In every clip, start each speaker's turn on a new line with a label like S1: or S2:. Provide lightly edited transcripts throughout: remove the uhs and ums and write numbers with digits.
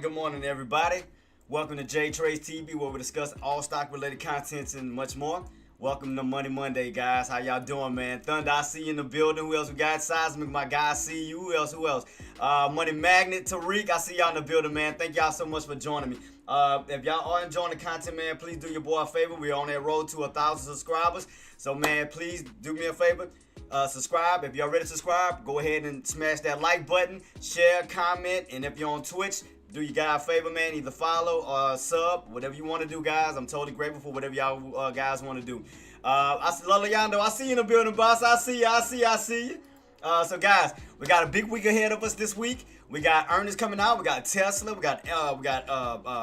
S1: Good morning, everybody. Welcome to JTraedz TV, where we discuss all stock-related contents and much more. Welcome to Money Monday, guys. How y'all doing, man? Thunder, I see you in the building. Who else we got? Seismic, my guy, I see you. Who else? Money Magnet, Tariq, I see y'all in the building, man. Thank y'all so much for joining me. If y'all are enjoying the content, man, please do your boy a favor. We're on that road to 1,000 subscribers. So, man, please do me a favor. Subscribe. If you're already subscribed, go ahead and smash that like button, share, comment, and if you're on Twitch, do you guys a favor, man. Either follow or sub, whatever you want to do, guys. I'm totally grateful for whatever y'all guys want to do. I see Loliando. I see you in the building, boss. I see you. So, guys, we got a big week ahead of us this week. We got earnings coming out. We got Tesla. We got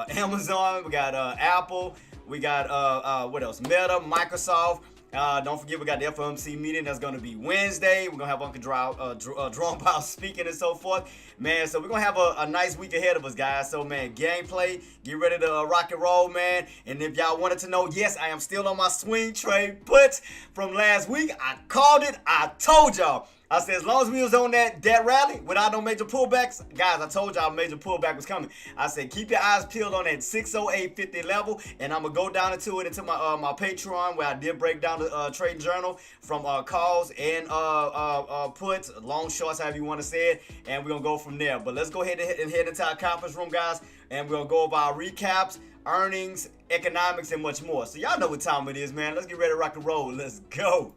S1: Amazon. We got Apple. We got what else? Meta, Microsoft. Don't forget, we got the FOMC meeting that's going to be Wednesday. We're going to have Uncle Drone Powell speaking and so forth. Man, so we're going to have a nice week ahead of us, guys. So, man, gameplay, get ready to rock and roll, man. And if y'all wanted to know, yes, I am still on my swing trade puts from last week. I called it. I told y'all. I said, as long as we was on that rally without no major pullbacks, guys, I told y'all a major pullback was coming. I said, keep your eyes peeled on that 608.50 level, and I'm going to go down into it into my my Patreon, where I did break down the trading journal from calls and puts, long shorts, however you want to say it, and we're going to go from there. But let's go ahead and head into our conference room, guys, and we're going to go over our recaps, earnings, economics, and much more. So y'all know what time it is, man. Let's get ready to rock and roll. Let's go.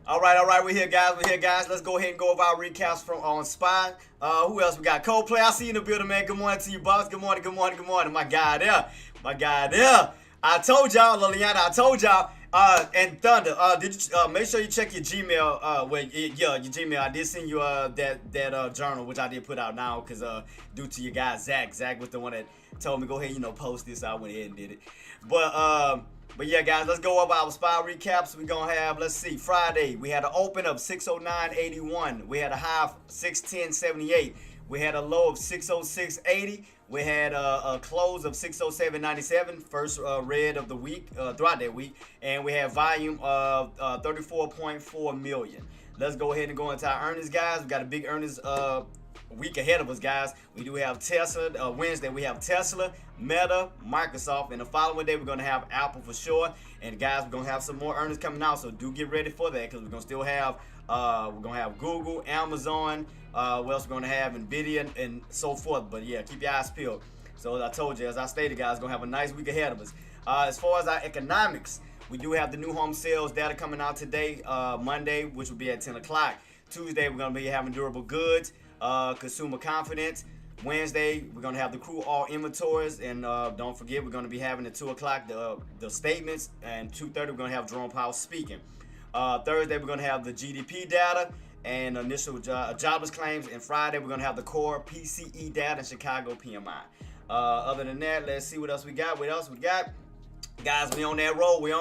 S1: All right, we're here, guys. Let's go ahead and go over our recaps from on SPY. Who else we got? Coldplay, I see you in the building, man. Good morning to you, boss. Good morning. My guy there. I told y'all, Liliana, I told y'all. And Thunder, did you make sure you check your Gmail? Your Gmail. I did send you that journal, which I did put out now, because due to your guy Zach was the one that told me go ahead, post this. So I went ahead and did it. But yeah, guys, let's go over our SPY recaps. We're going to have, let's see, Friday, we had an open of 609.81. We had a high of 610.78. We had a low of 606.80. We had a close of 607.97, first red of the week, throughout that week. And we had volume of 34.4 million. Let's go ahead and go into our earnings, guys. We got a big earnings week ahead of us, guys. We do have Tesla. Wednesday we have Tesla, Meta, Microsoft, and the following day we're gonna have Apple for sure. And guys, we're gonna have some more earnings coming out, so do get ready for that, because we're gonna still have Google, Amazon, what else we're gonna have, Nvidia, and so forth. But yeah, keep your eyes peeled. So as I told you, as I stated, guys, we're gonna have a nice week ahead of us. As far as our economics, we do have the new home sales data coming out today, Monday, which will be at 10 o'clock. Tuesday we're gonna be having durable goods, consumer confidence. Wednesday we're gonna have the crude oil inventories, and don't forget we're gonna be having at 2 o'clock the statements, and 2:30 we're gonna have Jerome Powell speaking. Thursday we're gonna have the GDP data and initial jobless claims, and Friday we're gonna have the core PCE data and Chicago PMI. Other than that, let's see what else we got. Guys, we on that roll. We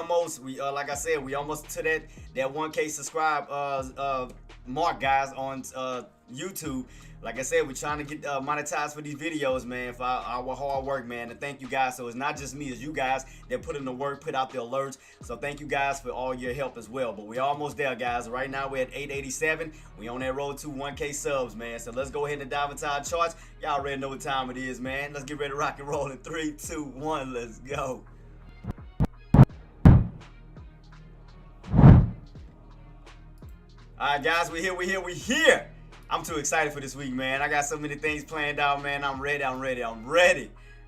S1: like I said, we almost to that 1K subscribe mark, guys, on YouTube. Like I said, we're trying to get monetized for these videos, man, for our hard work, man. And thank you guys. So it's not just me, it's you guys that put in the work, put out the alerts. So thank you guys for all your help as well. But we're almost there, guys. Right now we're at 887. We on that road to 1K subs, man. So let's go ahead and dive into our charts. Y'all already know what time it is, man. Let's get ready to rock and roll in 3, 2, 1. Let's go. All right, guys, we're here. I'm too excited for this week, man. I got so many things planned out, man. I'm ready.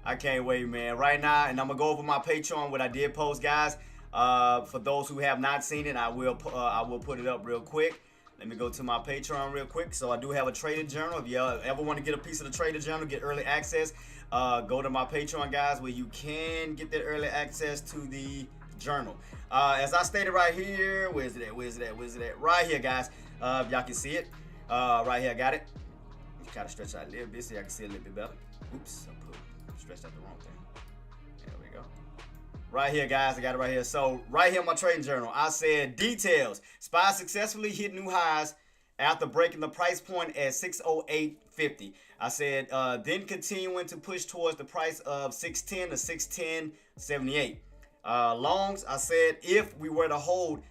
S1: I can't wait, man. Right now, and I'm going to go over my Patreon, what I did post, guys. For those who have not seen it, I will put it up real quick. Let me go to my Patreon real quick. So I do have a trader journal. If you ever want to get a piece of the trader journal, get early access, go to my Patreon, guys, where you can get that early access to the journal. As I stated right here, where's it at? Right here, guys. Y'all can see it. Right here, I got it. Try to stretch out a little bit so y'all can see a little bit better. Oops, I stretched out the wrong thing. There we go. Right here, guys, I got it right here. So right here in my trading journal, I said details. SPY successfully hit new highs after breaking the price point at 608.50. I said then continuing to push towards the price of 610 to 610.78. Longs, I said if we were to hold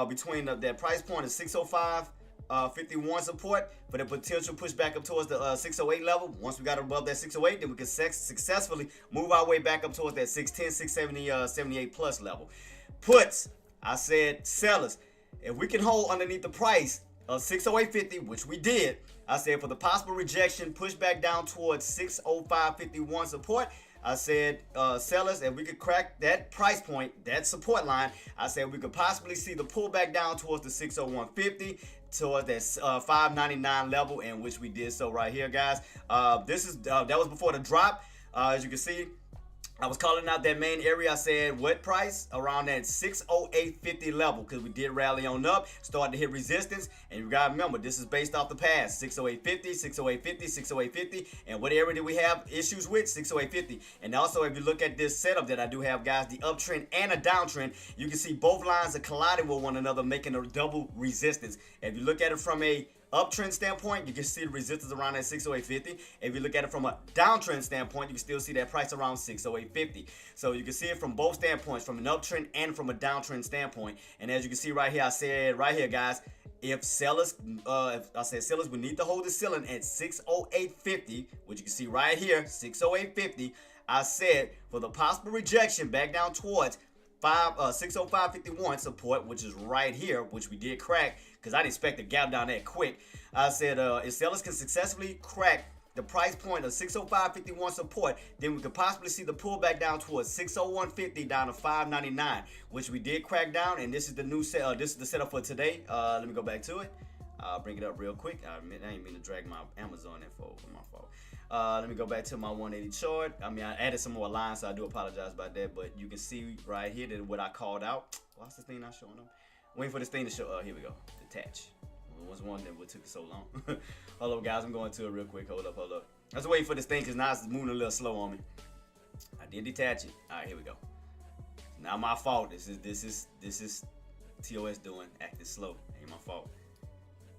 S1: between that price point of 605 605.51 support for the potential push back up towards the 608 level. Once we got above that 608, then we can successfully move our way back up towards that 610, 670, 78 plus level. Puts, I said sellers, if we can hold underneath the price of 608.50, which we did, I said for the possible rejection, push back down towards 605.51 support. I said sellers, if we could crack that price point, that support line, I said we could possibly see the pullback down towards the 601.50, towards that 599 level, in which we did so right here, guys. That was before the drop. As you can see, I was calling out that main area. I said what price? Around that 608.50 level, because we did rally on up, started to hit resistance. And you gotta remember, this is based off the past. 608.50, 608.50, 608.50. And what area did we have issues with? 608.50. And also, if you look at this setup that I do have, guys, the uptrend and a downtrend, you can see both lines are colliding with one another, making a double resistance. If you look at it from a uptrend standpoint, you can see the resistance around that 608.50. If you look at it from a downtrend standpoint, you can still see that price around 608.50. So you can see it from both standpoints, from an uptrend and from a downtrend standpoint. And as you can see right here, I said right here, guys, if sellers, we need to hold the ceiling at 608.50, which you can see right here, 608.50. I said for the possible rejection back down towards 605.51 support, which is right here, which we did crack, because I didn't expect the gap down that quick. I said if sellers can successfully crack the price point of 605.51 support, then we could possibly see the pullback down towards 601.50 down to 599, which we did crack down. And this is the new set. This is the setup for today. Let me go back to it. I'll bring it up real quick. I didn't mean to drag my Amazon info. My fault. Let me go back to my 180 chart. I mean, I added some more lines, so I do apologize about that. But you can see right here that what I called out. Why's this thing not showing up? Waiting for this thing to show. Here we go. Detach. I was wondering what took it so long. Hold up, guys. I'm going to it real quick. Hold up. I was waiting for this thing because now it's moving a little slow on me. I did detach it. All right, here we go. Not my fault. This is TOS doing acting slow. Ain't my fault.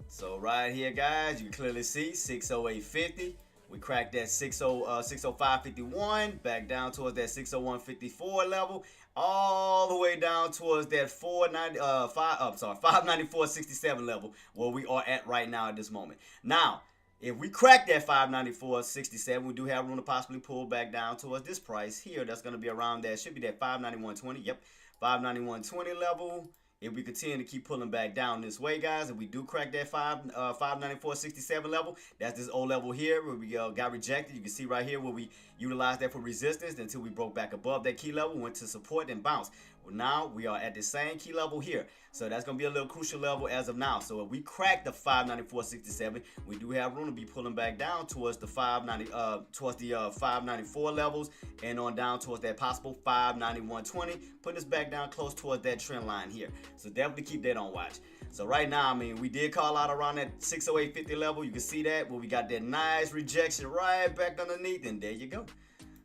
S1: So right here, guys, you can clearly see 608.50. We cracked that 605.51 back down towards that 601.54 level, all the way down towards that 594.67 level, where we are at right now at this moment. Now, if we crack that 594.67, we do have room to possibly pull back down towards this price here. That's going to be around that, should be that 591.20. Yep, 591.20 level. If we continue to keep pulling back down this way, guys, if we do crack that 594.67 level, that's this old level here where we got rejected. You can see right here where we utilized that for resistance until we broke back above that key level, went to support and bounced. Well, now we are at the same key level here. So that's going to be a little crucial level as of now. So if we crack the 594.67, we do have room to be pulling back down towards the 594 levels and on down towards that possible 591.20, putting us back down close towards that trend line here. So definitely keep that on watch. So right now, I mean, we did call out around that 608.50 level. You can see that where we got that nice rejection right back underneath, and there you go.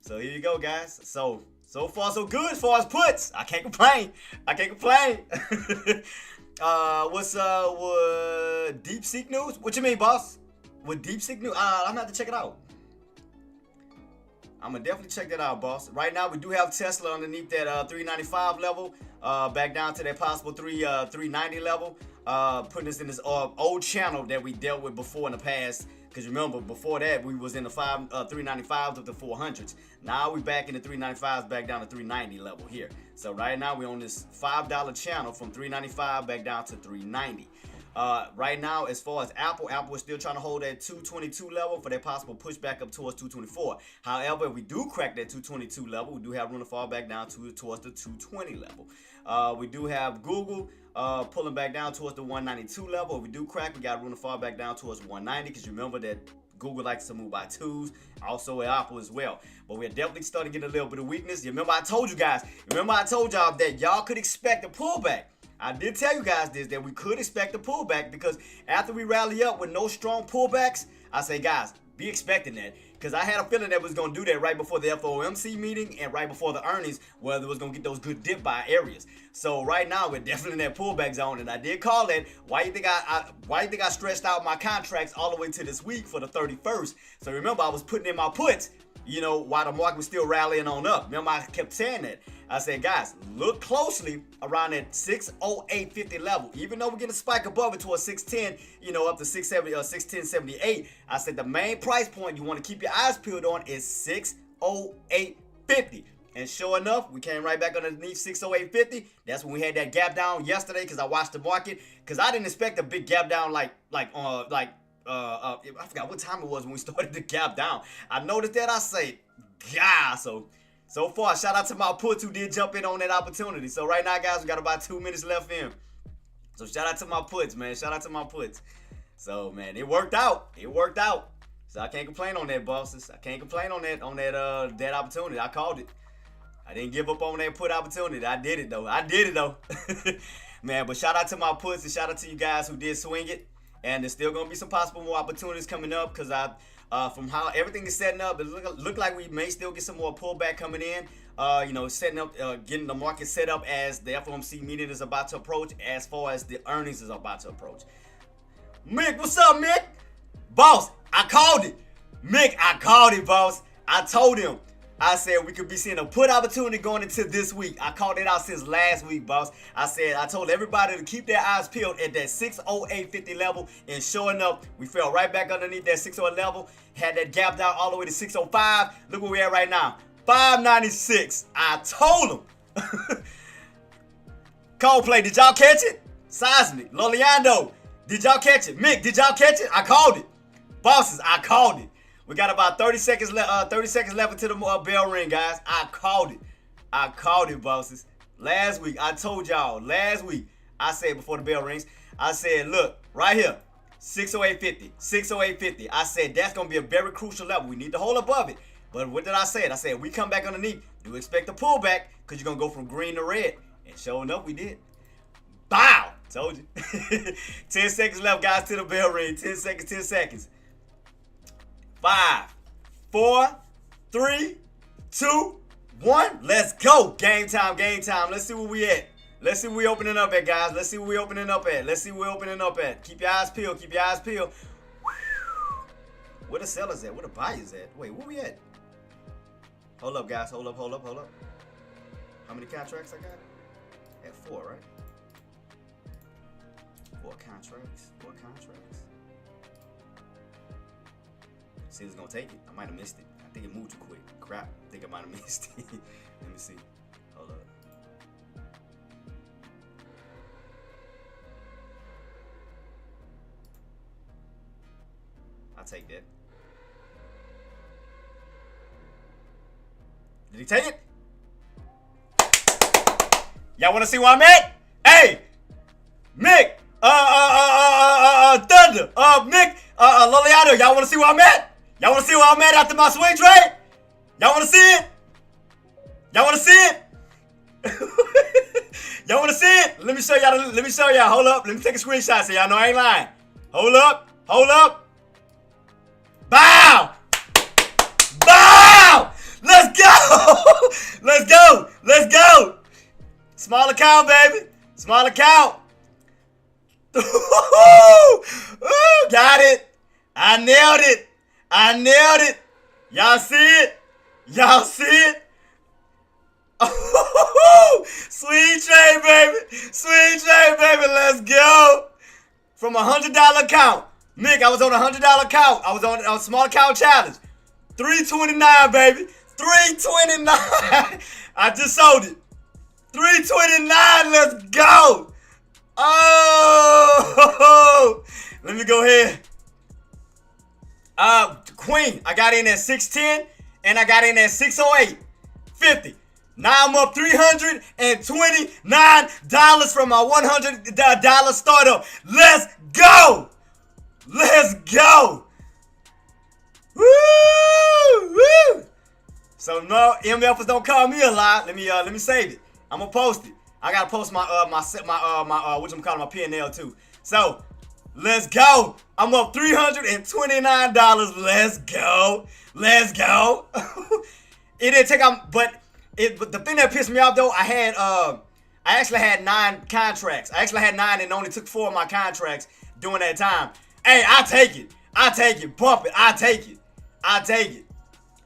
S1: So here you go, guys. So far, so good as far as puts. I can't complain. What's with DeepSeek news? What you mean, boss? With DeepSeek news? I'm gonna have to check it out. I'm gonna definitely check that out, boss. Right now, we do have Tesla underneath that 395 level, back down to that possible 390 level, putting us in this old channel that we dealt with before in the past. Because remember, before that, we was in the 395s up to 400s. Now we back in the 395s, back down to 390 level here. So right now we on this $5 channel from 395 back down to 390. Right now, as far as Apple is still trying to hold that 222 level for that possible pushback up towards 224. However, if we do crack that 222 level, we do have room to fall back down towards the 220 level. We do have Google pulling back down towards the 192 level. If we do crack, we got room to fall back down towards 190, because remember that Google likes to move by twos, also Apple as well. But we're definitely starting to get a little bit of weakness. Remember I told you guys, y'all that y'all could expect a pullback. I did tell you guys this, that we could expect a pullback, because after we rally up with no strong pullbacks, I say, guys, be expecting that. Because I had a feeling that was going to do that right before the FOMC meeting and right before the earnings, where it was going to get those good dip buy areas. So right now we're definitely in that pullback zone, and I did call that. Why you think I stretched out my contracts all the way to this week for the 31st? So remember, I was putting in my puts, you know, while the market was still rallying on up. Remember, I kept saying that. I said, guys, look closely around that 608.50 level. Even though we're getting a spike above it to a 610, you know, up to 670 or 610.78. I said the main price point you want to keep your eyes peeled on is 608.50. And sure enough, we came right back underneath 608.50. That's when we had that gap down yesterday because I watched the market. Because I didn't expect a big gap down I forgot what time it was when we started the gap down. I noticed that. I say, God. So far, shout out to my puts who did jump in on that opportunity. So right now, guys, we got about 2 minutes left in. So shout out to my puts, man. Shout out to my puts. So, man, it worked out. It worked out. So I can't complain on that, bosses. I can't complain on that opportunity. I called it. I didn't give up on that put opportunity. I did it, though. Man, but shout out to my puts and shout out to you guys who did swing it. And there's still going to be some possible more opportunities coming up because from how everything is setting up, it look like we may still get some more pullback coming in. You know, setting up, getting the market set up as the FOMC meeting is about to approach, as far as the earnings is about to approach. Mick, what's up, Mick? Boss, I called it. Mick, I called it, boss. I told him. I said we could be seeing a put opportunity going into this week. I called it out since last week, boss. I told everybody to keep their eyes peeled at that 608.50 level. And sure enough, we fell right back underneath that 608 level. Had that gap down all the way to 605. Look where we're at right now. 596. I told them. Coldplay, did y'all catch it? Seismic, Loliando, did y'all catch it? Mick, did y'all catch it? I called it. Bosses, I called it. We got about 30 seconds left. 30 seconds left until the bell ring, guys. I called it. I called it, bosses. Last week, I told y'all. Last week, I said before the bell rings, I said, look, right here, 608.50, 608.50. I said that's gonna be a very crucial level. We need to hold above it. But what did I say? I said we come back underneath. Do expect a pullback because you're gonna go from green to red. And sure enough, we did. Bow. Told you. 10 seconds left, guys, to the bell ring. 10 seconds. 10 seconds. 5, 4, 3, 2, 1. Let's go. Game time, game time. Let's see where we at. Let's see where we opening up at, guys. Let's see where we opening up at. Let's see where we opening up at. Keep your eyes peeled. Keep your eyes peeled. Where the sellers at? Where the buyers at? Wait, where we at? Hold up, guys. Hold up. How many contracts I got? At 4, right? 4 contracts. 4 contracts. See who's gonna take it. I might have missed it. I think it moved too quick. Crap. I think I might have missed it. Let me see. Hold up. I'll take that. Did he take it? Y'all wanna see where I'm at? Hey! Mick! Thunder! Mick! Loliado, y'all wanna see where I'm at? Y'all wanna see where I'm at after my swing trade? Y'all wanna see it? Y'all wanna see it? Y'all wanna see it? Let me show y'all. Hold up. Let me take a screenshot so y'all know I ain't lying. Hold up. Bow! Bow! Let's go! Small account, baby. Small account. Got it. I nailed it. Y'all see it? Sweet trade, baby. Let's go. From a $100 account. Mick, I was on a $100 account. I was on a small account challenge. $329, baby. $329. I just sold it. $329. Let's go. Oh, let me go ahead. Queen, I got in at 610 and I got in at 608.50. Now I'm up $329 from my $100 startup. Let's go. Woo! So no, MFers don't call me a lot. Let me save it. I'm gonna post it. I gotta post my my P&L too. So let's go. I'm up $329. Let's go. It didn't take out, but the thing that pissed me off though, I actually had 9 contracts. I actually had 9 and only took 4 of my contracts during that time. Hey, I take it. Bump it. I take it.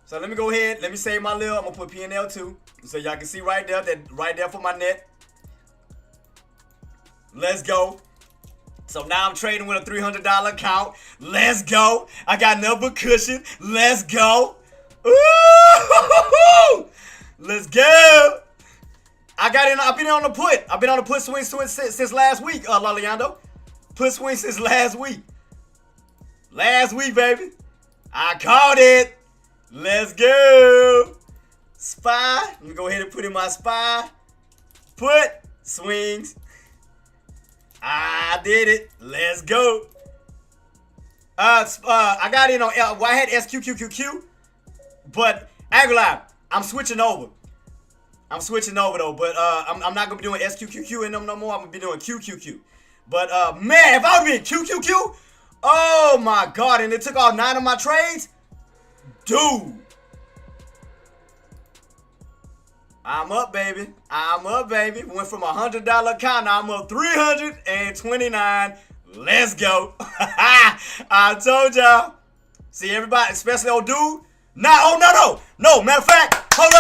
S1: So So let me go ahead. Let me save my little. I'm gonna put P&L too, so y'all can see right there. That right there for my net. Let's go. So now I'm trading with a $300 account. Let's go. I got another cushion. Let's go. Ooh! Let's go. I've been on the put. I've been on the put swing since last week, Laliando. Put swing since last week. Last week, baby. I caught it. Let's go. SPY. Let me go ahead and put in my SPY. Put swings. I did it. Let's go. I got in on I had SQQQQ, but I ain't gonna lie, I'm switching over. I'm switching over though, but I'm not gonna be doing SQQQ in them no more. I'm gonna be doing QQQ. But man, if I would be in QQQ, oh my god, and it took all 9 of my trades, dude. I'm up, baby. I'm up, baby. Went from a $100 account, now I'm up 329. Let's go. I told y'all. See, everybody, especially old dude. Nah, oh, no. Matter of fact, hold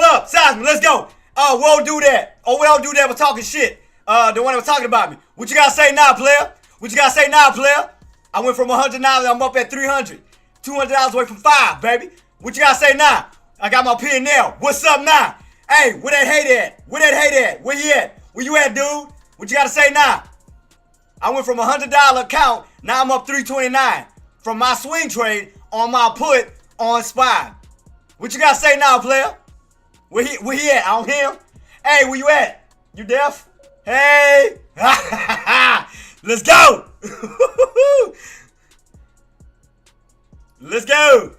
S1: up. Seismic, let's go. Oh, we don't do that. Oh, we don't do that. We're talking shit. The one that was talking about me. What you gotta say now, player? What you gotta say now, player? I went from $100, I'm up at 300. $200 away from 5, baby. What you gotta say now? I got my P&L. What's up now? Hey, where that hate at? Where that hate at? Where you at? Where you at, dude? What you gotta say now? I went from a $100 account, now I'm up 329 from my swing trade on my put on SPY. What you gotta say now, player? Where he at? I don't hear him. Hey, where you at? You deaf? Hey! Let's go! Let's go!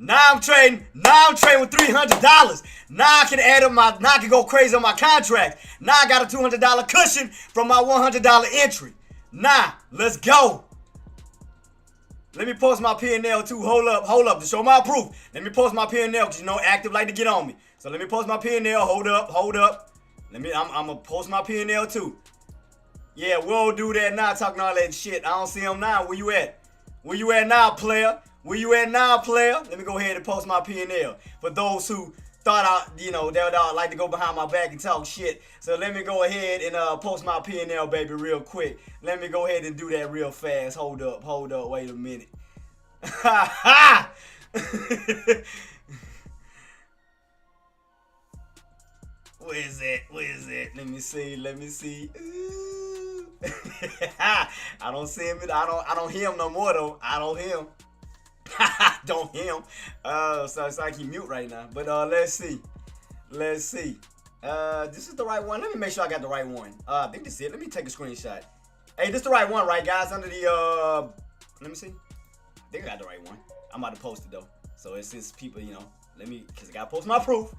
S1: Now I'm trading with $300. Now I can add up now I can go crazy on my contract. Now I got a $200 cushion from my $100 entry. Now, let's go. Let me post my P&L too. Hold up, to show my proof. Let me post my P&L because you know active like to get on me. So let me post my P&L. Hold up. I'm gonna post my P&L too. Yeah, we'll do that now, talking all that shit. I don't see him now. Where you at? Where you at now, player? Where you at now, player? Let me go ahead and post my P&L. For those who thought they would like to go behind my back and talk shit. So let me go ahead and post my P&L, baby, real quick. Let me go ahead and do that real fast. Hold up, wait a minute. Where is it? Let me see. I don't see him. I don't hear him no more though. I don't hear him. Don't hear him. So it's like he mute right now. But let's see. This is the right one. Let me make sure I got the right one. I think this is it. Let me take a screenshot. Hey, this is the right one, right, guys? Under the let me see. I think I got the right one. I'm about to post it though. So it's just people, because I gotta post my proof.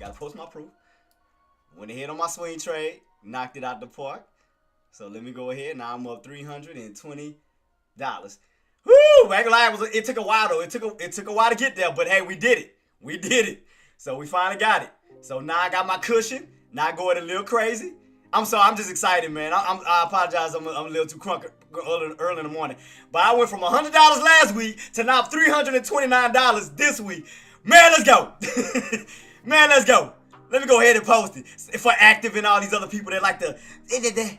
S1: Went ahead on my swing trade, knocked it out the park. So let me go ahead. Now I'm up $320. Woo! I ain't gonna lie, it took a while though. It took a while to get there, but hey, we did it. So we finally got it. So now I got my cushion. Now I going a little crazy. I'm just excited, man. I apologize. I'm a little too crunk early in the morning. But I went from $100 last week to now $329 this week. Man, let's go. Let's go. Let me go ahead and post it for active and all these other people that like to.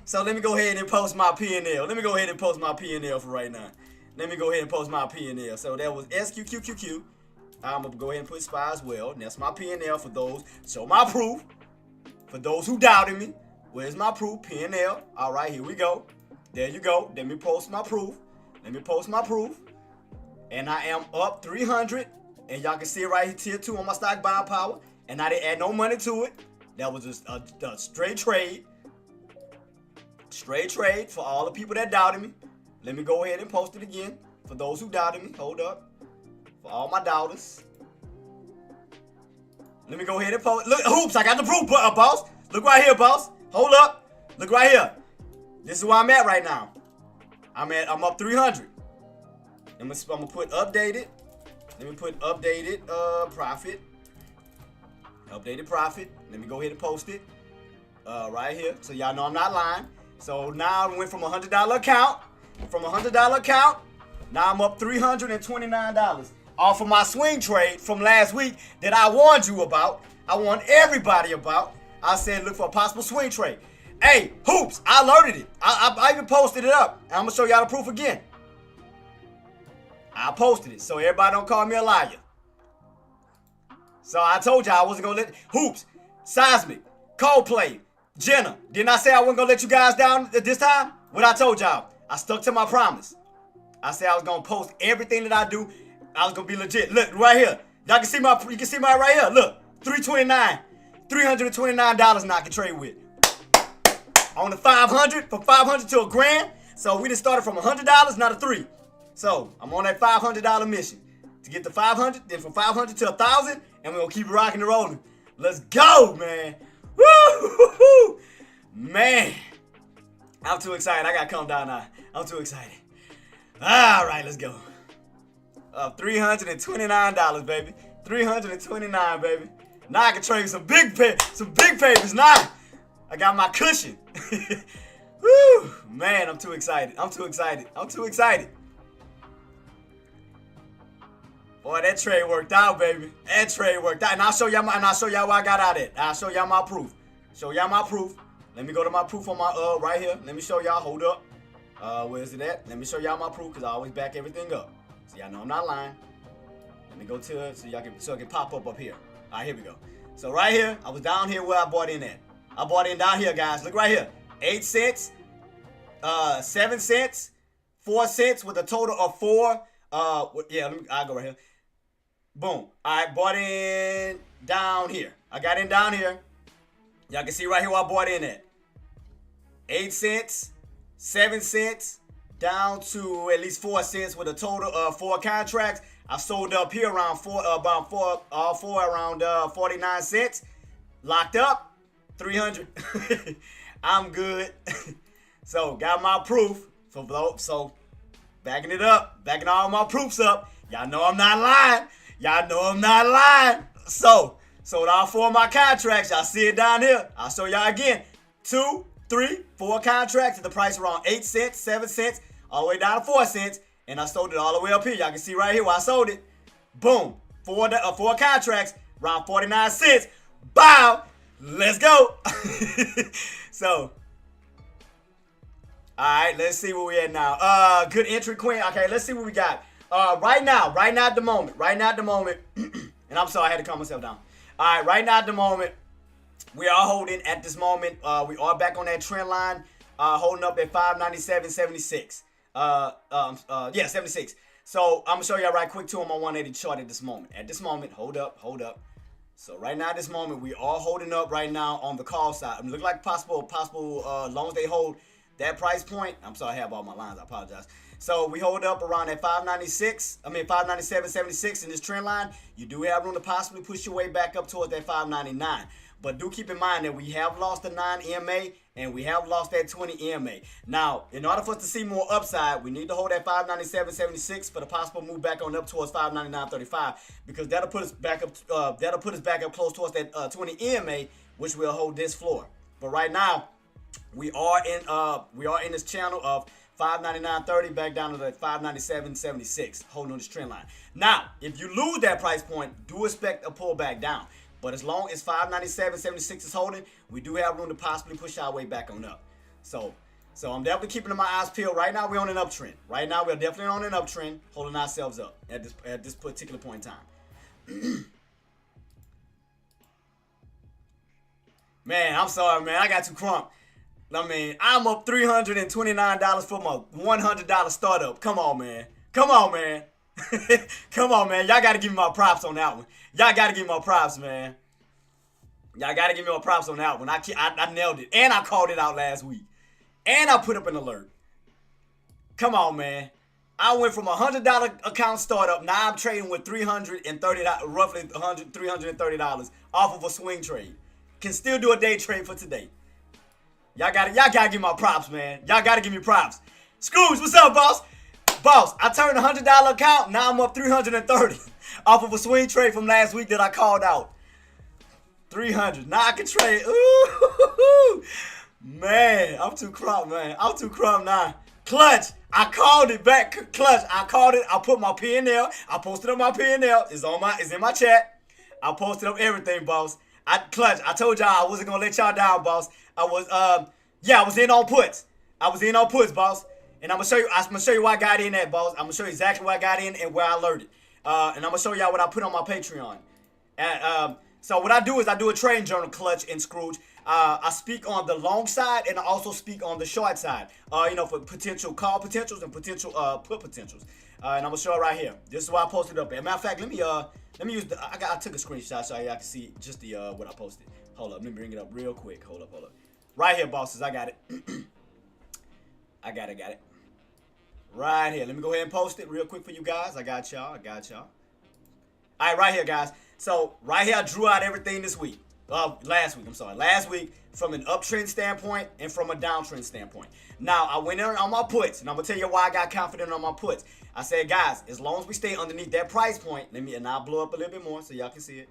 S1: So let me go ahead and post my P&L. Let me go ahead and post my P&L for right now. Let me go ahead and post my P&L. So that was SQQQQ. I'm going to go ahead and put SPY as well. And that's my P&L for those. Show my proof. For those who doubted me. Where's my proof? P&L. All right, here we go. There you go. Let me post my proof. And I am up 300. And y'all can see it right here too on my stock buying power. And I didn't add no money to it. That was just a straight trade. Straight trade for all the people that doubted me. Let me go ahead and post it again. For those who doubted me. Hold up. For all my doubters. Let me go ahead and post. Look, hoops, I got the proof, boss. Look right here, boss. Hold up. Look right here. This is where I'm at right now. I'm up 300. I'm gonna put updated. Let me put updated profit. Updated profit. Let me go ahead and post it. Right here. So y'all know I'm not lying. So now I went from a $100 account. Now I'm up $329 off of my swing trade from last week that I warned you about. I warned everybody about. I said look for a possible swing trade. Hey, hoops, I alerted it. I even posted it up. I'm going to show y'all the proof again. I posted it so everybody don't call me a liar. So I told y'all I wasn't going to let hoops, Seismic, Coldplay, Jenna. Didn't I say I wasn't going to let you guys down this time? What I told y'all. I stuck to my promise. I said I was going to post everything that I do. I was going to be legit. Look, right here. Y'all can see my right here. Look, $329 now I can trade with. On the 500, from 500 to $1,000. So we just started from $100, now to $3. So I'm on that $500 mission to get the 500, then from 500 to 1,000, and we're gonna keep rocking and rolling. Let's go, man. Woo! Man, I'm too excited. I gotta calm down now. I'm too excited. All right, let's go. $329, baby. $329, baby. Now I can trade some big papers now. I got my cushion. Woo! Man, I'm too excited. I'm too excited. Boy, that trade worked out, baby. That trade worked out. And I'll show y'all why I got out of it. I'll show y'all my proof. Let me go to my proof on my right here. Let me show y'all. Hold up. Where is it at? Let me show y'all my proof because I always back everything up. So y'all know I'm not lying. Let me go to it so it can pop up here. All right, here we go. So right here, I was down here where I bought in at. I bought in down here, guys. Look right here. 8 cents, 7 cents, 4 cents with a total of 4. I'll go right here. Boom. I bought in down here. I got in down here. Y'all can see right here where I bought in at. 8 cents, 7 cents, down to at least 4 cents with a total of 4 contracts. I sold up here around 49 cents. Locked up. 300. I'm good. So got my proof. So backing it up, backing all my proofs up. Y'all know I'm not lying. So sold all 4 of my contracts. Y'all see it down here. I'll show y'all again. 2, 3, 4 contracts at the price around 8 cents, 7 cents, all the way down to 4 cents. And I sold it all the way up here. Y'all can see right here where I sold it. Boom. 4 contracts, around 49 cents. Bow. Let's go. So, all right, let's see where we at now. Good entry, Queen. Okay, let's see what we got. Right now at the moment, and I'm sorry I had to calm myself down. All right, right now at the moment, we are holding at this moment. We are back on that trend line, holding up at 597.76. 76. So I'm gonna show y'all right quick too on my 180 chart at this moment. Hold up. So right now at this moment, we are holding up right now on the call side. I mean, look like possible, long as they hold that price point. I'm sorry, I have all my lines. I apologize. So we hold up around at 597.76 in this trend line. You do have room to possibly push your way back up towards that 599. But do keep in mind that we have lost the 9 EMA and we have lost that 20 EMA. Now, in order for us to see more upside, we need to hold that 597.76 for the possible move back on up towards 599.35 because that'll put us back up. Close towards that 20 EMA, which will hold this floor. But right now, we are in this channel of 599.30 back down to that 597.76, holding on this trend line. Now, if you lose that price point, do expect a pullback down. But as long as 597.76 is holding, we do have room to possibly push our way back on up. So I'm definitely keeping my eyes peeled. Right now, we're on an uptrend. Right now, we're definitely on an uptrend, holding ourselves up at this particular point in time. Man, I'm sorry, man. I got too crunk. I mean, I'm up $329 for my $100 startup. Come on, man. Come on, man. Y'all got to give me my props on that one. Y'all got to give me my props, man. Y'all got to give me my props on that one. I nailed it. And I called it out last week. And I put up an alert. Come on, man. I went from a $100 account startup. Now I'm trading with $330, roughly $330 off of a swing trade. Can still do a day trade for today. Y'all gotta give me my props, man. Y'all gotta give me props. Scrooge, what's up, boss? Boss, I turned a $100 account. Now I'm up $330 off of a swing trade from last week that I called out. 300. Now I can trade. Ooh, man, I'm too crump, man. I'm too crump now. Clutch. I called it back. Clutch. I called it. I put my P&L. I posted up my P&L. It's in my chat. I posted up everything, boss. Clutch. I told y'all I wasn't gonna let y'all down, boss. I was in on puts. Boss. And I'm gonna show you why I got in that, boss. I'm gonna show you exactly where I got in and where I alerted. And I'm gonna show y'all what I put on my Patreon. And so what I do is I do a trading journal, Clutch and Scrooge. I speak on the long side and I also speak on the short side. For potential call potentials and potential put potentials. And I'm gonna show it right here. This is why I posted it up. As a matter of fact, let me use the. I took a screenshot so y'all can see just the what I posted. Hold up, let me bring it up real quick. Hold up. Right here, bosses. I got it. I got it. Right here. Let me go ahead and post it real quick for you guys. I got y'all. All right, right here, guys. So right here, I drew out everything this week. Last week from an uptrend standpoint and from a downtrend standpoint. Now, I went in on my puts, and I'm going to tell you why I got confident on my puts. I said, guys, as long as we stay underneath that price point, and I'll blow up a little bit more so y'all can see it.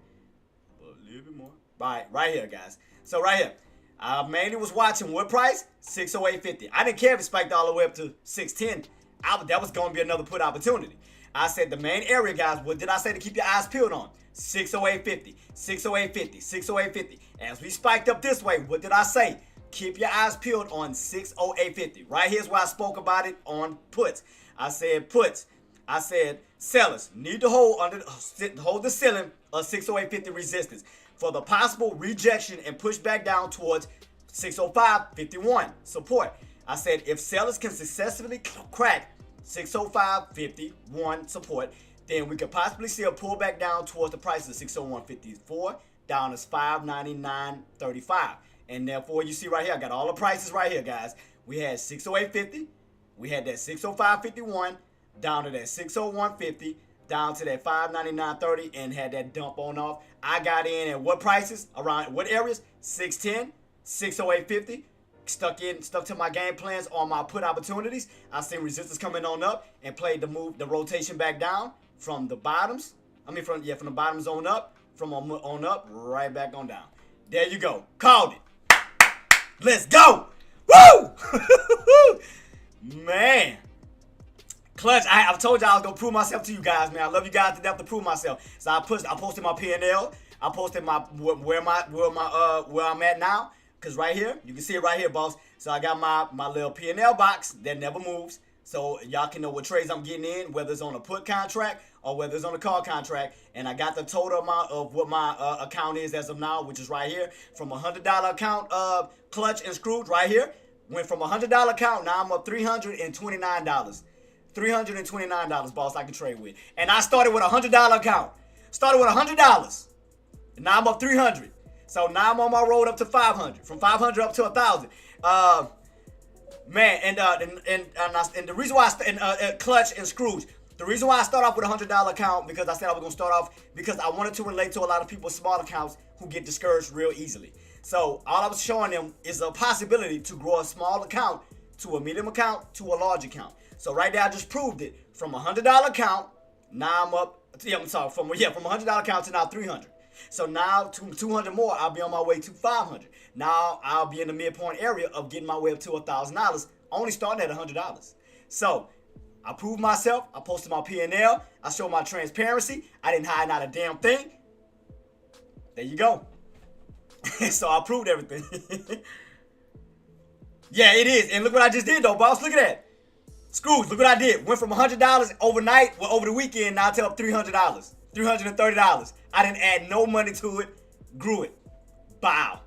S1: A little bit more. Right here, guys. So right here, I mainly was watching what price? 608.50. I didn't care if it spiked all the way up to 610. That was going to be another put opportunity. I said the main area, guys, what did I say to keep your eyes peeled on? 608.50, 608.50, 608.50. As we spiked up this way, what did I say? Keep your eyes peeled on 608.50. Right here's where I spoke about it on puts. I said puts. I said sellers need to hold the ceiling of 608.50 resistance for the possible rejection and push back down towards 605.51 support. I said if sellers can successfully crack 605.51 support, then we could possibly see a pullback down towards the price of 601.54 down as 599.35. And therefore, you see right here, I got all the prices right here, guys. We had 608.50, we had that 605.51, down to that 601.50, down to that 599.30, and had that dump on off. I got in at what prices? Around what areas? 610, 608.50. Stuck to my game plans on my put opportunities. I seen resistance coming on up and played the rotation back down from the bottoms. From the bottoms on up, on up, right back on down. There you go. Called it. Let's go. Woo! Man. Clutch, I've told y'all I was gonna prove myself to you guys, man. I love you guys to death to prove myself. So I posted my P&L. I posted where I'm at now. Cause right here, you can see it right here, boss. So I got my little P&L box that never moves. So y'all can know what trades I'm getting in, whether it's on a put contract or whether it's on a call contract. And I got the total amount of what my account is as of now, which is right here. From a $100 account, Clutch and Scrooge right here. Went from a $100 account, now I'm up $329. $329, boss, I can trade with. And I started with a $100 account. Started with $100. And now I'm up $300. So now I'm on my road up to 500. From 500 up to 1,000. Man, and the reason why Clutch and Scrooge, the reason why I start off with a $100 account, because I said I was gonna start off because I wanted to relate to a lot of people's small accounts who get discouraged real easily. So all I was showing them is a possibility to grow a small account to a medium account to a large account. So right there I just proved it. From a $100 account, now I'm up. From a $100 account to now 300. So now, 200 more, I'll be on my way to 500. Now, I'll be in the midpoint area of getting my way up to $1,000, only starting at $100. So, I proved myself. I posted my P&L. I showed my transparency. I didn't hide not a damn thing. There you go. So, I proved everything. Yeah, it is. And look what I just did, though, boss. Look at that. Scrooge, look what I did. Went from $100 overnight, over the weekend, now to up $300. $330. I didn't add no money to it. Grew it. Bow.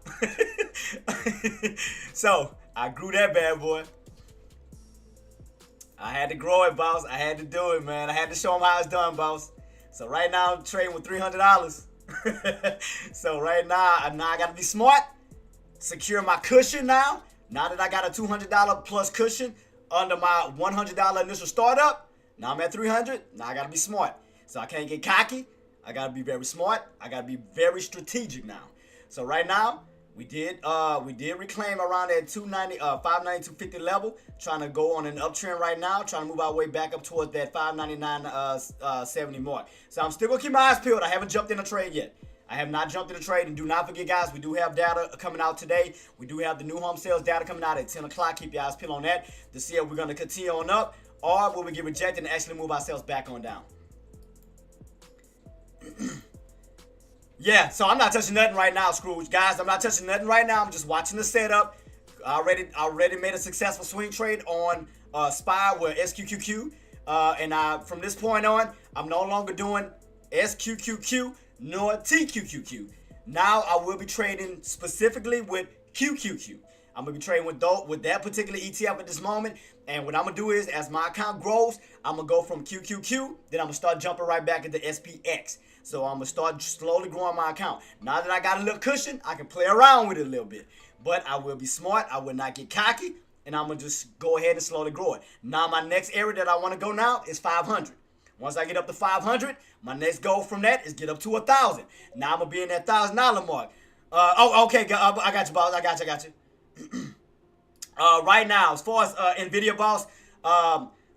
S1: So, I grew that bad boy. I had to grow it, boss. I had to do it, man. I had to show them how it's done, boss. So, right now, I'm trading with $300. So, right now I got to be smart. Secure my cushion now. Now that I got a $200 plus cushion under my $100 initial startup, now I'm at $300. Now I got to be smart. So I can't get cocky. I gotta be very smart. I gotta be very strategic now. So right now, we did reclaim around that 590-250 level. Trying to go on an uptrend right now. Trying to move our way back up towards that 599.70 mark. So I'm still gonna keep my eyes peeled. I haven't jumped in a trade yet. I have not jumped in the trade. And do not forget, guys, we do have data coming out today. We do have the new home sales data coming out at 10 o'clock. Keep your eyes peeled on that to see if we're going to continue on up or will we get rejected and actually move ourselves back on down. Yeah, so I'm not touching nothing right now, Scrooge. Guys, I'm not touching nothing right now. I'm just watching the setup. I already made a successful swing trade on SPY with SQQQ. And from this point on, I'm no longer doing SQQQ nor TQQQ. Now I will be trading specifically with QQQ. I'm going to be trading with that particular ETF at this moment. And what I'm going to do is, as my account grows, I'm going to go from QQQ. Then I'm going to start jumping right back into SPX. So I'm going to start slowly growing my account. Now that I got a little cushion, I can play around with it a little bit. But I will be smart. I will not get cocky. And I'm going to just go ahead and slowly grow it. Now my next area that I want to go now is 500. Once I get up to 500, my next goal from that is get up to 1,000. Now I'm going to be in that $1,000 mark. Okay. I got you, boss. I got you. Right now, as far as Nvidia, boss,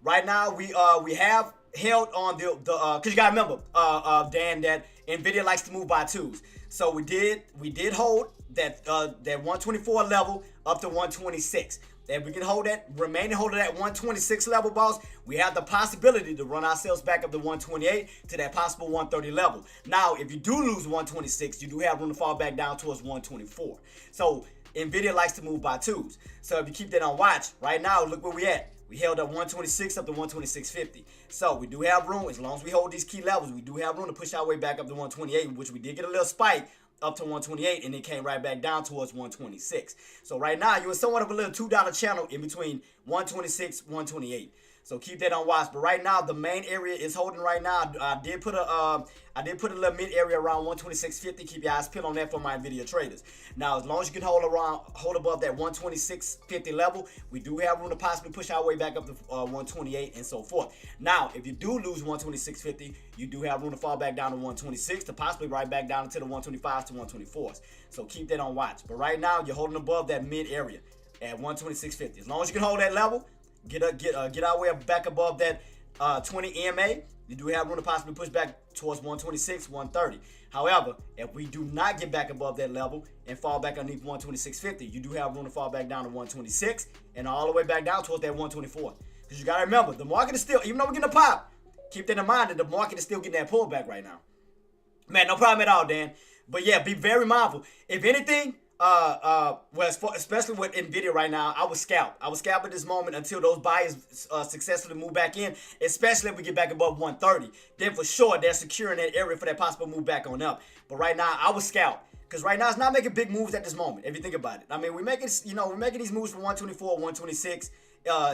S1: right now we have held on the because you gotta remember, Dan, that Nvidia likes to move by twos. So we did hold that 124 level up to 126. If we can remain holding that 126 level, boss, we have the possibility to run ourselves back up to 128 to that possible 130 level. Now, if you do lose 126, you do have room to fall back down towards 124. So Nvidia likes to move by twos. So if you keep that on watch, right now, look where we at. We held up 126 up to 126.50. So we do have room, as long as we hold these key levels, we do have room to push our way back up to 128, which we did get a little spike up to 128, and it came right back down towards 126. So right now, you're in somewhat of a little $2 channel in between 126, 128. So keep that on watch. But right now, the main area is holding right now. I did put a little mid area around 126.50. Keep your eyes peeled on that for my Nvidia traders. Now, as long as you can hold above that 126.50 level, we do have room to possibly push our way back up to 128 and so forth. Now, if you do lose 126.50, you do have room to fall back down to 126 to possibly right back down into the 125s to 124s. So keep that on watch. But right now, you're holding above that mid area at 126.50. As long as you can hold that level, get our way back above that 20 EMA. You do have room to possibly push back towards 126, 130. However, if we do not get back above that level and fall back underneath 126.50, you do have room to fall back down to 126 and all the way back down towards that 124. Because you got to remember, the market is still, even though we're getting a pop, keep that in mind that the market is still getting that pullback right now. Man, no problem at all, Dan. But yeah, be very mindful. If anything, especially with Nvidia right now, I would scalp. I would scalp at this moment until those buyers successfully move back in, especially if we get back above 130. Then for sure, they're securing that area for that possible move back on up. But right now, I would scalp. Because right now, it's not making big moves at this moment, if you think about it. I mean, we're making these moves from 124, 126,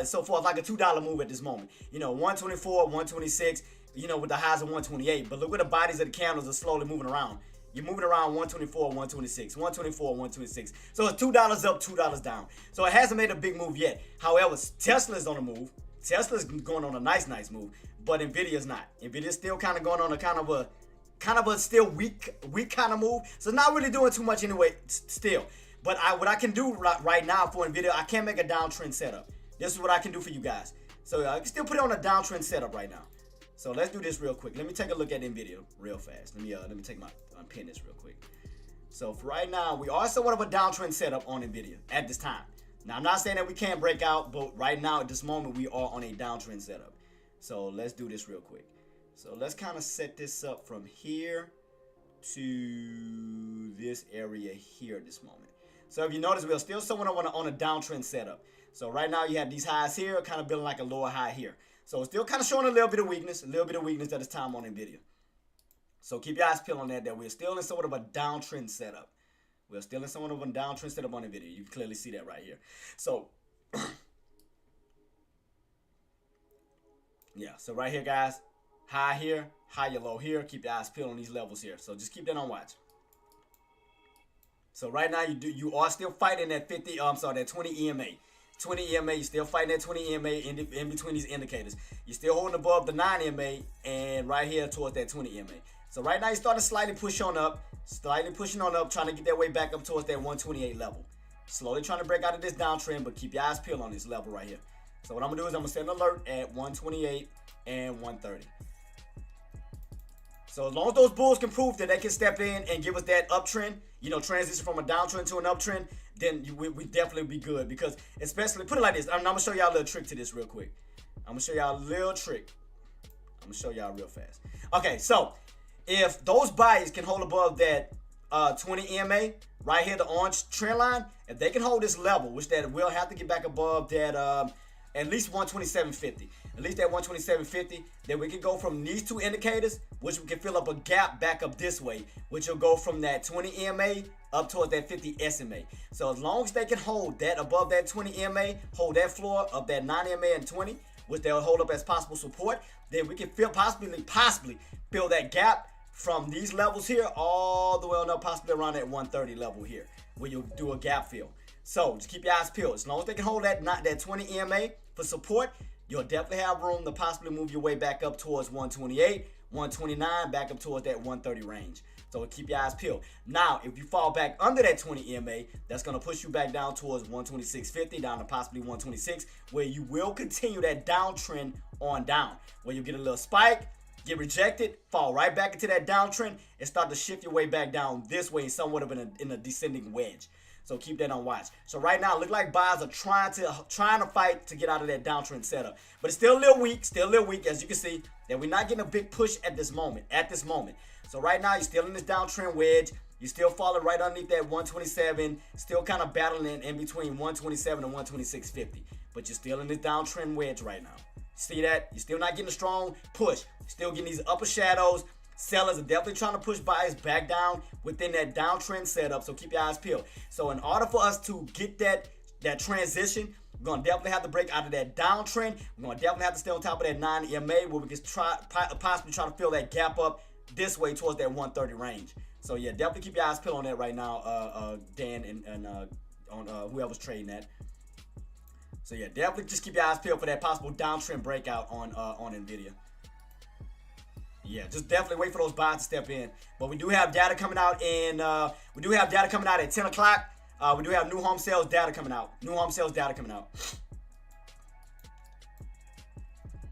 S1: so forth, like a $2 move at this moment. 124, 126, with the highs of 128. But look where the bodies of the candles are slowly moving around. You're moving around 124, 126, 124, 126. So it's $2 up, $2 down. So it hasn't made a big move yet. However, Tesla's on the move. Tesla's going on a nice move. But Nvidia's not. Nvidia's still kind of going on a kind of a still weak kind of move. So not really doing too much anyway still. But what I can do right now for Nvidia, I can make a downtrend setup. This is what I can do for you guys. So I can still put it on a downtrend setup right now. So let's do this real quick. Let me take a look at Nvidia real fast. Let me take my unpin this real quick. So for right now, we are somewhat of a downtrend setup on Nvidia at this time. Now I'm not saying that we can't break out, but right now at this moment we are on a downtrend setup. So let's do this real quick. So let's kind of set this up from here to this area here at this moment. So if you notice, we're still somewhat on a downtrend setup. So right now you have these highs here, kind of building like a lower high here. So it's still kind of showing a little bit of weakness at this time on Nvidia. So keep your eyes peeled on that we're still in somewhat of a downtrend setup. We're still in somewhat of a downtrend setup on Nvidia. You can clearly see that right here. So, yeah. So right here, guys, high here, higher low here. Keep your eyes peeled on these levels here. So just keep that on watch. So right now you are still fighting that 20 EMA. 20 EMA, you're still fighting that 20 EMA in between these indicators. You're still holding above the 9 EMA and right here towards that 20 EMA. So right now you're starting to slightly pushing on up, trying to get their way back up towards that 128 level. Slowly trying to break out of this downtrend, but keep your eyes peeled on this level right here. So what I'm gonna do is I'm gonna set an alert at 128 and 130. So as long as those bulls can prove that they can step in and give us that uptrend, transition from a downtrend to an uptrend, then we definitely be good. Because especially, put it like this, I'm going to show y'all a little trick to this real quick. I'm going to show y'all a little trick. I'm going to show y'all real fast. Okay, so if those buyers can hold above that 20 EMA, right here, the orange trend line, if they can hold this level, which that will have to get back above that at least 127.50. At least that 127.50, then we can go from these two indicators, which we can fill up a gap back up this way, which will go from that 20 EMA up towards that 50 SMA. So as long as they can hold that above that 20 EMA, hold that floor of that 9 EMA and 20, which they'll hold up as possible support, then we can possibly fill that gap from these levels here all the way on up, possibly around that 130 level here, where you'll do a gap fill. So just keep your eyes peeled. As long as they can hold that 20 EMA for support, you'll definitely have room to possibly move your way back up towards 128, 129, back up towards that 130 range. So keep your eyes peeled. Now, if you fall back under that 20 EMA, that's going to push you back down towards 126.50, down to possibly 126, where you will continue that downtrend on down, where you get a little spike, get rejected, fall right back into that downtrend, and start to shift your way back down this way, somewhat of in a descending wedge. So keep that on watch. So right now, it looks like buyers are trying to fight to get out of that downtrend setup, but it's still a little weak. As you can see, that we're not getting a big push at this moment. So right now, you're still in this downtrend wedge. You're still falling right underneath that 127. Still kind of battling in between 127 and 126.50, but you're still in this downtrend wedge right now. See that? You're still not getting a strong push. Still getting these upper shadows. Sellers are definitely trying to push buyers back down within that downtrend setup, so keep your eyes peeled. So in order for us to get that transition, we're going to definitely have to break out of that downtrend. We're going to definitely have to stay on top of that 9 EMA, where we can possibly try to fill that gap up this way towards that 130 range. So yeah, definitely keep your eyes peeled on that right now, Dan and on whoever's trading that. So yeah, definitely just keep your eyes peeled for that possible downtrend breakout on Nvidia. Yeah, just definitely wait for those buys to step in. But we do have data coming out at 10 o'clock. We do have new home sales data coming out.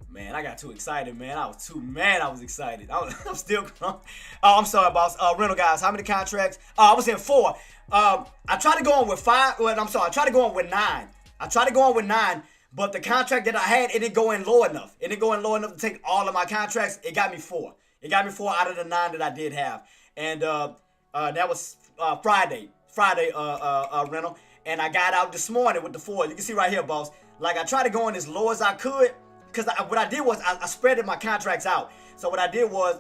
S1: Man, I got too excited, man. I was excited. I'm still. Oh, I'm sorry, boss. Rental guys, how many contracts? I was in 4. I tried to go on with 5. Well, I'm sorry. I tried to go on with 9. But the contract that I had, it didn't go in low enough. It didn't go in low enough to take all of my contracts. It got me 4. It got me 4 out of the 9 that I did have. And that was Friday rental. And I got out this morning with the 4. You can see right here, boss. Like, I tried to go in as low as I could. Because what I did was I spreaded my contracts out. So what I did was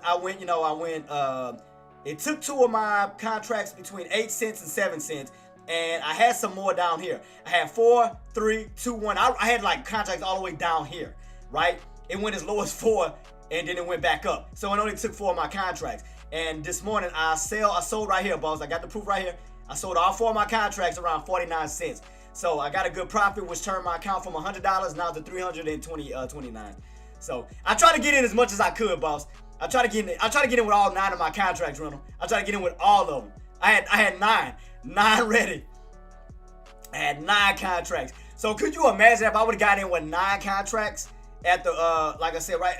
S1: it took 2 of my contracts between 8 cents and 7 cents. And I had some more down here. I had 4, 3, 2, 1. I had like contracts all the way down here, right? It went as low as 4, and then it went back up. So it only took 4 of my contracts. And this morning I sold right here, boss. I got the proof right here. I sold all 4 of my contracts around 49 cents. So I got a good profit, which turned my account from $100 now to $329. So I try to get in as much as I could, boss. I try to get in with all 9 of my contracts, rental. I try to get in with all of them. I had 9 ready. I had 9 contracts. So could you imagine if I would have got in with 9 contracts at the like I said, right,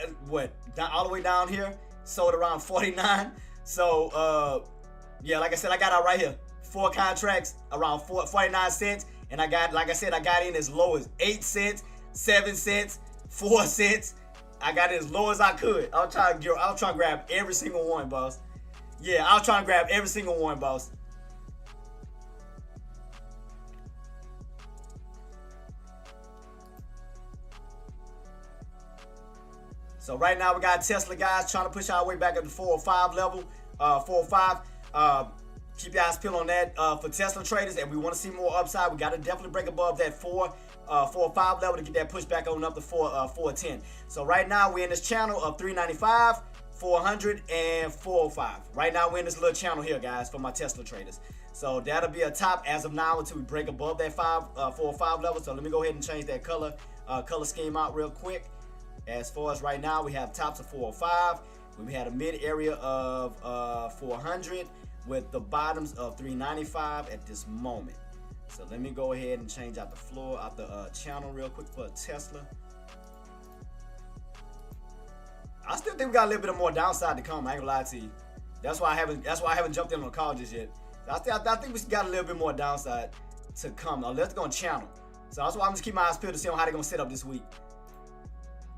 S1: all the way down here, sold around 49. So yeah, like I said, I got out right here, 4 contracts around 49 cents, and I got in as low as 8 cents, 7 cents, 4 cents. I got it as low as I could. I was trying to grab every single one, boss. Yeah, I was trying to grab every single one, boss. So right now we got Tesla guys trying to push our way back up to 405 level, 405. Keep your eyes peeled on that for Tesla traders, and we want to see more upside. We got to definitely break above that 405 level to get that push back on up to 410. So right now we're in this channel of 395, 400, and 405. Right now we're in this little channel here, guys, for my Tesla traders. So that'll be a top as of now until we break above that 405 level. So let me go ahead and change that color scheme out real quick. As far as right now, we have tops of 405. We had a mid area of 400 with the bottoms of 395 at this moment. So let me go ahead and change out the floor, out the channel real quick for Tesla. I still think we got a little bit of more downside to come. I ain't gonna lie to you. That's why I haven't jumped in on the call just yet. I think we got a little bit more downside to come. Now let's go on channel. So that's why I'm just keeping my eyes peeled to see on how they're gonna set up this week.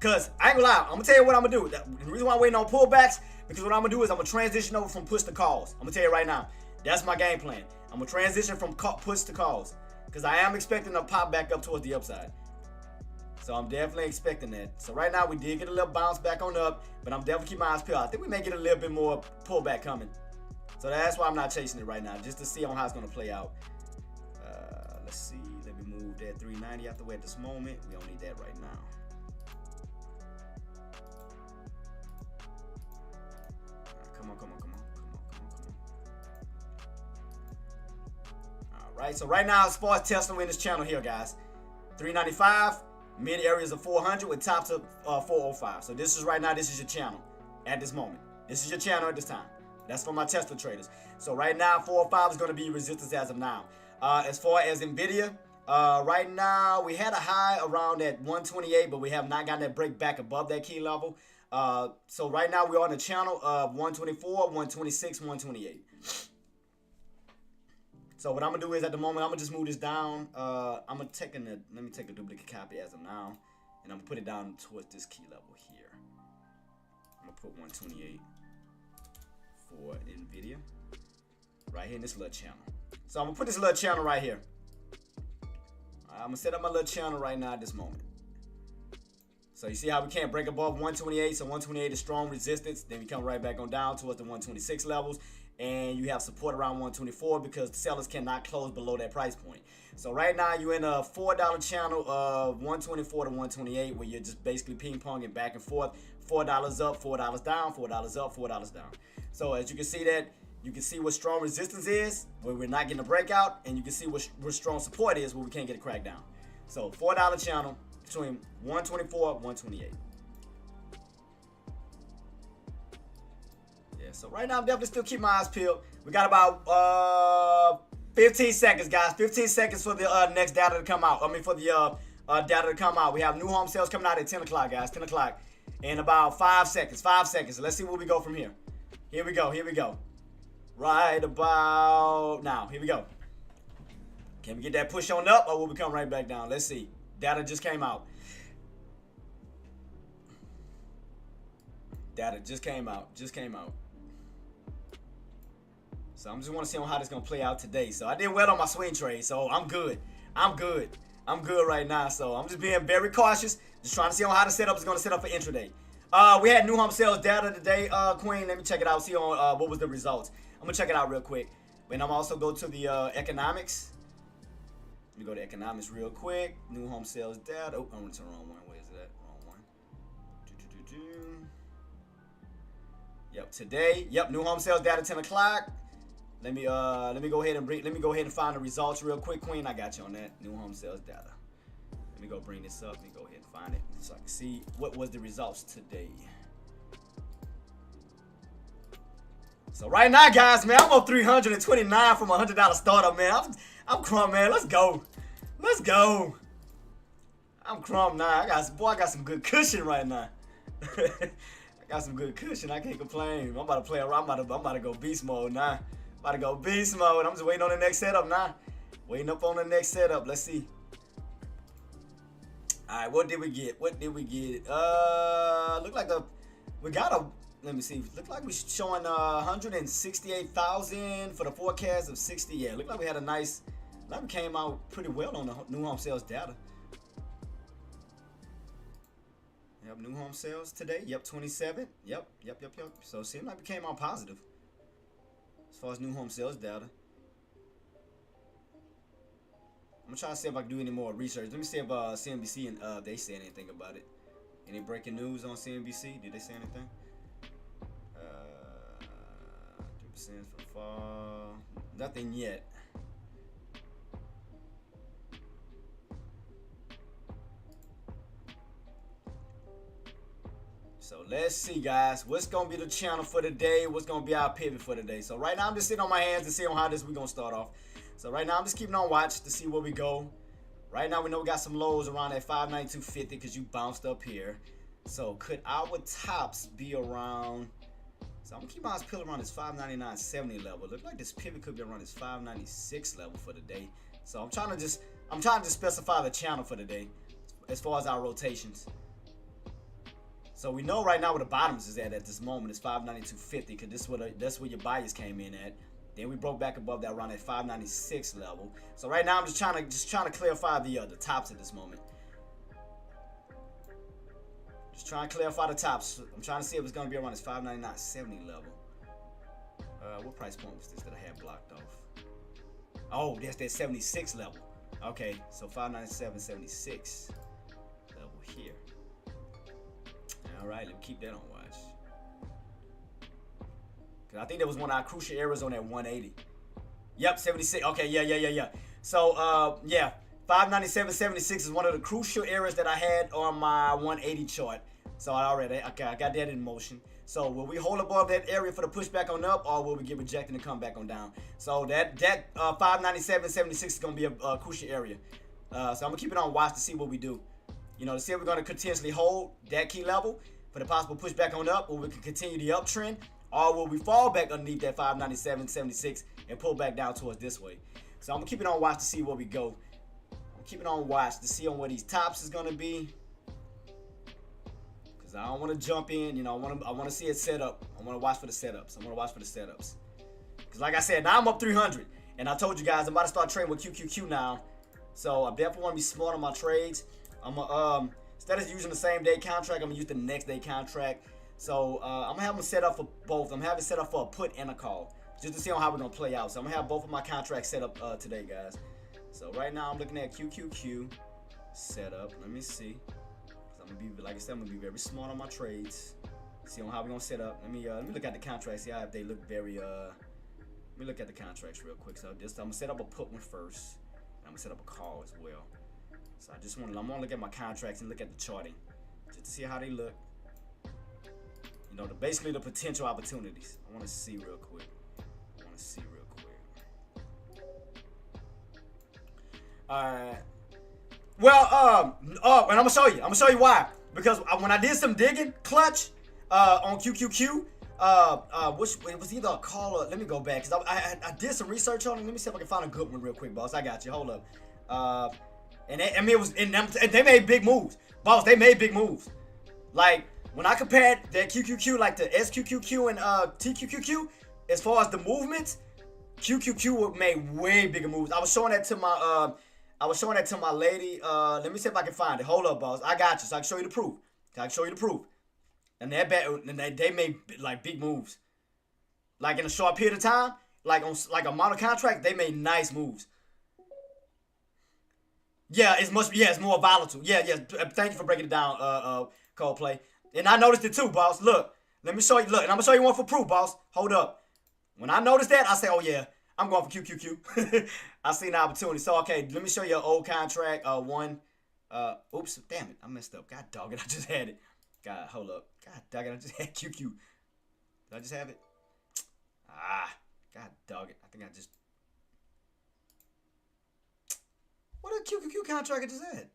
S1: Cause I ain't gonna lie, I'm gonna tell you what I'm gonna do. The reason why I'm waiting on pullbacks, because what I'm gonna do is I'm gonna transition over from push to calls. I'm gonna tell you right now. That's my game plan. I'm gonna transition from push to calls. Because I am expecting to pop back up towards the upside. So I'm definitely expecting that. So right now we did get a little bounce back on up, but I'm definitely keeping my eyes peeled. I think we may get a little bit more pullback coming. So that's why I'm not chasing it right now, just to see on how it's gonna play out. Let's see. Let me move that 390 out the way at this moment. We don't need that right now. Come on. Alright, so right now, as far as Tesla in this channel here, guys, 395, mid areas of 400 with tops of 405. So this is right now, this is your channel at this moment. This is your channel at this time. That's for my Tesla traders. So right now, 405 is going to be resistance as of now. As far as Nvidia, right now, we had a high around at 128, but we have not gotten that break back above that key level. So right now, we're on the channel of 124, 126, 128. So what I'm gonna do is at the moment, I'm gonna just move this down. Let me take a duplicate copy as of now, and I'm gonna put it down towards this key level here. I'm gonna put 128 for Nvidia right here in this little channel. So I'm gonna put this little channel right here. I'm gonna set up my little channel right now at this moment. So you see how we can't break above 128. So 128 is strong resistance. Then we come right back on down towards the 126 levels. And you have support around 124 because the sellers cannot close below that price point. So right now you're in a $4 channel of 124 to 128 where you're just basically ping-ponging back and forth. $4 up, $4 down, $4 up, $4 down. So as you can see that, you can see what strong resistance is where we're not getting a breakout, and you can see what strong support is where we can't get a crack down. So $4 channel between 124 and 128. So right now, I'm definitely still keeping my eyes peeled. We got about 15 seconds, guys. 15 seconds for the next data to come out. I mean, for the data to come out. We have new home sales coming out at 10 o'clock, guys. 10 o'clock. In about 5 seconds. 5 seconds. Let's see where we go from here. Here we go. Right about now. Here we go. Can we get that push on up, or will we come right back down? Let's see. Data just came out. Just came out. So I'm just want to see how this gonna play out today. So I did well on my swing trade, so I'm good right now. So I'm just being very cautious, just trying to see how the setup is gonna set up for intraday. We had new home sales data today, Queen. Let me check it out. See on what was the results. I'm gonna check it out real quick. And I'm also go to the economics. Let me go to economics real quick. New home sales data. Oh, I went to the wrong one. Where is it at? Wrong one. Yep, today. Yep, new home sales data 10 o'clock. Let me go ahead and find the results real quick, Queen. I got you on that. New home sales data. Let me go bring this up. Let me go ahead and find it so I can see what was the results today. So right now, guys, man, I'm up 329 from a $100 startup, man. I'm crumb, man. Let's go. I'm crumb now. I got some good cushion right now. I got some good cushion. I can't complain. I'm about to play around. I'm about to go beast mode now. I'm just waiting on the next setup now. Waiting up on the next setup. Let's see. All right, what did we get? Look like let me see. Look like we're showing 168,000 for the forecast of 60. Yeah, look like we had a nice. That came out pretty well on the new home sales data. Yep, new home sales today. Yep, 27. Yep. So it seemed like we came out positive as far as new home sales data. I'm gonna try to see if I can do any more research. Let me see if CNBC and they say anything about it. Any breaking news on CNBC? Did they say anything? 3% for fall. Nothing yet. So let's see, guys, what's gonna be the channel for today? What's gonna be our pivot for today? So right now I'm just sitting on my hands to see on how we're gonna start off. So right now I'm just keeping on watch to see where we go. Right now we know we got some lows around at 592.50 because you bounced up here. So could our tops be around? So I'm gonna keep my eyes peeled around this 599.70 level. Look like this pivot could be around this 596 level for the day. So I'm trying to just specify the channel for the day as far as our rotations. So we know right now where the bottoms is at this moment. It's 592.50 because that's where your buyers came in at. Then we broke back above that around that 596 level. So right now I'm just trying to clarify the tops at this moment. Just trying to clarify the tops. I'm trying to see if it's gonna be around this 599.70 level. What price point was this that I had blocked off? Oh, that's that 76 level. Okay, so 597.76 level here. All right, let me keep that on watch. Cause I think that was one of our crucial areas on that 180. Yep, 76. Okay, yeah. So, yeah, 597.76 is one of the crucial areas that I had on my 180 chart. So I got that in motion. So will we hold above that area for the pushback on up, or will we get rejected and come back on down? So that 597.76 is gonna be a crucial area. So I'm gonna keep it on watch to see what we do. You know, to see if we're gonna potentially hold that key level for the possible pushback on up, or we can continue the uptrend, or will we fall back underneath that 597.76 and pull back down towards this way? So I'm gonna keep it on watch to see where we go. I'm keeping on watch to see on where these tops is gonna be. Cause I don't want to jump in, you know. I want to see it set up. I want to watch for the setups. Cause like I said, now I'm up 300, and I told you guys I'm about to start trading with QQQ now. So I definitely want to be smart on my trades. Instead of using the same day contract, I'm gonna use the next day contract. So I'm gonna have them set up for both. I'm having it set up for a put and a call, just to see on how we're gonna play out. So I'm gonna have both of my contracts set up today, guys. So right now I'm looking at QQQ setup. Let me see. I'm gonna be, like I said, I'm gonna be very smart on my trades. See on how we're gonna set up. Let me look at the contracts. See how they look very. Let me look at the contracts real quick. So I'm gonna set up a put one first. And I'm gonna set up a call as well. So I'm gonna look at my contracts and look at the charting, just to see how they look. You know, basically the potential opportunities. I want to see real quick. Alright. Well, and I'm gonna show you. Why. Because when I did some digging, clutch, on QQQ, which it was either a call or, let me go back, because I did some research on it. Let me see if I can find a good one real quick, boss. I got you. Hold up. And they made big moves, boss. They made big moves. Like when I compared that QQQ, like the SQQQ and TQQQ, as far as the movements, QQQ made way bigger moves. I was showing that to my lady. Let me see if I can find it. Hold up, boss. I got you. So I can show you the proof. And they made like big moves. Like in a short period of time, like on like a model contract, they made nice moves. Yeah, it's more volatile. Yeah. Thank you for breaking it down, Coldplay. And I noticed it too, boss. Look, let me show you. Look, and I'm gonna show you one for proof, boss. Hold up. When I noticed that, I say, oh yeah, I'm going for QQQ. I seen the opportunity. So okay, let me show you an old contract. Oops, damn it, I messed up. God dog it, I just had it. God, hold up. God dog it, I just had QQ. Did I just have it? God dog it. I think I just. What a QQQ contract I just had?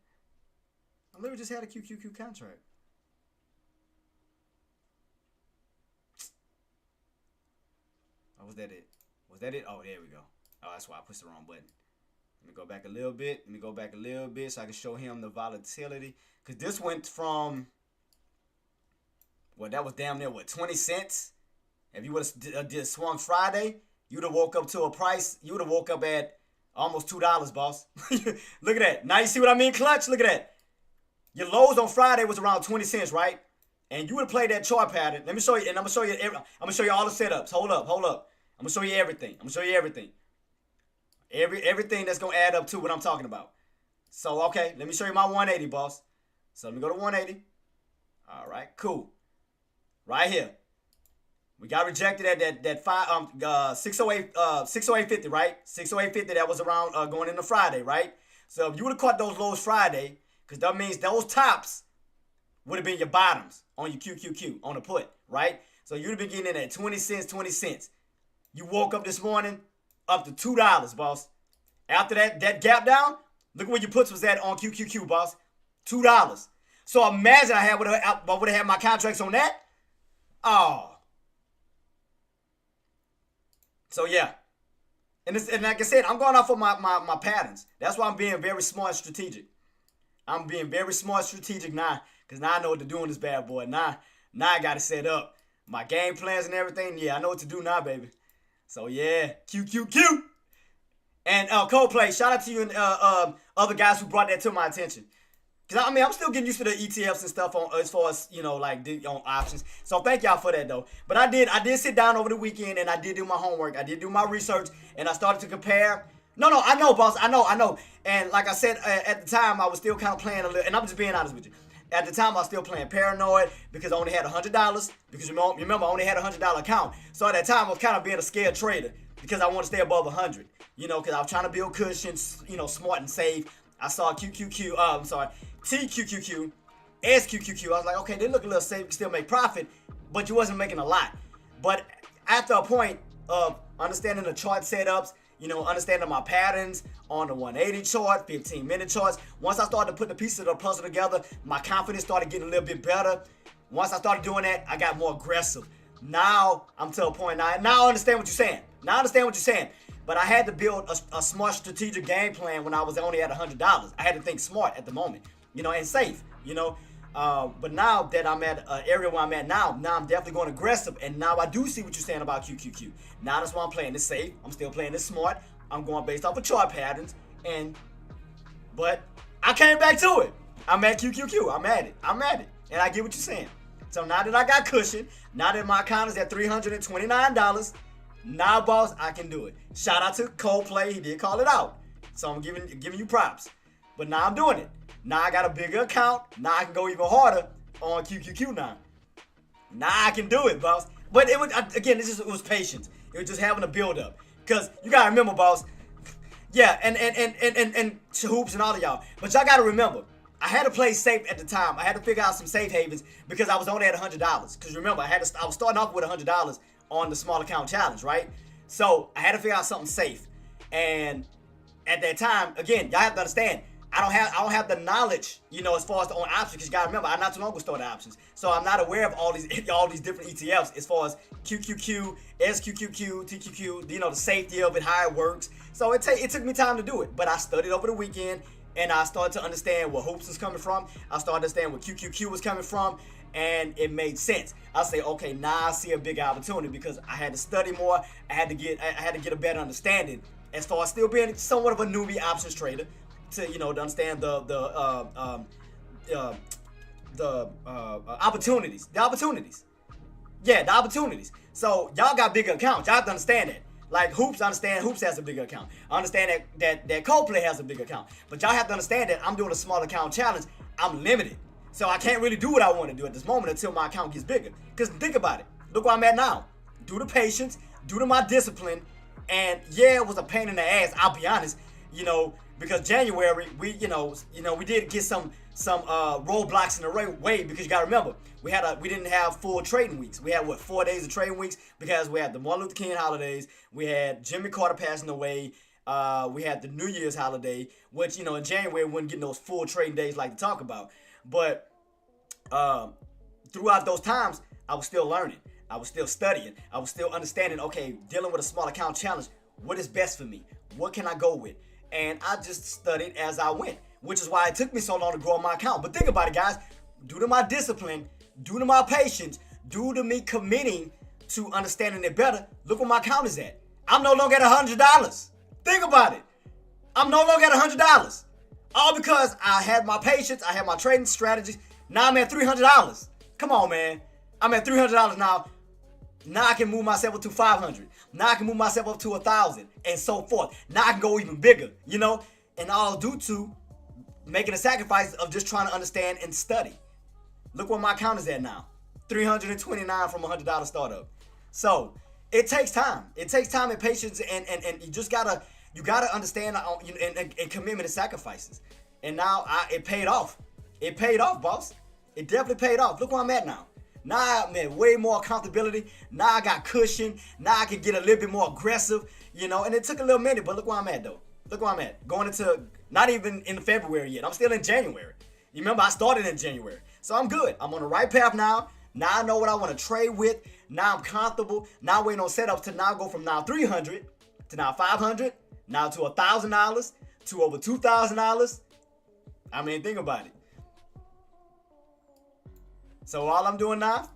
S1: I literally just had a QQQ contract. Oh, was that it? Oh, there we go. Oh, that's why I pushed the wrong button. Let me go back a little bit. So I can show him the volatility. Because this went from, well, that was damn near, 20 cents? If you would have did swung Friday, you would have woke up to a price. You would have woke up at almost $2, boss. Look at that. Now you see what I mean, Clutch? Look at that. Your lows on Friday was around 20 cents, right? And you would have played that chart pattern. Let me show you, and I'm gonna show you all the setups. Hold up. I'm gonna show you everything. Everything that's gonna add up to what I'm talking about. So okay, let me show you my 180, boss. So let me go to 180. All right, cool. Right here, we got rejected at that 608.50, right? 608.50. That was around going into Friday, right? So if you would have caught those lows Friday, because that means those tops would have been your bottoms on your QQQ on the put, right? So you'd have been getting in at 20 cents. You woke up this morning up to $2, boss. After that gap down, look where your puts was at on QQQ, boss. $2. So imagine I would have had my contracts on that. Oh. So yeah. And like I said, I'm going off of my patterns. That's why I'm being very smart and strategic. I'm being very smart and strategic now. Because now I know what to do in this bad boy. Now I got to set up my game plans and everything. Yeah, I know what to do now, baby. So yeah, Q. And Coldplay, shout out to you and other guys who brought that to my attention. Because, I mean, I'm still getting used to the ETFs and stuff on as far as, like, on options. So, thank y'all for that, though. But I did sit down over the weekend, and I did do my homework. I did do my research, and I started to compare. No, I know, boss. I know. And like I said, at the time, I was still kind of playing a little, and I'm just being honest with you. At the time, I was still playing paranoid because I only had $100. Because, remember, I only had a $100 account. So, at that time, I was kind of being a scared trader because I want to stay above 100. Because I was trying to build cushions, smart and safe. I saw TQQQ, SQQQ. I was like, okay, they look a little safe, you can still make profit, but you wasn't making a lot. But after a point of understanding the chart setups, understanding my patterns on the 180 chart, 15-minute charts, once I started to put the pieces of the puzzle together, my confidence started getting a little bit better. Once I started doing that, I got more aggressive. Now I'm to a point, now I understand what you're saying. But I had to build a smart strategic game plan when I was only at $100. I had to think smart at the moment, and safe, But now that I'm at an area where I'm at now I'm definitely going aggressive. And now I do see what you're saying about QQQ. Now that's why I'm playing this safe. I'm still playing this smart. I'm going based off of chart patterns. But I came back to it. I'm at QQQ. I'm at it. And I get what you're saying. So now that I got cushion, now that my account is at $329, now, boss, I can do it. Shout out to Coldplay. He did call it out. So I'm giving you props. But now I'm doing it. Now I got a bigger account. Now I can go even harder on QQQ now. Now I can do it, boss. But it was, again, it was patience. It was just having a build up. Because you got to remember, boss. Yeah, and hoops and all of y'all. But y'all got to remember, I had to play safe at the time. I had to figure out some safe havens because I was only at $100. Because remember, I was starting off with $100 on the small account challenge, right? So I had to figure out something safe. And at that time, again, y'all have to understand, I don't have the knowledge, as far as the own options. Because you gotta remember, I not too long ago started options, so I'm not aware of all these different ETFs as far as QQQ, SQQQ, TQQ, the safety of it, how it works. So it took me time to do it, but I studied over the weekend. And I started to understand where hoops was coming from. I started to understand where QQQ was coming from. And it made sense. I say, okay, now I see a big opportunity because I had to study more. I had to get a better understanding as far as still being somewhat of a newbie options trader to understand the opportunities. The opportunities. So y'all got bigger accounts. Y'all have to understand that. Like Hoops, I understand Hoops has a bigger account. I understand that Coldplay has a bigger account. But y'all have to understand that I'm doing a small account challenge. I'm limited. So I can't really do what I want to do at this moment until my account gets bigger. Because think about it. Look where I'm at now. Due to patience, due to my discipline, and yeah, it was a pain in the ass, I'll be honest, because January, we did get some roadblocks in the way because you got to remember, we didn't have full trading weeks. We had 4 days of trading weeks because we had the Martin Luther King holidays, we had Jimmy Carter passing away, we had the New Year's holiday, which in January we wouldn't get those full trading days like to talk about. But throughout those times, I was still learning. I was still studying. I was still understanding, okay, dealing with a small account challenge, what is best for me? What can I go with? And I just studied as I went, which is why it took me so long to grow my account. But think about it, guys. Due to my discipline, due to my patience, due to me committing to understanding it better, look where my account is at. I'm no longer at $100. Think about it. I'm no longer at $100. All because I had my patience, I had my trading strategies. Now I'm at $300. Come on, man. I'm at $300 now. Now I can move myself up to $500. Now I can move myself up to $1,000 and so forth. Now I can go even bigger, and all due to making a sacrifice of just trying to understand and study. Look where my account is at now. $329 from $100 startup. So it takes time. It takes time and patience, and you just gotta understand and commitment and sacrifices. And now it paid off. It paid off, boss. It definitely paid off. Look where I'm at now. Now I'm at way more accountability. Now I got cushion. Now I can get a little bit more aggressive, and it took a little minute, but look where I'm at though. Look where I'm at. Going into, not even in February yet. I'm still in January. You remember, I started in January. So I'm good. I'm on the right path now. Now I know what I want to trade with. Now I'm comfortable. Now waiting on setups to now go from now 300 to now 500, now to $1,000, to over $2,000. I mean, think about it. So all I'm doing now,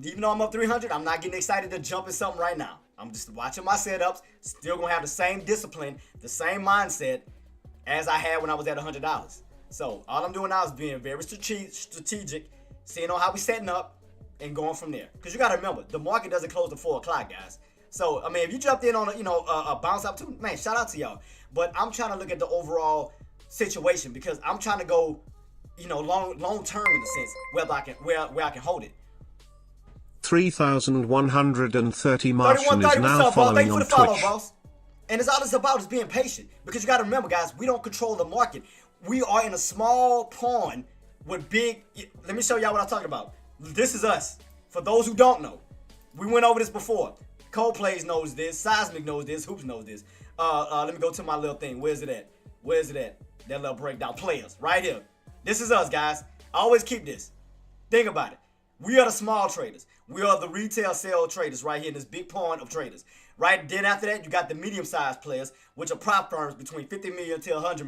S1: even though I'm up 300, I'm not getting excited to jump in something right now. I'm just watching my setups, still gonna have the same discipline, the same mindset as I had when I was at $100. So all I'm doing now is being very strategic, seeing on how we setting up and going from there. Because you gotta remember, the market doesn't close at 4 o'clock, guys. So I mean, if you jumped in on a bounce up too, man, shout out to y'all. But I'm trying to look at the overall situation because I'm trying to go, long term in the sense whether I can where I can hold it.
S2: 3,130 Martian is now following on Twitch.
S1: Boss. And it's all it's about is being patient. Because you got to remember, guys, we don't control the market. We are in a small pond with big... Let me show y'all what I'm talking about. This is us. For those who don't know, we went over this before. Coldplay knows this. Seismic knows this. Hoops knows this. Let me go to my little thing. Where's it at? That little breakdown. Players. Right here. This is us, guys. I always keep this. Think about it. We are the small traders. We are the retail sell traders right here in this big pond of traders. Right then after that, you got the medium-sized players, which are prop firms between 50 million to 100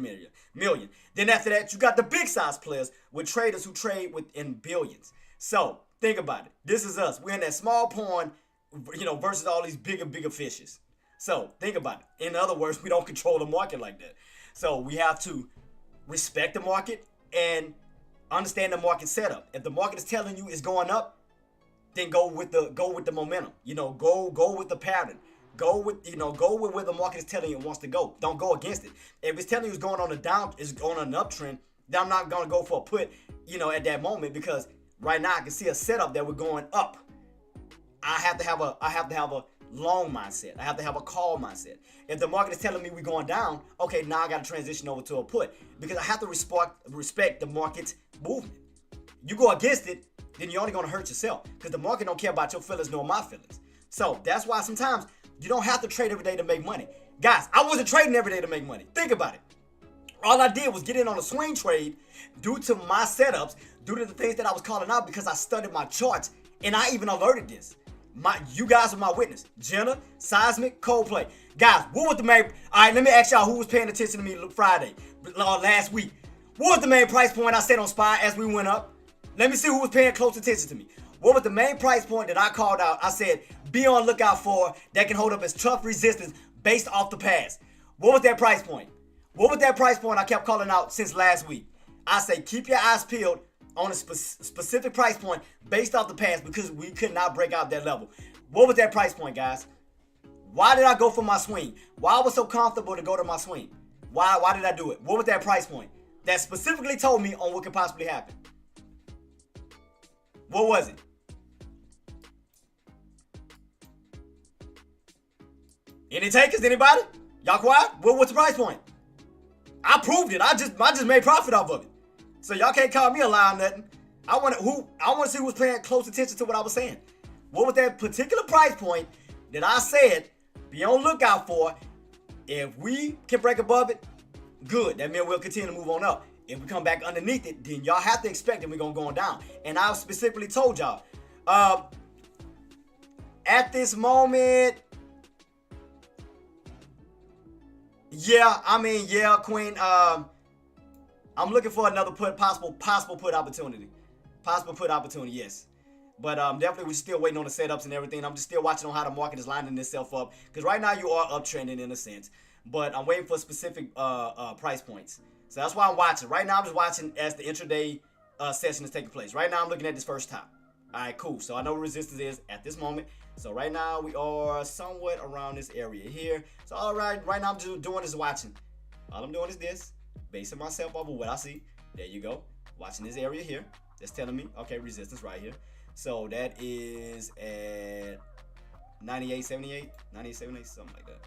S1: million. Then after that, you got the big-sized players with traders who trade within billions. So think about it. This is us. We're in that small pond, versus all these bigger fishes. So think about it. In other words, we don't control the market like that. So we have to respect the market and understand the market setup. If the market is telling you it's going up, then go with the momentum. Go with the pattern. Go with where the market is telling you it wants to go. Don't go against it. If it's telling you it's going on it's going on an uptrend, then I'm not gonna go for a put, at that moment because right now I can see a setup that we're going up. I have to have a long mindset. I have to have a call mindset. If the market is telling me we're going down, okay, now I got to transition over to a put because I have to respect the market's movement. You go against it, then you're only going to hurt yourself because the market don't care about your feelings nor my feelings. So that's why sometimes you don't have to trade every day to make money. Guys, I wasn't trading every day to make money. Think about it. All I did was get in on a swing trade due to my setups, due to the things that I was calling out because I studied my charts and I even alerted this. You guys are my witness. Jenna, Seismic, Coldplay. Guys, what was the main... All right, let me ask y'all who was paying attention to me Friday, last week. What was the main price point I said on SPY as we went up? Let me see who was paying close attention to me. What was the main price point that I called out? I said, be on lookout for that can hold up as tough resistance based off the past. What was that price point? What was that price point I kept calling out since last week? I say, keep your eyes peeled on a specific price point based off the past because we could not break out that level. What was that price point, guys? Why did I go for my swing? Why I was so comfortable to go to my swing? Why did I do it? What was that price point that specifically told me on what could possibly happen? What was it? Any takers? Anybody? Y'all quiet? What's the price point? I proved it. I just made profit off of it. So y'all can't call me a lie or nothing. I want to see who was paying close attention to what I was saying. What was that particular price point that I said be on lookout for? If we can break above it, good. That means we'll continue to move on up. If we come back underneath it, then y'all have to expect that we're going to go down. And I specifically told y'all, at this moment, Queen, I'm looking for another possible put opportunity. Possible put opportunity, yes. But definitely we're still waiting on the setups and everything. I'm just still watching on how the market is lining itself up. Because right now you are uptrending in a sense. But I'm waiting for specific price points. So that's why I'm watching. Right now I'm just watching as the intraday session is taking place. Right now I'm looking at this first top. All right, cool. So I know where resistance is at this moment. So right now we are somewhat around this area here. So all right now I'm just doing is watching. All I'm doing is this. Basing myself off of what I see. There you go. Watching this area here. That's telling me, okay, resistance right here. So that is at 98.78, 98.78, something like that.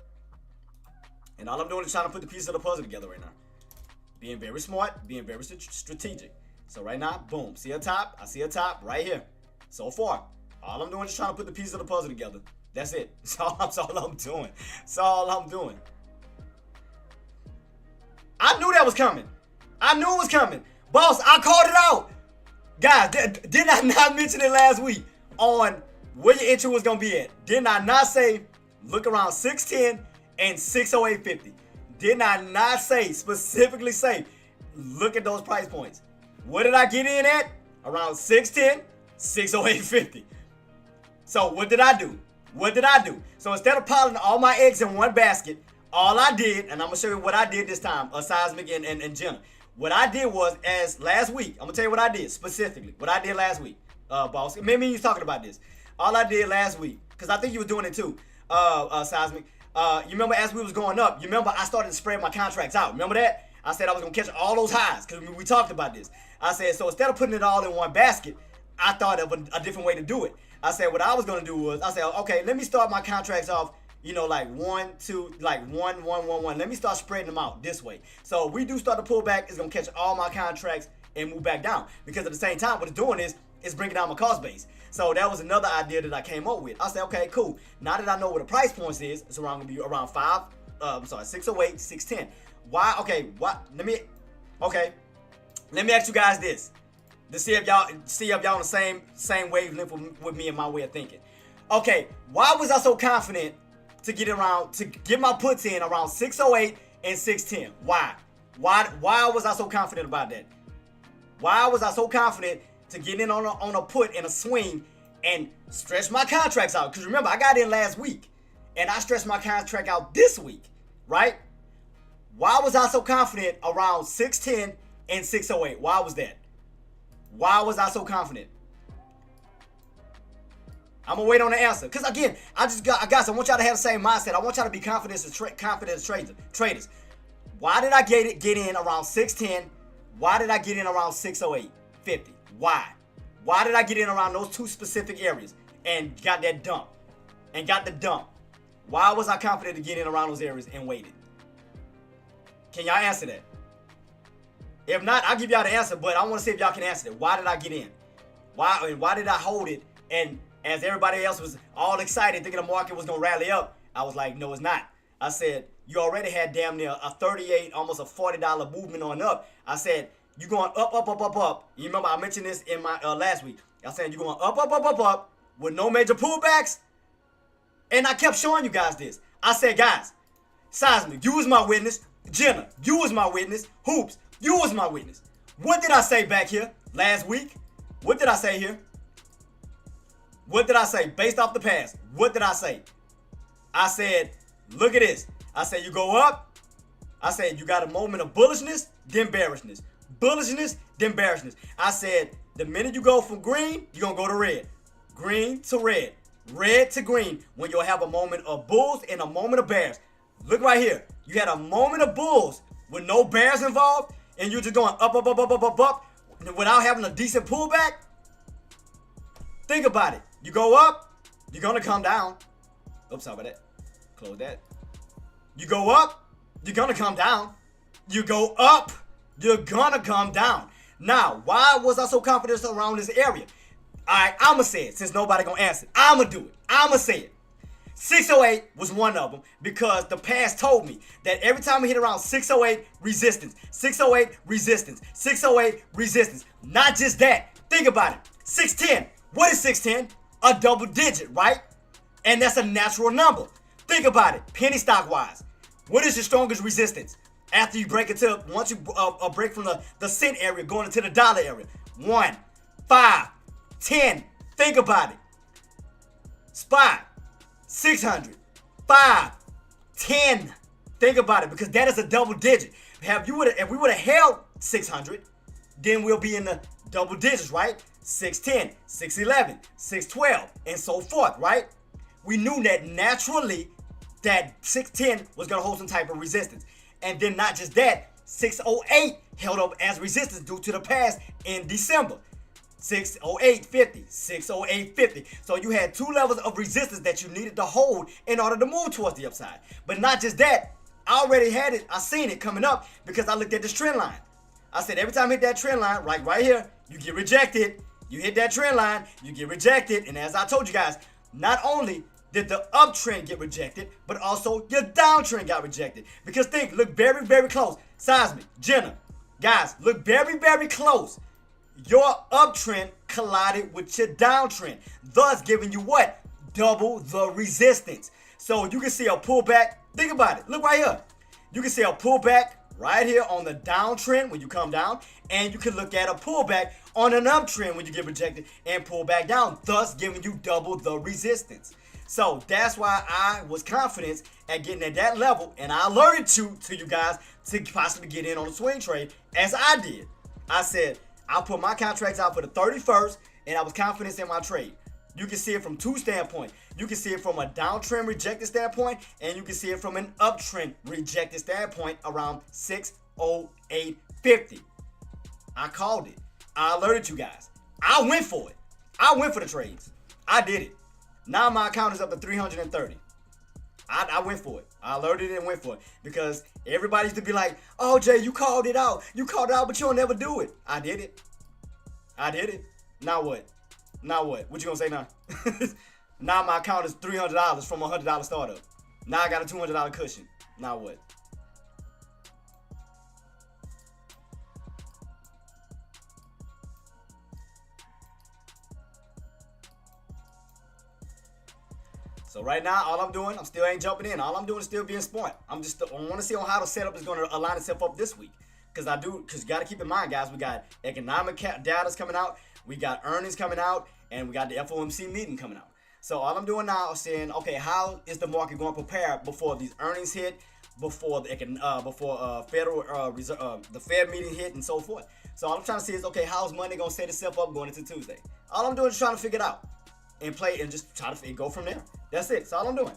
S1: And all I'm doing is trying to put the pieces of the puzzle together right now. Being very smart, being very strategic. So right now, boom, see a top? I see a top right here. So far, all I'm doing is trying to put the pieces of the puzzle together. That's it. That's all I'm doing. That's all I'm doing. I knew that was coming. I knew it was coming. Boss, I called it out. Guys, did I not mention it last week on where your entry was going to be at? Did I not say look around 610 and 608.50? Did I not say, specifically say, look at those price points? What did I get in at? Around 610, 608.50. So what did I do? What did I do? So instead of piling all my eggs in one basket, all I did, and I'm going to show you what I did this time, Seismic and Jenna. What I did was, as last week, I'm going to tell you what I did specifically. What I did last week, boss. Maybe you was talking about this. All I did last week, because I think you were doing it too, Seismic. You remember as we was going up, you remember I started to spread my contracts out. Remember that? I said I was going to catch all those highs, because we talked about this. I said, so instead of putting it all in one basket, I thought of a different way to do it. I said what I was going to do was, I said, okay, let me start my contracts off, you know, like 1, 2, like 1, 1, 1, 1. Let me start spreading them out this way. So we do start to pull back. It's going to catch all my contracts and move back down. Because at the same time, what it's doing is it's bringing down my cost base. So that was another idea that I came up with. I said, okay, cool. Now that I know what the price points is, it's around going to be around 608, 610. Why? Okay, what? Let me ask you guys this. To see if y'all on the same wavelength with me and my way of thinking. Okay, why was I so confident to get my puts in around 608 and 610? Why was I so confident about that? Why was I so confident to get in on a put and a swing and stretch my contracts out? Because remember, I got in last week and I stretched my contract out this week, right? Why was I so confident around 610 and 608? Why was that? Why was I so confident? I'm gonna wait on the answer. Because again, guys, I want y'all to have the same mindset. I want y'all to be confident as traders. Why did I get in around 610? Why did I get in around 608.50? Why? Why did I get in around those two specific areas and got that dump? And got the dump? Why was I confident to get in around those areas and waited? Can y'all answer that? If not, I'll give y'all the answer, but I want to see if y'all can answer that. Why did I get in? Why did I hold it? And as everybody else was all excited thinking the market was going to rally up, I was like, no, it's not. I said, you already had damn near a $38, almost a $40 movement on up. I said, you're going up, up, up, up, up. You remember I mentioned this in my last week. I said, you're going up, up, up, up, up, with no major pullbacks. And I kept showing you guys this. I said, guys, Seismic, you was my witness. Jenna, you was my witness. Hoops, you was my witness. What did I say back here last week? What did I say here? What did I say based off the past? What did I say? I said, look at this. I said, you go up. I said, you got a moment of bullishness, then bearishness. Bullishness, then bearishness. I said, the minute you go from green, you're going to go to red. Green to red. Red to green. When you'll have a moment of bulls and a moment of bears. Look right here. You had a moment of bulls with no bears involved, and you're just going up, up, up, up, up, up, up, without having a decent pullback. Think about it. You go up, you're going to come down. Oops, sorry about that. Close that. You go up, you're going to come down. You go up, you're going to come down. Now, why was I so confident around this area? All right, I'm going to say it since nobody going to answer it. I'm going to do it. I'm going to say it. 608 was one of them because the past told me that every time we hit around 608, resistance, 608, resistance, 608, resistance. Not just that. Think about it. 610. What is 610? A double digit, right? And that's a natural number. Think about it, penny stock wise. What is your strongest resistance? After you break into, once you break from the cent area going into the dollar area. 1, 5, 10. Think about it. Spot, 600, 5, 10. Think about it because that is a double digit. If we would have held 600, then we'll be in the double digits, right? 610, 611, 612, and so forth, right? We knew that naturally that 610 was going to hold some type of resistance. And then not just that, 608 held up as resistance due to the past in December. 608.50, 608.50. So you had two levels of resistance that you needed to hold in order to move towards the upside. But not just that, I already had it, I seen it coming up because I looked at this trend line. I said every time I hit that trend line, like right here, you get rejected. You hit that trend line, you get rejected. And as I told you guys, not only did the uptrend get rejected, but also your downtrend got rejected. Because think, look very, very close. Seismic, Jenna, Guys, look very, very close. Your uptrend collided with your downtrend, thus giving you what? Double the resistance. So you can see a pullback. Think about it. Look right here. You can see a pullback right here on the downtrend when you come down, and you can look at a pullback on an uptrend when you get rejected and pull back down, thus giving you double the resistance. So that's why I was confident at getting at that level, and I alerted to you guys to possibly get in on the swing trade as I did. I said, I'll put my contracts out for the 31st, and I was confident in my trade. You can see it from two standpoints. You can see it from a downtrend rejected standpoint, and you can see it from an uptrend rejected standpoint around 608.50. I called it. I alerted you guys. I went for it. I went for the trades. I did it. Now my account is up to 330. I went for it. I alerted it and went for it. Because everybody used to be like, oh, Jay, you called it out. You called it out, but you'll never do it. I did it. I did it. Now what? Now what? What you gonna say now? Now my account is $300 from a $100 startup. Now I got a $200 cushion. Now what? So right now, all I'm doing, I'm still ain't jumping in. All I'm doing is still being smart. I want to see on how the setup is going to align itself up this week. Because you got to keep in mind, guys, we got economic data's coming out, we got earnings coming out, and we got the FOMC meeting coming out. So all I'm doing now is saying, okay, how is the market going to prepare before these earnings hit, before the Fed meeting hit, and so forth. So all I'm trying to see is, okay, how's Monday going to set itself up going into Tuesday? All I'm doing is trying to figure it out and play and just try to go from there. That's it. That's all I'm doing.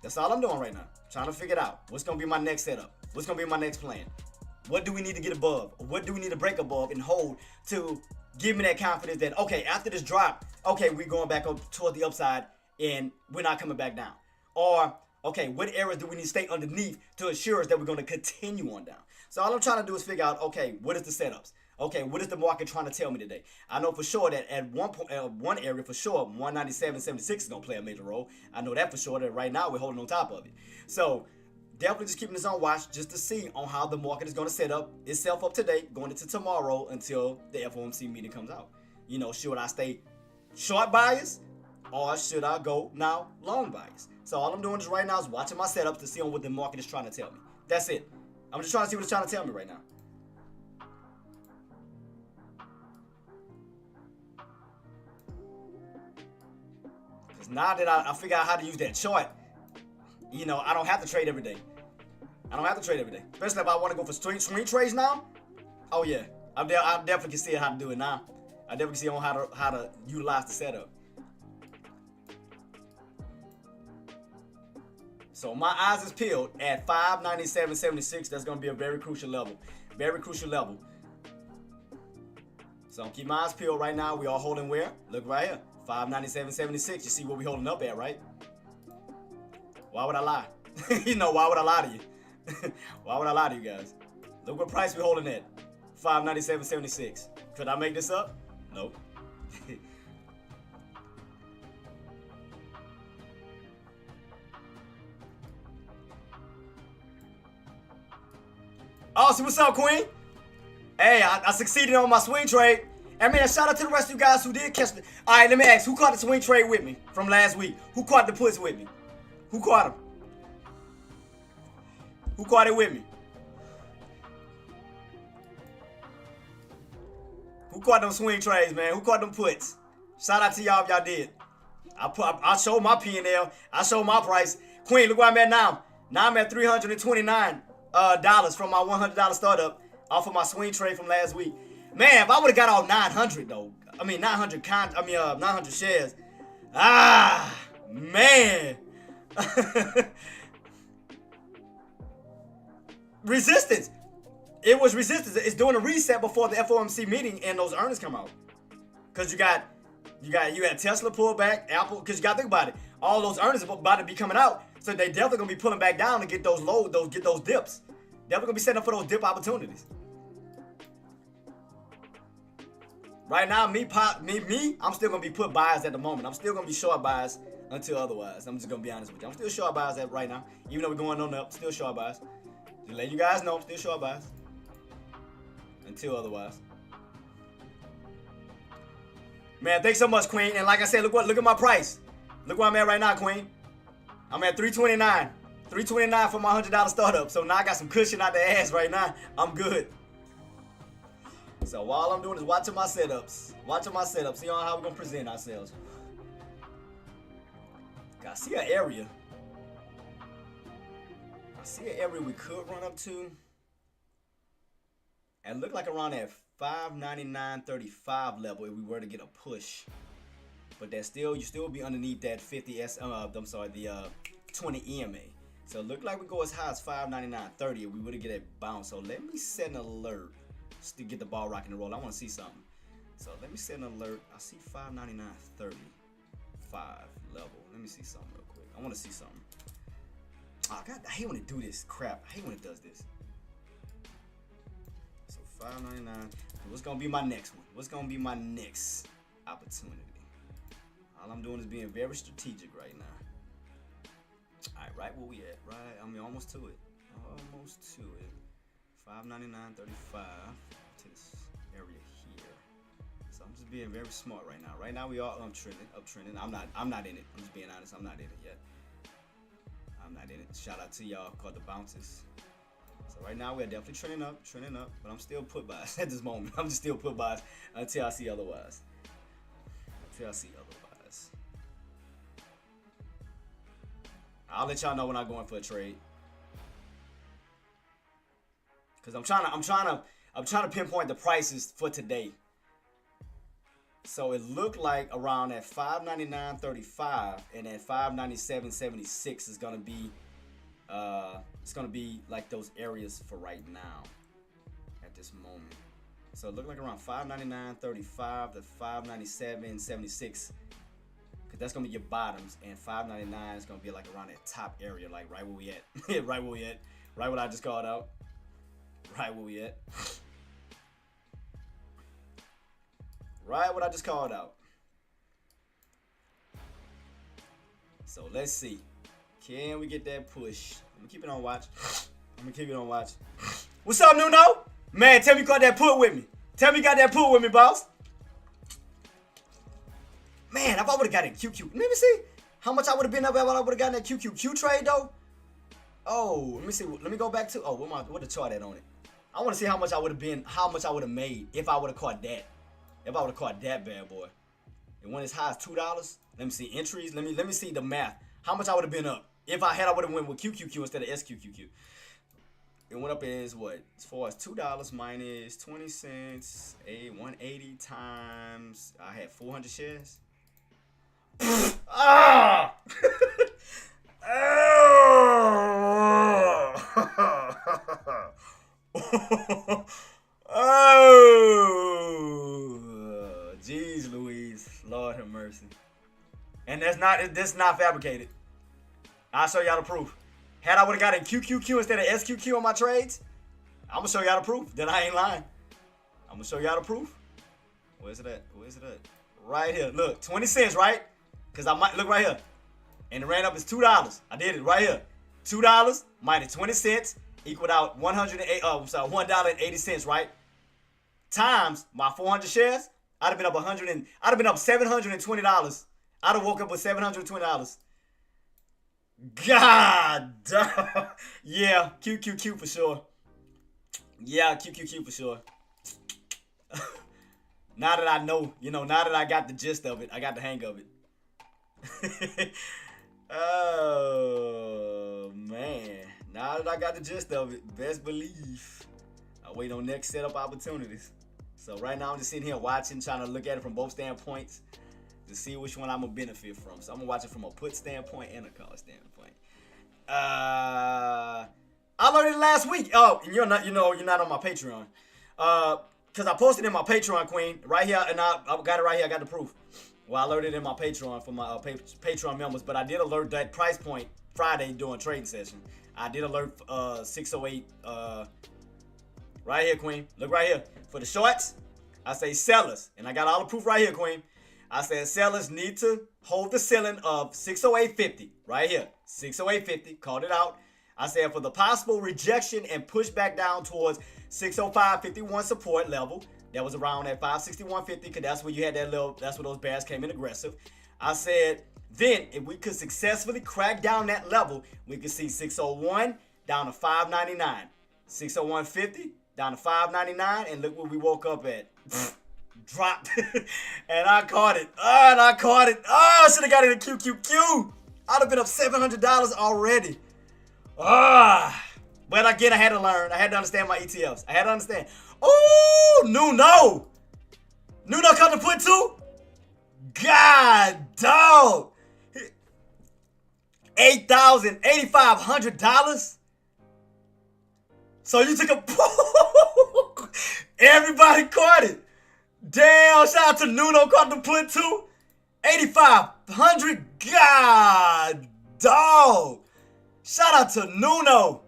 S1: That's all I'm doing right now. Trying to figure it out. What's going to be my next setup? What's going to be my next plan? What do we need to get above? What do we need to break above and hold to give me that confidence that, okay, after this drop, okay, we're going back up toward the upside and we're not coming back down? Or, okay, what areas do we need to stay underneath to assure us that we're going to continue on down? So all I'm trying to do is figure out, okay, what is the setups? Okay, what is the market trying to tell me today? I know for sure that at one area for sure, 197.76 is going to play a major role. I know that for sure that right now we're holding on top of it. So definitely just keeping this on watch just to see on how the market is going to set up itself up today, going into tomorrow until the FOMC meeting comes out. You know, should I stay short bias or should I go now long bias? So all I'm doing is right now is watching my setups to see on what the market is trying to tell me. That's it. I'm just trying to see what it's trying to tell me right now. Because now that I figure out how to use that chart, you know, I don't have to trade every day. I don't have to trade every day. Especially if I want to go for swing trades now. Oh yeah, I definitely can see how to do it now. I definitely see on how to utilize the setup. So my eyes is peeled at 597.76. That's going to be a very crucial level. Very crucial level. So keep my eyes peeled right now. We are holding where? Look right here. 597.76. You see what we holding up at, right? Why would I lie? You know, why would I lie to you? Why would I lie to you guys? Look what price we holding at. 597.76. Could I make this up? Nope. Oh, see what's up, Queen? Hey, I succeeded on my swing trade. And man, shout out to the rest of you guys who did catch the. All right, let me ask, who caught the swing trade with me from last week? Who caught the puts with me? Who caught them? Who caught it with me? Who caught them swing trades, man? Who caught them puts? Shout out to y'all if y'all did. I showed my P&L. I showed my price. Queen, look where I'm at now. Now I'm at $329 from my $100 startup off of my swing trade from last week. Man, if I would have got all 900 though, 900 shares. Ah, man. Resistance. It was resistance. It's doing a reset before the FOMC meeting and those earnings come out. Cause you had Tesla pull back, Apple. Cause you got to think about it. All those earnings are about to be coming out, so they definitely gonna be pulling back down to get those get those dips. Definitely gonna be setting up for those dip opportunities. Right now, me, I'm still gonna be put buys at the moment. I'm still gonna be short buys until otherwise. I'm just gonna be honest with you. I'm still short buys at right now, even though we're going on up. Still short buys. Just let you guys know, I'm still short buys. until otherwise. Man, thanks so much, Queen. And like I said, look at my price. Look where I'm at right now, Queen. I'm at $329. $329 for my $100 startup. So now I got some cushion out the ass right now. I'm good. So all I'm doing is watching my setups. See how we're gonna present ourselves. I see an area. We could run up to. And look like around that 599.35 level if we were to get a push. But you still be underneath that the 20 EMA. So it looked like we go as high as 599.30 if we were to get a bounce. So let me set an alert just to get the ball rocking and roll. I want to see something. So let me set an alert. I see 599.35 level. Let me see something real quick. I want to see something. Oh, God, I hate when it do this crap. I hate when it does this. So 599. What's gonna be my next one? What's gonna be my next opportunity? All I'm doing is being very strategic right now. All right, right where we at? Right, I mean almost to it. 599.35 to this area here. So I'm just being very smart right now. Right now we are uptrending. I'm not in it. I'm just being honest. I'm not in it yet. I'm not in it. Shout out to y'all called the bounces. So right now we're definitely trending up, but I'm still put buys at this moment. I'm just still put buys until I see otherwise. I'll let y'all know when I'm going for a trade. Cause I'm trying to pinpoint the prices for today. So it looked like around that 599.35 and that 597.76 is gonna be it's gonna be like those areas for right now at this moment. So it looked like around 599.35 to 597.76. Cause that's gonna be your bottoms, and 599 is gonna be like around that top area, like right where we at. Right what I just called out. Right where we at. Right what I just called out. So let's see. Can we get that push? I'm gonna keep it on watch. What's up, Nuno? Man, tell me you got that put with me. Tell me you got that put with me, boss. Man, if I would have got that QQ. Let me see how much I would have been up if I would have gotten that QQQ trade though. Oh, let me see. Let me go back to what the chart at on it. I want to see how much I would have made if I would have caught that. If I would have caught that bad boy. It went as high as $2. Let me see entries. Let me see the math. How much I would have been up if I would have went with QQQ instead of SQQQ. It went up as what? As far as $2 minus 20 cents, 180 times. I had 400 shares. Ah! Oh, jeez, Louise, Lord have mercy. And that's not fabricated. I'll show y'all the proof. Had I would have gotten QQQ instead of SQQ on my trades, I'm gonna show y'all the proof that I ain't lying. I'm gonna show y'all the proof. Where's it at? Right here. Look, 20 cents, right? Cause I might look right here, and it ran up as $2. I did it right here. $2 minus 20 cents equaled out $1.80, right? Times my 400 shares, I'd have been up $720. I'd have woke up with $720. God, yeah, QQQ for sure. Yeah, QQQ for sure. Now that I know, now that I got the gist of it, I got the hang of it. Oh man, now that I got the gist of it, best believe I wait on next setup opportunities. So right now I'm just sitting here watching, trying to look at it from both standpoints to see which one I'm gonna benefit from. So I'm gonna watch it from a put standpoint and a call standpoint. I learned it last week. Oh, and you're not on my Patreon. Cause I posted in my Patreon, Queen, right here, and I got it right here. I got the proof. Well, I alerted in my Patreon for my Patreon members, but I did alert that price point Friday during trading session. I did alert 608. Right here, Queen. Look right here. For the shorts, I say sellers, and I got all the proof right here, Queen. I said sellers need to hold the ceiling of 608.50 right here. 608.50. Called it out. I said for the possible rejection and push back down towards 605.51 support level. That was around at 561.50 because that's where you had that's where those bears came in aggressive. I said, then if we could successfully crack down that level, we could see 601 down to 599. 601.50 down to 599, and look where we woke up at. Dropped. And I caught it. I should have got it in QQQ. I'd have been up $700 already. But again, I had to learn. I had to understand my ETFs. I had to understand. Oh, Nuno. Nuno come to put two? God, dog. $8,500. So you took a everybody caught it. Damn, shout out to Nuno caught the put too. 8,500. God, dog. Shout out to Nuno.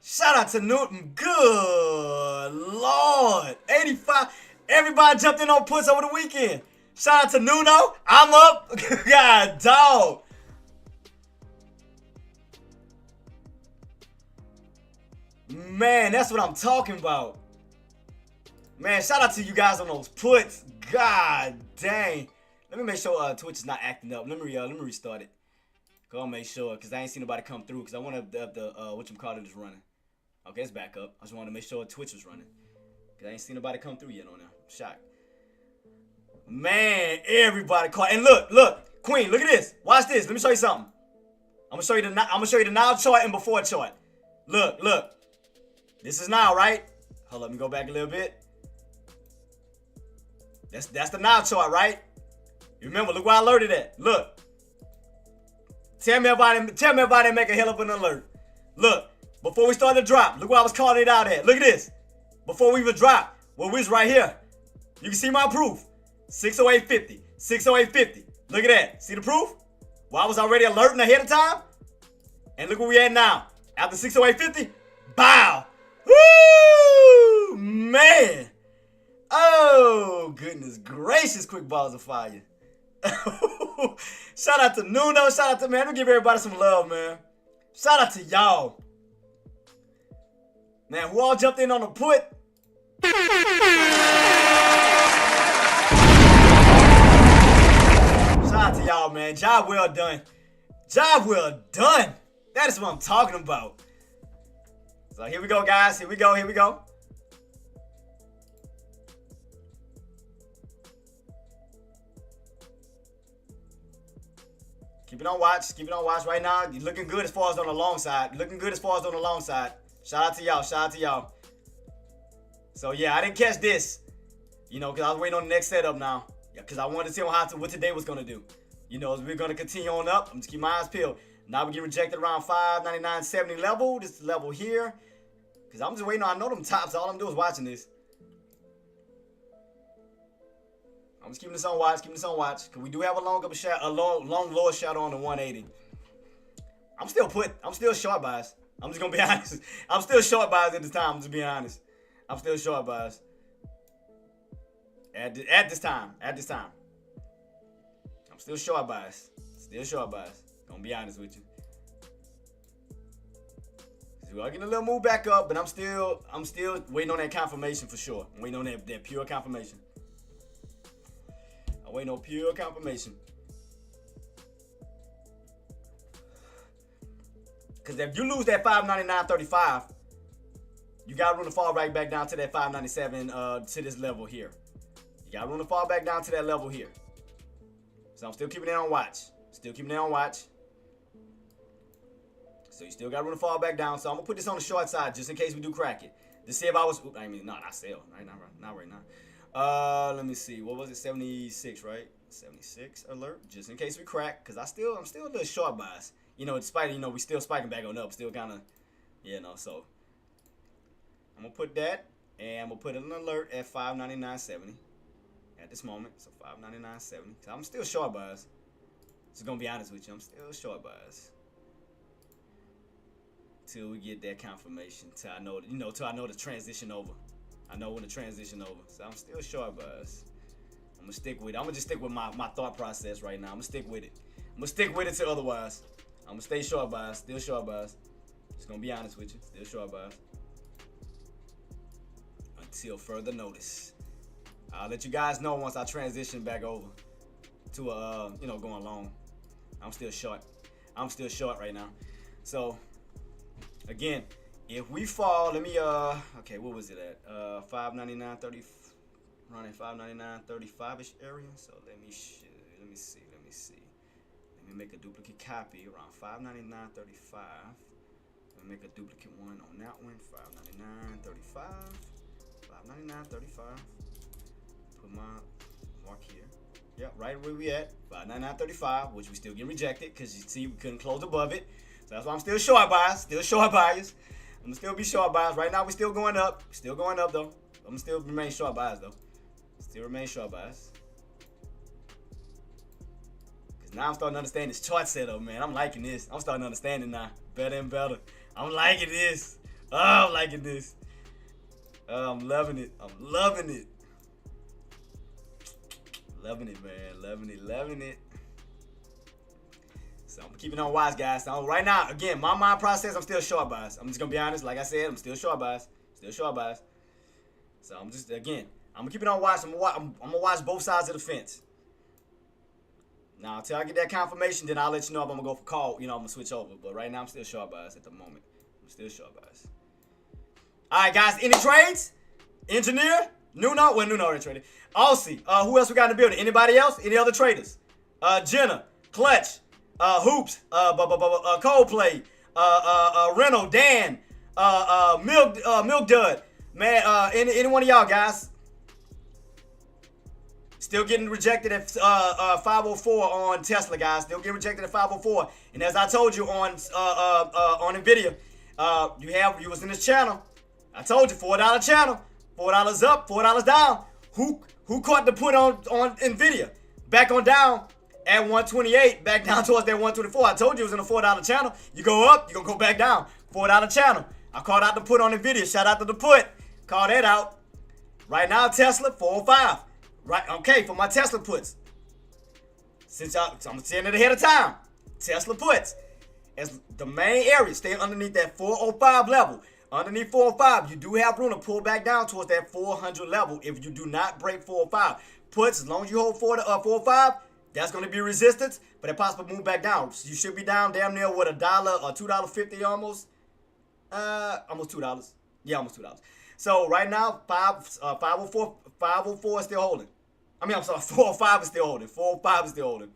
S1: Shout out to Newton. Good Lord. 85. Everybody jumped in on puts over the weekend. Shout out to Nuno. I'm up. God, dog. Man, that's what I'm talking about. Man, shout out to you guys on those puts. God dang. Let me make sure Twitch is not acting up. Let me restart it. Go make sure, because I ain't seen nobody come through. Because I want the whatchamacallit is running. Okay, it's back up. I just want to make sure Twitch was running. Because I ain't seen nobody come through yet on there. Shocked. Man, everybody caught. And look, Queen, look at this. Watch this. Let me show you something. I'm gonna show you the now chart and before chart. Look. This is now, right? Hold up, let me go back a little bit. That's the now chart, right? You remember, look where I alerted at. Look. Tell me if I didn't make a hell of an alert. Look, before we started to drop, look where I was calling it out at. Look at this. Before we even dropped, well, we was right here. You can see my proof. 608.50. 608.50. Look at that. See the proof? Well, I was already alerting ahead of time. And look where we at now. After 608.50, bow. Woo! Man. Oh, goodness gracious, quick balls of fire. Shout out to Nuno. Shout out to, man. Let me give everybody some love, man. Shout out to y'all. Man, who all jumped in on the put? Shout out to y'all, man. Job well done. Job well done. That is what I'm talking about. So here we go, guys. Here we go. Keep it on watch. Right now, you're looking good as far as on the long side. Shout out to y'all. So yeah, I didn't catch this. You know, because I was waiting on the next setup now. Yeah, because I wanted to see what today was going to do. You know, we're going to continue on up. I'm just keep my eyes peeled. Now we get rejected around 599.70 level. This is level here. Because I'm just waiting on, I know them tops. All I'm doing is watching this. I'm just keeping this on watch. Because we do have a long lower shadow on the 180. I'm still short bias. I'm just going to be honest. I'm still short bias at this time. I'm just being honest. I'm still short bias. At this time. I'm still short bias. Gonna be honest with you. So we're getting a little move back up, but I'm still waiting on that confirmation for sure. I'm waiting on that pure confirmation. Because if you lose that 599.35, you got room to fall right back down to that 597 to this level here. You got room to fall back down to that level here. So I'm still keeping it on watch. So you still got room to fall back down. So I'm going to put this on the short side just in case we do crack it. To see if I was, not sell. Not right now. Let me see. What was it? 76, right? 76 alert. Just in case we crack. Because I'm still a little short bias. You know, despite, we still spiking back on up. Still kind of, so. I'm going to put that. And I'm going to put an alert at 599.70. At this moment. So 599.70. So I'm still short bias. Just going to be honest with you. I'm still short bias. Till we get that confirmation. Till I know the transition over. I know when the transition over. So I'm still short bias. I'm going to stick with it. I'm going to just stick with my thought process right now. I'm going to stick with it. I'm going to stick with it till otherwise. I'm going to stay short bias. Still short bias. Just gonna be honest with you. Still short buys. Until further notice. I'll let you guys know once I transition back over to going long. I'm still short. I'm still short right now. So again, if we fall, let me okay, what was it at? 599.30, running 599.35ish area. So let me see. Let me make a duplicate copy around 599.35. Let me make a duplicate one on that one. 599.35. 599.35. Put my mark here. Yep, right where we at. 599.35, which we still get rejected because you see we couldn't close above it. So that's why I'm still short buyers. Still short buyers. I'm gonna still be short buyers. Right now we're still going up. Still going up though. I'm gonna still remain short buyers though. Still remain short buyers. Cause now I'm starting to understand this chart setup, man. I'm liking this. I'm starting to understand it now. Better and better. I'm liking this. Oh, I'm liking this. I'm loving it. I'm loving it. Loving it, man. Loving it. So I'm keeping on wise, guys. So right now, again, my mind process, I'm still short buys. I'm just gonna be honest. Like I said, I'm still short buys. So I'm gonna keep it on watch. I'm gonna watch both sides of the fence. Now until I get that confirmation, then I'll let you know if I'm gonna go for call. I'm gonna switch over. But right now, I'm still short buys at the moment. I'm still short buys. All right, guys. Any trades? Engineer? Nuno already traded. Aussie. Who else we got in the building? Anybody else? Any other traders? Jenna, Clutch, Hoops, Coldplay, Reno, Dan, Milk Dud. Man, any one of y'all guys? Still getting rejected at 504 on Tesla, guys. Still getting rejected at 504. And as I told you on Nvidia, you was in this channel. I told you, $4 channel. $4 up, $4 down. Who caught the put on Nvidia? Back on down at 128, back down towards that 124. I told you it was in a $4 channel. You go up, you're gonna go back down. $4 channel. I called out the put on Nvidia. Shout out to the put. Call that out. Right now, Tesla 405. Right, okay, for my Tesla puts. Since I'm saying it ahead of time. Tesla puts. As the main area, stay underneath that 405 level. Underneath 405, you do have room to pull back down towards that 400 level if you do not break 405. Puts, as long as you hold 405, that's going to be resistance, but it possibly move back down. So you should be down damn near with $1 or $2.50 almost. Almost $2. Yeah, almost $2. So right now, 504 is still holding. I mean, I'm sorry, 405 is still holding. 405 is still holding.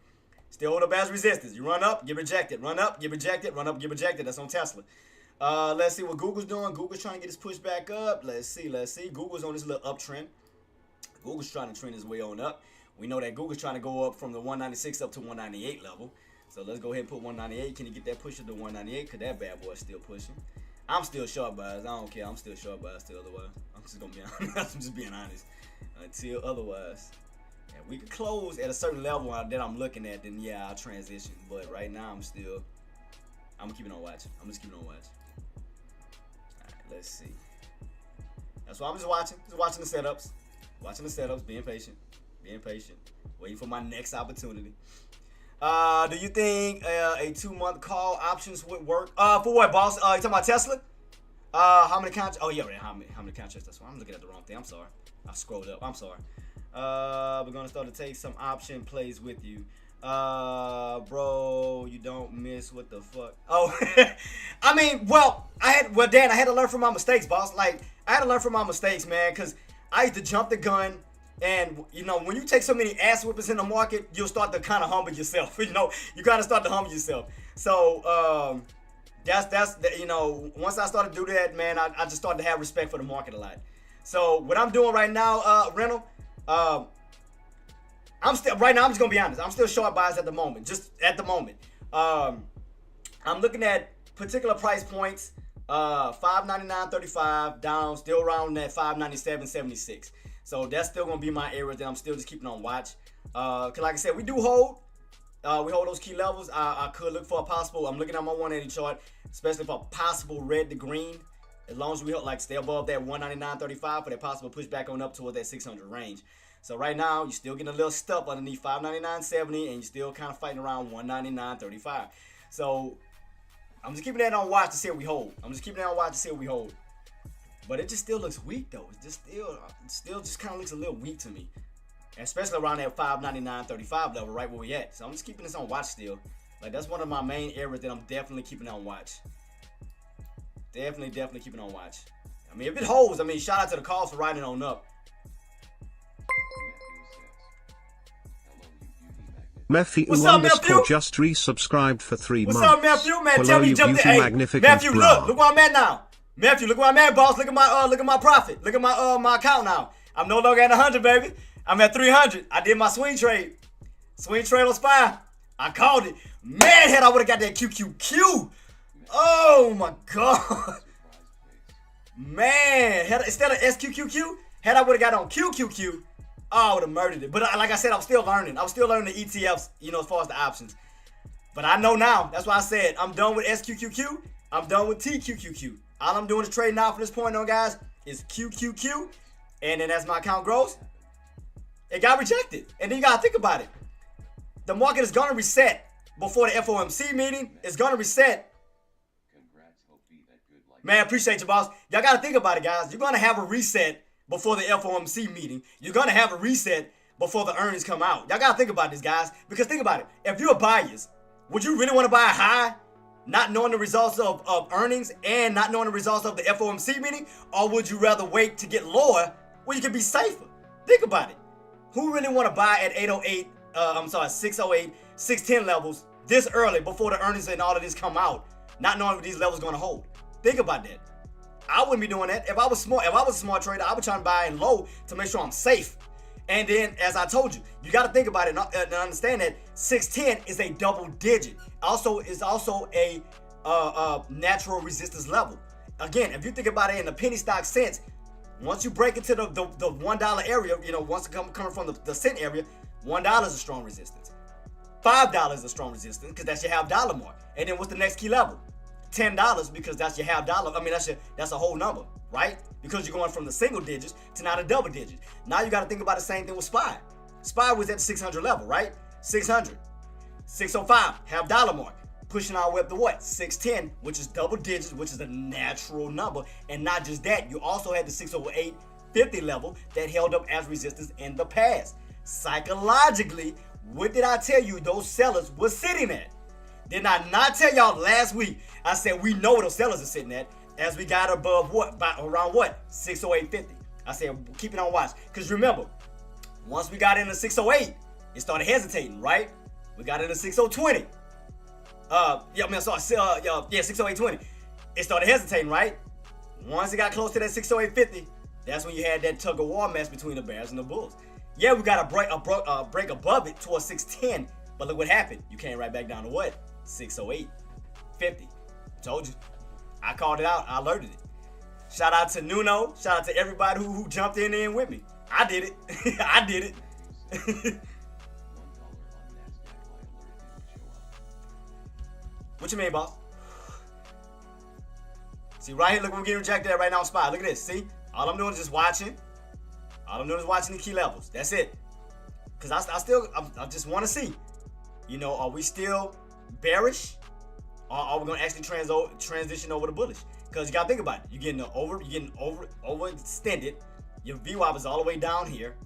S1: Still hold up as resistance. You run up, get rejected. Run up, get rejected. Run up, get rejected. That's on Tesla. Let's see what Google's doing. Google's trying to get his push back up. Let's see. Google's on this little uptrend. Google's trying to trend his way on up. We know that Google's trying to go up from the 196 up to 198 level. So let's go ahead and put 198. Can you get that push up to 198? Because that bad boy is still pushing. I'm still short buys. I don't care. I'm still short buys still otherwise. I'm just going to be honest. I'm just being honest. Until otherwise. And we could close at a certain level that I'm looking at, then yeah, I'll transition. But right now, I'm keeping on watching. I'm just keeping on watching. Let's see. That's why I'm just watching. Just watching the setups. Being patient. Waiting for my next opportunity. Do you think a 2-month call options would work? For what, boss? You talking about Tesla? How many contracts? Oh, yeah, right. How many contracts? That's why I'm looking at the wrong thing. I'm sorry. I scrolled up. I'm sorry. We're going to start to take some option plays with you. Bro, you don't miss what the fuck. Oh, I mean, Dan, I had to learn from my mistakes, boss. Like, I had to learn from my mistakes, man, because I used to jump the gun. And, when you take so many ass whippers in the market, you'll start to kind of humble yourself. You kind of start to humble yourself. So, once I started to do that, man, I just started to have respect for the market a lot. So, what I'm doing right now, Rental, I'm just gonna be honest. I'm still short buys at the moment. Just at the moment. I'm looking at particular price points. $599.35 down, still around that $597.76. So that's still gonna be my area that I'm still just keeping on watch. Cause like I said, we do hold. We hold those key levels. I could look for a possible. I'm looking at my 180 chart, especially for a possible red to green. As long as we stay above that 199.35 for that possible pushback on up towards that 600 range. So right now, you're still getting a little stuff underneath 599.70, and you're still kind of fighting around 199.35. So I'm just keeping that on watch to see what we hold. But it just still looks weak though. It just still just kind of looks a little weak to me. Especially around that 599.35 level, right where we at. So I'm just keeping this on watch still. Like, that's one of my main areas that I'm definitely keeping on watch. Definitely keeping on watch. I mean, if it holds, I mean, shout out to the calls for riding on up.
S2: Matthew
S1: What's up, Matthew?
S2: just resubscribed for 3 months.
S1: What's up, Matthew? Man, tell me you jumped in. Hey, Matthew, look where I'm at now. Matthew, look where I'm at, boss. Look at my profit. Look at my account now. I'm no longer at 100, baby. I'm at 300. I did my swing trade. Swing trade on SPY. I called it. Man, had I would have got that QQQ. Oh my God. Man, instead of SQQQ, had I would have got on QQQ, I would have murdered it. But like I said, I'm still learning. I'm still learning the ETFs, you know, as far as the options. But I know now. That's why I said I'm done with SQQQ. I'm done with TQQQ. All I'm doing is trading now from this point on, guys, is QQQ. And then as my account grows, it got rejected. And then you got to think about it. The market is going to reset before the FOMC meeting. It's going to reset. Man, appreciate you, boss. Y'all got to think about it, guys. You're going to have a reset before the FOMC meeting. You're going to have a reset before the earnings come out. Y'all got to think about this, guys. Because think about it. If you're buyers, would you really want to buy a high, not knowing the results of earnings and not knowing the results of the FOMC meeting? Or would you rather wait to get lower where you can be safer? Think about it. Who really want to buy at 608, 610 levels this early before the earnings and all of this come out, not knowing what these levels going to hold? Think about that. I wouldn't be doing that. If I was a smart trader, I would try to buy in low to make sure I'm safe. And then, as I told you, you got to think about it and understand that 610 is a double digit. Is also a natural resistance level. Again, if you think about it in the penny stock sense, once you break into the $1 area, you know, once coming from the cent area, $1 is a strong resistance. $5 is a strong resistance because that's your half dollar mark. And then what's the next key level? $10 because that's your half dollar. I mean, that's a whole number, right? Because you're going from the single digits to now the double digits. Now you got to think about the same thing with SPY. SPY was at the 600 level, right? 600, 605, half dollar mark. Pushing our way up to what? 610, which is double digits, which is a natural number. And not just that, you also had the 608.50 level that held up as resistance in the past. Psychologically, what did I tell you those sellers were sitting at? Did I not tell y'all last week? I said we know where those sellers are sitting at as we got above what? Around what? 608.50. I said keep it on watch. Because remember, once we got into 608, it started hesitating, right? We got into 6020. 608.20. It started hesitating, right? Once it got close to that 608.50, that's when you had that tug of war match between the Bears and the Bulls. Yeah, we got a break above it towards 610, but look what happened. You came right back down to what? 608.50. Told you. I called it out. I alerted it. Shout out to Nuno. Shout out to everybody who jumped in with me. I did it. I did it. What you mean, boss? See, right here, look, we're getting rejected at right now on SPY. Look at this. See? All I'm doing is just watching. All I'm doing is watching the key levels. That's it. Because I just want to see, you know, are we still bearish? Or are we going to actually transition over to bullish? Because you got to think about it. You're getting overextended. Your VWAP is all the way down here.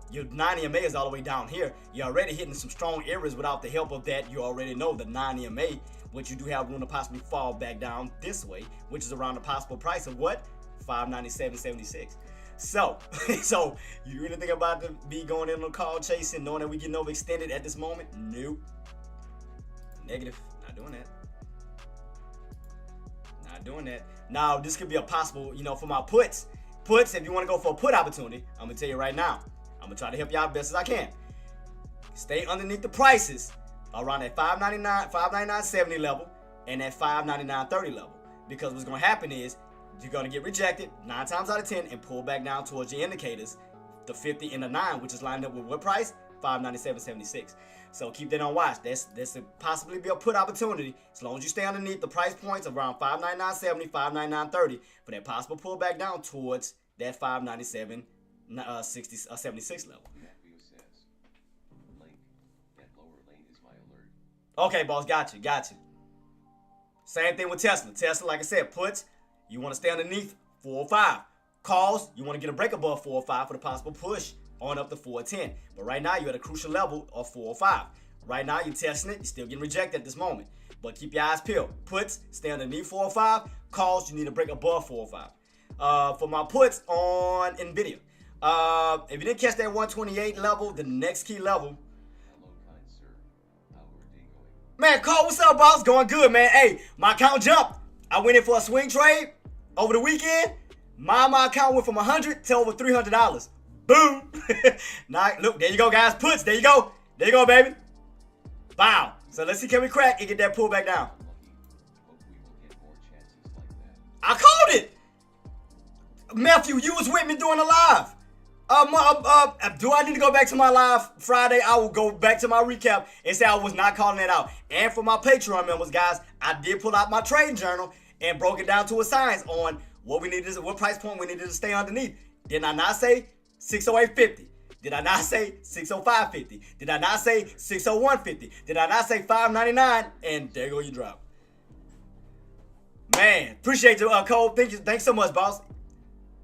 S1: Your 9 EMA is all the way down here. You're already hitting some strong areas without the help of that. You already know the 9 EMA, which you do have room to possibly fall back down this way, which is around the possible price of what? $597.76. So you really think about me going in on a call chasing, knowing that we getting overextended at this moment? Nope. Negative. Not doing that. Not doing that. Now, this could be a possible, you know, for my puts. Puts, if you want to go for a put opportunity, I'm going to tell you right now. I'm going to try to help y'all as best as I can. Stay underneath the prices around that $599.70 level and that $599.30 level. Because what's going to happen is you're going to get rejected 9 times out of 10 and pull back down towards your indicators, the 50 and the 9, which is lined up with what price? $597.76. So keep that on watch. That's possibly be a put opportunity as long as you stay underneath the price points of around $599.70, $599.30 for that possible pullback down towards that $597.76 level. Okay, boss, got you. Same thing with Tesla. Tesla, like I said, puts, you want to stay underneath 405. Calls, you want to get a break above 405 for the possible push on up to 410. But right now, you're at a crucial level of 405. Right now, you're testing it. You're still getting rejected at this moment. But keep your eyes peeled. Puts, stay underneath 405. Calls, you need a break above 405. For my puts on NVIDIA, if you didn't catch that 128 level, the next key level. Man, Cole, what's up, boss? Going good, man. Hey, my account jumped. I went in for a swing trade over the weekend. My account went from $100 to over $300. Boom. Now, look, there you go, guys. Puts, there you go. There you go, baby. Wow. So let's see, can we crack and get that pull back down? I called it. Matthew, you was with me doing the live. Do I need to go back to my live Friday? I will go back to my recap and say I was not calling that out. And for my Patreon members, guys, I did pull out my trading journal and broke it down to a science on what we needed, what price point we needed to stay underneath. Did I not say 608.50? Did I not say 605.50? Did I not say 601.50? Did I not say 599? And there go your drop. Man, appreciate you, Cole. Thanks so much, boss.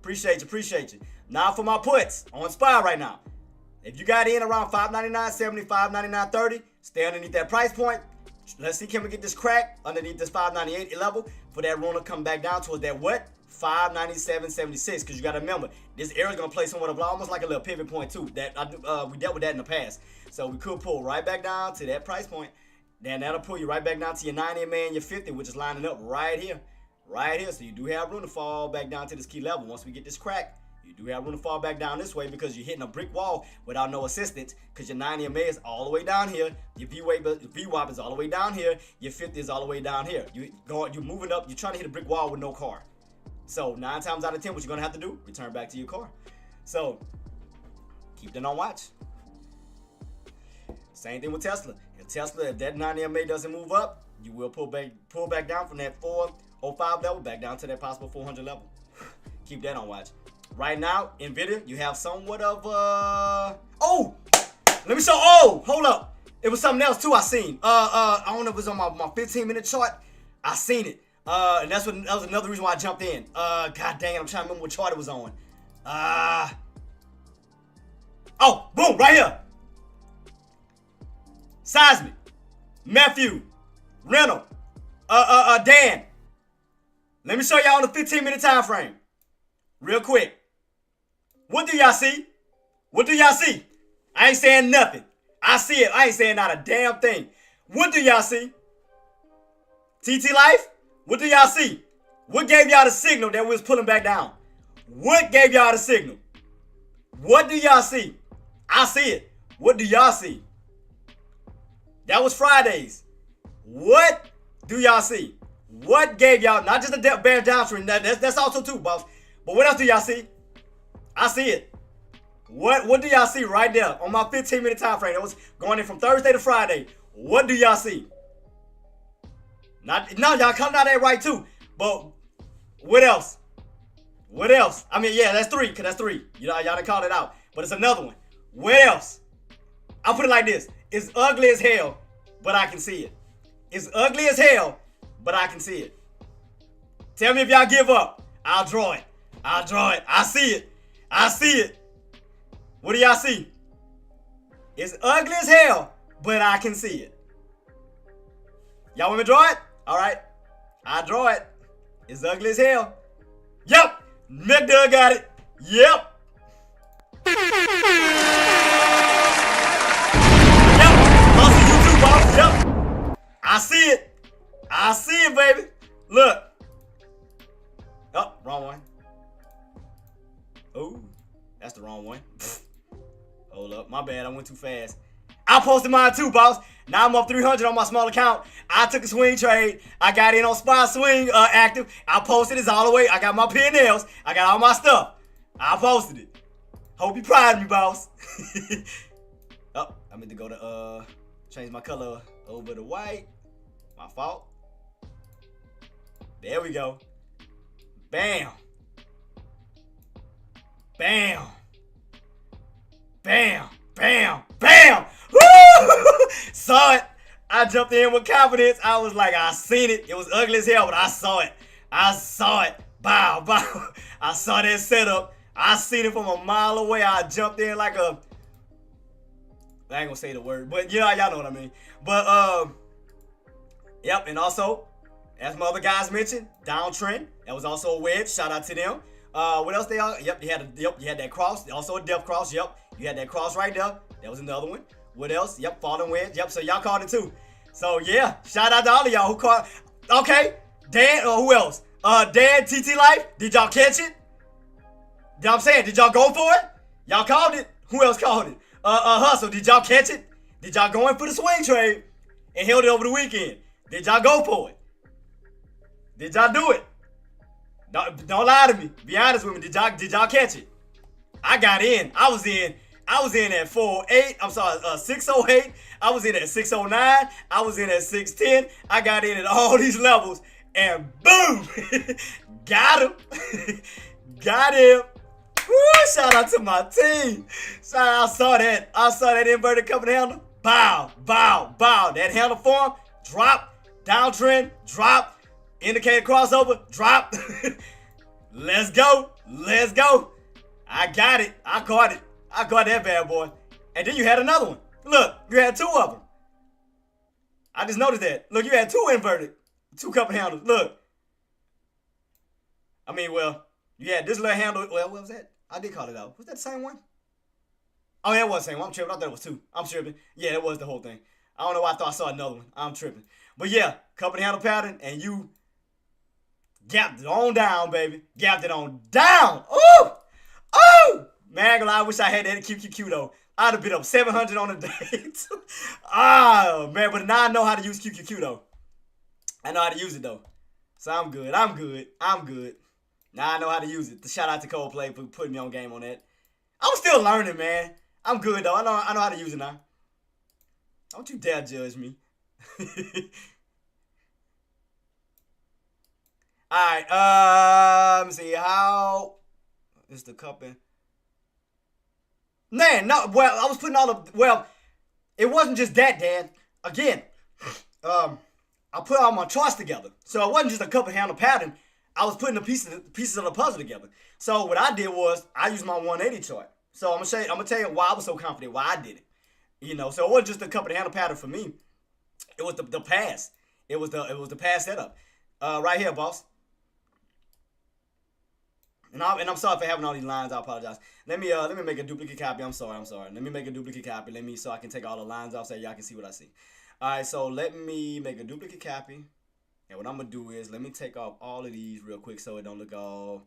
S1: Appreciate you. Now for my puts on SPY right now. If you got in around 599.70, 599.30, stay underneath that price point. Let's see, can we get this crack underneath this 598 level for that run to come back down towards that what? 597.76. Because you got to remember, this area is going to play somewhat of almost like a little pivot point too. That we dealt with that in the past. So we could pull right back down to that price point. Then that'll pull you right back down to your 90 man, your 50, which is lining up right here. Right here. So you do have room to fall back down to this key level. Once we get this crack, you do have room to fall back down this way because you're hitting a brick wall without no assistance because your 90 MA is all the way down here. Your VWAP is all the way down here. Your 50 is all the way down here. You're moving up. You're trying to hit a brick wall with no car. So 9 times out of 10, what you're going to have to do, return back to your car. So keep that on watch. Same thing with Tesla. If that 90 MA doesn't move up, you will pull back down from that 405 level back down to that possible 400 level. Keep that on watch. Right now, NVIDIA, you have somewhat of oh, let me show. Oh, hold up. It was something else too I seen. I don't know if it was on my 15-minute chart. I seen it. And that was another reason why I jumped in. God dang it, I'm trying to remember what chart it was on. Oh, boom, right here. Seismic, Matthew, Rental, Dan. Let me show y'all on the 15-minute time frame. Real quick. What do y'all see? What do y'all see? I ain't saying nothing. I see it. I ain't saying not a damn thing. What do y'all see? TT Life? What do y'all see? What gave y'all the signal that we was pulling back down? What gave y'all the signal? What do y'all see? I see it. What do y'all see? That was Fridays. What do y'all see? What gave y'all, not just a bear downstream, that's also too, boss. But what else do y'all see? I see it. What do y'all see right there on my 15-minute time frame? That was going in from Thursday to Friday. What do y'all see? No, y'all coming out there right too. But what else? What else? I mean, yeah, that's 3, because that's 3. Y'all done called it out. But it's another one. What else? I'll put it like this. It's ugly as hell, but I can see it. It's ugly as hell, but I can see it. Tell me if y'all give up. I'll draw it. I'll draw it. I see it. I see it. What do y'all see? It's ugly as hell, but I can see it. Y'all want me to draw it? All right. I'll draw it. It's ugly as hell. Yep. McDoug got it. Yep. Yep. I'll see you too, boss. Yep. I see it. I see it, baby. Look. Oh, wrong one. Oh, that's the wrong one. Hold up. My bad. I went too fast. I posted mine too, boss. Now I'm up 300 on my small account. I took a swing trade. I got in on SPY swing active. I posted it all the way. I got my P&Ls. I got all my stuff. I posted it. Hope you proud of me, boss. Oh, I meant to go to change my color over to white. My fault. There we go. Bam. Bam. Bam. Bam. Bam. Woo! Saw it. I I jumped in with confidence. I was like, I seen it. It was ugly as hell, but I saw it. I saw it. Bow, bow. I saw that setup. I seen it from a mile away. I jumped in like a... I ain't gonna say the word, but y'all know what I mean. But, yep, and also, as my other guys mentioned, downtrend. That was also a wedge. Shout out to them. What else they are? Yep, you had that cross. Also a depth cross. Yep, you had that cross right there. That was another one. What else? Yep, falling wedge. Yep, so y'all caught it too. So yeah, shout out to all of y'all who caught. Okay, Dan or who else? Dan, TT Life. Did y'all catch it? You know what I'm saying? Did y'all go for it? Y'all called it. Who else called it? Hustle. Did y'all catch it? Did y'all go in for the swing trade and held it over the weekend? Did y'all go for it? Did y'all do it? Don't lie to me. Be honest with me. Did y'all catch it? I got in. I was in at 408. I'm sorry, 608. I was in at 609. I was in at 610. I got in at all these levels, and boom, got him. Got him. Woo, shout out to my team. I saw that inverted cup and handle. Bow, bow, bow. That handle form, drop, downtrend, drop, indicator crossover, drop. Let's go. Let's go. I got it. I caught it. I caught that bad boy. And then you had another one. Look, you had two of them. I just noticed that. Look, you had two inverted. Two cup and handles. Look. I mean, well, you had this little handle. Well, what was that? I did call it out. Was that the same one? Oh, yeah, it was the same one. I'm tripping. I thought it was two. I'm tripping. Yeah, it was the whole thing. I don't know why I thought I saw another one. I'm tripping. But yeah, cup and handle pattern, and you gapped it on down, baby. Gapped it on down. Ooh! Ooh! Man, I wish I had that QQQ though. I'd have been up 700 on a day. Oh, man, but now I know how to use QQQ though. I know how to use it though. So I'm good. I'm good. I'm good. Now I know how to use it. Shout out to Coldplay for putting me on game on that. I'm still learning, man. I'm good though. I know how to use it now. Don't you dare judge me. Alright, let me see. How is the cup in? Man, no, well, I was putting all of, well, it wasn't just that, Dan. Again, I put all my charts together. So it wasn't just a cup and handle pattern. I was putting the pieces of the puzzle together. So what I did was I used my 180 chart. So I'm gonna tell you why I was so confident, why I did it. You know, so it wasn't just a cup and handle pattern for me. It was the pass. It was the pass setup. Right here, boss. And I'm sorry for having all these lines. I apologize. Let me make a duplicate copy. I'm sorry. Let me make a duplicate copy. So I can take all the lines off so y'all can see what I see. All right, so let me make a duplicate copy. And what I'm gonna do is let me take off all of these real quick so it don't look all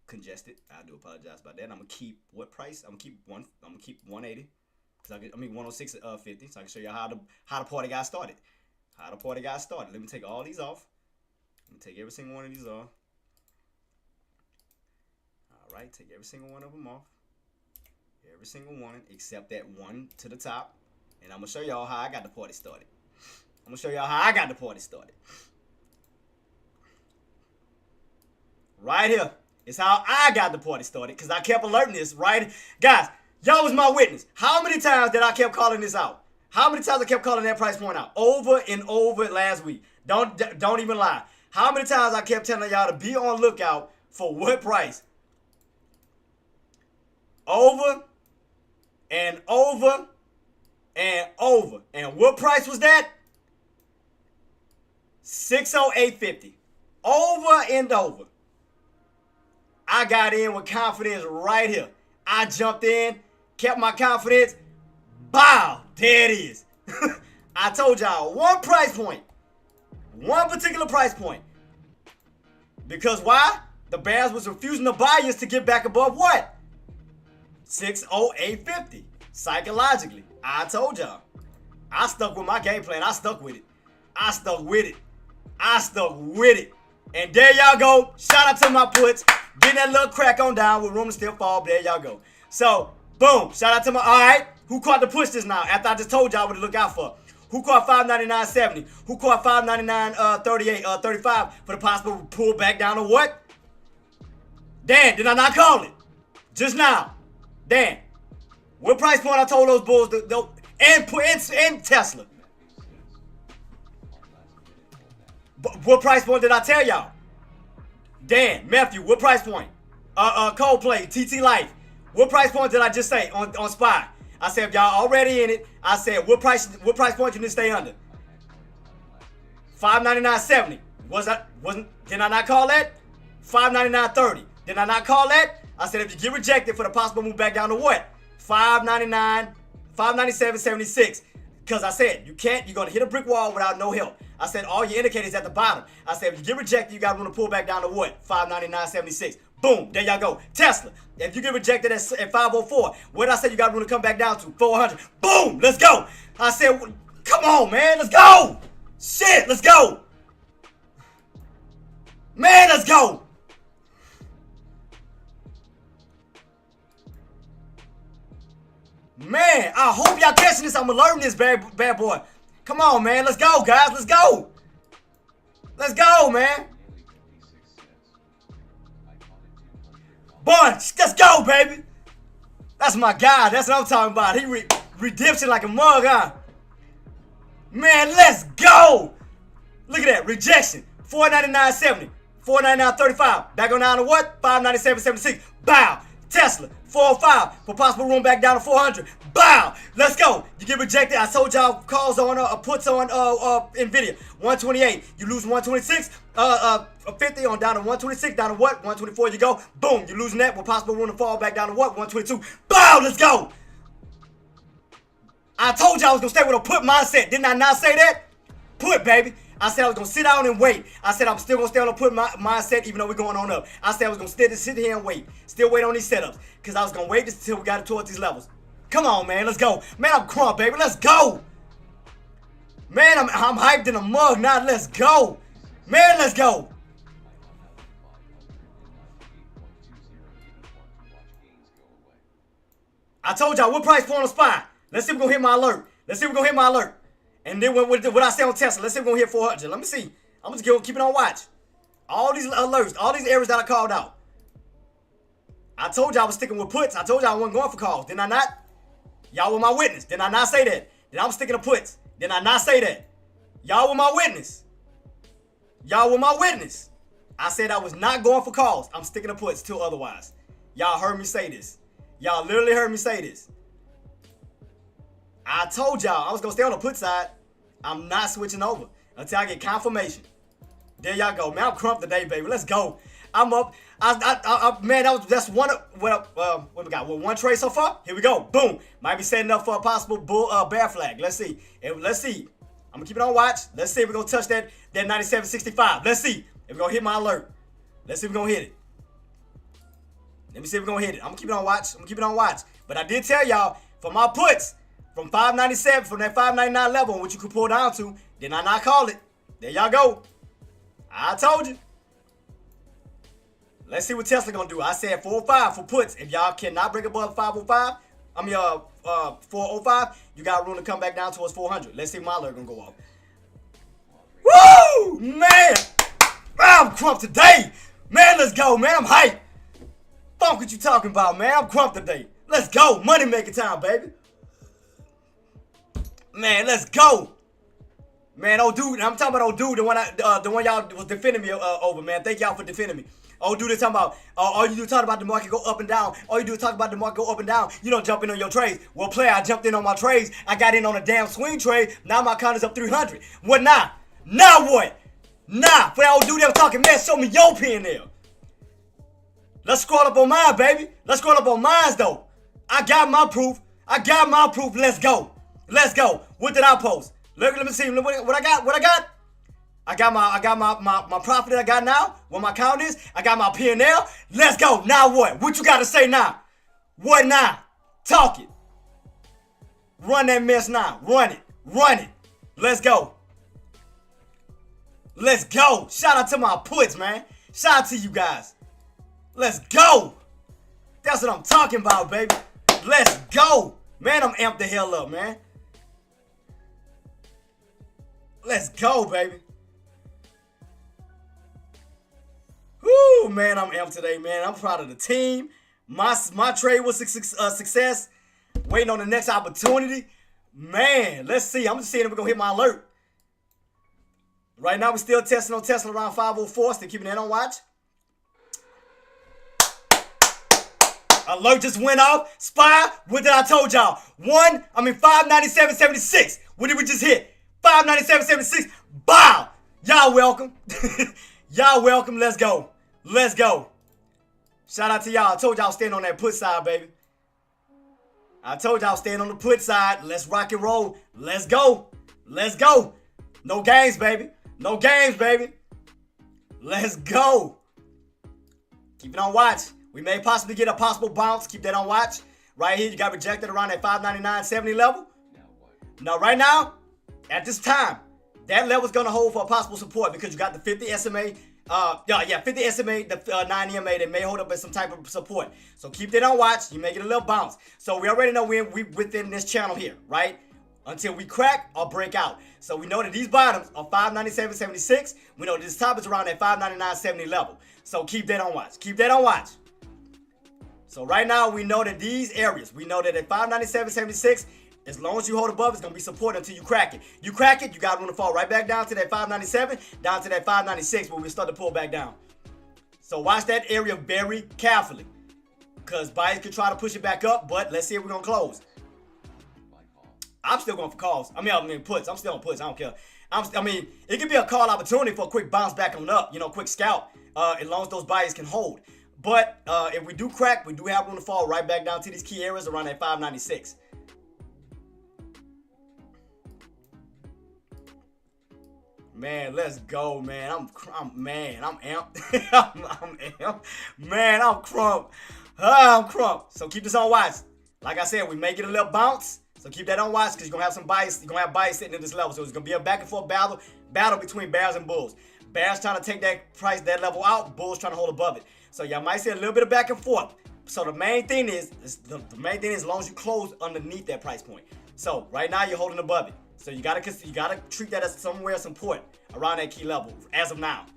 S1: congested. I do apologize about that. I'm gonna keep what price? I'm gonna keep 180. Cause I mean 106.50. So I can show you how the party got started. How the party got started. Let me take all these off. Let me take every single one of these off. Right, take every single one of them off. Every single one except that one to the top. And I'm going to show y'all how I got the party started. Right here is how I got the party started because I kept alerting this, right? Guys, y'all was my witness. How many times did I kept calling this out? How many times I kept calling that price point out? Over and over last week. Don't even lie. How many times I kept telling y'all to be on lookout for what price? Over and over and over. And what price was that? 608.50. Over and over. I got in with confidence right here. I jumped in, kept my confidence. Bow, there it is. I told y'all one price point. One particular price point. Because why? The Bears was refusing the buyers to get back above what? 608.50. Psychologically, I told y'all. I stuck with my game plan. I stuck with it. And there y'all go. Shout out to my puts. Getting that little crack on down with room to still fall. There y'all go. So, boom. Shout out to my, all right. Who caught the push this now? After I just told y'all what to look out for. Who caught 599.70? Who caught 599.38, 35 for the possible pull back down to what? Dan, did I not call it? Just now. Dan, what price point I told those bulls and Tesla? What price point did I tell y'all? Dan, Matthew, what price point? Coldplay, TT Life. What price point did I just say on SPY? I said if y'all already in it, I said what price point you need to stay under? $599.70. Did I not call that? $599.30. Did I not call that? I said if you get rejected for the possible move back down to what? $597.76. Because I said you're gonna hit a brick wall without no help. I said all your indicators at the bottom. I said if you get rejected, you got room to pull back down to what? $599.76. Boom, there y'all go. Tesla, if you get rejected at 504, what did I say you got room to come back down to? 400. Boom, let's go. I said, come on, man, let's go. Shit, let's go. Man, let's go. Man, I hope y'all catching this. I'm learning this bad boy. Come on, man. Let's go, guys. Let's go. Let's go, man. Bunch. Let's go, baby. That's my guy. That's what I'm talking about. He redemption like a mug, huh? Man, let's go. Look at that. Rejection. $499.70. $499.35. Back on down to what? $597.76. Bow. Tesla. 405 for possible room back down to 400. Bow. Let's go. You get rejected. I told y'all calls on puts on Nvidia. 128. You lose 126. 50 on down to 126. Down to what? 124. You go. Boom. You losing that with possible room to fall back down to what? 122. Bow. Let's go. I told y'all I was gonna stay with a put mindset. Didn't I not say that? Put, baby. I said I was going to sit down and wait. I said I'm still going to stay on the put mindset even though we're going on up. I said I was going to sit here and wait. Still wait on these setups. Because I was going to wait until we got it towards these levels. Come on, man. Let's go. Man, I'm crunk, baby. Let's go. Man, I'm hyped in a mug. Now let's go. Man, let's go. I told y'all what price point on SPY. Let's see if we're going to hit my alert. Let's see if we're going to hit my alert. And then what I say on Tesla, let's see if we're going to hit 400. Let me see. I'm just going to keep it on watch. All these alerts, all these areas that I called out. I told y'all I was sticking with puts. I told y'all I wasn't going for calls. Didn't I not? Y'all were my witness. Did I not say that? Then I'm sticking to puts. Did I not say that? Y'all were my witness. Y'all were my witness. I said I was not going for calls. I'm sticking to puts till otherwise. Y'all heard me say this. Y'all literally heard me say this. I told y'all I was going to stay on the put side. I'm not switching over until I get confirmation. There y'all go. Man, I'm crump today, baby. Let's go. I'm up. Man, that's one. What we got? Well, one trade so far. Here we go. Boom. Might be setting up for a possible bear flag. Let's see. Let's see. I'm going to keep it on watch. Let's see if we're going to touch that 97.65. Let's see if we're going to hit my alert. Let's see if we're going to hit it. Let me see if we're going to hit it. I'm going to keep it on watch. I'm going to keep it on watch. But I did tell y'all, for my puts, from 597, from that 599 level, which you could pull down to, did I not call it? There y'all go. I told you. Let's see what Tesla gonna do. I said 405 for puts. If y'all cannot break above 505, 405, you got room to come back down towards 400. Let's see if my alert gonna go off. Woo! Man! I'm crump today. Man, let's go, man. I'm hyped. Fuck what you talking about, man. I'm crump today. Let's go. Money making time, baby. Man, let's go. Man, old dude, I'm talking about old dude, the one y'all was defending me over, man. Thank y'all for defending me. Old dude is talking about, all you do is talk about the market go up and down. All you do is talk about the market go up and down. You don't jump in on your trades. Well, player, I jumped in on my trades. I got in on a damn swing trade. Now my count is up 300. What now? Now what? Nah, for that old dude that was talking, man, show me your P&L. Let's scroll up on mine, baby. Let's scroll up on mine, though. I got my proof. I got my proof. Let's go. Let's go. What did I post? Let me see what I got. What I got? I got my profit that I got now. What my count is. I got my P&L. Let's go. Now what? What you got to say now? What now? Talk it. Run that mess now. Run it. Run it. Let's go. Let's go. Shout out to my puts, man. Shout out to you guys. Let's go. That's what I'm talking about, baby. Let's go. Man, I'm amped the hell up, man. Let's go, baby. Woo, man, I'm amped today, man. I'm proud of the team. My trade was a success. Waiting on the next opportunity. Man, let's see. I'm just seeing if we're going to hit my alert. Right now, we're still testing on Tesla around 504. Still keeping that on watch. Alert just went off. SPY, what did I told y'all? 597.76. What did we just hit? 597.76. Bow. Y'all welcome. Y'all welcome. Let's go. Let's go. Shout out to y'all. I told y'all staying on that put side, baby. I told y'all staying on the put side. Let's rock and roll. Let's go. Let's go. No games, baby. No games, baby. Let's go. Keep it on watch. We may possibly get a possible bounce. Keep that on watch. Right here, you got rejected around that 599.70 level. Now, right now, at this time, that level's going to hold for a possible support because you got the 50 SMA. 50 SMA, the 9 EMA, they may hold up as some type of support. So keep that on watch. You may get a little bounce. So we already know we're within this channel here, right? Until we crack or break out. So we know that these bottoms are 597.76. We know this top is around that 599.70 level. So keep that on watch. Keep that on watch. So right now we know that these areas, we know that at 597.76, as long as you hold above, it's going to be support until you crack it. You crack it, you got room to fall right back down to that 597, down to that 596 when we start to pull back down. So watch that area very carefully because buyers could try to push it back up, but let's see if we're going to close. I'm still going for calls. I mean puts. I'm still on puts. I don't care. It could be a call opportunity for a quick bounce back on up, quick scalp, as long as those buyers can hold. But if we do crack, we do have room to fall right back down to these key areas around that 596. Man, let's go, man. I'm amped. I'm amped. Man, I'm crump. I'm crump. So keep this on watch. Like I said, we may get a little bounce. So keep that on watch because you're gonna have some bias. You're gonna have bias sitting at this level. So it's gonna be a back and forth battle between bears and bulls. Bears trying to take that price, that level out. Bulls trying to hold above it. So y'all might see a little bit of back and forth. So the main thing is as long as you close underneath that price point. So right now you're holding above it. So you gotta treat that as somewhere support around that key level as of now.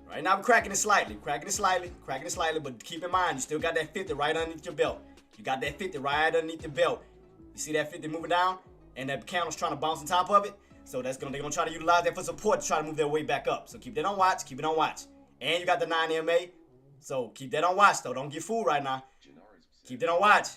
S1: Right now we're cracking it slightly, but keep in mind you still got that 50 right underneath your belt. You got that 50 right underneath your belt. You see that 50 moving down, and that candle's trying to bounce on top of it. So they're gonna try to utilize that for support to try to move their way back up. So keep that on watch, keep it on watch. And you got the 9 EMA, so keep that on watch though. Don't get fooled right now. Keep that on watch.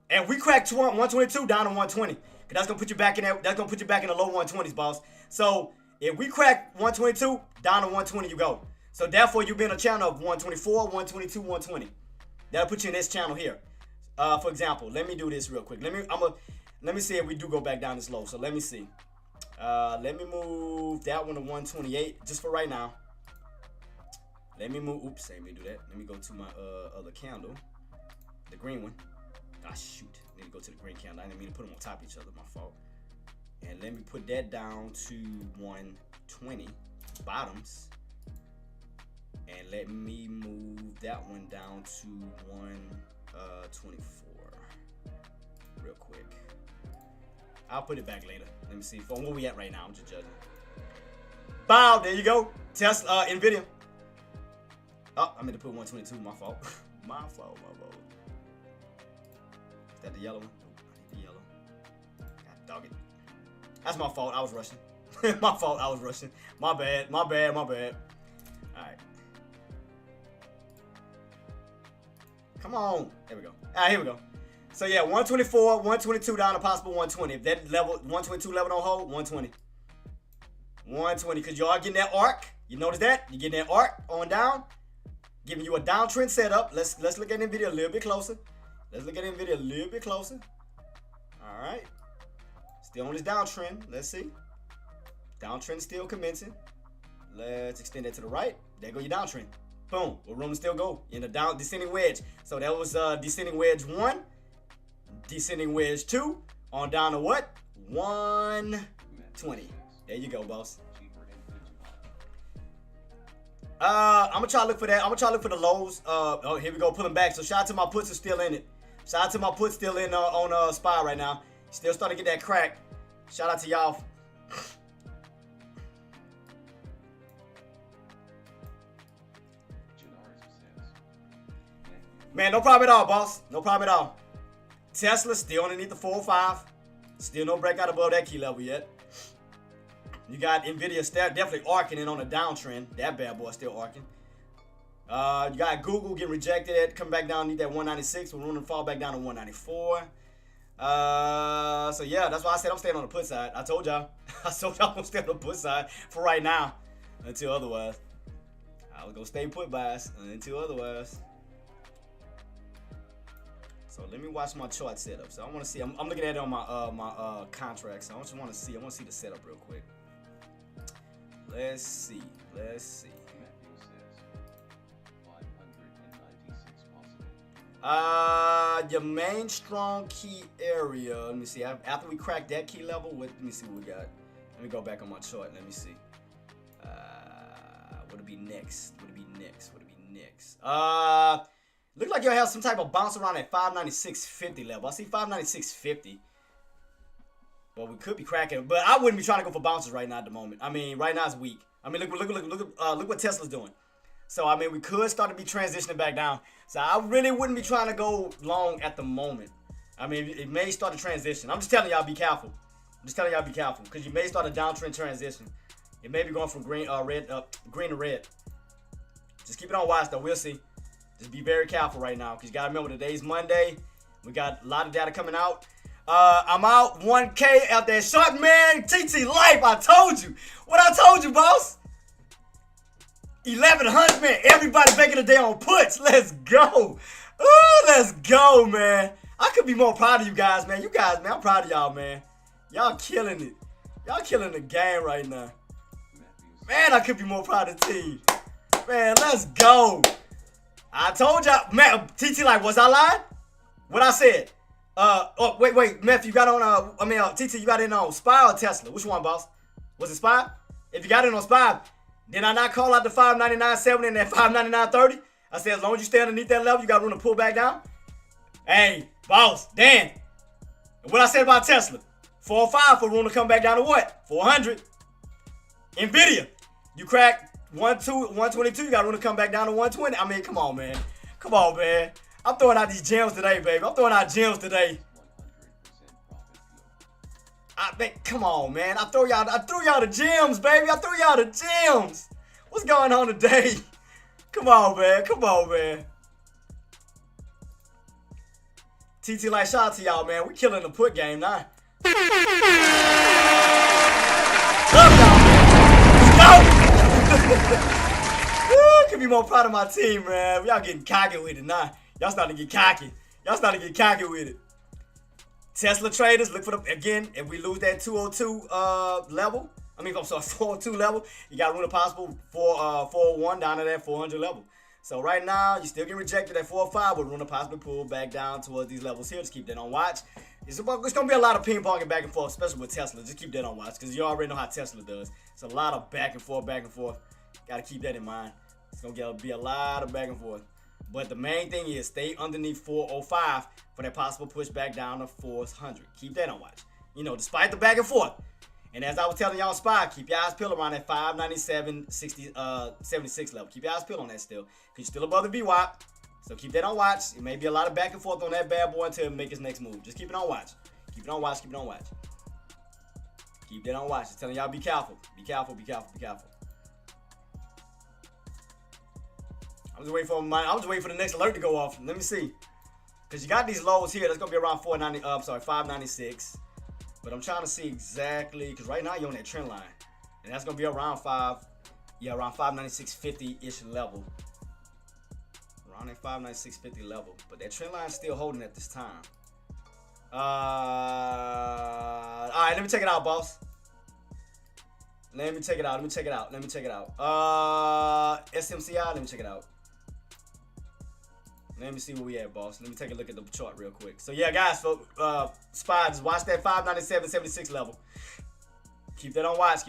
S1: And we cracked 122 down to 120. Cause that's gonna put you back in there. That's gonna put you back in the low 120s, boss. So if we crack 122 down to 120, you go. So therefore, you be in a channel of 124, 122, 120. That'll put you in this channel here. For example, let me do this real quick. Let me see if we do go back down this low. So let me see. Let me move that one to 128 just for right now. Let me move. Oops, let me do that. Let me go to my other candle, the green one. Ah, shoot. I need to go to the green candle. I didn't mean to put them on top of each other. My fault. And let me put that down to 120 bottoms. And let me move that one down to 124 real quick. I'll put it back later. Let me see. From where we at right now, I'm just judging. Bow, there you go. Tesla, Nvidia. Oh, I meant to put 122. My fault. My fault. Is that the yellow one? Oh, I need the yellow. God dog it. That's my fault. I was rushing. My fault. I was rushing. My bad. All right. Come on. There we go. All right, here we go. So yeah, 124, 122 down to possible 120. If that level, 122 level don't hold, 120. 120, because you are getting that arc. You notice that? You're getting that arc on down. Giving you a downtrend setup. Let's look at Nvidia a little bit closer. All right. Still on this downtrend. Let's see. Downtrend still commencing. Let's extend that to the right. There go your downtrend. Boom. What room to still go? In the down descending wedge. So that was descending wedge 1. Descending wedge 2. On down to what? 120. There you go, boss. I'm gonna try to look for that. I'm gonna try to look for the lows. Oh, here we go, pulling back. So shout out to my puts are still in it. Shout out to my puts still in on SPY right now. Still starting to get that crack. Shout out to y'all. Man, no problem at all, boss. No problem at all. Tesla still underneath the 405. Still no breakout above that key level yet. You got Nvidia definitely arcing in on a downtrend. That bad boy still arcing. You got Google getting rejected, come back down, need that 196. We're going to fall back down to 194. So yeah, that's why I said I'm staying on the put side. I told y'all. I told y'all I'm gonna stay on the put side for right now until otherwise. I was gonna stay put bias until otherwise. So let me watch my chart setup. So I want to see. I'm looking at it on my contract. So I just want to see. I want to see the setup real quick. Let's see. Your main strong key area. Let me see. After we crack that key level, let me see what we got. Let me go back on my chart. Let me see. What'll be next? Look like you'll have some type of bounce around at 596.50 level. I see 596.50. Well, we could be cracking, but I wouldn't be trying to go for bounces right now at the moment. I mean, right now it's weak. I mean, look what Tesla's doing. So, I mean, we could start to be transitioning back down. So, I really wouldn't be trying to go long at the moment. I mean, it may start a transition. I'm just telling y'all, be careful. Because you may start a downtrend transition. It may be going from green to red. Just keep it on watch, though. We'll see. Just be very careful right now. Because you got to remember, today's Monday. We got a lot of data coming out. I'm out 1K out that short, man. TT Life, I told you. What I told you, boss. 1100, man. Everybody making a day on puts. Let's go. Ooh, let's go, man. I could be more proud of you guys, man. Man, I'm proud of y'all, man. Y'all killing it. Y'all killing the game right now. Man, I could be more proud of the team. Man, let's go. I told y'all, man. TT Life, was I lying? What I said? Oh, wait, Meth, you got on, TT, you got in on SPY or Tesla? Which one, boss? Was it SPY? If you got it on SPY, did I not call out the 599.70 and that 599.30? I said, as long as you stay underneath that level, you got room to pull back down. Hey, boss, Dan. What I said about Tesla? 405 for room to come back down to what? 400. Nvidia, you cracked 122, you got room to come back down to 120. I mean, come on, man. I'm throwing out these gems today, baby. Come on, man. I threw y'all the gems, baby. What's going on today? Come on, man. TT Light, shout out to y'all, man. We killing the put game now. Love y'all, man. Let's go. Could be more proud of my team, man. Y'all getting cocky with it now. Y'all starting to get cocky with it. Tesla traders, look for them again. If we lose that 202 level, 402 level, you got room to possible 401 down to that 400 level. So right now, you still get rejected at 405 with room to possibly pull back down towards these levels here. Just keep that on watch. It's going to be a lot of ping-ponging back and forth, especially with Tesla. Just keep that on watch because you already know how Tesla does. It's a lot of back and forth. Got to keep that in mind. It's going to be a lot of back and forth. But the main thing is stay underneath 405 for that possible push back down to 400. Keep that on watch. Despite the back and forth. And as I was telling y'all on SPY, keep your eyes peeled around that 597.76 level. Keep your eyes peeled on that still. Because you're still above the VWAP. So keep that on watch. It may be a lot of back and forth on that bad boy until it make his next move. Just keep it on watch. Keep that on watch. Just telling y'all be careful. Be careful. I was waiting for the next alert to go off. Let me see. Because you got these lows here. That's going to be around 596. But I'm trying to see exactly. Because right now you're on that trend line. And that's going to be around around 596.50-ish level. Around that 596.50 level. But that trend line is still holding at this time. Alright, let me check it out, boss. Let me check it out. SMCI, let me check it out. Let me see where we at, boss. Let me take a look at the chart real quick. So yeah, guys, for SPY, just watch that 597.76 level. Keep that on watch.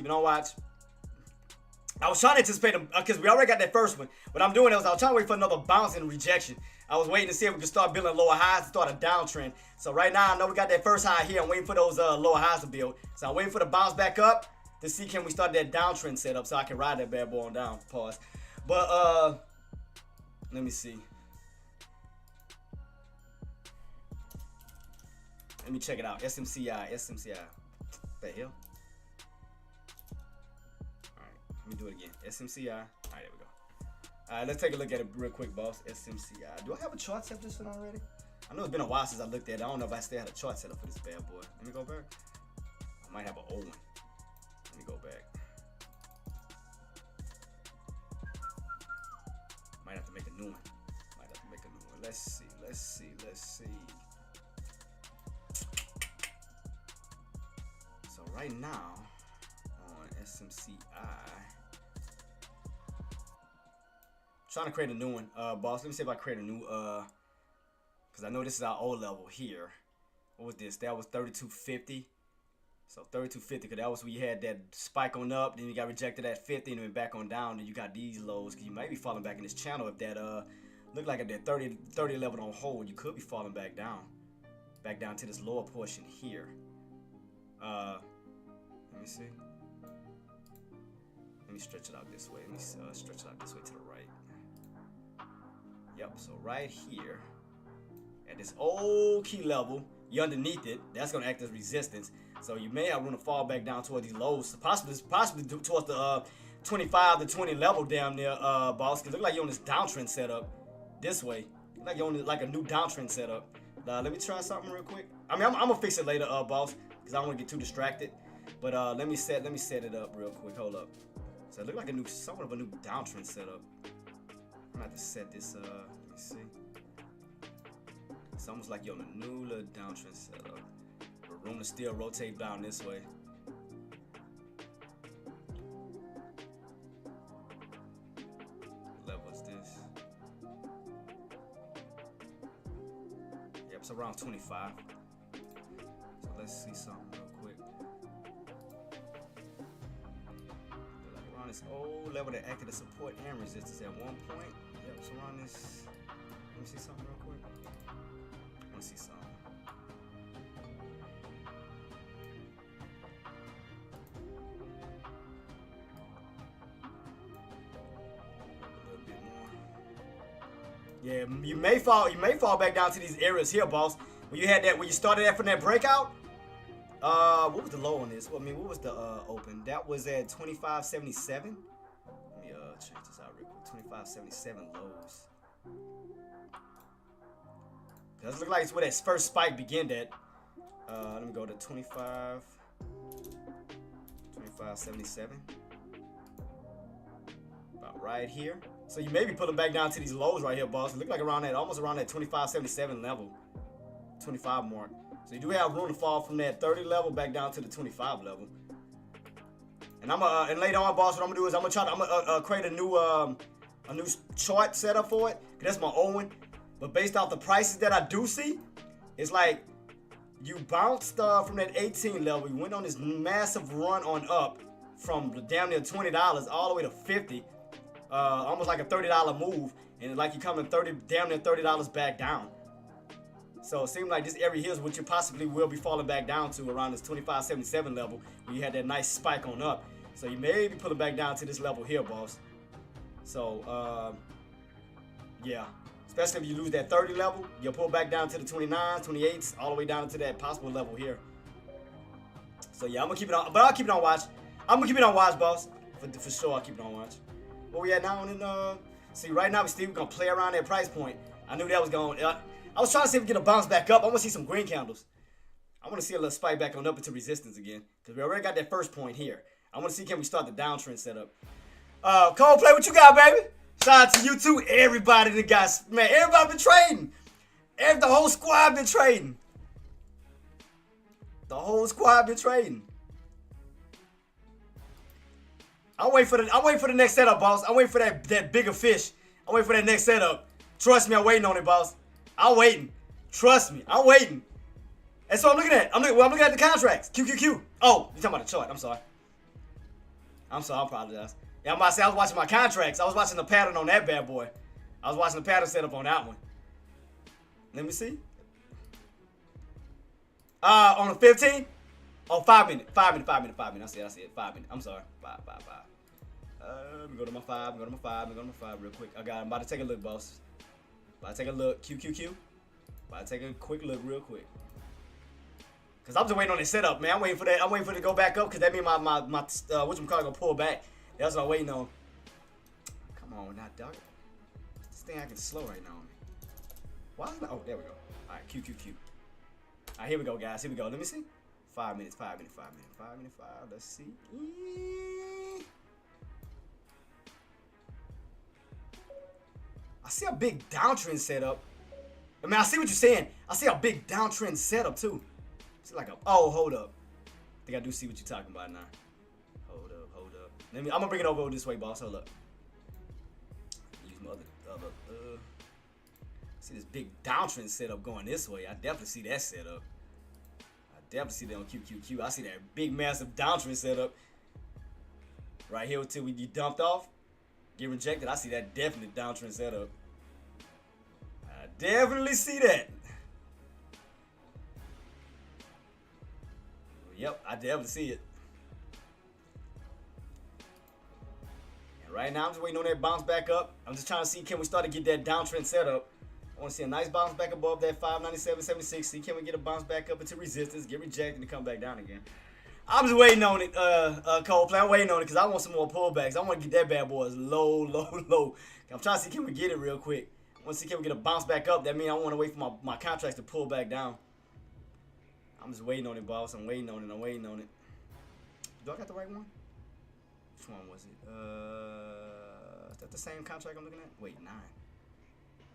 S1: I was trying to anticipate them because we already got that first one. What I'm doing is I was trying to wait for another bounce and rejection. I was waiting to see if we could start building lower highs to start a downtrend. So right now, I know we got that first high here. I'm waiting for those lower highs to build. So I'm waiting for the bounce back up to see can we start that downtrend setup so I can ride that bad boy on down. Pause. But let me see. Let me check it out. SMCI. The hell? Alright, let me do it again. SMCI. Alright, there we go. Alright, let's take a look at it real quick, boss. SMCI. Do I have a chart set for this one already? I know it's been a while since I looked at it. I don't know if I still had a chart set up for this bad boy. Let me go back. I might have an old one. Let me go back. Might have to make a new one. Let's see. So right now on SMCI, trying to create a new one, boss. Let me see if I create a new, because I know this is our old level here. What was this? That was 3250. So 3250, because that was where you had that spike on up, then you got rejected at 50, and then back on down, then you got these lows, because you might be falling back in this channel if that look like if that 30 level don't hold, you could be falling back down to this lower portion here. Let me see. Let me stretch it out this way. Let me stretch it out this way to the right. Yep. So right here, at this old key level, you're underneath it. That's gonna act as resistance. So you may have room to fall back down toward these lows, possibly towards the 25 to 20 level down there, boss. Cause it look like you're on this downtrend setup. This way, like you're on like a new downtrend setup. Let me try something real quick. I mean, I'm gonna fix it later, boss, because I don't want to get too distracted. But let me set it up real quick. Hold up. So it look like somewhat of a new downtrend setup. I'm gonna have to set this. Let me see. It's almost like you're on a new little downtrend setup. The room to still rotate down this way. What level is this? Yep, it's around 25. So let's see something real quick. Like around this old level that acted as support and resistance at one point. Yep, it's around this. Let me see something real quick. I want to see something. Yeah, you may fall back down to these areas here, boss. When you started that from that breakout. What was the low on this? Well, I mean, what was the open? That was at 25.77. Let me change this out real quick. 25.77 lows. Does look like it's where that first spike began at. Let me go to 25.77. About right here. So you may be pulling back down to these lows right here, boss. It look like almost around that 25.77 level, 25 mark. So you do have room to fall from that 30 level back down to the 25 level. And and later on, boss, what I'm gonna do is I'm gonna create a new chart setup for it. Cause that's my own one. But based off the prices that I do see, it's like you bounced from that 18 level. You went on this massive run on up from damn near $20 all the way to 50. Almost like a $30 move, and like you coming damn near $30 back down. So it seems like this area here is what you possibly will be falling back down to around this 25.77 level, where you had that nice spike on up. So you may be pulling back down to this level here, boss. So yeah, especially if you lose that 30 level, you'll pull back down to the 29s, 28s, all the way down to that possible level here. So yeah, I'm gonna keep it on, but I'll keep it on watch. I'm gonna keep it on watch, boss. For sure, I'll keep it on watch. Where we at now? See, right now we're still gonna play around that price point. I knew that was going. I was trying to see if we get a bounce back up. I want to see some green candles. I want to see a little spike back on up into resistance again, because we already got that first point here. I want to see, can we start the downtrend setup? Coldplay, what you got, baby? Shout out to you too, everybody that got, man. Everybody been trading. The whole squad been trading. The whole squad been trading. I'm waiting for the next setup, boss. I'm waiting for that bigger fish. I'm waiting for that next setup. Trust me, I'm waiting on it, boss. I'm waiting. Trust me, I'm waiting. And so I'm looking at the contracts. QQQ. Oh, you're talking about the chart. I'm sorry. I apologize. Yeah, I'm about to say I was watching my contracts. I was watching the pattern on that bad boy. I was watching the pattern setup on that one. Let me see. On the 15? Oh, 5 minute. 5 minute. I see it. 5 minutes. I'm sorry. 5. Let me go to my 5. Real quick. I'm about to take a look, boss. About to take a look. QQQ. About to take a quick look real quick. Cause I'm just waiting on the setup, man. I'm waiting for that. I'm waiting for it to go back up, cause that means my whatchamacallit gonna pull back. That's what I'm waiting on. Come on, not dog. This thing acting slow right now. Why is it? Oh, there we go. All right, Q. All right, here we go, guys. Here we go. Let me see. 5 minutes. 5 minutes. 5 minutes. 5 minutes. 5. Let's see. I see a big downtrend setup. I mean, I see what you're saying. I see a big downtrend setup too. It's like a, oh, hold up. I think I do see what you're talking about now. Hold up. I'm gonna bring it over this way, boss. Hold up. Use my other see this big downtrend setup going this way. I definitely see that setup. I definitely see that on QQQ. I see that big, massive downtrend setup. Right here until we get dumped off. Get rejected. I see that definite downtrend setup. I definitely see that. Yep, I definitely see it. And right now, I'm just waiting on that bounce back up. I'm just trying to see, can we start to get that downtrend setup? I want to see a nice bounce back above that 597.76. See, can we get a bounce back up into resistance, get rejected, and come back down again? I'm just waiting on it, Coldplay. I'm waiting on it because I want some more pullbacks. I want to get that bad boy as low. I'm trying to see, can we get it real quick? I want to see, can we get a bounce back up? That means I want to wait for my contracts to pull back down. I'm just waiting on it, boss. I'm waiting on it. Do I got the right one? Which one was it? Is that the same contract I'm looking at? Wait, 9.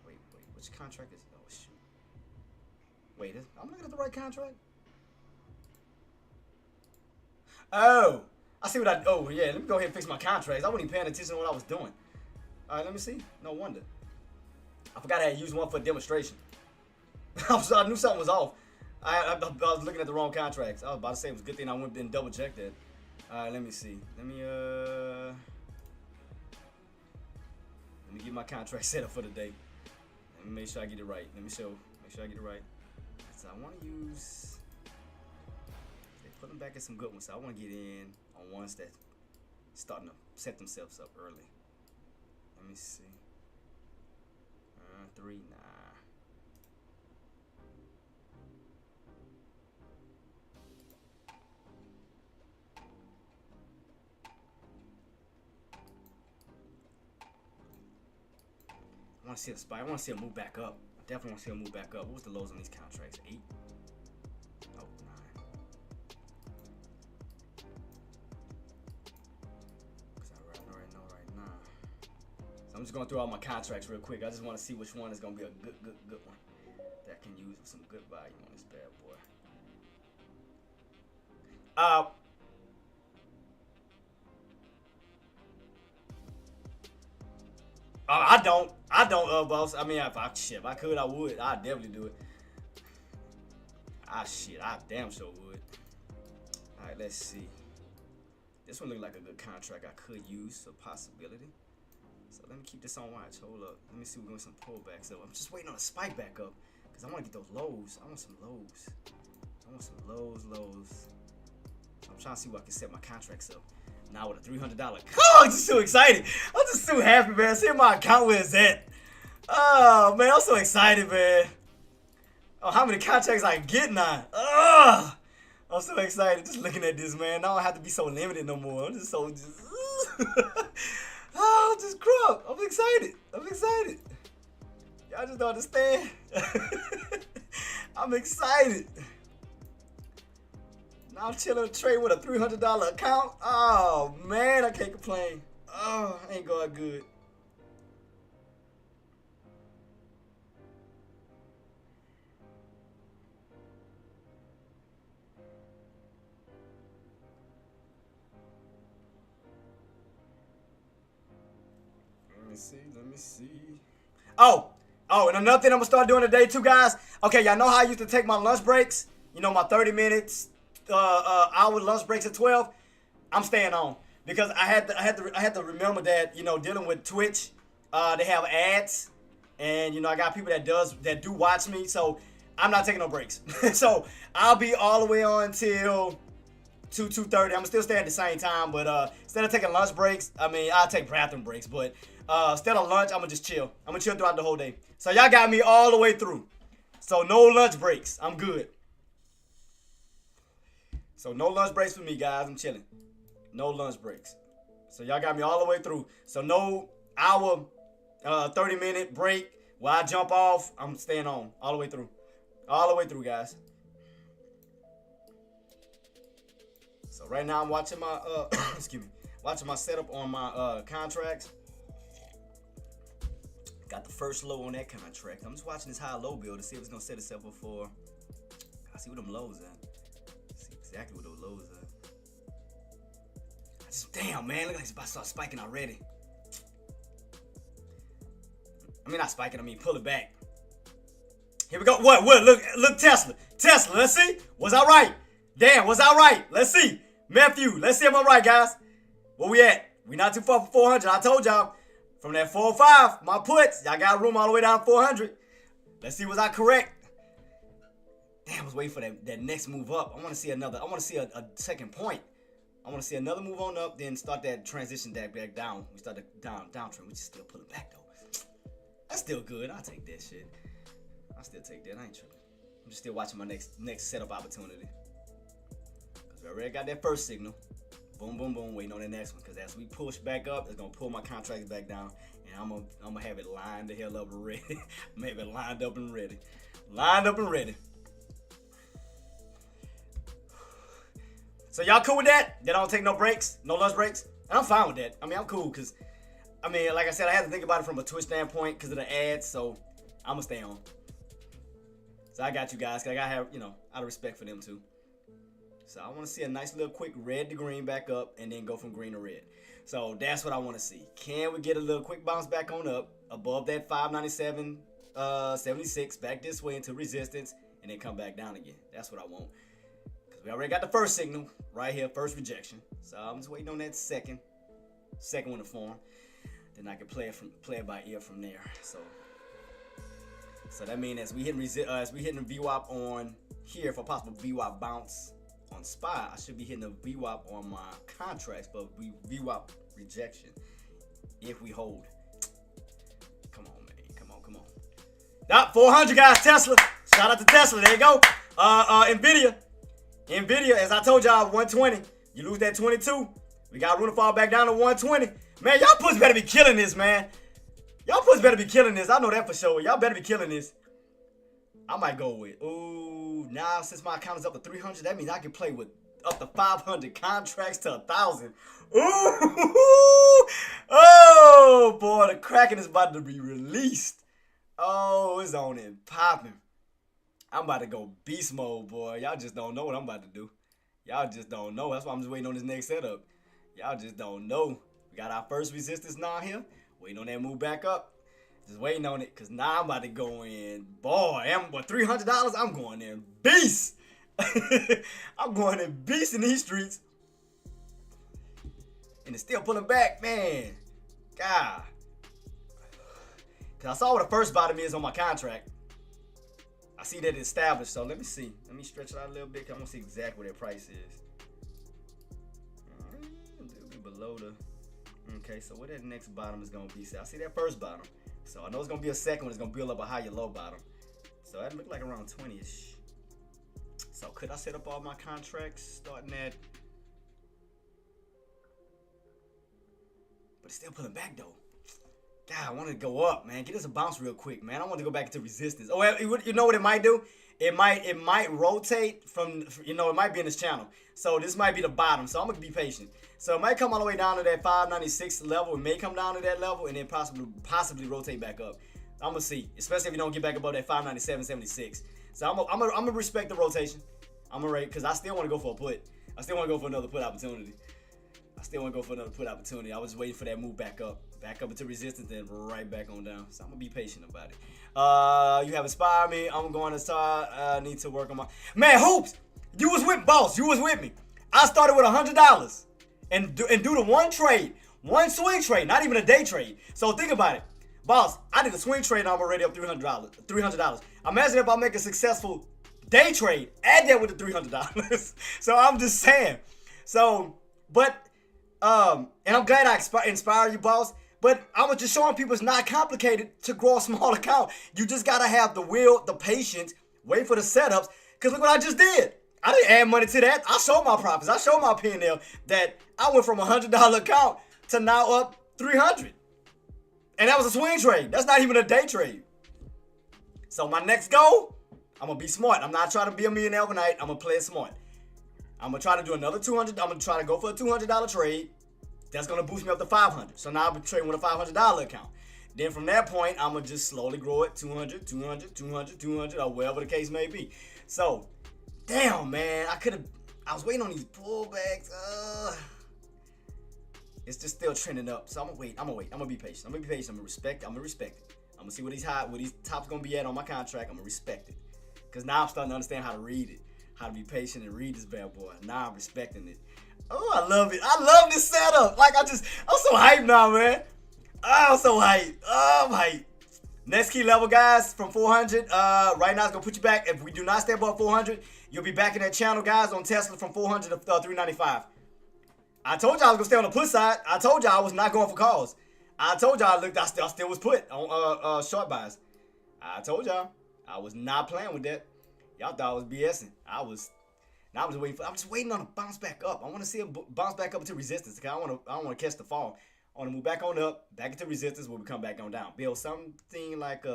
S1: Wait. Which contract is it? Oh, shoot. Wait, I'm looking at the right contract? Oh, I see what oh, yeah, let me go ahead and fix my contracts. I wasn't even paying attention to what I was doing. All right, let me see. No wonder. I forgot I had used one for a demonstration. I knew something was off. I was looking at the wrong contracts. I was about to say it was a good thing I went and double checked that. All right, let me see. Let me get my contract set up for the day. Let me make sure I get it right. Make sure I get it right. So I want to use. They put them back at some good ones. So I want to get in on ones that starting to set themselves up early. Let me see. 3, nah. I want to see a spike. I want to see a move back up. I definitely want to see a move back up. What was the lows on these contracts? 8? Oh, 9. Because I already know right now. So I'm just going through all my contracts real quick. I just want to see which one is going to be a good one that I can use with some good value on this bad boy. I don't, boss. I mean, if I could, I would. I'd definitely do it. I damn sure would. All right, let's see. This one looked like a good contract I could use, a possibility. So let me keep this on watch. Hold up. Let me see we're going some pullbacks. So I'm just waiting on a spike back up because I want to get those lows. I want some lows. Lows. I'm trying to see where I can set my contracts up. Now with a $300. Oh, I'm just so excited. I'm just so happy, man. See my account where it's at. Oh, man, I'm so excited, man. Oh, how many contracts I get now? Oh, I'm so excited just looking at this, man. Now I don't have to be so limited no more. I'm just so oh, just crunk. I'm excited. Y'all just don't understand. I'm excited. Now I'm chilling trade with a $300 account. Oh, man, I can't complain. Oh, ain't going good. Let me see. Oh, and another thing I'm gonna start doing today too, guys. Okay, y'all know how I used to take my lunch breaks? You know, my 30 minutes, hour lunch breaks at 12. I'm staying on because I had to remember that, you know, dealing with Twitch, they have ads, and you know I got people that do watch me, so I'm not taking no breaks. So I'll be all the way on until 2:30. I'm gonna still stay at the same time, but instead of taking lunch breaks, I mean I'll take bathroom breaks, but instead of lunch, I'm gonna just chill. I'm gonna chill throughout the whole day. So y'all got me all the way through. So no lunch breaks. I'm good. So no lunch breaks for me, guys. I'm chilling. No lunch breaks. So y'all got me all the way through. So no hour, 30-minute break where I jump off. I'm staying on all the way through. All the way through, guys. So right now I'm watching my excuse me, watching my setup on my contracts. Got the first low on that contract. I'm just watching this high-low build to see if it's gonna set itself up for. I see what them lows at. See exactly what those lows at. Damn, man, look like it's about to start spiking already. I mean, not spiking. I mean, pull it back. Here we go. What? Look, Tesla. Let's see. Was I right? Damn, was I right? Let's see. Matthew, let's see if I'm right, guys. Where we at? We not too far from 400. I told y'all. From that 405, my puts, y'all got room all the way down 400. Let's see, was I correct? Damn, I was waiting for that next move up. I want to see another. I want to see a second point. I want to see another move on up, then start that transition back down. We start the downtrend, which is still pulling back though. That's still good. I'll take that shit. I'll still take that. I ain't tripping. I'm just still watching my next setup opportunity. Because we already got that first signal. Boom, boom, boom, waiting on the next one. Because as we push back up, it's going to pull my contracts back down. And I'm gonna have it lined the hell up and ready. I'm going to have it lined up and ready. Lined up and ready. So y'all cool with that? That I don't take no breaks? No lunch breaks? And I'm fine with that. I mean, I'm cool because, I mean, like I said, I had to think about it from a Twitch standpoint because of the ads. So I'm going to stay on. So I got you guys. Because I got to have, out of respect for them too. So I want to see a nice little quick red to green back up and then go from green to red. So that's what I want to see. Can we get a little quick bounce back on up above that 597.76 back this way into resistance and then come back down again? That's what I want. Because we already got the first signal right here, first rejection. So I'm just waiting on that second one to form. Then I can play it by ear from there. So that means as we hitting the VWAP on here for possible VWAP bounce on SPY, I should be hitting a VWAP on my contracts, but VWAP rejection if we hold. Come on, man. Come on. Not 400, guys. Tesla. Shout out to Tesla. There you go. Nvidia, as I told y'all, 120. You lose that 22. We got room to fall back down to 120. Man, y'all puts better be killing this, man. Y'all puts better be killing this. I know that for sure. Y'all better be killing this. I might go with, now since my account is up to 300, that means I can play with up to 500 contracts to 1,000. Oh, boy, the Kraken is about to be released. Oh, it's on and popping. I'm about to go beast mode, boy. Y'all just don't know what I'm about to do. Y'all just don't know. That's why I'm just waiting on this next setup. Y'all just don't know. We got our first resistance now here. Waiting on that move back up. Just waiting on it, because now I'm about to go in. Boy, $300, I'm going in beast. I'm going in beast in these streets. And it's still pulling back, man. God. Because I saw what the first bottom is on my contract. I see that it's established, so let me see. Let me stretch it out a little bit, because I want to see exactly what that price is. It'll be below the... Okay, so what that next bottom is going to be. So I see that first bottom. So I know it's going to be a second one. It's going to build up a higher low bottom. So that look like around 20-ish. So could I set up all my contracts starting at... But it's still pulling back though. God, I want to go up, man. Get us a bounce real quick, man. I want to go back into resistance. Oh, you know what it might do? It might rotate from, it might be in this channel. So this might be the bottom. So I'm going to be patient. So it might come all the way down to that 596 level. It may come down to that level and then possibly rotate back up. I'm going to see. Especially if you don't get back above that 597.76. So I'm going to respect the rotation. I'm going to rate because I still want to go for a put. I still want to go for another put opportunity. I was waiting for that move back up into resistance, then right back on down. So I'm gonna be patient about it. You have inspired me. I'm going to start. Need to work on my man. Hoops, you was with me. I started with $100 and do the one swing trade, not even a day trade. So think about it, boss. I did a swing trade and I'm already up $300. Imagine if I make a successful day trade. Add that with the $300. So I'm just saying. So, but. And I'm glad I inspire you, boss. But I was just showing people it's not complicated to grow a small account. You just got to have the will, the patience, wait for the setups. Because look what I just did. I didn't add money to that. I showed my profits. I showed my P&L that I went from a $100 account to now up 300. And that was a swing trade. That's not even a day trade. So my next goal, I'm going to be smart. I'm not trying to be a millionaire overnight. I'm going to play it smart. I'm going to try to do another 200. I'm going to try to go for a $200 trade. That's going to boost me up to 500. So now I'll be trading with a $500 account. Then from that point, I'm going to just slowly grow it 200, 200, 200, 200, or whatever the case may be. So, damn, man. I was waiting on these pullbacks. It's just still trending up. So I'm going to wait. I'm going to be patient. I'm going to be patient. I'm going to respect it. I'm going to see what these tops going to be at on my contract. I'm going to respect it. Because now I'm starting to understand how to read it. How to be patient and read this bad boy. Now I'm respecting it. Oh, I love it. I love this setup. Like, I'm so hyped now, man. I'm so hyped. Oh, I'm hyped. Next key level, guys, from 400. Right now, it's going to put you back. If we do not stay above 400, you'll be back in that channel, guys, on Tesla from 400 to 395. I told y'all I was going to stay on the put side. I told y'all I was not going for calls. I told y'all I still was put on short buys. I told y'all I was not playing with that. Y'all thought I was BSing. I'm just waiting on a bounce back up. I want to see a bounce back up into resistance. Cause I don't want to catch the fall. I want to move back on up, back into resistance where we come back on down. Build something like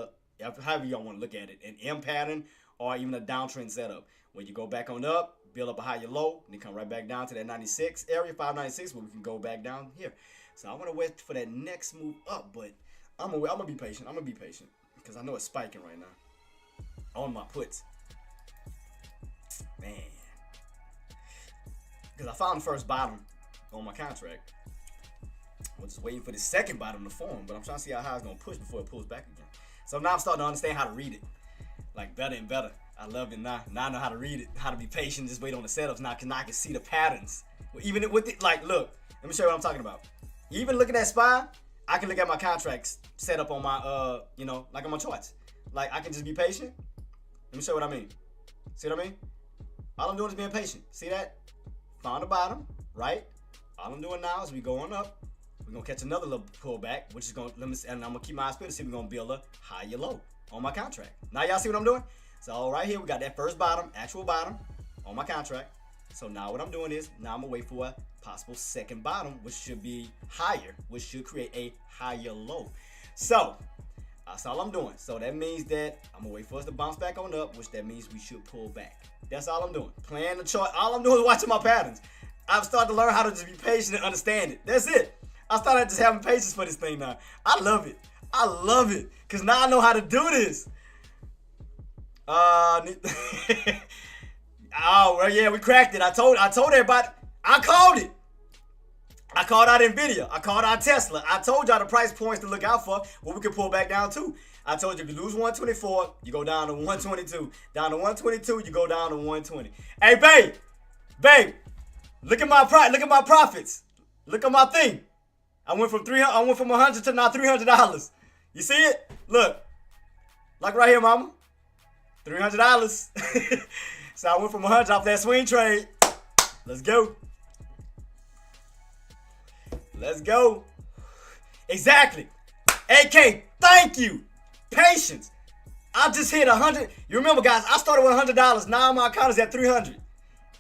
S1: however y'all want to look at it, an M pattern or even a downtrend setup. When you go back on up, build up a higher low, and then come right back down to that 96 area, 596, where we can go back down here. So I want to wait for that next move up, but I'm gonna be patient. I'm gonna be patient because I know it's spiking right now on my puts. Man, because I found the first bottom on my contract. I'm just waiting for the second bottom to form, but I'm trying to see how high it's going to push before it pulls back again. So now I'm starting to understand how to read it. Like, better and better. I love it now. Now I know how to read it, how to be patient, just wait on the setups now, because now I can see the patterns. Even with it, like, look, let me show you what I'm talking about. Even looking at SPY, I can look at my contracts set up on my, like on my charts. Like, I can just be patient. Let me show you what I mean. See what I mean? All I'm doing is being patient. See that? Found the bottom, right? All I'm doing now is we going up. We're going to catch another little pullback, which is going to, and I'm going to keep my eyes peeled to see if we're going to build a higher low on my contract. Now y'all see what I'm doing? So right here, we got that first bottom, actual bottom on my contract. So now what I'm doing is, now I'm going to wait for a possible second bottom, which should be higher, which should create a higher low. So that's all I'm doing. So that means that I'm going to wait for us to bounce back on up, which that means we should pull back. That's all I'm doing. Playing the chart. All I'm doing is watching my patterns. I've started to learn how to just be patient and understand it. That's it. I started just having patience for this thing now. I love it. I love it. Because now I know how to do this. Oh, well, yeah, we cracked it. I told everybody. I called it. I called out NVIDIA. I called out Tesla. I told y'all the price points to look out for, what we can pull back down to. I told you if you lose 124, you go down to 122. Down to 122, you go down to 120. Hey, babe, look at my profits. Look at my thing. I went from 100 to now $300. You see it? Look, like right here, mama, $300. So I went from 100 off that swing trade. Let's go. Let's go. Exactly. AK, thank you. Patience. I just hit 100. You remember, guys, I started with $100. Now my account is at 300.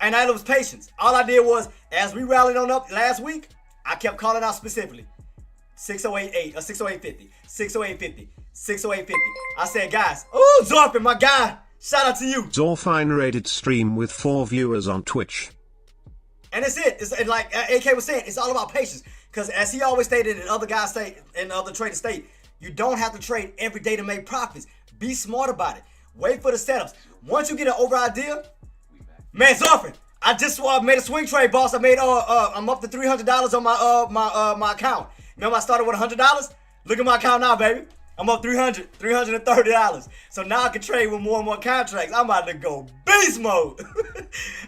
S1: And that was patience. All I did was, as we rallied on up last week, I kept calling out specifically 608.8 or 608.50, 608.50, 608.50. I said, guys, oh, Zorfin, my guy, shout out to you.
S2: Zorfine rated stream with 4 viewers on Twitch.
S1: And that's it. It's like AK was saying, it's all about patience. Because as he always stated, and other guys say, and other traders state, you don't have to trade every day to make profits. Be smart about it. Wait for the setups. Once you get an over idea, man, Zorfin, I just made a swing trade, boss. I made I'm up to $300 on my account. Remember I started with $100? Look at my account now, baby. I'm up $330. So now I can trade with more and more contracts. I'm about to go beast mode.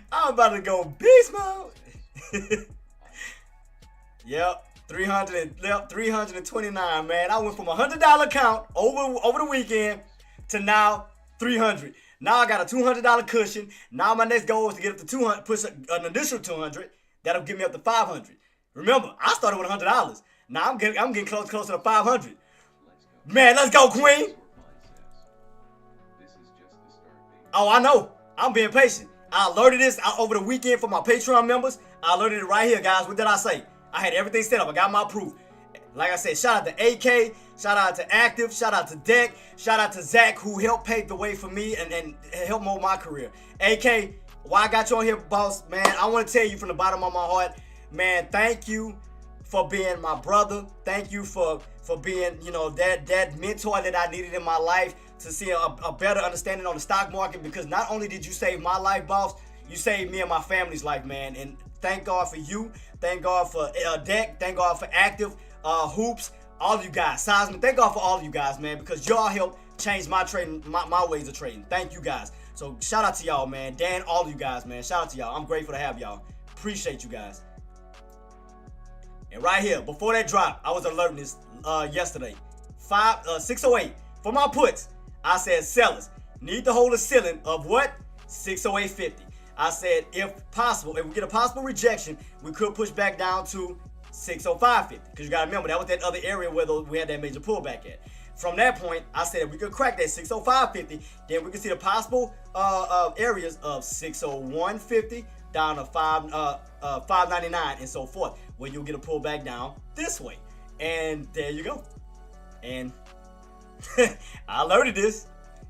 S1: I'm about to go beast mode. Yep, 329, man. I went from a $100 account over the weekend to now 300. Now I got a $200 cushion. Now my next goal is to get up to 200, push an additional 200. That'll get me up to 500. Remember, I started with $100. Now I'm getting closer to 500. Man, let's go, Queen. Oh, I know. I'm being patient. I alerted this over the weekend for my Patreon members. I alerted it right here, guys. What did I say? I had everything set up. I got my proof. Like I said, shout out to AK, shout out to Active, shout out to Deck, shout out to Zach, who helped pave the way for me and helped mold my career. AK, why I got you on here, boss, man, I want to tell you from the bottom of my heart, man, thank you for being my brother. Thank you for being, you know, that mentor that I needed in my life to see a better understanding on the stock market, because not only did you save my life, boss, you saved me and my family's life, man. And thank God for you. Thank God for Deck. Thank God for Active, Hoops, all of you guys. Seismic, thank God for all of you guys, man, because y'all helped change my trading, my ways of trading. Thank you guys. So shout out to y'all, man. Dan, all of you guys, man. Shout out to y'all. I'm grateful to have y'all. Appreciate you guys. And right here, before that drop, I was alerting this yesterday. 608 for my puts. I said sellers need to hold a ceiling of what? 608.50. I said if possible, if we get a possible rejection, we could push back down to 605.50. Because you gotta remember, that was that other area where we had that major pullback at. From that point, I said if we could crack that 605.50, then we could see the possible areas of 601.50 down to 599 and so forth, where you'll get a pullback down this way. And there you go. And I alerted this,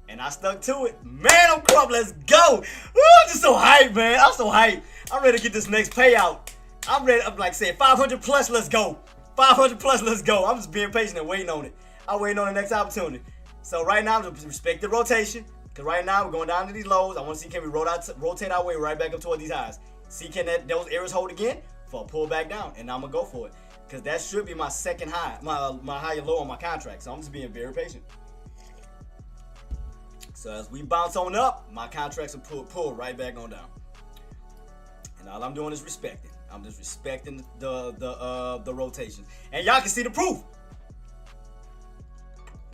S1: and I stuck to it. Man, I'm crump. Let's go. Woo, I'm just so hyped, man. I'm so hyped. I'm ready to get this next payout. I'm ready. I'm like saying 500 plus. Let's go. 500 plus. Let's go. I'm just being patient and waiting on it. I'm waiting on the next opportunity. So right now, I'm just respect the rotation, because right now we're going down to these lows. I want to see, can we rotate our way right back up toward these highs. See, can those areas hold again for a pullback down, and I'm gonna go for it, because that should be my second high, my higher low on my contract. So I'm just being very patient. So as we bounce on up, my contracts will pull right back on down. And all I'm doing is respecting. I'm just respecting the rotations. And y'all can see the proof.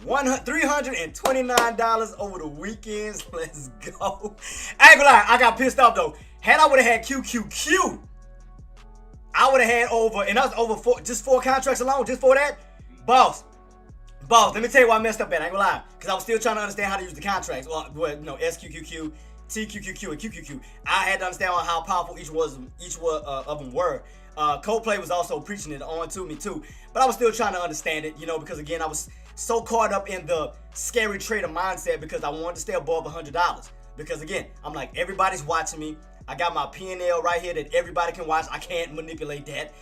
S1: $329 over the weekends. Let's go. I ain't gonna lie, I got pissed off though. Had I would have had QQQ, I would have had over, and that was over just four contracts alone, just for that. Boss, let me tell you why I messed up at. I ain't gonna lie, because I was still trying to understand how to use the contracts. Well, you know, SQQQ, TQQQ, and QQQ. I had to understand how powerful each one of them were. Coldplay was also preaching it on to me too, but I was still trying to understand it, you know, because again, I was so caught up in the scary trader mindset because I wanted to stay above $100. Because again, I'm like, everybody's watching me. I got my P&L right here that everybody can watch. I can't manipulate that.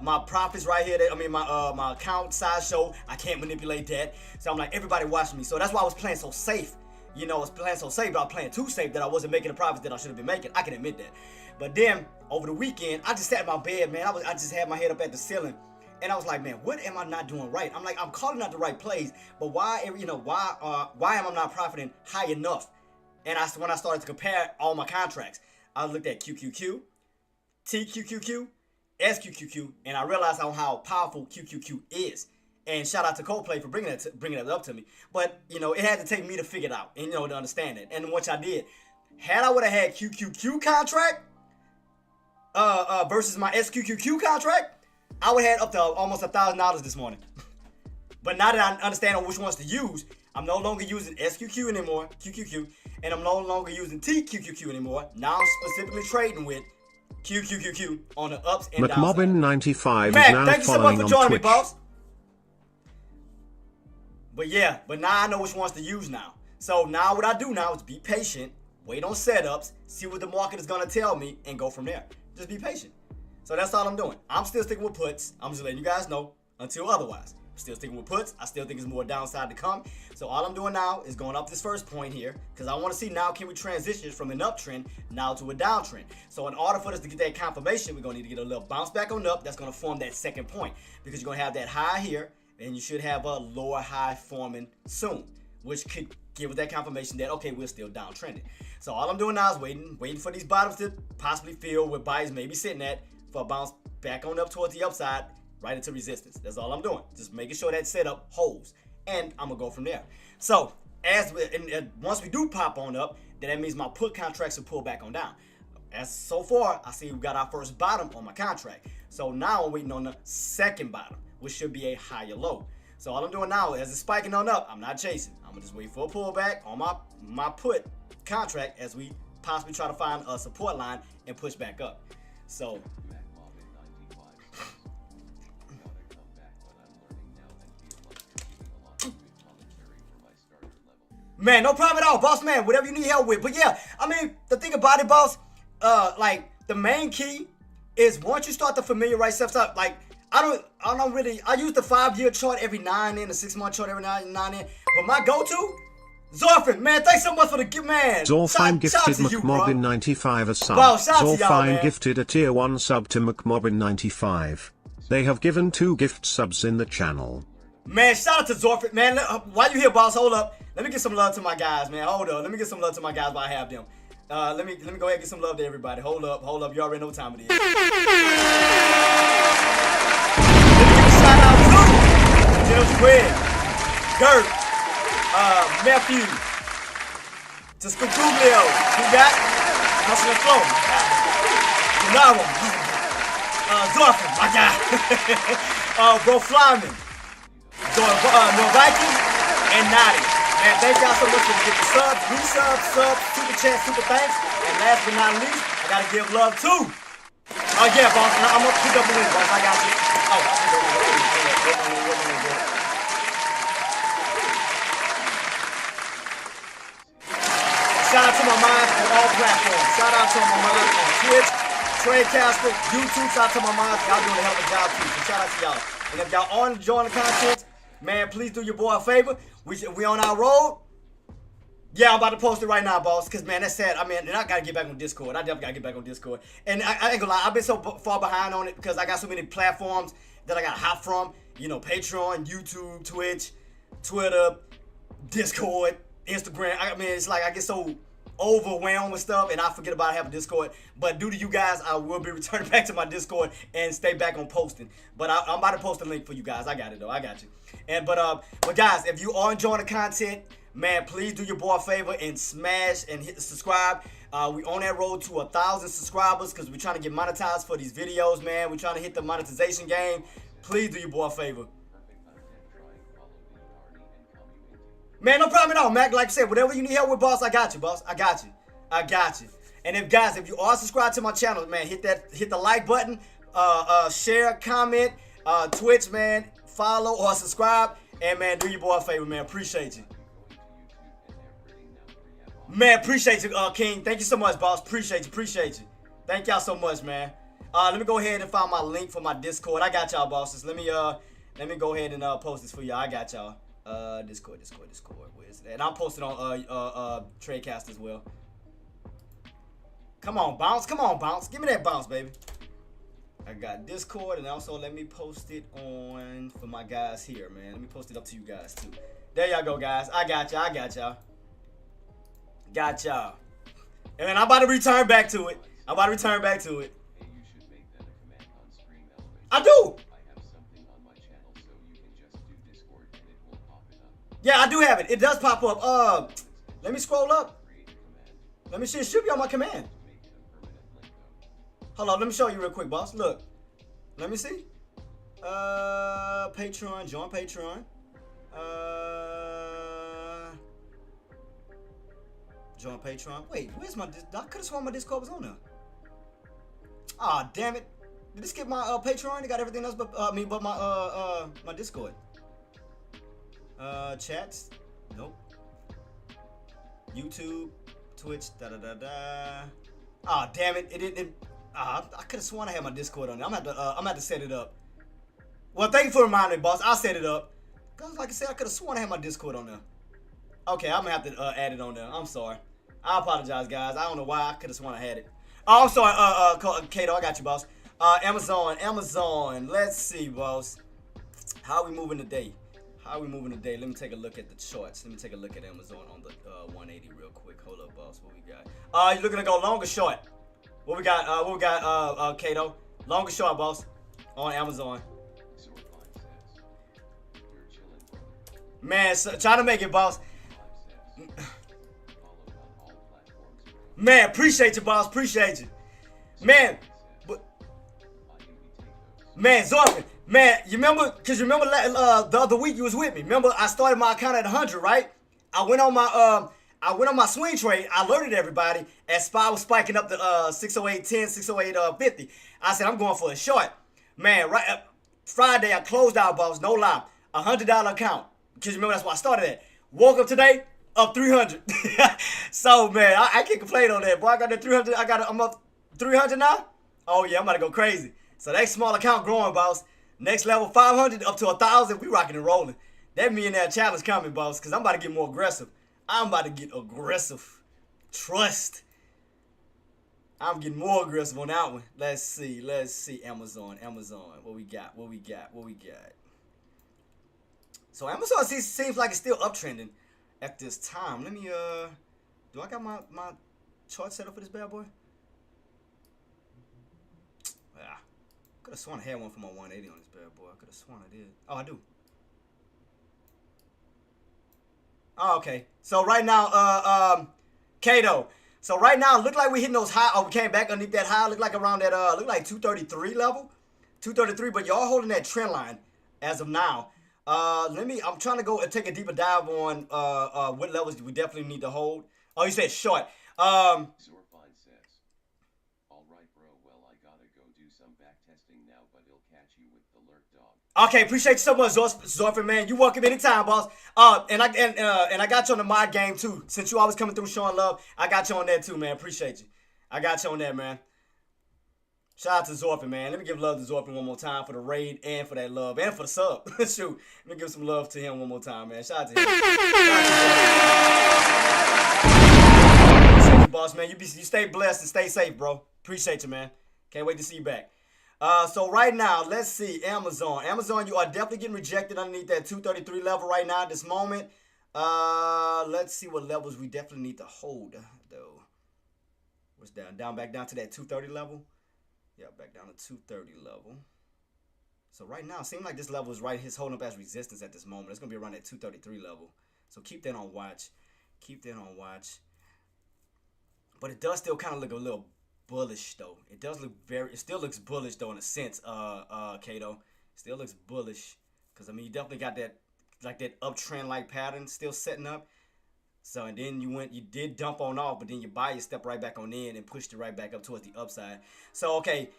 S1: My profits right here, my account size show, I can't manipulate that. So I'm like, everybody watching me. So that's why I was playing so safe. You know, I was playing so safe, but I was playing too safe that I wasn't making the profits that I should have been making. I can admit that. But then, over the weekend, I just sat in my bed, man. I just had my head up at the ceiling. And I was like, man, what am I not doing right? I'm like, I'm calling out the right plays, but why am I not profiting high enough? And when I started to compare all my contracts, I looked at QQQ, TQQQ, SQQQ, and I realized how powerful QQQ is. And shout out to Coldplay for bringing it up to me. But, you know, it had to take me to figure it out and, you know, to understand it. And which I did. Had I would have had QQQ contract versus my SQQQ contract, I would have had up to almost $1,000 this morning. But now that I understand which ones to use, I'm no longer using SQQ anymore, QQQ, and I'm no longer using TQQQ anymore. Now I'm specifically trading with QQQQ on the ups and downs.
S2: McMobbin95 is
S1: Mac,
S2: now
S1: thank you so much
S2: following
S1: for
S2: on
S1: joining
S2: Twitch.
S1: me, boss. But yeah, but now I know which ones to use now. So now what I do now is be patient, wait on setups, see what the market is going to tell me, and go from there. Just be patient. So that's all I'm doing. I'm still sticking with puts. I'm just letting you guys know until otherwise. I'm still sticking with puts. I still think there's more downside to come. So all I'm doing now is going up this first point here, because I want to see now, can we transition from an uptrend now to a downtrend. So in order for us to get that confirmation, we're going to need to get a little bounce back on up. That's going to form that second point, because you're going to have that high here, and you should have a lower high forming soon, which could give us that confirmation that, okay, we're still downtrending. So all I'm doing now is waiting for these bottoms to possibly fill where buyers may be sitting at for a bounce back on up towards the upside, right into resistance. That's all I'm doing. Just making sure that setup holds, and I'm gonna go from there. So once we do pop on up, then that means my put contracts will pull back on down. As so far, I see we got our first bottom on my contract. So now I'm waiting on the second bottom, which should be a higher low. So all I'm doing now, as it's spiking on up, I'm not chasing. I'm gonna just wait for a pullback on my put contract as we possibly try to find a support line and push back up. So. Man, no problem at all, boss, man. Whatever you need help with. But yeah, I mean, the thing about it, boss, like the main key is once you start to familiarize yourself, like I use the 5-year chart every 9 in, the 6-month chart every 9 in. But my go-to, Zorfin, man, thanks so much for the gift, man.
S2: Zorfine gifted McMobbin95 a sub. Zorfine gifted a tier 1 sub to McMobbin95. They have given 2 gift subs in the channel.
S1: Man, shout out to Zorfin, man. While you here, boss, hold up. Let me get some love to my guys, man. Hold up. Let me get some love to my guys while I have them. Let me go ahead and get some love to everybody. Hold up. You already know what time it is. Let me give a shout out to JTraedz, Gert, Matthew, to Skuglio, who got Hustle and Flow, Gennaro, Zorfin, my guy, Bro Flyman, Viking, and Nadi. Man, thank y'all so much for the subs, resubs, super chat, super thanks. And last but not least, I gotta give love to. Oh yeah, boss, I'm gonna pick up the win, boss. I got you. Oh, I'll pick up the win. Shout out to my minds on all platforms. Shout out to my minds on Twitch, Tradecaster, YouTube. Shout out to my minds. Y'all doing a hell of a job too. So shout out to y'all. And if y'all aren't enjoying the content, man, please do your boy a favor. We on our road. Yeah, I'm about to post it right now, boss. Because, man, that's sad. I mean, and I got to get back on Discord. I definitely got to get back on Discord. And I ain't gonna lie, I've been so far behind on it because I got so many platforms that I got to hop from. You know, Patreon, YouTube, Twitch, Twitter, Discord, Instagram. I mean, it's like I get so overwhelmed with stuff and I forget about having Discord. But due to you guys, I will be returning back to my Discord and stay back on posting. But I'm about to post a link for you guys. I got it, though. I got you. And but guys, if you are enjoying the content, man, please do your boy a favor and smash and hit the subscribe. We on that road to 1,000 subscribers because we're trying to get monetized for these videos, man. We're trying to hit the monetization game. Please do your boy a favor. Man, no problem at all, Mac. Like I said, whatever you need help with, boss, I got you, boss. I got you. And if you are subscribed to my channel, man, hit the like button, share, comment, Twitch, man, follow or subscribe, and man, do your boy a favor, man. Appreciate you. Man, appreciate you, King. Thank you so much, boss. Appreciate you. Thank y'all so much, man. Let me go ahead and find my link for my Discord. I got y'all, bosses. Let me go ahead and post this for y'all. I got y'all. Discord. Where is it? And I'll post it on Tradecast as well. Come on, bounce. Give me that bounce, baby. I got Discord, and also let me post it on for my guys here, man. Let me post it up to you guys too. There y'all go, guys. I got y'all. And then I'm about to return back to it. I do. Yeah, I do have it. It does pop up. Let me scroll up. Let me see. It should be on my command. Hold on. Let me show you real quick, boss. Look. Let me see. Patreon. Join Patreon. Join Patreon. Wait, where's my? I could have sworn my Discord was on there. Ah, damn it. Did it skip my Patreon? It got everything else but but my Discord. Chats. Nope. YouTube, Twitch, Ah, damn it! It didn't. I could have sworn I had my Discord on there. I'm gonna have to set it up. Well, thank you for reminding me, boss. I'll set it up. Cause like I said, I could have sworn I had my Discord on there. Okay, I'm gonna have to add it on there. I'm sorry. I apologize, guys. I don't know why. I could have sworn I had it. Oh, I'm sorry. Kato, I got you, boss. Amazon. Let's see, boss. How are we moving today? Let me take a look at the charts. Let me take a look at Amazon on the 180 real quick. Hold up, boss. What we got? You looking to go long or short? What we got? Kato? Long or short, boss? On Amazon. Man, trying to make it, boss. Man, appreciate you, boss. Man, Zorfin. Man, you remember? Cause you remember the other week you was with me. Remember, I started my account at 100, right? I went on my I went on my swing trade. I alerted everybody as SPY was spiking up to 608.10, 608.50. I said, I'm going for a short. Man, right Friday, I closed out, boss. No lie. $100 account. Because remember, that's why I started at. Woke up today, up 300. So, man, I can't complain on that. Boy, I got that 300. I'm up 300 now. Oh, yeah, I'm about to go crazy. So, that small account growing, boss. Next level, 500 up to 1,000. We rocking and rolling. That Millionaire challenge coming, boss, because I'm about to get more aggressive. I'm about to get aggressive. Trust. I'm getting more aggressive on that one. Let's see. Amazon. What we got? So Amazon seems like it's still uptrending at this time. Let me, do I got my chart set up for this bad boy? Yeah. Could have sworn I had one for my 180 on this bad boy. I could have sworn I did. Oh, I do. Oh, okay. So right now, Kato. So right now, look like we hitting those high. Oh, we came back underneath that high. Look like around that, look like 233 level. 233, but y'all holding that trend line as of now. I'm trying to go and take a deeper dive on what levels we definitely need to hold. Oh, you said short.
S3: Zorfine says, all right, bro. Well, I gotta go do some back testing now, but he'll catch you with the lurk dog.
S1: Okay, appreciate you so much, Zorfine, man. You welcome anytime, boss. And I got you on the mod game too. Since you always coming through showing love, I got you on there too, man. Appreciate you. I got you on there, man. Shout out to Zorfine, man. Let me give love to Zorfine one more time for the raid and for that love and for the sub. Shoot, let me give some love to him one more time, man. Shout out to him. Appreciate you, boss, man. You stay blessed and stay safe, bro. Appreciate you, man. Can't wait to see you back. So right now, let's see. Amazon, you are definitely getting rejected underneath that 233 level right now at this moment. Let's see what levels we definitely need to hold, though. What's down? Back down to that 230 level. Yeah, back down to 230 level. So right now, it seems like this level is right. He's holding up as resistance at this moment. It's going to be around that 233 level. So keep that on watch. But it does still kind of look a little bullish, though. It still looks bullish, though, in a sense, Kato. Still looks bullish. Because, I mean, you definitely got that, like, that uptrend-like pattern still setting up. So, and then you did dump on off, but then your buyer stepped right back on in and pushed it right back up towards the upside. So, okay,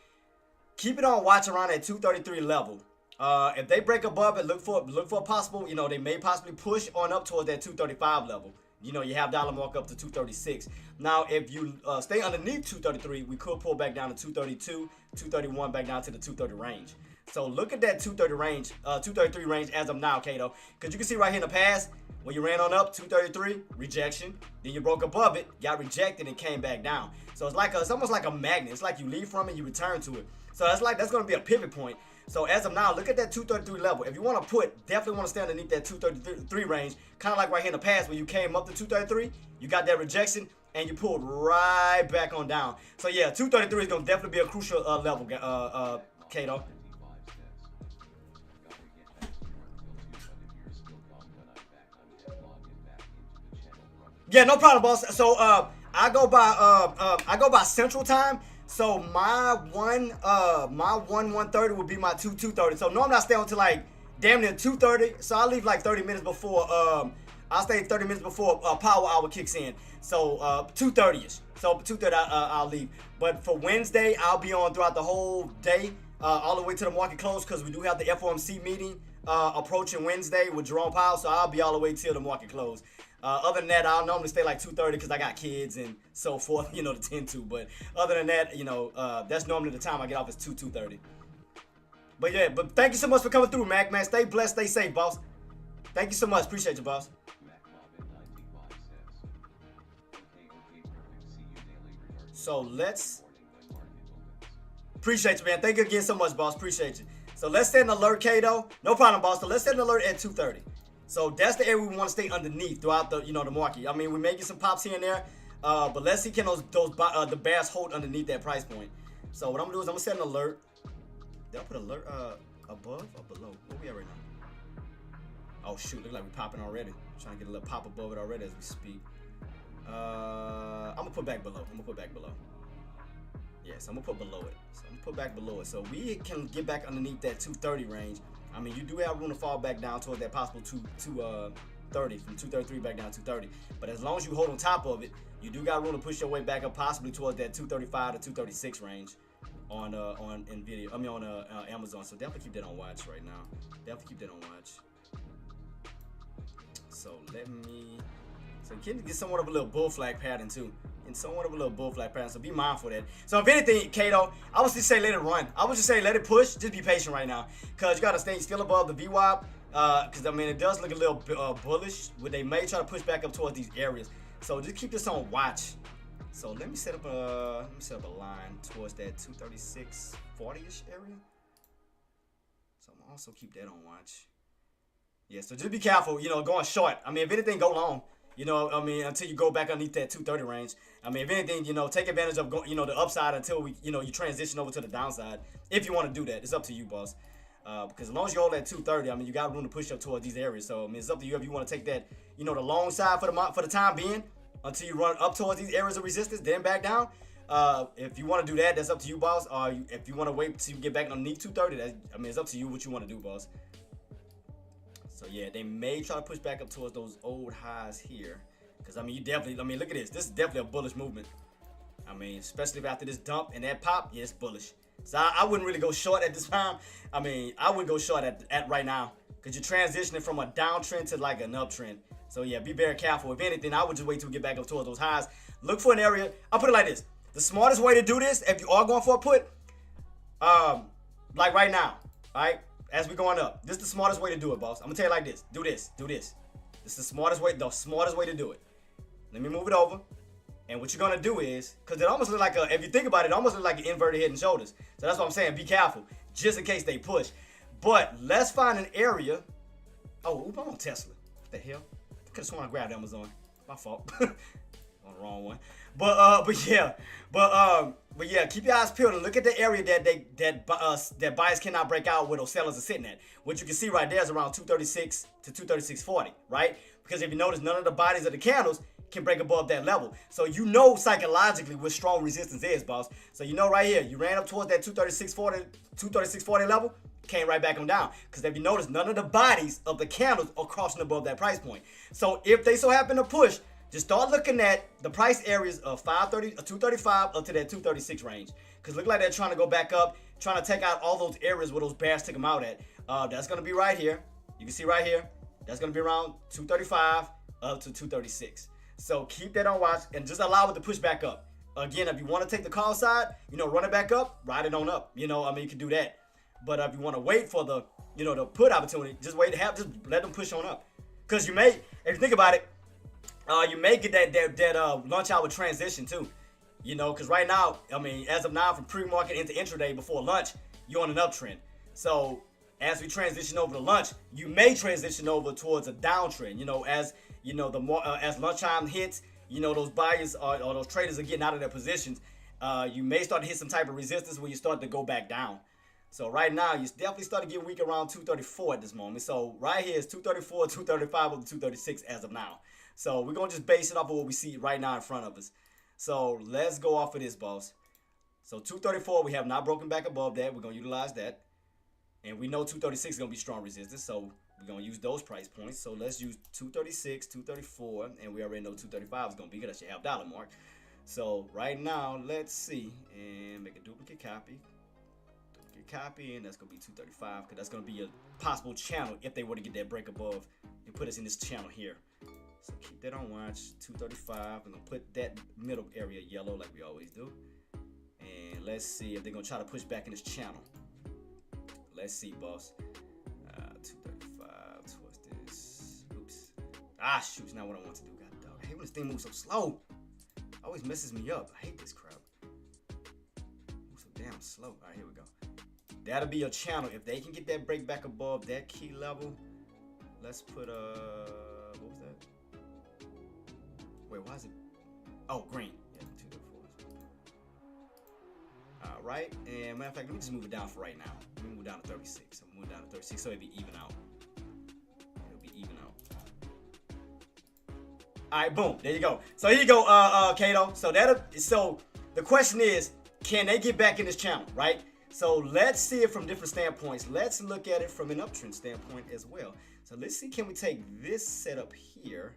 S1: keep it on watch around that 233 level. If they break above it, look for a possible, they may possibly push on up towards that 235 level. You have dollar mark up to 236. Now, if you stay underneath 233, we could pull back down to 232, 231, back down to the 230 range. So look at that 233 range as of now, Kato. Because you can see right here in the past, when you ran on up, 233, rejection. Then you broke above it, got rejected, and came back down. So it's almost like a magnet. It's like you leave from it, you return to it. So that's going to be a pivot point. So as of now, look at that 233 level. If you want to definitely want to stay underneath that 233 range, kind of like right here in the past when you came up to 233, you got that rejection, and you pulled right back on down. So yeah, 233 is going to definitely be a crucial level, Kato. Yeah, no problem, boss. So I go by Central Time. So my 1:30 would be my 2:30. So normally I stay until like damn near 2:30. So I leave like 30 minutes before. I'll stay 30 minutes before power hour kicks in. So 2:30ish. So 2:30 I'll leave. But for Wednesday I'll be on throughout the whole day, all the way to the market close, because we do have the FOMC meeting approaching Wednesday with Jerome Powell. So I'll be all the way till the market close. Other than that, I'll normally stay like 2:30 because I got kids and so forth, to tend to. But other than that, that's normally the time I get off is 2:30. But yeah, thank you so much for coming through, Mac, man. Stay blessed, stay safe, boss. Thank you so much. Appreciate you, boss. So let's... Appreciate you, man. Thank you again so much, boss. Appreciate you. So let's set an alert, Kato. No problem, boss. So let's set an alert at 2:30. So that's the area we want to stay underneath throughout the the market. I mean, we may get some pops here and there, but let's see can the bears hold underneath that price point. So what I'm gonna do is I'm gonna set an alert. Did I put alert above or below? Where we at right now? Oh shoot, look like we're popping already. Trying to get a little pop above it already as we speak. I'm gonna put back below. Yes, I'm gonna put below it. So I'm gonna put back below it. So we can get back underneath that 230 range. I mean, you do have room to fall back down towards that possible 230, from 233 back down to 230. But as long as you hold on top of it, you do got room to push your way back up, possibly towards that 235 to 236 range on Nvidia. I mean on Amazon. So definitely keep that on watch right now. Definitely keep that on watch. So let me. So you can get somewhat of a little bull flag pattern too. And somewhat of a little bull flag pattern. So be mindful of that. So if anything, Kato, I would just say let it run. I would just say let it push. Just be patient right now. Because you got to stay still above the VWAP. Because I mean it does look a little bullish. Where they may try to push back up towards these areas. So just keep this on watch. So let me set up a line towards that 236.40-ish area. So I'm gonna also keep that on watch. Yeah, so just be careful, you know, going short. I mean, if anything, go long. You know, I mean, until you go back underneath that 230 range. I mean, if anything, you know, take advantage of the upside until you transition over to the downside. If you want to do that, it's up to you, boss. Because as long as you hold that 230, I mean, you got room to push up towards these areas. So I mean, it's up to you if you want to take that, the long side for the time being until you run up towards these areas of resistance, then back down. If you want to do that, that's up to you, boss. Or if you want to wait till you get back underneath 230, I mean, it's up to you what you want to do, boss. So yeah, they may try to push back up towards those old highs here. Because I mean, look at this. This is definitely a bullish movement. I mean, especially after this dump and that pop, yeah, it's bullish. So I wouldn't really go short at this time. I mean, I wouldn't go short at right now. Because you're transitioning from a downtrend to like an uptrend. So yeah, be very careful. If anything, I would just wait till we get back up towards those highs. Look for an area. I'll put it like this. The smartest way to do this, if you are going for a put, like right now, all right? As we're going up, this is the smartest way to do it, boss. I'm gonna tell you like this. Do this. This is the smartest way to do it. Let me move it over. And what you're gonna do is, because it almost looks like if you think about it, it almost looks like an inverted head and shoulders. So that's what I'm saying. Be careful, just in case they push. But let's find an area. Oh, I'm on Tesla. What the hell? I could have sworn I grabbed Amazon. My fault. On the wrong one. But yeah, keep your eyes peeled and look at the area that buyers cannot break out where those sellers are sitting at. What you can see right there is around 236 to 236.40, right? Because if you notice, none of the bodies of the candles can break above that level. So you know psychologically what strong resistance is, boss. So you know right here, you ran up towards that 236.40 level, came right back on down. Because if you notice, none of the bodies of the candles are crossing above that price point. So if they so happen to push, just start looking at the price areas of 235 up to that 236 range. Because look like they're trying to go back up, trying to take out all those areas where those bears took them out at. That's going to be right here. You can see right here. That's going to be around 235 up to 236. So keep that on watch and just allow it to push back up. Again, if you want to take the call side, run it back up, ride it on up. You can do that. But if you want to wait for the, the put opportunity, just just let them push on up. Because you may, if you think about it, you may get that lunch hour transition too, because right now, as of now, from pre-market into intraday before lunch, you're on an uptrend. So as we transition over to lunch, you may transition over towards a downtrend. As the more as lunchtime hits, those buyers or those traders are getting out of their positions. You may start to hit some type of resistance where you start to go back down. So right now, you definitely start to get weak around 234 at this moment. So right here is 234, 235 up to 236 as of now. So we're going to just base it off of what we see right now in front of us. So let's go off of this, boss. So 234, we have not broken back above that. We're going to utilize that. And we know 236 is going to be strong resistance. So we're going to use those price points. So let's use 236, 234. And we already know 235 is going to be good. That's your $half mark. So right now, let's see. And make a duplicate copy. And that's going to be 235. Because that's going to be a possible channel if they were to get that break above and put us in this channel here. So keep that on watch, 235. We're going to put that middle area yellow like we always do. And let's see if they're going to try to push back in this channel. Let's see, boss. 235, what's this? Oops. Shoot, not what I want to do. God dog. I hate when this thing moves so slow. It always messes me up. I hate this crap. Moves so damn slow. All right, here we go. That'll be your channel. If they can get that break back above that key level, let's put what was that? Wait, why is it? Oh, green. Yeah, 234. All right, and matter of fact, let me just move it down for right now. Let me move down to 36. I'm moving down to 36 so it'll be even out. All right, boom. There you go. So here you go, Kato. So the question is, can they get back in this channel, right? So let's see it from different standpoints. Let's look at it from an uptrend standpoint as well. So let's see, can we take this setup here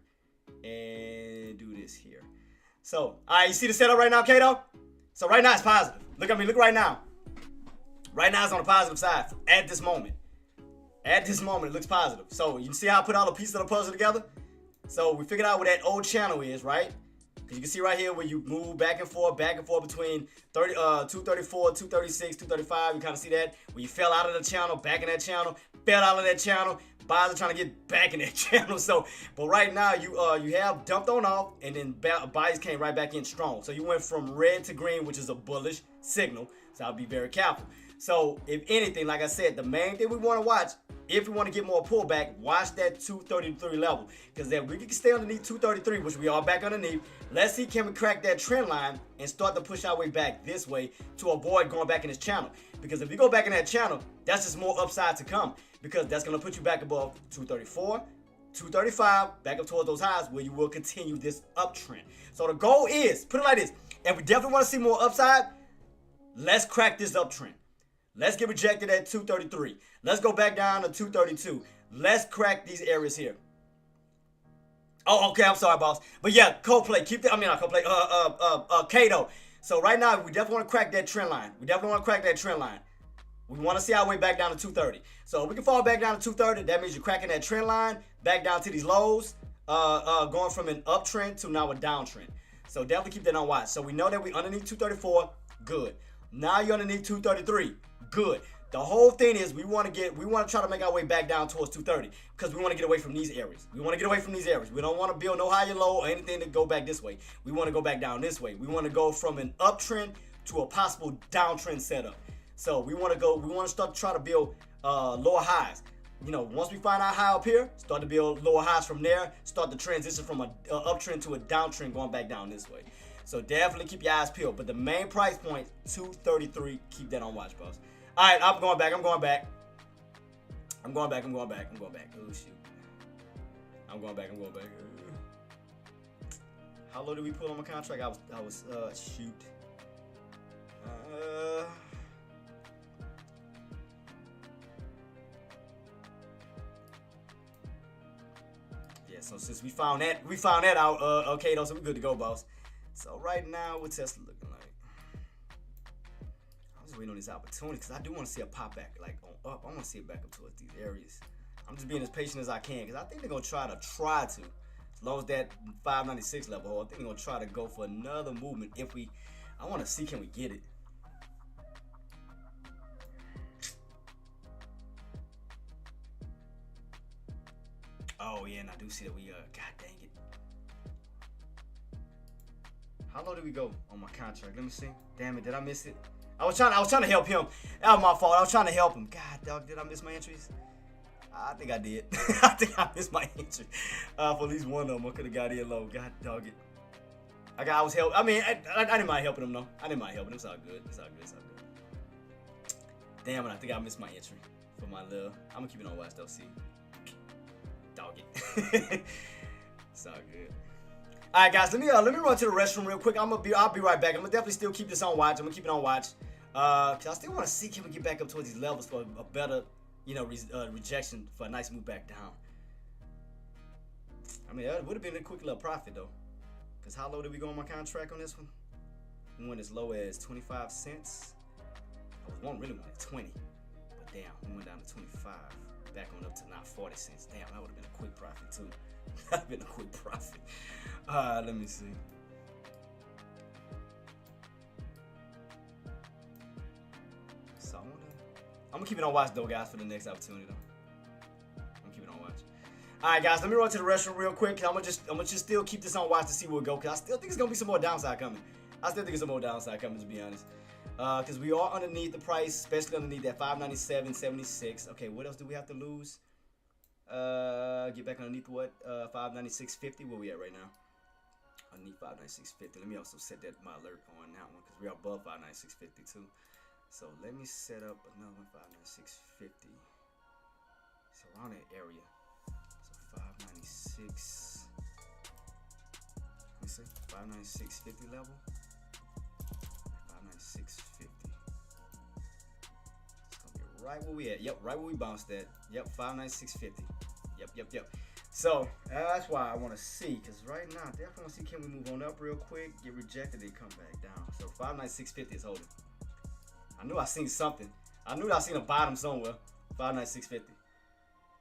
S1: and do this here? So, all right, you see the setup right now, Kato? So right now it's positive. Look at me, look right now. Right now it's on the positive side at this moment. At this moment, it looks positive. So you can see how I put all the pieces of the puzzle together? So we figured out where that old channel is, right? Because you can see right here where you move back and forth between 234, 236, 235. You kind of see that? Where you fell out of the channel, back in that channel, fell out of that channel. Buyers are trying to get back in that channel. So, but right now you have dumped on off, and then buyers came right back in strong. So you went from red to green, which is a bullish signal. So I'll be very careful. So if anything, like I said, the main thing we want to watch, if we want to get more pullback, watch that 233 level. Because if we can stay underneath 233, which we are back underneath, let's see, can we crack that trend line and start to push our way back this way to avoid going back in this channel. Because if you go back in that channel, that's just more upside to come. Because that's going to put you back above 234, 235, back up towards those highs where you will continue this uptrend. So the goal is, put it like this, if we definitely want to see more upside, let's crack this uptrend. Let's get rejected at 233. Let's go back down to 232. Let's crack these areas here. Oh, okay, I'm sorry, boss. But yeah, Coldplay, keep that, I mean, not Coldplay, Kato. So right now, we definitely want to crack that trend line. We definitely want to crack that trend line. We want to see our way back down to 230. So if we can fall back down to 230, that means you're cracking that trend line, back down to these lows, going from an uptrend to now a downtrend. So definitely keep that on watch. So we know that we're underneath 234, good. Now you're underneath 233, good. The whole thing is we want to try to make our way back down towards 230 because we want to get away from these areas. We want to get away from these areas. We don't want to build no higher low or anything to go back this way. We want to go back down this way. We want to go from an uptrend to a possible downtrend setup. So we want to start to try to build lower highs. You know, once we find our high up here, start to build lower highs from there, start the transition from an uptrend to a downtrend going back down this way. So definitely keep your eyes peeled. But the main price point, 233, keep that on watch, boss. All right, I'm going back. Oh, shoot. I'm going back. How low did we pull on my contract? I was shoot. Yeah, so since we found that out, okay, though, so we're good to go, boss. So right now, what's Tesla looking like? I'm just waiting on this opportunity because I do want to see a pop back, like on up. I want to see it back up towards these areas. I'm just being as patient as I can because I think they're gonna try to, as long as that 596 level hold, I think they're gonna try to go for another movement. I want to see, can we get it? Oh yeah, and I do see that we god dang it. How low did we go on my contract? Let me see. Damn it, did I miss it? I was trying to help him. That was my fault. I was trying to help him. God dog, did I miss my entries? I think I did. I think I missed my entry. For at least one of them, I could have got in low. God dog it. I was helping. I mean, I didn't mind helping him though. I didn't mind helping him. It's all good. Damn it, I think I missed my entry for my little. I'm gonna keep it on watch though. See. Dog it. It's all good. All right, guys. Let me run to the restroom real quick. I'll be right back. I'm gonna definitely still keep this on watch. I'm gonna keep it on watch. Cause I still want to see, can we get back up towards these levels for a better, rejection for a nice move back down. I mean, that would have been a quick little profit though. Cause how low did we go on my contract on this one? We went as low as 25 cents. I really wanted 20, but damn, we went down to 25. Back on up to now 40 cents. Damn, that would have been a quick profit too. That would have been a quick profit. Let me see. So I'm gonna keep it on watch though, guys, for the next opportunity though. I'm gonna keep it on watch. All right, guys, let me run to the restroom real quick. I'm gonna just still keep this on watch to see where it go. Cause I still think it's gonna be some more downside coming. To be honest. Because we are underneath the price, especially underneath that 597.76. Okay, what else do we have to lose? Get back underneath what? 596.50. Where we at right now? Underneath 596.50. Let me also set that my alert on that one because we are above 596.50 too. So let me set up another one, 596.50. So around that area. So 596. Let me see. 596.50 level. 650. right where we at. Yep, right where we bounced at. Yep, 596.50. Yep. So that's why I want to see, because right now, I definitely want to see, can we move on up real quick, get rejected, and come back down. So 596.50 is holding. I knew I seen something. I knew I seen a bottom somewhere. 596.50.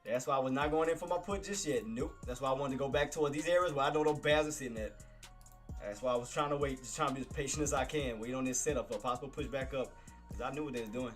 S1: That's why I was not going in for my put just yet. Nope. That's why I wanted to go back toward these areas where I know those bears are sitting at. That's why I was trying to wait, just trying to be as patient as I can. Wait on this setup for a possible push back up, because I knew what they was doing.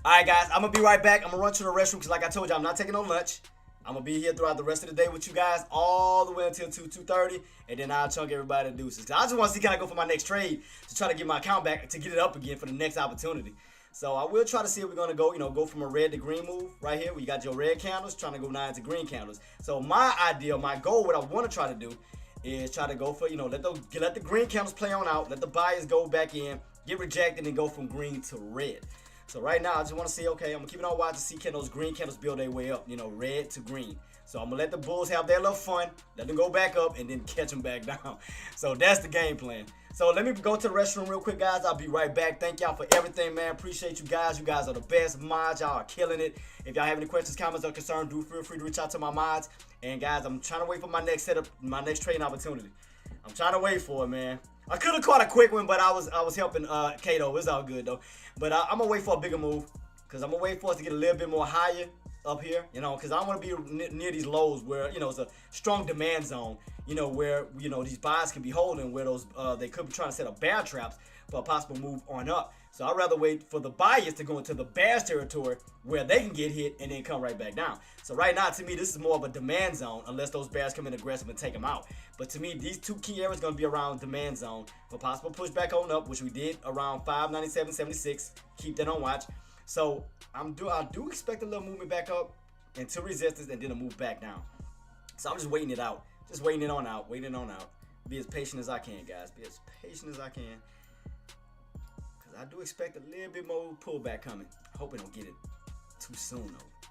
S1: Alright guys, I'm going to be right back. I'm going to run to the restroom because like I told you, I'm not taking no lunch. I'm going to be here throughout the rest of the day with you guys all the way until 2:30, and then I'll chunk everybody to deuces. I just want to see, can I go for my next trade to try to get my account back, to get it up again for the next opportunity. So I will try to see if we're going to go, go from a red to green move right here. We got your red candles, trying to go 9 to green candles. So my idea, my goal, what I want to try to do is try to go for, let the green candles play on out, let the buyers go back in, get rejected, and go from green to red. So right now, I just want to see, okay, I'm going to keep it on watch to see can those green candles build their way up, red to green. So I'm going to let the bulls have their little fun, let them go back up, and then catch them back down. So that's the game plan. So let me go to the restroom real quick, guys. I'll be right back. Thank y'all for everything, man. Appreciate you guys. You guys are the best mods. Y'all are killing it. If y'all have any questions, comments, or concerns, do feel free to reach out to my mods. And guys, I'm trying to wait for my next setup, my next trading opportunity. I'm trying to wait for it, man. I could have caught a quick one, but I was helping Kato. It's all good though. But I'm gonna wait for a bigger move, because I'm gonna wait for us to get a little bit more higher up here, because I want to be near these lows where it's a strong demand zone, where these buys can be holding, where those they could be trying to set up bear traps for a possible move on up. So I'd rather wait for the buyers to go into the bears territory where they can get hit and then come right back down. So right now, to me, this is more of a demand zone unless those bears come in aggressive and take them out. But to me, these two key areas are going to be around demand zone for possible pushback on up, which we did around 597.76. Keep that on watch. So I do expect a little movement back up into resistance and then a move back down. So I'm just waiting it out. Just waiting it on out. Be as patient as I can, guys. Be as patient as I can. I do expect a little bit more pullback coming. I hope we don't get it too soon though.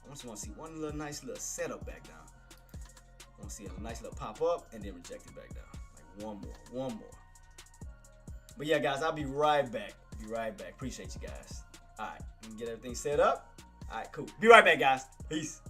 S1: I just want to see one little nice little setup back down. I want to see a nice little pop up and then reject it back down. Like one more. But yeah, guys, I'll be right back. Appreciate you guys. All right, we can get everything set up. All right, cool. Be right back, guys. Peace.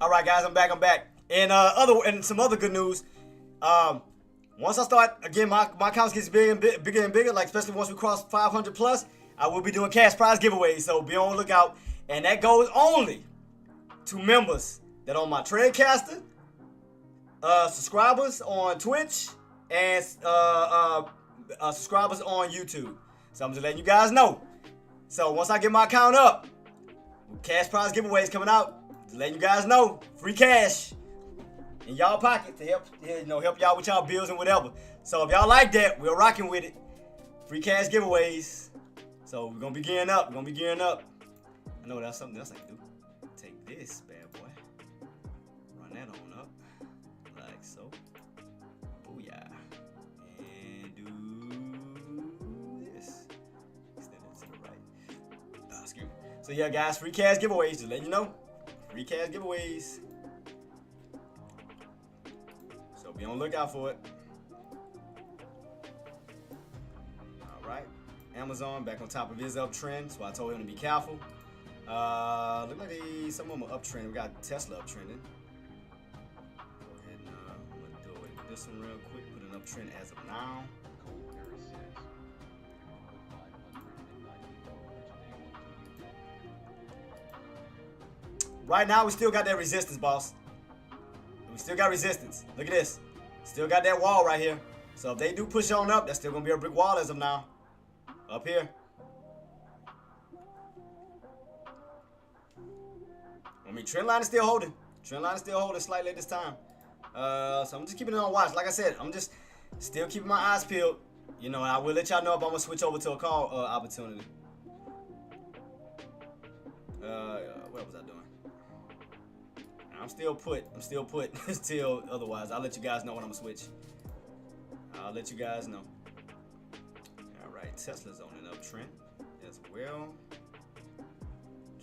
S1: All right, guys, I'm back. And some other good news. Once I start again, my accounts gets bigger and bigger. Like especially once we cross 500 plus, I will be doing cash prize giveaways. So be on the lookout. And that goes only to members that on my Tradecaster, subscribers on Twitch, and subscribers on YouTube. So I'm just letting you guys know. So once I get my account up, cash prize giveaways coming out. Just letting you guys know, free cash in y'all pocket to help, help y'all with y'all bills and whatever. So if y'all like that, we're rocking with it. Free cash giveaways. So we're gonna be gearing up. I know that's something else I can do. Take this bad boy, run that on up, like so. Booyah. And do this. Extend it to the right. Excuse me. So yeah, guys, free cash giveaways. Just letting you know, free cash giveaways. So be on the lookout for it. All right. Amazon back on top of his uptrend, so I told him to be careful. Look like some of them are uptrending. We got Tesla uptrending. Go ahead and I'm gonna do it. This one real quick. Put an uptrend as of now. Right now, we still got that resistance, boss. We still got resistance. Look at this. Still got that wall right here. So if they do push on up, that's still gonna be a brick wall as of now. Up here. I mean, trend line is still holding. Trend line is still holding slightly at this time. So I'm just keeping it on watch. Like I said, I'm just still keeping my eyes peeled. And I will let y'all know if I'm gonna switch over to a call opportunity. What was I doing? I'm still put. Still otherwise. I'll let you guys know when I'm gonna switch. I'll let you guys know. Alright, Tesla's on an uptrend as well.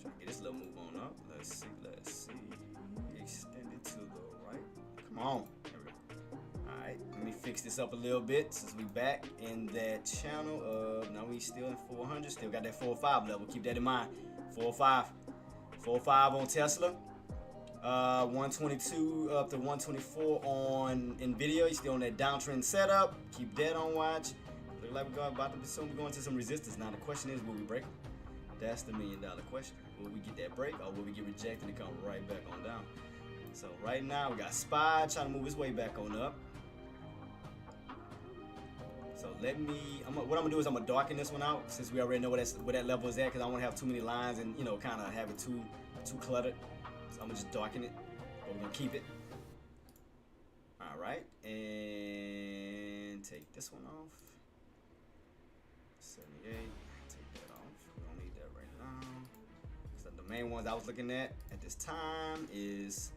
S1: Trying to get this little move on up. Let's see. Extend it to the right. Come on. There we go. Alright, let me fix this up a little bit since we back in that channel of, now we still in 400. Still got that 405 level. Keep that in mind. 405. 405 on Tesla. 122 up to 124 on Nvidia. You're still on that downtrend setup. Keep that on watch. Look like we're about to soon be going to some resistance. Now the question is, will we break? That's the $1 million question. Will we get that break, or will we get rejected and come right back on down? So right now we got SPY trying to move his way back on up. So let me. What I'm gonna do is I'm gonna darken this one out since we already know where that level is at, because I don't want to have too many lines and kind of have it too cluttered. So I'm gonna just darken it, but we're gonna keep it. All right, and take this one off. 78. Take that off. We don't need that right now. So the main ones I was looking at this time is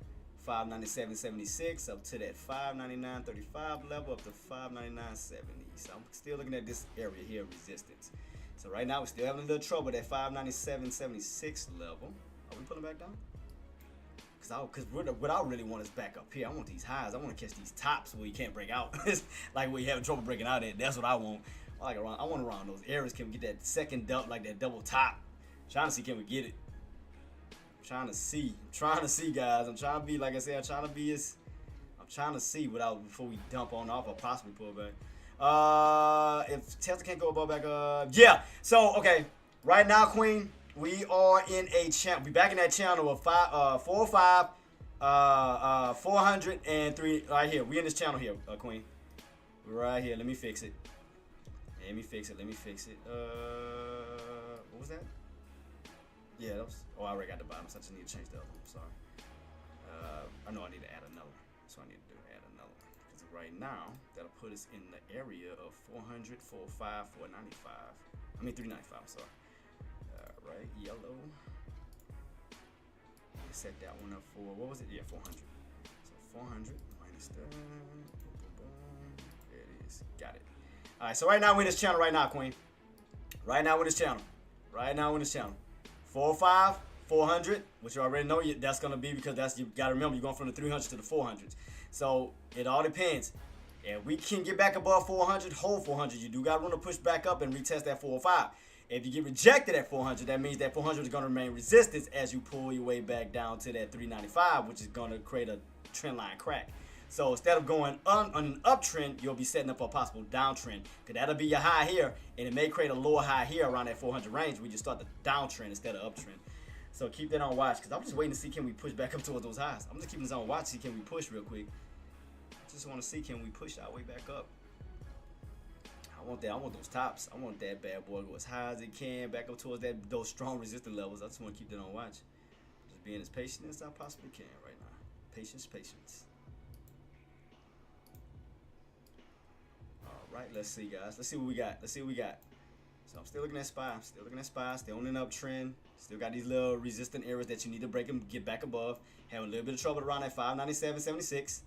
S1: 597.76 up to that 599.35 level up to 599.70. So I'm still looking at this area here, resistance. So right now we're still having a little trouble at that 597.76 level. Are we pulling back down? Because what I really want is back up here. I want these highs. I want to catch these tops where you can't break out. Like where you having trouble breaking out at. That's what I want. I want around those areas. Can we get that second dump, like that double top? Trying to see, can we get it? I'm trying to see, guys. I'm trying to be, like I said, I'm trying to see before we dump on off or possibly pull back. If Tesla can't go above back up, yeah. So okay, right now, Queen, we are in a channel. We back in that channel of 405, 403. Right here, we in this channel here, Queen. Right here. Let me fix it. Let me fix it. What was that? Yeah, that was. Oh, I already got the bottom, so I just need to change the other one. Sorry. I know I need to add another one, so I need to add another one. Because right now, that'll put us in the area of 400, 405, 495. I mean 395. I'm sorry. Right, yellow. Set that one up for, what was it? Yeah, 400. So 400 minus that. Boom, boom, boom. There it is. Got it. All right, so right now we're in this channel right now, Queen. Right now we're in this channel. 405, 400, which you already know that's going to be, because you got to remember, you're going from the 300s to the 400s. So it all depends. If we can get back above 400, hold 400, you do got room to push back up and retest that 405. If you get rejected at 400, that means that 400 is going to remain resistance as you pull your way back down to that 395, which is going to create a trend line crack. So instead of going on an uptrend, you'll be setting up a possible downtrend, because that'll be your high here, and it may create a lower high here around that 400 range. We just start the downtrend instead of uptrend. So keep that on watch, because I'm just waiting to see, can we push back up towards those highs. I'm just keeping this on watch, see can we push real quick. Just want to see, can we push our way back up. I want that. I want those tops. I want that bad boy go as high as it can, back up towards those strong resistance levels. I just want to keep that on watch. Just being as patient as I possibly can right now. Patience, patience. All right, let's see, guys. Let's see what we got. Let's see what we got. So I'm still looking at SPY. Still looking at SPY. Still on an uptrend. Still got these little resistant areas that you need to break and get back above. Having a little bit of trouble around that 597.76.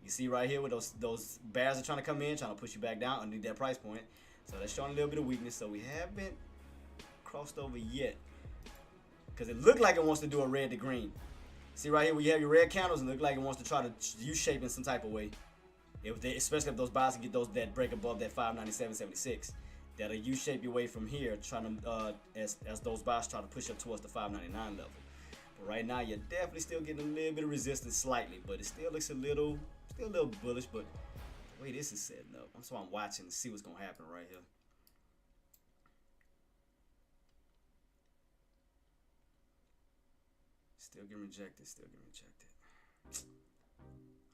S1: You see right here where those bears are trying to come in, trying to push you back down underneath that price point. So that's showing a little bit of weakness. So we haven't crossed over yet, because it looked like it wants to do a red to green. See right here where you have your red candles, and it look like it wants to try to U-shape in some type of way. Especially if those buys can get that break above that 597.76. That'll U-shape your way from here, trying to as those buys try to push up towards the 599 level. But right now, you're definitely still getting a little bit of resistance slightly, but it still looks still a little bullish. But the way this is setting up, so I'm watching to see what's gonna happen right here. Still getting rejected. Still getting rejected.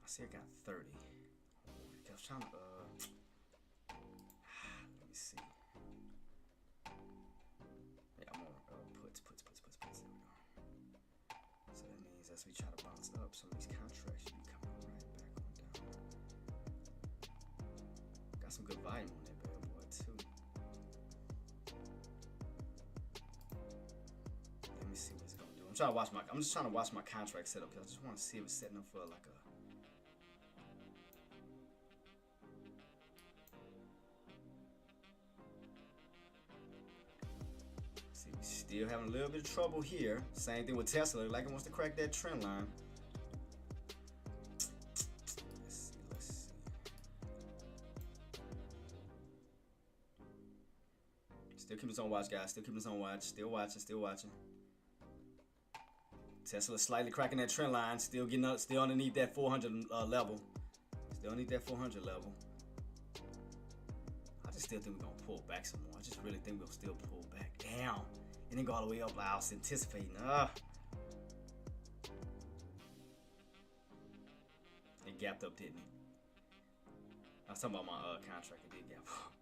S1: I see I got 30. I was trying to let me see. Yeah, I'm on puts. There we go. So that means as we try to bounce up, some of these contracts should be coming right back on down. Got some good volume on that bad boy too. Let me see what it's gonna do. I'm just trying to watch my contract setup, because I just want to see if it's setting up for like a. Still having a little bit of trouble here. Same thing with Tesla. Like it wants to crack that trend line. Let's see. Still keeping us on watch, guys. Still keeping us on watch. Still watching. Tesla slightly cracking that trend line. Still getting up. Still underneath that 400 level. Still underneath that 400 level. I just still think we're gonna pull back some more. I just really think we'll still pull back down. And then go all the way up like I was anticipating. It gapped up, didn't it? I was talking about my contract. It did gap up.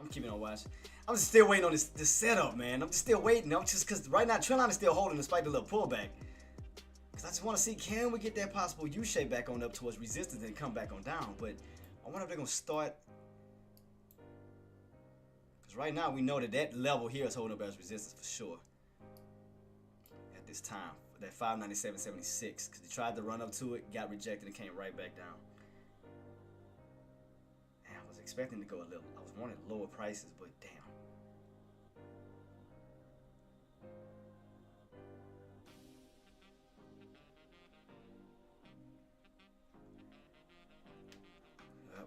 S1: I'm keeping on watch. I'm just still waiting on this setup, man. I'm just still waiting. Because right now, trend line is still holding despite the little pullback. Because I just want to see, can we get that possible U-shape back on up towards resistance and come back on down? But I wonder if they're going to start. Right now, we know that level here is holding up as resistance for sure. At this time, that 597.76, because they tried to run up to it, got rejected, and came right back down. And I was expecting to go a little. I was wanting lower prices, but damn.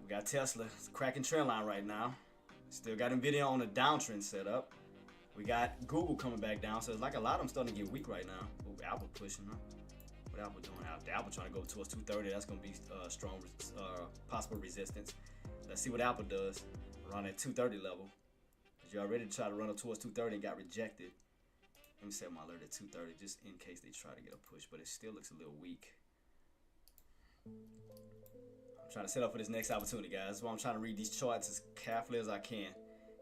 S1: We got Tesla. It's a cracking trend line right now. Still got Nvidia on a downtrend setup. We got Google coming back down, so it's like a lot of them starting to get weak right now. Ooh, Apple pushing, huh? What Apple doing? Apple trying to go towards 230. That's going to be strong, possible resistance. Let's see what Apple does around that 230 level. Because you already tried to run up towards 230 and got rejected. Let me set my alert at 230 just in case they try to get a push, but it still looks a little weak. I'm trying to set up for this next opportunity, guys. That's why I'm trying to read these charts as carefully as I can,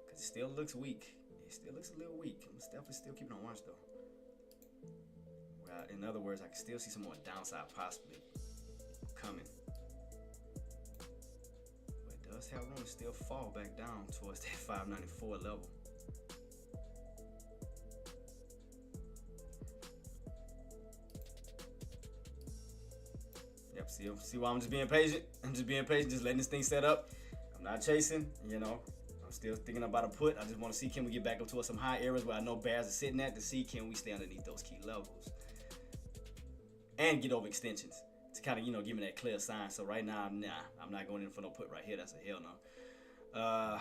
S1: because it still looks weak. It still looks a little weak. I'm definitely still keeping on watch, though. In other words, I can still see some more downside possibly coming. But it does have room to still fall back down towards that 594 level. Yep, see why I'm just being patient? I'm just being patient, just letting this thing set up. I'm not chasing, you know. I'm still thinking about a put. I just want to see, can we get back up towards some high areas where I know bears are sitting at, to see can we stay underneath those key levels. And get over extensions to kind of, you know, give me that clear sign. So right now, nah, I'm not going in for no put right here. That's a hell no.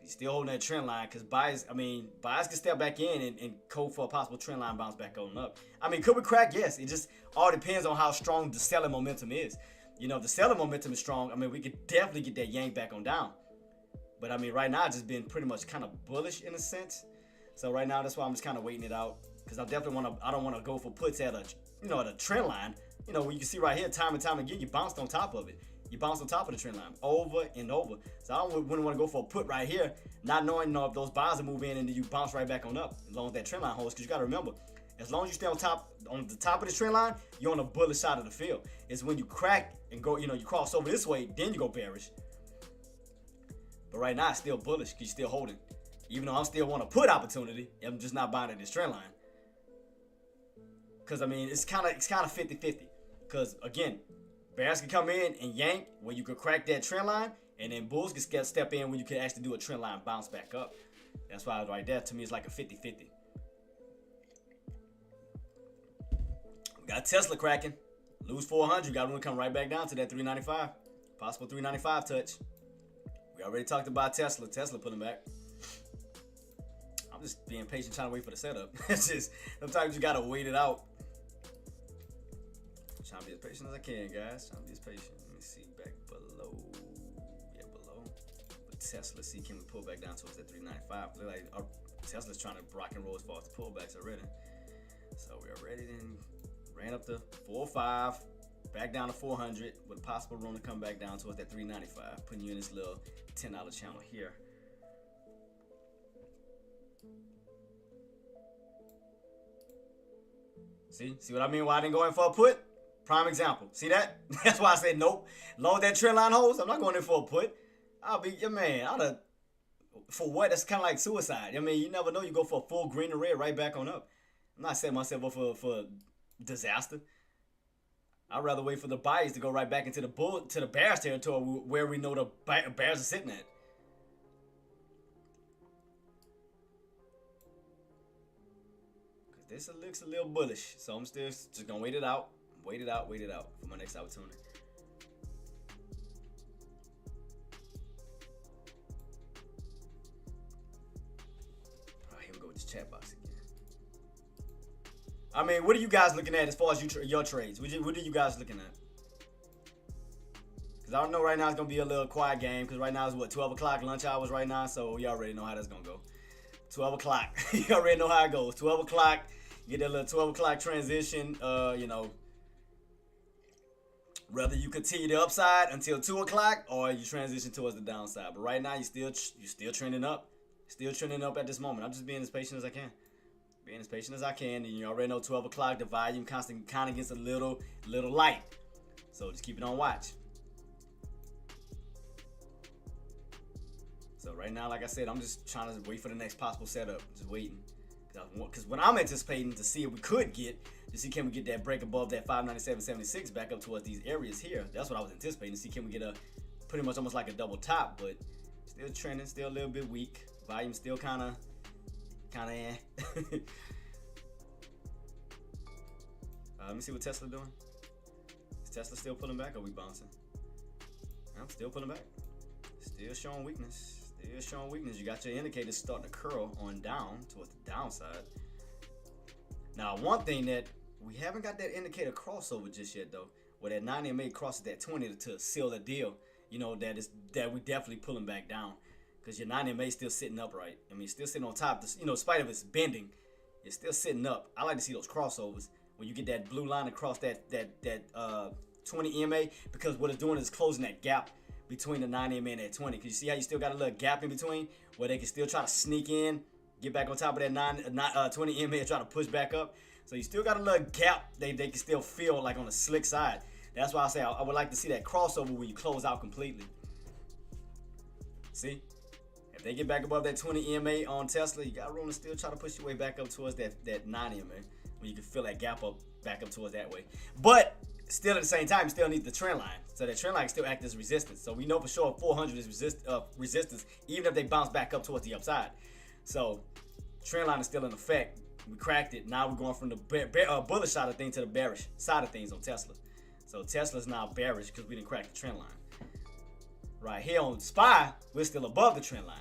S1: He's still holding that trend line, because buyers can step back in and code for a possible trend line bounce back on up. I mean, could we crack? Yes. It just all depends on how strong the selling momentum is. You know, if the selling momentum is strong, I mean, we could definitely get that yank back on down. But I mean, right now, it's just been pretty much kind of bullish in a sense. So right now, that's why I'm just kind of waiting it out, because I don't want to go for puts at a trend line. you know, you can see right here, time and time again, you bounced on top of it. You bounce on top of the trend line over and over. So I wouldn't want to go for a put right here, not knowing, you know, if those buys will move in and then you bounce right back on up as long as that trend line holds. Because you got to remember, as long as you stay on the top of the trend line, you're on the bullish side of the field. It's when you crack and go, you know, you cross over this way, then you go bearish. But right now, it's still bullish because you're still holding. Even though I still want a put opportunity, I'm just not buying at this trend line. Because, I mean, it's kind of 50-50. Because, again, bears can come in and yank where you could crack that trend line, and then bulls can step in when you can actually do a trend line bounce back up. That's why right there, to me, it's like a 50-50. We got Tesla cracking. Lose 400. Got room to come right back down to that 395. Possible 395 touch. We already talked about Tesla. Tesla pulling back. I'm just being patient, trying to wait for the setup. It's just, sometimes you got to wait it out. Trying to be as patient as I can, guys. Trying to be as patient. Let me see back below. Yeah, below. But Tesla, see, can we pull back down towards that 395? Look like Tesla's trying to rock and roll as far as the pullbacks already. So we already then ran up to 405, back down to 400 with a possible room to come back down towards that 395, putting you in this little $10 channel here. See what I mean? Why I didn't go in for a put? Prime example. See that? That's why I said nope. Long that trend line holds, I'm not going in for a put. I'll be your man. For what? That's kind of like suicide. I mean, you never know. You go for a full green and red right back on up. I'm not setting myself up for disaster. I'd rather wait for the buyers to go right back into the bears territory where we know the bears are sitting at. This looks a little bullish, so I'm still just gonna wait it out for my next opportunity. All right, here we go with this chat box again. I mean, what are you guys looking at as far as your trades? What are you guys looking at? Because I don't know right now it's gonna be a little quiet game because right now it's what, 12 o'clock lunch hours right now, so you already know how that's gonna go. 12 o'clock, you already know how it goes. 12 o'clock. Get that little 12 o'clock transition, you know, whether you continue the upside until 2 o'clock or you transition towards the downside. But right now, you're still trending up. Still trending up at this moment. I'm just being as patient as I can. Being as patient as I can. And you already know 12 o'clock, the volume kind of gets a little light. So just keep it on watch. So right now, like I said, I'm just trying to wait for the next possible setup. Just waiting. Because what I'm anticipating to see if we could get, to see can we get that break above that 597.76 back up towards these areas here. That's what I was anticipating, to see can we get a pretty much almost like a double top, but still trending, still a little bit weak. Volume still kind of eh. Let me see what Tesla doing. Is Tesla still pulling back or are we bouncing? I'm still pulling back. Still showing weakness. Still showing weakness. You got your indicators starting to curl on down towards the downside. Now, one thing that we haven't got that indicator crossover just yet, though, where that 90 MA crosses that 20 to seal the deal. You know that we definitely pulling back down because your 90 MA is still sitting upright. I mean, still sitting on top. You know, in spite of its bending, it's still sitting up. I like to see those crossovers when you get that blue line across that 20 EMA, because what it's doing is closing that gap between the 90 MA and that 20. Because you see how you still got a little gap in between where they can still try to sneak in, get back on top of that 20 EMA and try to push back up. So you still got a little gap they can still feel like on the slick side. That's why I say I would like to see that crossover where you close out completely. See? If they get back above that 20 EMA on Tesla, you got room to still try to push your way back up towards that 9 EMA where you can fill that gap up back up towards that way. But still at the same time, you still need the trend line. So that trend line can still act as resistance. So we know for sure 400 is resistance even if they bounce back up towards the upside. So trend line is still in effect. We cracked it. Now we're going from the bullish side of things to the bearish side of things on Tesla. So Tesla's now bearish because we didn't crack the trend line. Right here on SPY, we're still above the trend line.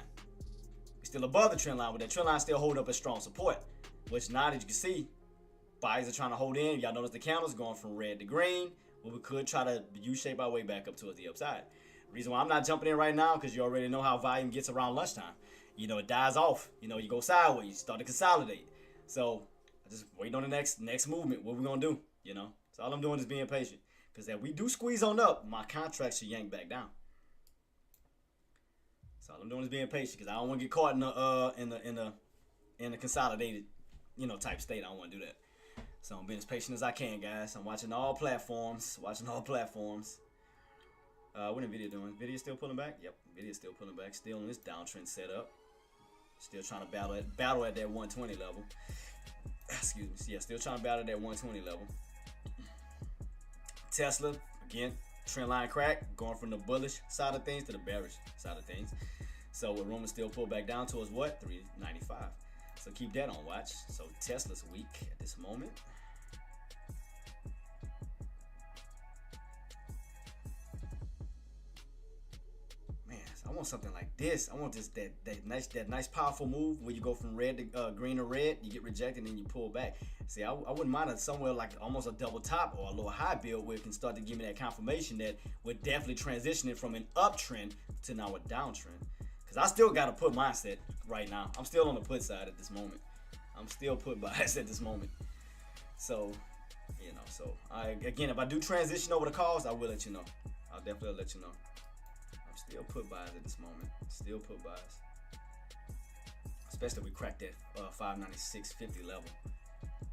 S1: We're still above the trend line, but that trend line still holding up as strong support. Which now that you can see, buyers are trying to hold in. Y'all notice the candles going from red to green. Well, we could try to U-shape our way back up towards the upside. The reason why I'm not jumping in right now, because you already know how volume gets around lunchtime. You know, it dies off. You know, you go sideways, you start to consolidate. So I just wait on the next movement. What we gonna do? You know, So all I'm doing is being patient. Because if we do squeeze on up, my contract should yank back down. So all I'm doing is being patient because I don't want to get caught in the consolidated, type state. I don't want to do that. So I'm being as patient as I can, guys. I'm watching all platforms. What the Nvidia doing? Nvidia still pulling back? Yep, Nvidia still pulling back. Still in this downtrend setup. Still trying to battle at that 120 level. Excuse me. Yeah, still trying to battle at that 120 level. Tesla, again, trend line crack, going from the bullish side of things to the bearish side of things. So with rumors still pull back down towards what? 395. So keep that on watch. So Tesla's weak at this moment. Man, I want something like this. I want that nice powerful move where you go from red to green to red, you get rejected, and then you pull back. See, I wouldn't mind it somewhere like almost a double top or a little high build where it can start to give me that confirmation that we're definitely transitioning from an uptrend to now a downtrend. Because I still got a put mindset right now. I'm still on the put side at this moment. I'm still put bias at this moment. So, again, if I do transition over the calls, I will let you know. I'll definitely let you know. I'm still put bias at this moment. Still put bias. Especially if we crack that 596.50 level.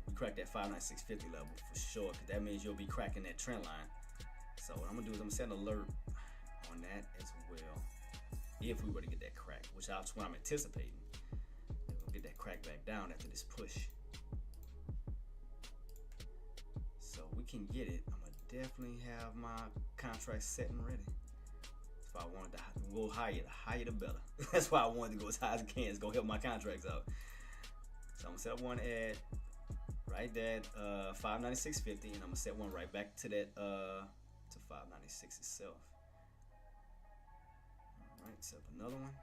S1: We crack that 596.50 level for sure, because that means you'll be cracking that trend line. So what I'm going to do is I'm going to set an alert on that as well. If we were to get that crack, which that's what I'm anticipating. We'll get that crack back down after this push. So we can get it. I'm going to definitely have my contract set and ready. That's why I wanted to go higher. The higher the better. That's why I wanted to go as high as I can. It's going to help my contracts out. So I'm going to set up one at right there, 596.50, and I'm going to set one right back to that, to 596 itself. Alright, set up another one.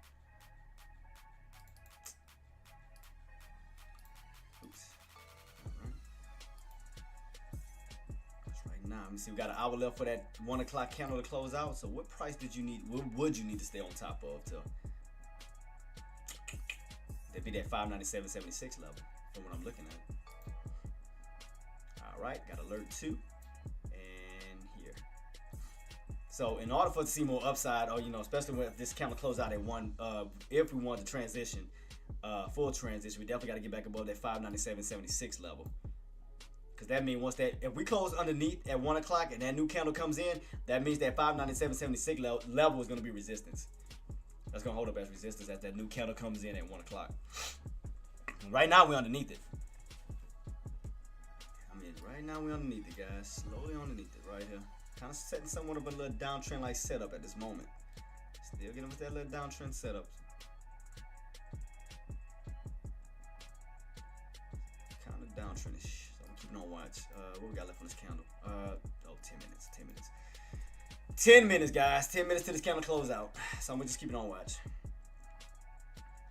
S1: Oops. Alright. That's right now. Let me see, we got an hour left for that 1 o'clock candle to close out. So what price did you need? What would you need to stay on top of to? That'd be that 597.76 level from what I'm looking at. Alright, got alert 2. And here. So in order for us to see more upside, or especially when this candle close out at 1, if we want to transition, full transition, we definitely got to get back above that 597.76 level. Because that means if we close underneath at 1 o'clock and that new candle comes in, that means that 597.76 level is going to be resistance. That's going to hold up as resistance as that new candle comes in at 1 o'clock. Right now we're underneath it. Right now we're underneath it, guys. Slowly underneath it right here. Kind of setting somewhat of a little downtrend like setup at this moment. Still getting with that little downtrend setup. Kind of downtrend-ish. So I'm keeping on watch. What we got left on this candle? 10 minutes. 10 minutes. 10 minutes, guys. 10 minutes till this candle close out. So I'm just keeping on watch.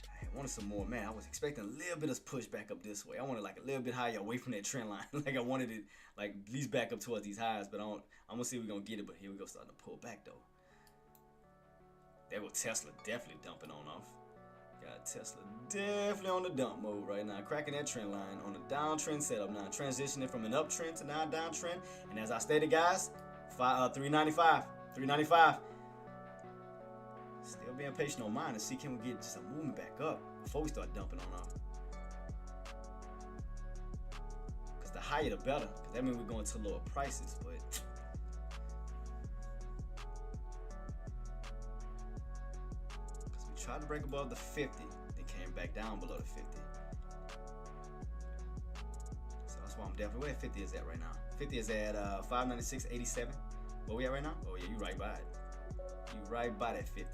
S1: I wanted some more, man. I was expecting a little bit of push back up this way. I wanted like a little bit higher away from that trend line. Like I wanted it like at least back up towards these highs, but I'm gonna see if we're gonna get it. But here we go, starting to pull back though. There go Tesla definitely dumping on off. Got Tesla definitely on the dump mode right now, cracking that trend line on the downtrend setup now, transitioning from an uptrend to now a downtrend. And as I stated, guys, 395. Still being patient on mine to see can we get some movement back up before we start dumping on off. Because the higher the better. Because that means we're going to lower prices. But because we tried to break above the 50, they came back down below the 50. So that's why I'm definitely where 50 is at right now. 50 is at 596.87. Where we at right now? Oh yeah, you right by it. You right by that 50.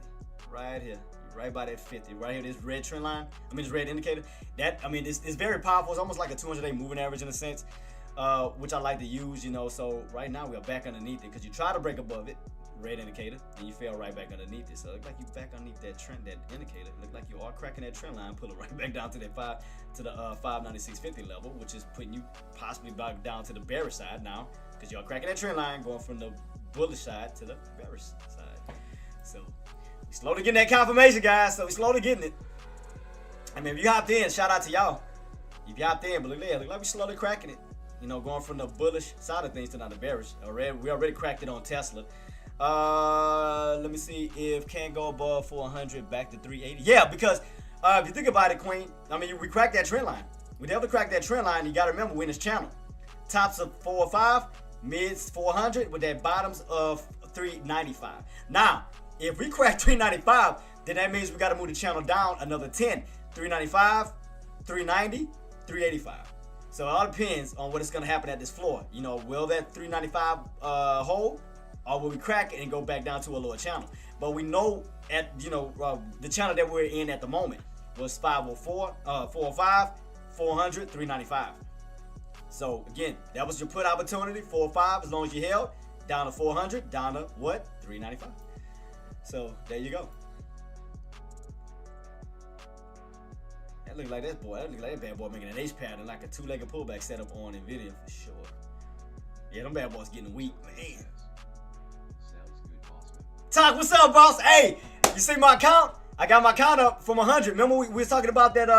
S1: Right here. You right by that 50. Right here, this red trend line. This red indicator. It's very powerful. It's almost like a 200-day moving average in a sense, which I like to use, So right now we are back underneath it because you try to break above it, red indicator, and you fell right back underneath it. So it look like you back underneath that trend, that indicator. It look like you are cracking that trend line, pull it right back down to that 596.50 level, which is putting you possibly back down to the bearish side now because you are cracking that trend line, going from the bullish side to the bearish side. So we slowly getting that confirmation, guys. So we slowly getting it. If you hopped in, shout out to y'all. If you hopped in, but look there, look like we slowly cracking it. You know, going from the bullish side of things to now the bearish. We already cracked it on Tesla. Let me see if can go above 400 back to 380. Yeah, because if you think about it, Queen, I mean, we cracked that trend line. We definitely cracked that trend line. You got to remember, we're in this channel. Tops of 405, mids 400, with that bottoms of 395. Now, if we crack 395, then that means we got to move the channel down another 10. 395, 390, 385. So it all depends on what is going to happen at this floor. You know, will that 395 hold, or will we crack it and go back down to a lower channel? But we know at, you know, the channel that we're in at the moment was 504, 405, 400, 395. So again, that was your put opportunity, 405 as long as you held, down to 400, down to what? 395. So there you go. That look like that boy. That look like that bad boy making an H pattern, like a two-legged pullback setup on Nvidia for sure. Yeah, them bad boys getting weak, man.
S3: Sounds good, boss.
S1: Talk, what's up, boss? Hey, you see my count? I got my count up from 100. Remember we was talking about that?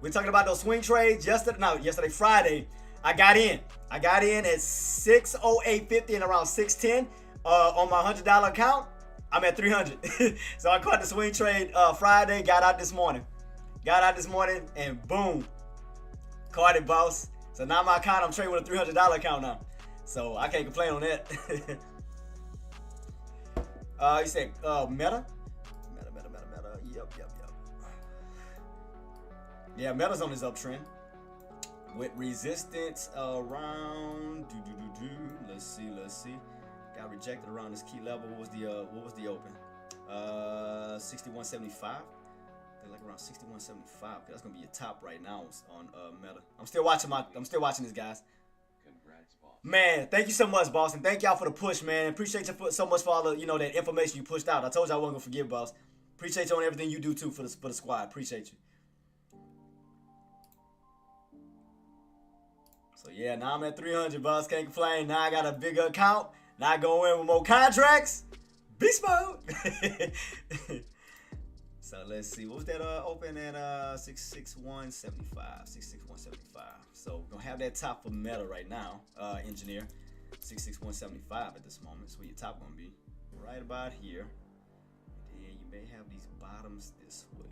S1: We were talking about those swing trades yesterday. No, yesterday Friday. I got in at 608.50 and around 610 on my $100 account. I'm at 300. So I caught the swing trade Friday. Got out this morning. And boom, caught it, boss. So now my account, I'm trading with a $300 account now. So I can't complain on that. You said Meta? Meta. Yep. Yeah, Meta's on this uptrend with resistance around. Let's see. Got rejected around this key level. What was the open? 61.75. Like around 61.75. That's gonna be your top right now on Meta. I'm still watching this, guys.
S3: Congrats, boss.
S1: Man, thank you so much, boss, and thank y'all for the push, man. Appreciate you so much for all the, you know, that information you pushed out. I told you I wasn't gonna forget, boss. Appreciate you on everything you do too for the squad. Appreciate you. So yeah, now I'm at 300, boss. Can't complain. Now I got a bigger account. Now I go in with more contracts. Beast mode. So let's see, what was that open at 661.75, 661.75. So we're gonna have that top for Meta right now, engineer, 661.75 at this moment. So where your top gonna be, right about here. Then you may have these bottoms this way.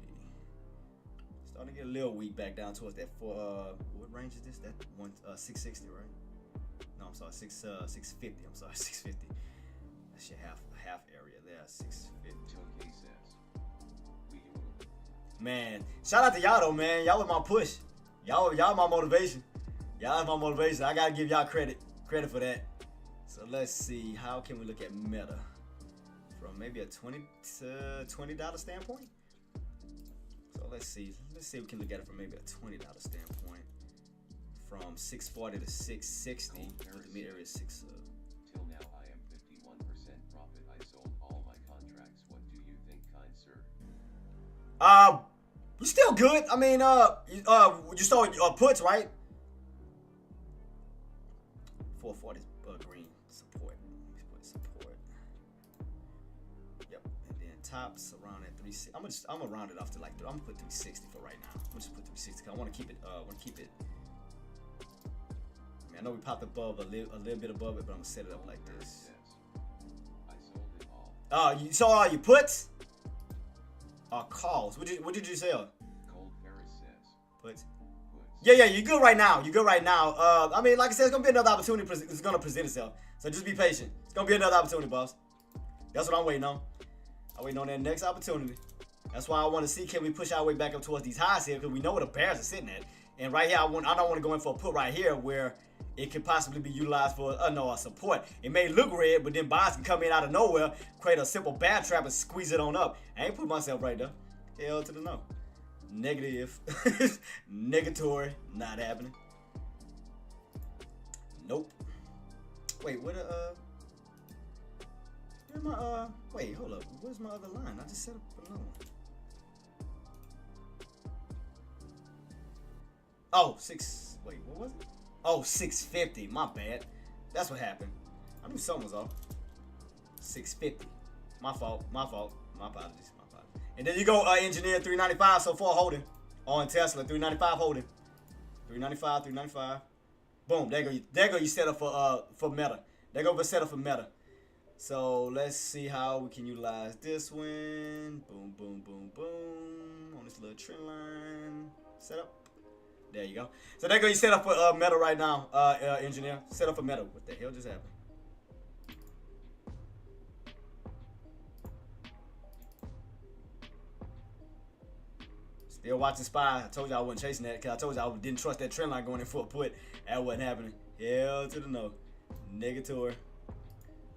S1: Starting to get a little weak back down towards that what range is this? That 660, right? No, I'm sorry, 650. I'm sorry, 650. That should have a half area there, 650. Man, shout out to y'all though, man. Y'all was my push. Y'all my motivation. Y'all my motivation. I gotta give y'all credit for that. So let's see, how can we look at Meta from maybe a $20 standpoint? So let's see if we can look at it from maybe a $20 standpoint. From 640 to 660, the mid area is 6.
S3: Till now, I am 51% profit. I sold all my contracts. What do you think, kind sir?
S1: You're still good. I mean, you saw puts, right? 440 green support. Support. Yep. And then tops around at 360. I'm gonna round it off to like I'm gonna put 360 for right now. I'm gonna just put 360. I want to keep it. I mean, I know we popped above a little bit above it, but I'm gonna set it up like this.
S3: I sold it all.
S1: You saw all your puts? Calls. What did you sell?
S3: Cold Paris says.
S1: Puts. Yeah, you're good right now. I mean, like I said, it's gonna be another opportunity. It's gonna present itself. So just be patient. It's gonna be another opportunity, boss. That's what I'm waiting on. I'm waiting on that next opportunity. That's why I want to see, can we push our way back up towards these highs here, because we know where the bears are sitting at. And right here, I don't want to go in for a put right here where it could possibly be utilized for a support. It may look red, but then buyers can come in out of nowhere, create a simple bad trap, and squeeze it on up. I ain't put myself right there. Hell to the no. Negative. Negatory. Not happening. Nope. Wait, what where's my wait, hold up. Where's my other line? I just set up another one. Oh, wait, what was it? Oh, 650. My bad. That's what happened. I knew something was off. 650. My fault. My apologies. And then you go, engineer 395 so far holding on Tesla. 395 holding. 395. Boom. There go you set up for meta. There go for set up for meta. So let's see how we can utilize this one. Boom, boom, boom, boom. On this little trend line. Set up. There you go. So there go you set up for meta right now, engineer. Set up for meta. What the hell just happened? Still watching SPY. I told you I wasn't chasing that because I told you I didn't trust that trend line going in for a put. That wasn't happening. Hell to the no. Negator.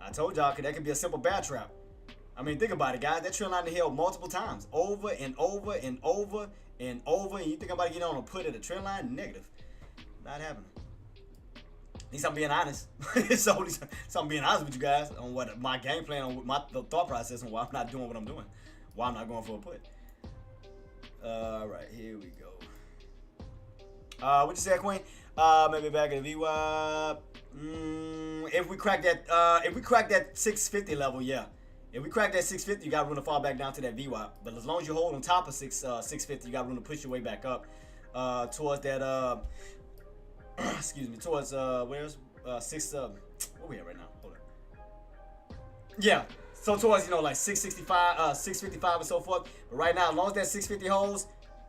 S1: I told y'all that could be a simple bear trap. I mean, think about it, guys. That trend line held multiple times. Over and over and over and over. And you think I'm about to get on a put at a trend line? Negative. Not happening. At least I'm being honest. So I'm being honest with you guys on what my game plan, on my thought process, and why I'm not doing what I'm doing. Why I'm not going for a put. All right, here we go. What you say, Queen? Maybe back in the VWAP. If we crack that 650 level, yeah. If we crack that 650, you got room to fall back down to that VWAP. But as long as you hold on top of 650, you got room to push your way back up towards that. Excuse me, towards where's where we at right now? Hold on. Yeah. So towards, like 665, 655 and so forth. But right now, as long as that 650 holds,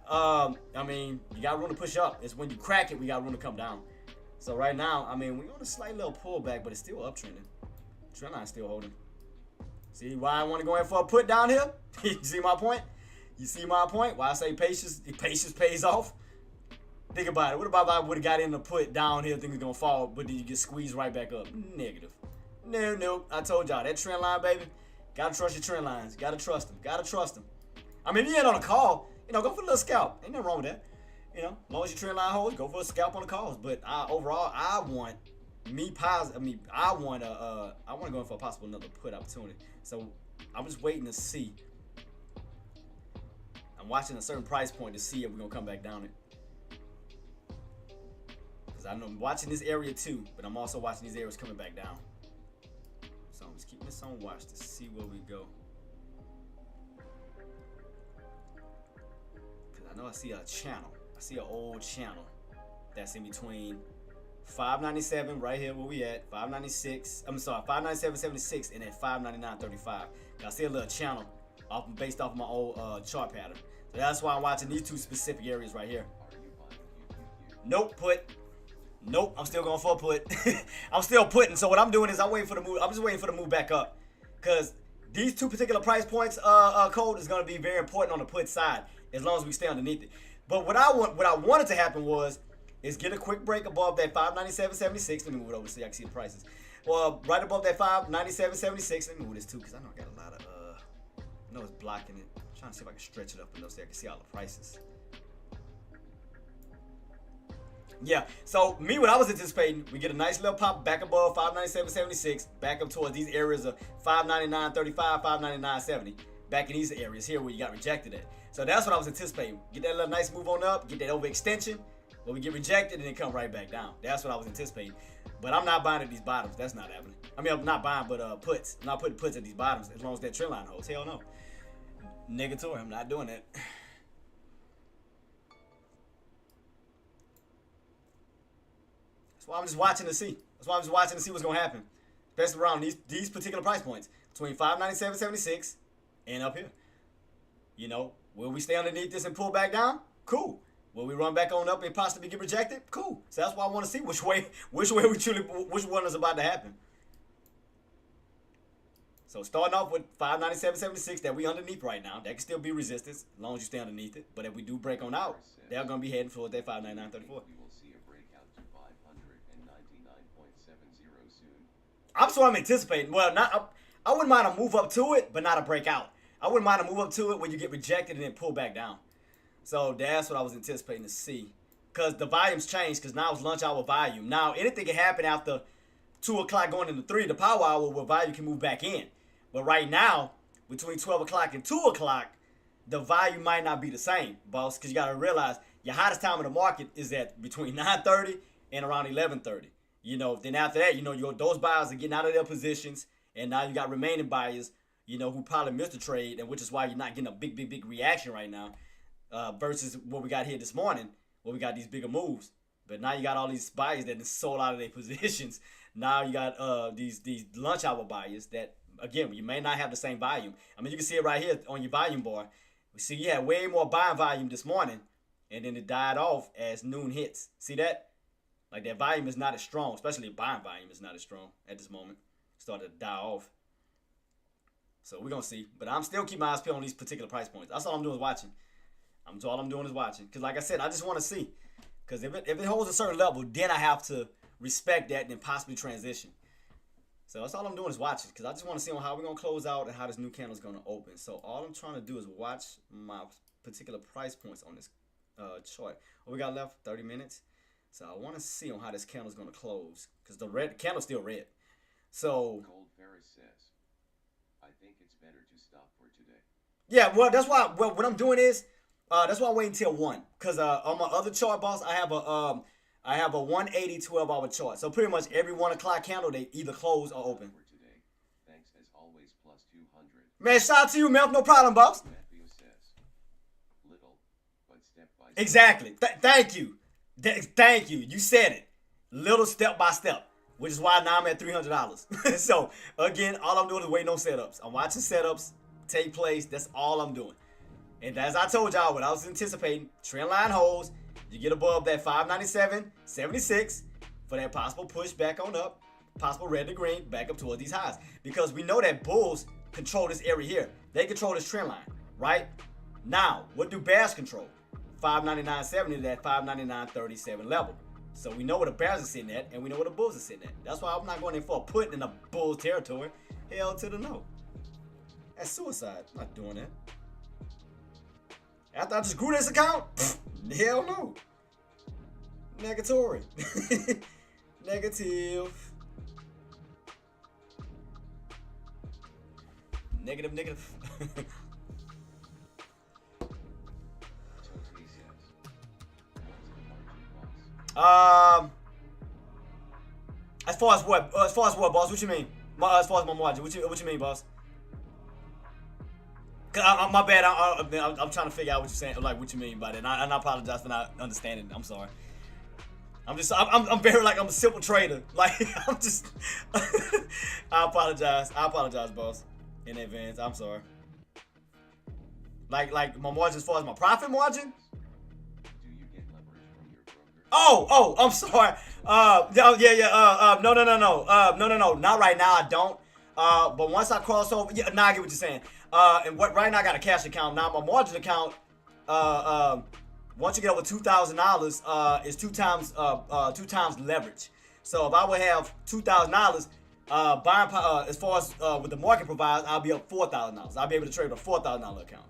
S1: I mean, you got room to push up. It's when you crack it, we got room to come down. So right now, I mean, we're on a slight little pullback, but it's still uptrending. Trend line still holding. See why I want to go in for a put down here? You see my point? You see my point? Why I say patience pays off? Think about it. What about if I would have got in the put down here, think it's going to fall, but then you get squeezed right back up? Negative. No. I told y'all, that trend line, baby. Gotta trust your trend lines. Gotta trust them. Gotta trust them. I mean, if you ain't on a call, go for a little scalp. Ain't nothing wrong with that. As long as your trend line holds, go for a scalp on the calls. But overall, I want to go in for a possible another put opportunity. So I'm just waiting to see. I'm watching a certain price point to see if we're gonna come back down it. Because I know I'm watching this area too, but I'm also watching these areas coming back down. So I'm just keeping this on watch to see where we go. Because I know I see a channel. I see an old channel that's in between 597 right here where we at, 596. I'm sorry, 597.76 and at 599.35. I see a little channel based off of my old chart pattern. So that's why I'm watching these two specific areas right here. Nope, put. Nope, I'm still going for a put. I'm still putting. So what I'm doing is I'm just waiting for the move back up. Because these two particular price points code is going to be very important on the put side as long as we stay underneath it. But what I wanted to happen is get a quick break above that 597.76. Let me move it over so I can see the prices. Well, right above that 597.76. Let me move this too because I know I got a lot of I know it's blocking it. I'm trying to see if I can stretch it up enough so I can see all the prices. Yeah, so what I was anticipating, we get a nice little pop back above 597.76, back up towards these areas of 599.35, 599.70, back in these areas here where you got rejected at. So that's what I was anticipating. Get that little nice move on up, get that overextension, where we get rejected and then come right back down. That's what I was anticipating. But I'm not buying at these bottoms. That's not happening. I mean, I'm not buying, but puts. I'm not putting puts at these bottoms as long as that trend line holds. Hell no. Negatory, I'm not doing that. That's why I'm just watching to see. That's why I'm just watching to see what's going to happen. Especially around these particular price points. Between 597.76 and up here. Will we stay underneath this and pull back down? Cool. Will we run back on up and possibly get rejected? Cool. So that's why I want to see which one is about to happen. So starting off with 597.76 that we underneath right now, that can still be resistance as long as you stay underneath it. But if we do break on out, they're going to be heading towards that 599.34. I'm anticipating. Well, I wouldn't mind a move up to it, but not a breakout. I wouldn't mind a move up to it when you get rejected and then pull back down. So that's what I was anticipating to see. Because the volume's changed, because now it's lunch hour volume. Now, anything can happen after 2 o'clock going into 3, the power hour, where volume can move back in. But right now, between 12 o'clock and 2 o'clock, the volume might not be the same, boss, because you got to realize your hottest time in the market is at between 9:30 and around 11:30. Then after that, those buyers are getting out of their positions, and now you got remaining buyers, who probably missed the trade, and which is why you're not getting a big reaction right now, versus what we got here this morning, where we got these bigger moves. But now you got all these buyers that sold out of their positions. Now you got these lunch hour buyers that, again, you may not have the same volume. I mean, you can see it right here on your volume bar. We see you had way more buying volume this morning, and then it died off as noon hits. See that? Like, that volume is not as strong, especially buying volume is not as strong at this moment. Started to die off. So we're going to see. But I'm still keeping my eyes peeled on these particular price points. That's all I'm doing is watching. All I'm doing is watching. Because like I said, I just want to see. Because if it holds a certain level, then I have to respect that and then possibly transition. So that's all I'm doing is watching. Because I just want to see on how we're going to close out and how this new candle is going to open. So all I'm trying to do is watch my particular price points on this chart. What we got left? 30 minutes. So I want to see on how this candle is going to close. Because the candle's still red. So
S3: Cold Ferris says, I think it's better to stop for today.
S1: Yeah, well, that's why. Well, what I'm doing is, that's why I'm waiting till 1. Cause on my other chart, boss, I have a 180 12-hour chart. So pretty much every 1 o'clock candle, they either close or open.
S3: For today. Thanks as always, plus 200.
S1: Man, shout out to you, Mel. No problem, boss.
S3: Matthew says, little, but step by step.
S1: Exactly. Thank you. Thank you. You said it. Little step by step. Which is why now I'm at $300. So again, all I'm doing is waiting on setups. I'm watching setups take place. That's all I'm doing. And as I told y'all, what I was anticipating, trend line holds, you get above that 597.76 for that possible push back on up, possible red to green, back up towards these highs. Because we know that bulls control this area here. They control this trend line, right? Now, what do bears control? 599.70 to that 599.37 level. So we know where the bears are sitting at, and we know where the bulls are sitting at. That's why I'm not going in for a put in the bulls territory. Hell to the no. That's suicide. I'm not doing that. After I just grew this account, hell no. Negatory. Negative. Negative. As far as what? Boss? What you mean? As far as my margin, what you mean, boss? My bad. I'm trying to figure out what you're saying, like what you mean by that. And I apologize for not understanding. I'm sorry. I'm very like I'm a simple trader. Like I'm just. I apologize, boss, in advance. I'm sorry. Like my margin as far as my profit margin. Oh, I'm sorry. No, not right now. I don't. But once I cross over, yeah, now I get what you're saying. And right now I got a cash account. Now my margin account, once you get over $2,000, is two times leverage. So if I would have $2,000, buying power, as far as what the market provides, I'll be up $4,000. I'll be able to trade with a $4,000 account.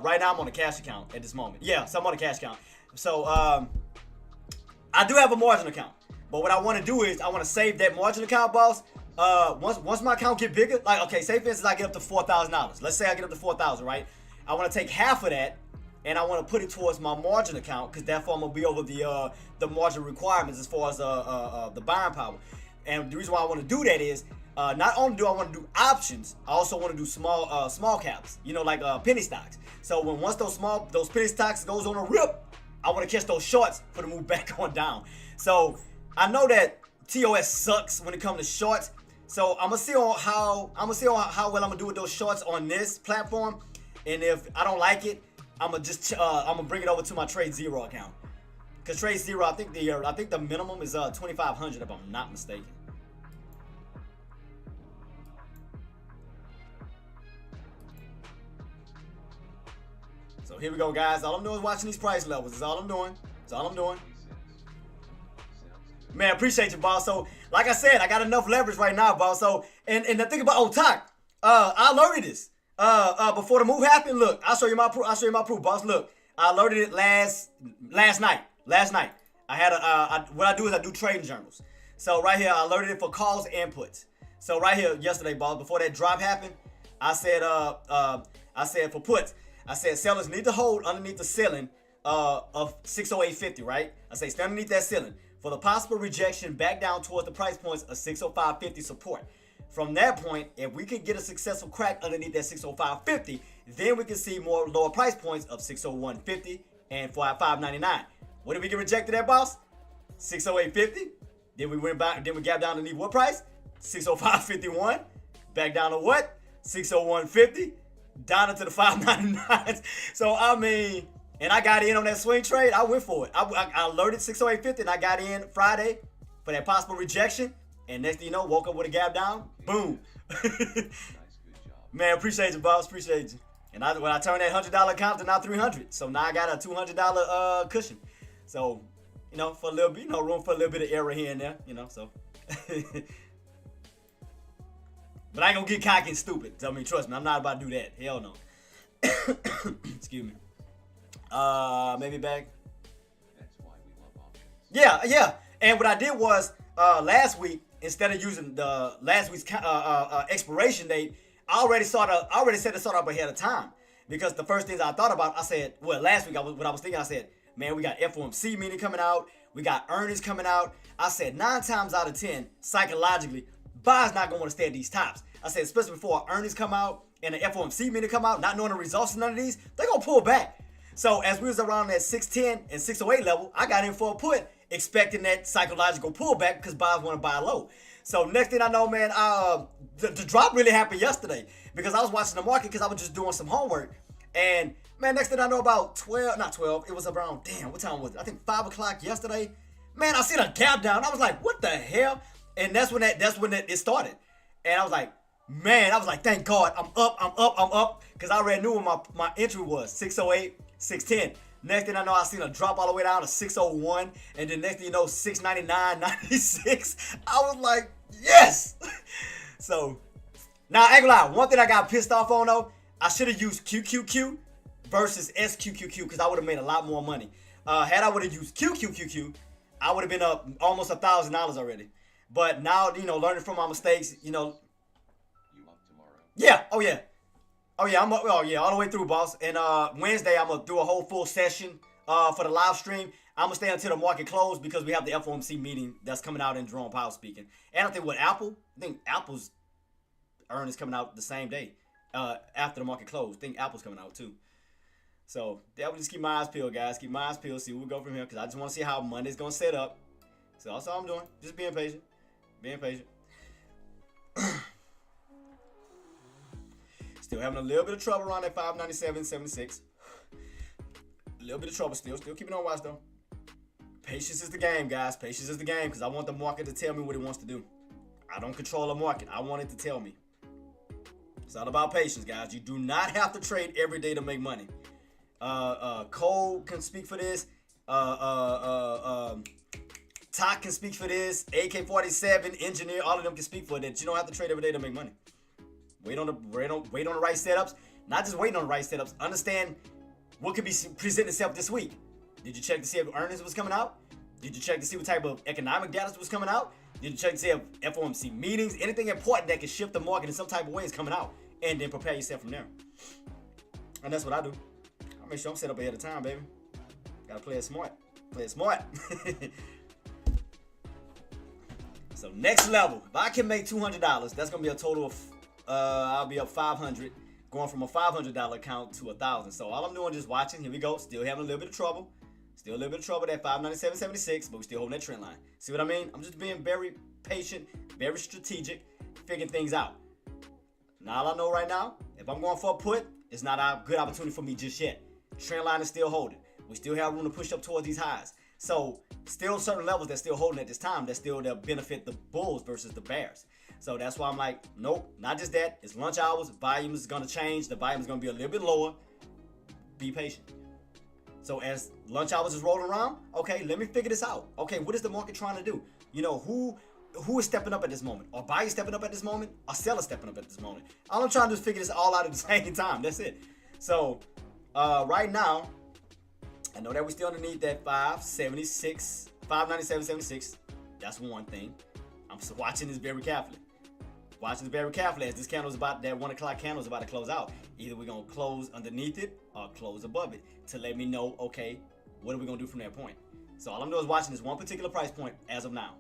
S1: Right now I'm on a cash account at this moment. Yeah, so I'm on a cash account. So I do have a margin account, but what I want to do is I want to save that margin account, boss. Once my account get bigger, like okay, say for instance I get up to $4,000. Let's say I get up to $4,000, right? I want to take half of that and I want to put it towards my margin account because therefore I'm gonna be over the margin requirements as far as the buying power. And the reason why I want to do that is not only do I want to do options, I also want to do small caps. You know, like penny stocks. So once those penny stocks goes on a rip, I want to catch those shorts for the move back on down. So I know that TOS sucks when it comes to shorts. So I'm gonna see how well I'm gonna do with those shorts on this platform. And if I don't like it, I'm gonna bring it over to my Traedz Zero account. Cause Traedz Zero, I think the minimum is 2,500 if I'm not mistaken. So here we go, guys. All I'm doing is watching these price levels. That's all I'm doing. Man, appreciate you, boss. So, like I said, I got enough leverage right now, boss. So, and the thing about Talk, I alerted this before the move happened. Look, I'll show you my proof, boss. Look, I alerted it last night. I had what I do is I do trading journals. So right here, I alerted it for calls and puts. So right here, yesterday, boss, before that drop happened, I said for puts. I said sellers need to hold underneath the ceiling of 608.50, right? I say stand underneath that ceiling for the possible rejection back down towards the price points of 605.50 support. From that point, if we could get a successful crack underneath that 605.50, then we can see more lower price points of 601.50 and 599. What did we get rejected at, boss? 608.50. Then we went back, then we gapped down to need what price? 605.51. Back down to what? 601.50. Down into the 599s. So, I mean, and I got in on that swing trade. I went for it. I alerted 608.50 and I got in Friday for that possible rejection. And next thing you know, woke up with a gap down. Boom.
S3: Nice, good job.
S1: Man, appreciate you, boss. Appreciate you. And when I turned that $100 account to now $300. So now I got a $200 cushion. So, you know, for a little bit, you know, room for a little bit of error here and there, you know, so. But I ain't gonna get cocky and stupid. I mean, trust me, I'm not about to do that. Hell no. Excuse me. Maybe back.
S3: That's why we love options.
S1: Yeah. And what I did was last week, instead of using the last week's expiration date, I already set the start up ahead of time. Because the first things I thought about, I said, well, last week I said, man, we got FOMC meeting coming out, we got earnings coming out. I said 9 times out of 10, psychologically, buyers not gonna want to stay at these tops. I said, especially before earnings come out and the FOMC meeting come out, not knowing the results of none of these, they're gonna pull back. So as we was around that 610 and 608 level, I got in for a put, expecting that psychological pullback because buyers want to buy low. So next thing I know, man, the drop really happened yesterday because I was watching the market because I was just doing some homework. And man, next thing I know, about 12, it was around, damn, what time was it? I think 5 o'clock yesterday. Man, I seen a gap down. I was like, what the hell? And that's when it started. And I was like, thank God, I'm up. Because I already knew what my entry was, 608, 610. Next thing I know, I seen a drop all the way down to 601. And then next thing you know, 699, 96. I was like, yes. So, now I ain't gonna lie. One thing I got pissed off on though, I should have used QQQ versus SQQQ because I would have made a lot more money. Had I would have used QQQQ, I would have been up almost $1,000 already. But now, you know, learning from my mistakes, you know.
S3: You up tomorrow?
S1: Yeah. Oh yeah. I'm up. Oh yeah, all the way through, boss. And Wednesday, I'm gonna do a whole full session for the live stream. I'm gonna stay until the market close because we have the FOMC meeting that's coming out in Jerome Powell speaking. And I think Apple's earnings coming out the same day after the market closed. I think Apple's coming out too. So yeah, we'll just keep my eyes peeled, guys. Keep my eyes peeled. See where we go from here because I just want to see how Monday's gonna set up. So that's all I'm doing. Just being patient. Still having a little bit of trouble around that 597.76. A little bit of trouble still keeping on watch though. Patience is the game, guys. Patience is the game because I want the market to tell me what it wants to do. I don't control the market. I want it to tell me. It's all about patience, guys. You do not have to trade every day to make money. Cole can speak for this. Talk can speak for this. AK-47, Engineer, all of them can speak for that. You don't have to trade every day to make money. Wait on the right setups. Not just waiting on the right setups. Understand what could be presenting itself this week. Did you check to see if earnings was coming out? Did you check to see what type of economic data was coming out? Did you check to see if FOMC meetings, anything important that can shift the market in some type of way is coming out? And then prepare yourself from there. And that's what I do. I make sure I'm set up ahead of time, baby. Gotta play it smart. So next level, if I can make $200, that's gonna be a total of I'll be up 500, going from a $500 account to $1,000. So all I'm doing is just watching. Here we go. Still having a little bit of trouble. Still a little bit of trouble at 597.76, but we still holding that trend line. See what I mean? I'm just being very patient, very strategic, figuring things out. Now all I know right now, if I'm going for a put, it's not a good opportunity for me just yet. Trend line is still holding. We still have room to push up towards these highs. So still certain levels that's still holding at this time that still they'll benefit the bulls versus the bears. So that's why I'm like, nope, not just that. It's lunch hours. Volume is going to change. The volume is going to be a little bit lower. Be patient. So as lunch hours is rolling around, okay, let me figure this out. Okay, what is the market trying to do? You know, who is stepping up at this moment? Are buyers stepping up at this moment? Are sellers stepping up at this moment? All I'm trying to do is figure this all out at the same time. That's it. So right now, I know that we still underneath that 597.76. That's one thing. I'm just watching this very carefully. As this candle is that 1 o'clock candle is about to close out. Either we're going to close underneath it or close above it to let me know, okay, what are we going to do from that point? So all I'm doing is watching this one particular price point as of now.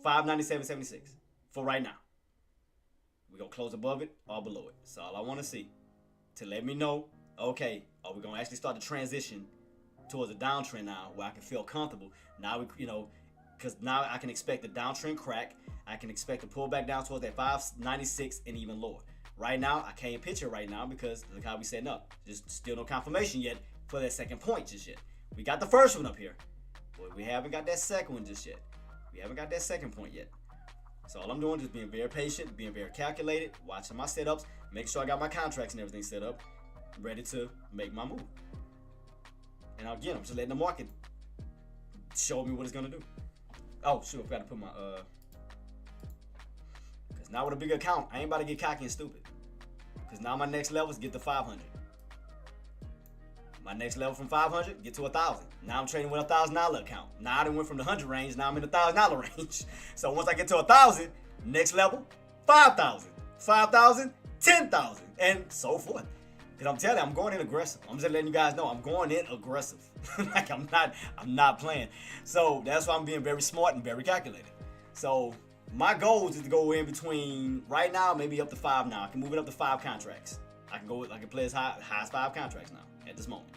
S1: 597.76 for right now. We're going to close above it or below it. So all I want to see to let me know, okay, are we going to actually start to transition towards a downtrend now where I can feel comfortable? Now, because now I can expect a downtrend crack. I can expect a pullback down towards that 596 and even lower. Right now, I can't pitch it right now because look how we setting up. Just still no confirmation yet for that second point just yet. We got the first one up here, but we haven't got that second one just yet. We haven't got that second point yet. So all I'm doing is being very patient, being very calculated, watching my setups, making sure I got my contracts and everything set up, ready to make my move. And again, I'm just letting the market show me what it's gonna do. Oh shoot, I forgot to put my because now with a big account, I ain't about to get cocky and stupid. Because now my next level is get to 500. My next level from 500, get to 1,000. Now I'm trading with $1,000 account. Now I done went from the 100 range, now I'm in the $1,000 range. So once I get to 1,000, next level, 5,000. 5,000, 10,000, and so forth. Because I'm telling you, I'm going in aggressive. I'm just letting you guys know I'm going in aggressive. Like I'm not playing. So that's why I'm being very smart and very calculated. So my goal is to go in between right now, maybe up to 5 now. I can move it up to 5 contracts. I can play as high as 5 contracts now at this moment.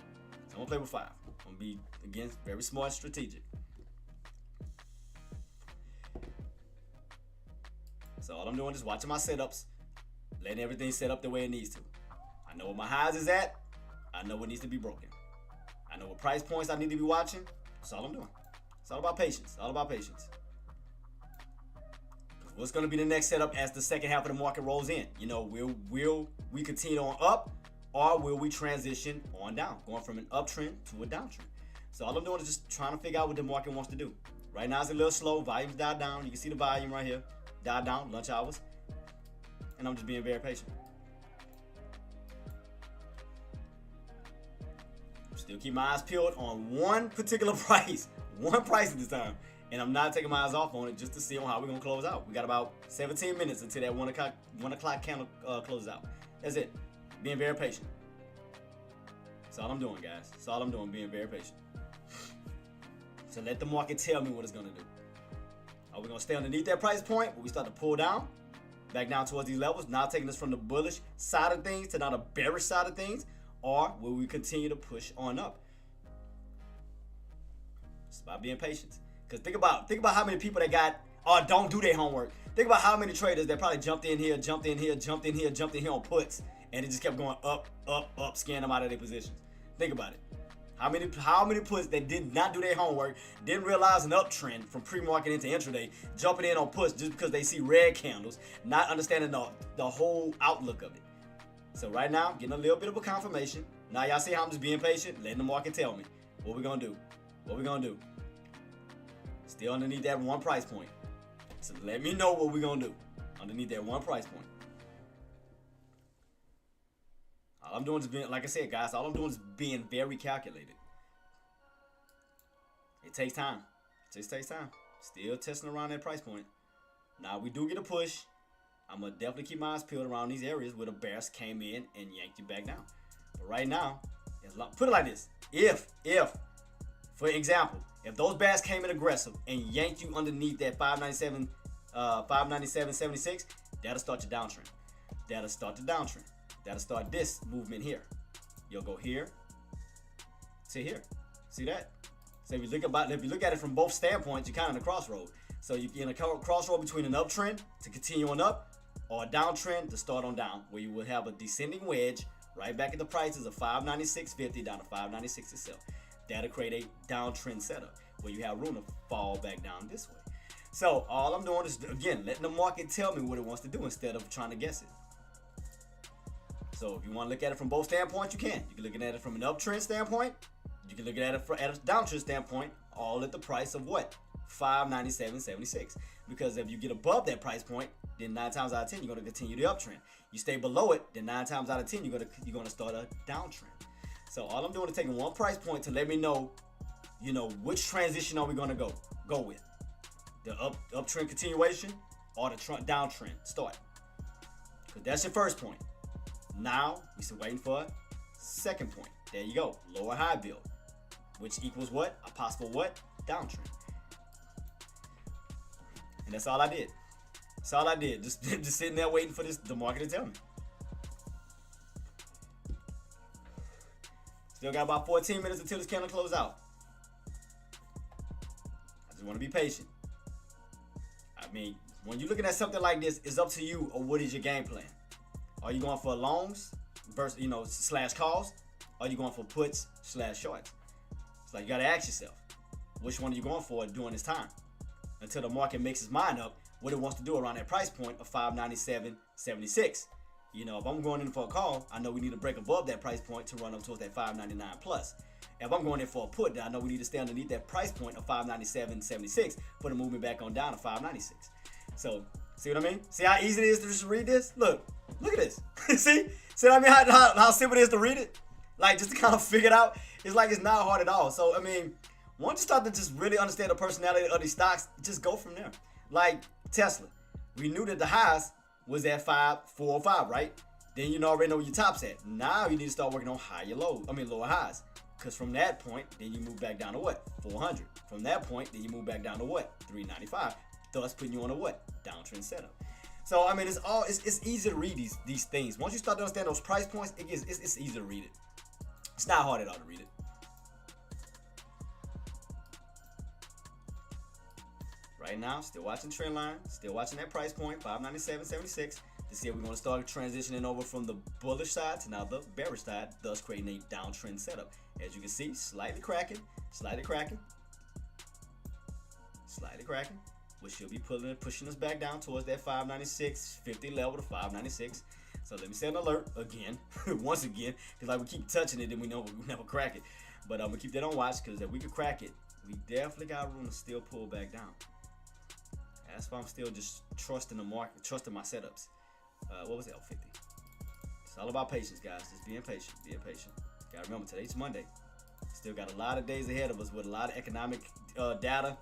S1: So I'm gonna play with 5. I'm gonna be again very smart and strategic. So all I'm doing is watching my setups, letting everything set up the way it needs to. I know where my highs is at. I know what needs to be broken. I know what price points I need to be watching. That's all I'm doing. It's all about patience. All about patience. What's going to be the next setup as the second half of the market rolls in? You know, will we continue on up, or will we transition on down, going from an uptrend to a downtrend? So all I'm doing is just trying to figure out what the market wants to do. Right now it's a little slow. Volume's died down. You can see the volume right here. Died down, lunch hours. And I'm just being very patient. Still keep my eyes peeled on one particular price. One price at this time. And I'm not taking my eyes off on it just to see on how we're going to close out. We got about 17 minutes until that 1 o'clock candle closes out. That's it. Being very patient. That's all I'm doing, guys. That's all I'm doing, being very patient. So let the market tell me what it's going to do. Are we going to stay underneath that price point where we start to pull down? Back down towards these levels. Now taking us from the bullish side of things to now the bearish side of things. Or will we continue to push on up? It's about being patient. Because think about how many people that got or don't do their homework. Think about how many traders that probably jumped in here on puts, and it just kept going up, scaring them out of their positions. Think about it. How many puts that did not do their homework, didn't realize an uptrend from pre-market into intraday, jumping in on puts just because they see red candles, not understanding the whole outlook of it. So right now, I'm getting a little bit of a confirmation. Now y'all see how I'm just being patient, letting the market tell me what we're gonna do. What we're gonna do. Still underneath that one price point. So let me know what we're gonna do underneath that one price point. All I'm doing is being, like I said, guys, all I'm doing is being very calculated. It takes time. It just takes time. Still testing around that price point. Now we do get a push. I'm going to definitely keep my eyes peeled around these areas where the bears came in and yanked you back down. But right now, put it like this. If, for example, if those bears came in aggressive and yanked you underneath that 597.76, that'll start your downtrend. That'll start the downtrend. That'll start this movement here. You'll go here to here. See that? So if you look at it from both standpoints, you're kind of in a crossroad. So you're in a crossroad between an uptrend to continue on up, or a downtrend to start on down, where you will have a descending wedge right back at the prices of 596.50 down to 596 itself. That'll create a downtrend setup where you have room to fall back down this way. So all I'm doing is, again, letting the market tell me what it wants to do instead of trying to guess it. So if you want to look at it from both standpoints, you can. You can look at it from an uptrend standpoint. You can look at it from a downtrend standpoint, all at the price of what? 597.76. Because if you get above that price point, then 9 times out of 10 you're going to continue the uptrend. You stay below it, then 9 times out of 10 you're going to start a downtrend. So all I'm doing is taking one price point to let me know, which transition are we going to go with? The uptrend continuation or the downtrend start? Because that's your first point. Now we're still waiting for a second point. There you go, lower high build, which equals what? A possible what? Downtrend. And that's all I did. That's all I did. Just sitting there waiting for the market to tell me. Still got about 14 minutes until this candle closes out. I just want to be patient. mean, when you're looking at something like this, it's up to you, or what is your game plan? Are you going for longs versus, slash calls? Or are you going for puts slash shorts? It's like you gotta ask yourself, which one are you going for during this time? Until the market makes its mind up what it wants to do around that price point of 597.76. If I'm going in for a call, I know we need to break above that price point to run up towards that 599 plus. If I'm going in for a put, I know we need to stay underneath that price point of 597.76 for the movement back on down to 596. So, see what I mean? See how easy it is to just read this? Look at this. See what I mean? How simple it is to read it? Like, just to kind of figure it out. It's like it's not hard at all. So, I mean, once you start to just really understand the personality of these stocks, just go from there. Like Tesla, we knew that the highs was at 405, right? Then you already know where your top's at. Now you need to start working on lower highs. Because from that point, then you move back down to what? 400. From that point, then you move back down to what? 395. Thus putting you on a what? Downtrend setup. So I mean, it's easy to read these things. Once you start to understand those price points, it's easy to read it. It's not hard at all to read it. Right now, still watching trend line, still watching that price point, 597.76, to see if we're going to start transitioning over from the bullish side to now the bearish side, thus creating a downtrend setup. As you can see, slightly cracking, which should be pushing us back down towards that 596.50 level to 596. So let me set an alert again, once again, because like we keep touching it and we know we never crack it. But I'm gonna keep that on watch, because if we could crack it, we definitely got room to still pull back down. That's why I'm still just trusting the market, trusting my setups. What was it? 50. It's all about patience, guys. Just being patient. Gotta remember, today's Monday. Still got a lot of days ahead of us with a lot of economic data,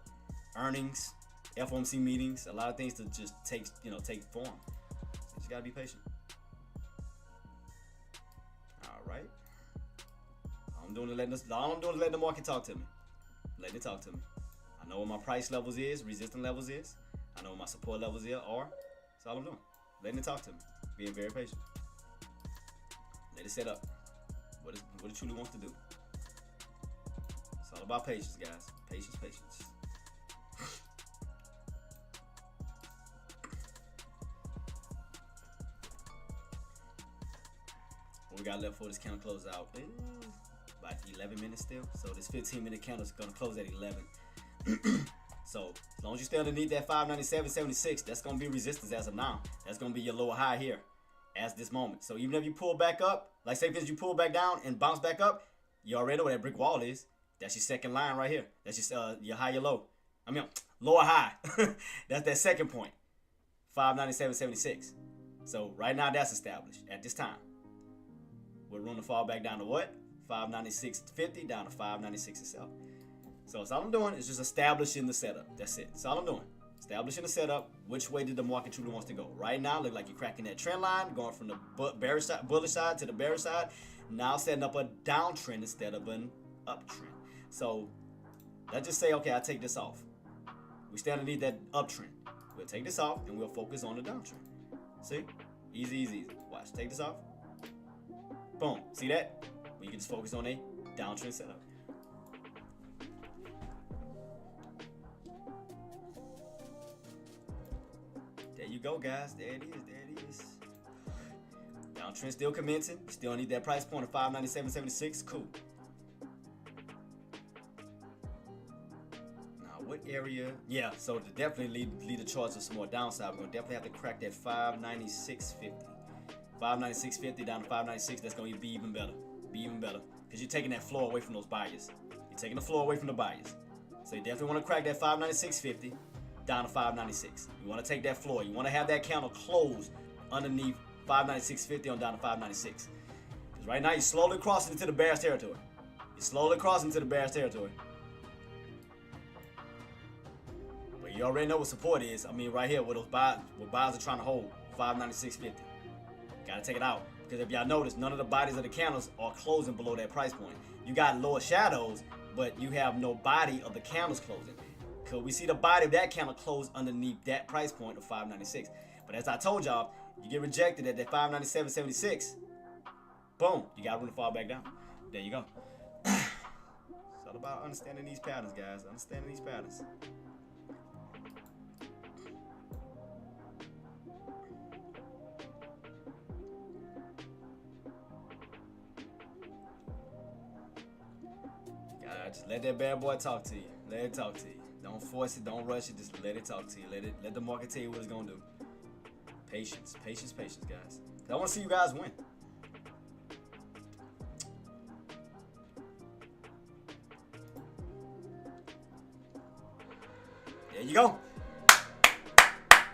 S1: earnings, FOMC meetings, a lot of things to just take form. So just gotta be patient. All right. All I'm doing is letting the market talk to me. Letting it talk to me. I know what my price levels is, resistance levels is. I know what my support levels are. That's all I'm doing. Letting it talk to me. Being very patient. Let it set up what it truly wants to do. It's all about patience, guys. Patience. What we got left for this candle close out? About 11 minutes still. So this 15-minute candle is going to close at 11. So as long as you stay underneath that 597.76, that's going to be resistance as of now. That's going to be your lower high here as this moment. So even if you pull back up, like say if you pull back down and bounce back up, you already know where that brick wall is. That's your second line right here. That's your high, your low. I mean, lower high. That's that second point, 597.76. So right now that's established at this time. We're room to fall back down to what? 596.50 down to 596 itself. So all I'm doing is just establishing the setup. That's it. That's all I'm doing. Establishing the setup. Which way did the market truly wants to go? Right now, look like you're cracking that trend line, going from the bullish side to the bearish side. Now setting up a downtrend instead of an uptrend. So let's just say, okay, I take this off. We stay underneath that uptrend. We'll take this off and we'll focus on the downtrend. See? Easy. Watch. Take this off. Boom. See that? We can just focus on a downtrend setup. There you go, guys. There it is. Downtrend still commencing. Still need that price point of 597.76. Cool. Now, what area? Yeah, so to definitely lead the charts to some more downside, we're going to definitely have to crack that 596.50. 596.50 down to 596. That's going to be even better. Because you're taking that floor away from those buyers. You're taking the floor away from the buyers. So you definitely want to crack that 596.50 down to 596. You want to take that floor. You want to have that candle close underneath 596.50 on down to 596. Because right now you're slowly crossing into the bearish territory. But you already know what support is. I mean, right here, where buyers are trying to hold 596.50. Gotta take it out. Because if y'all notice, none of the bodies of the candles are closing below that price point. You got lower shadows, but you have no body of the candles closing. Because we see the body of that candle close underneath that price point of 596. But as I told y'all, you get rejected at that 597.76. Boom, you got room to fall back down. There you go. It's all about understanding these patterns, guys. Understanding these patterns. Just let that bad boy talk to you. Let it talk to you. Don't force it. Don't rush it. Just let it talk to you. Let the market tell you what it's gonna do. Patience, patience, patience, guys. I want to see you guys win. There you go.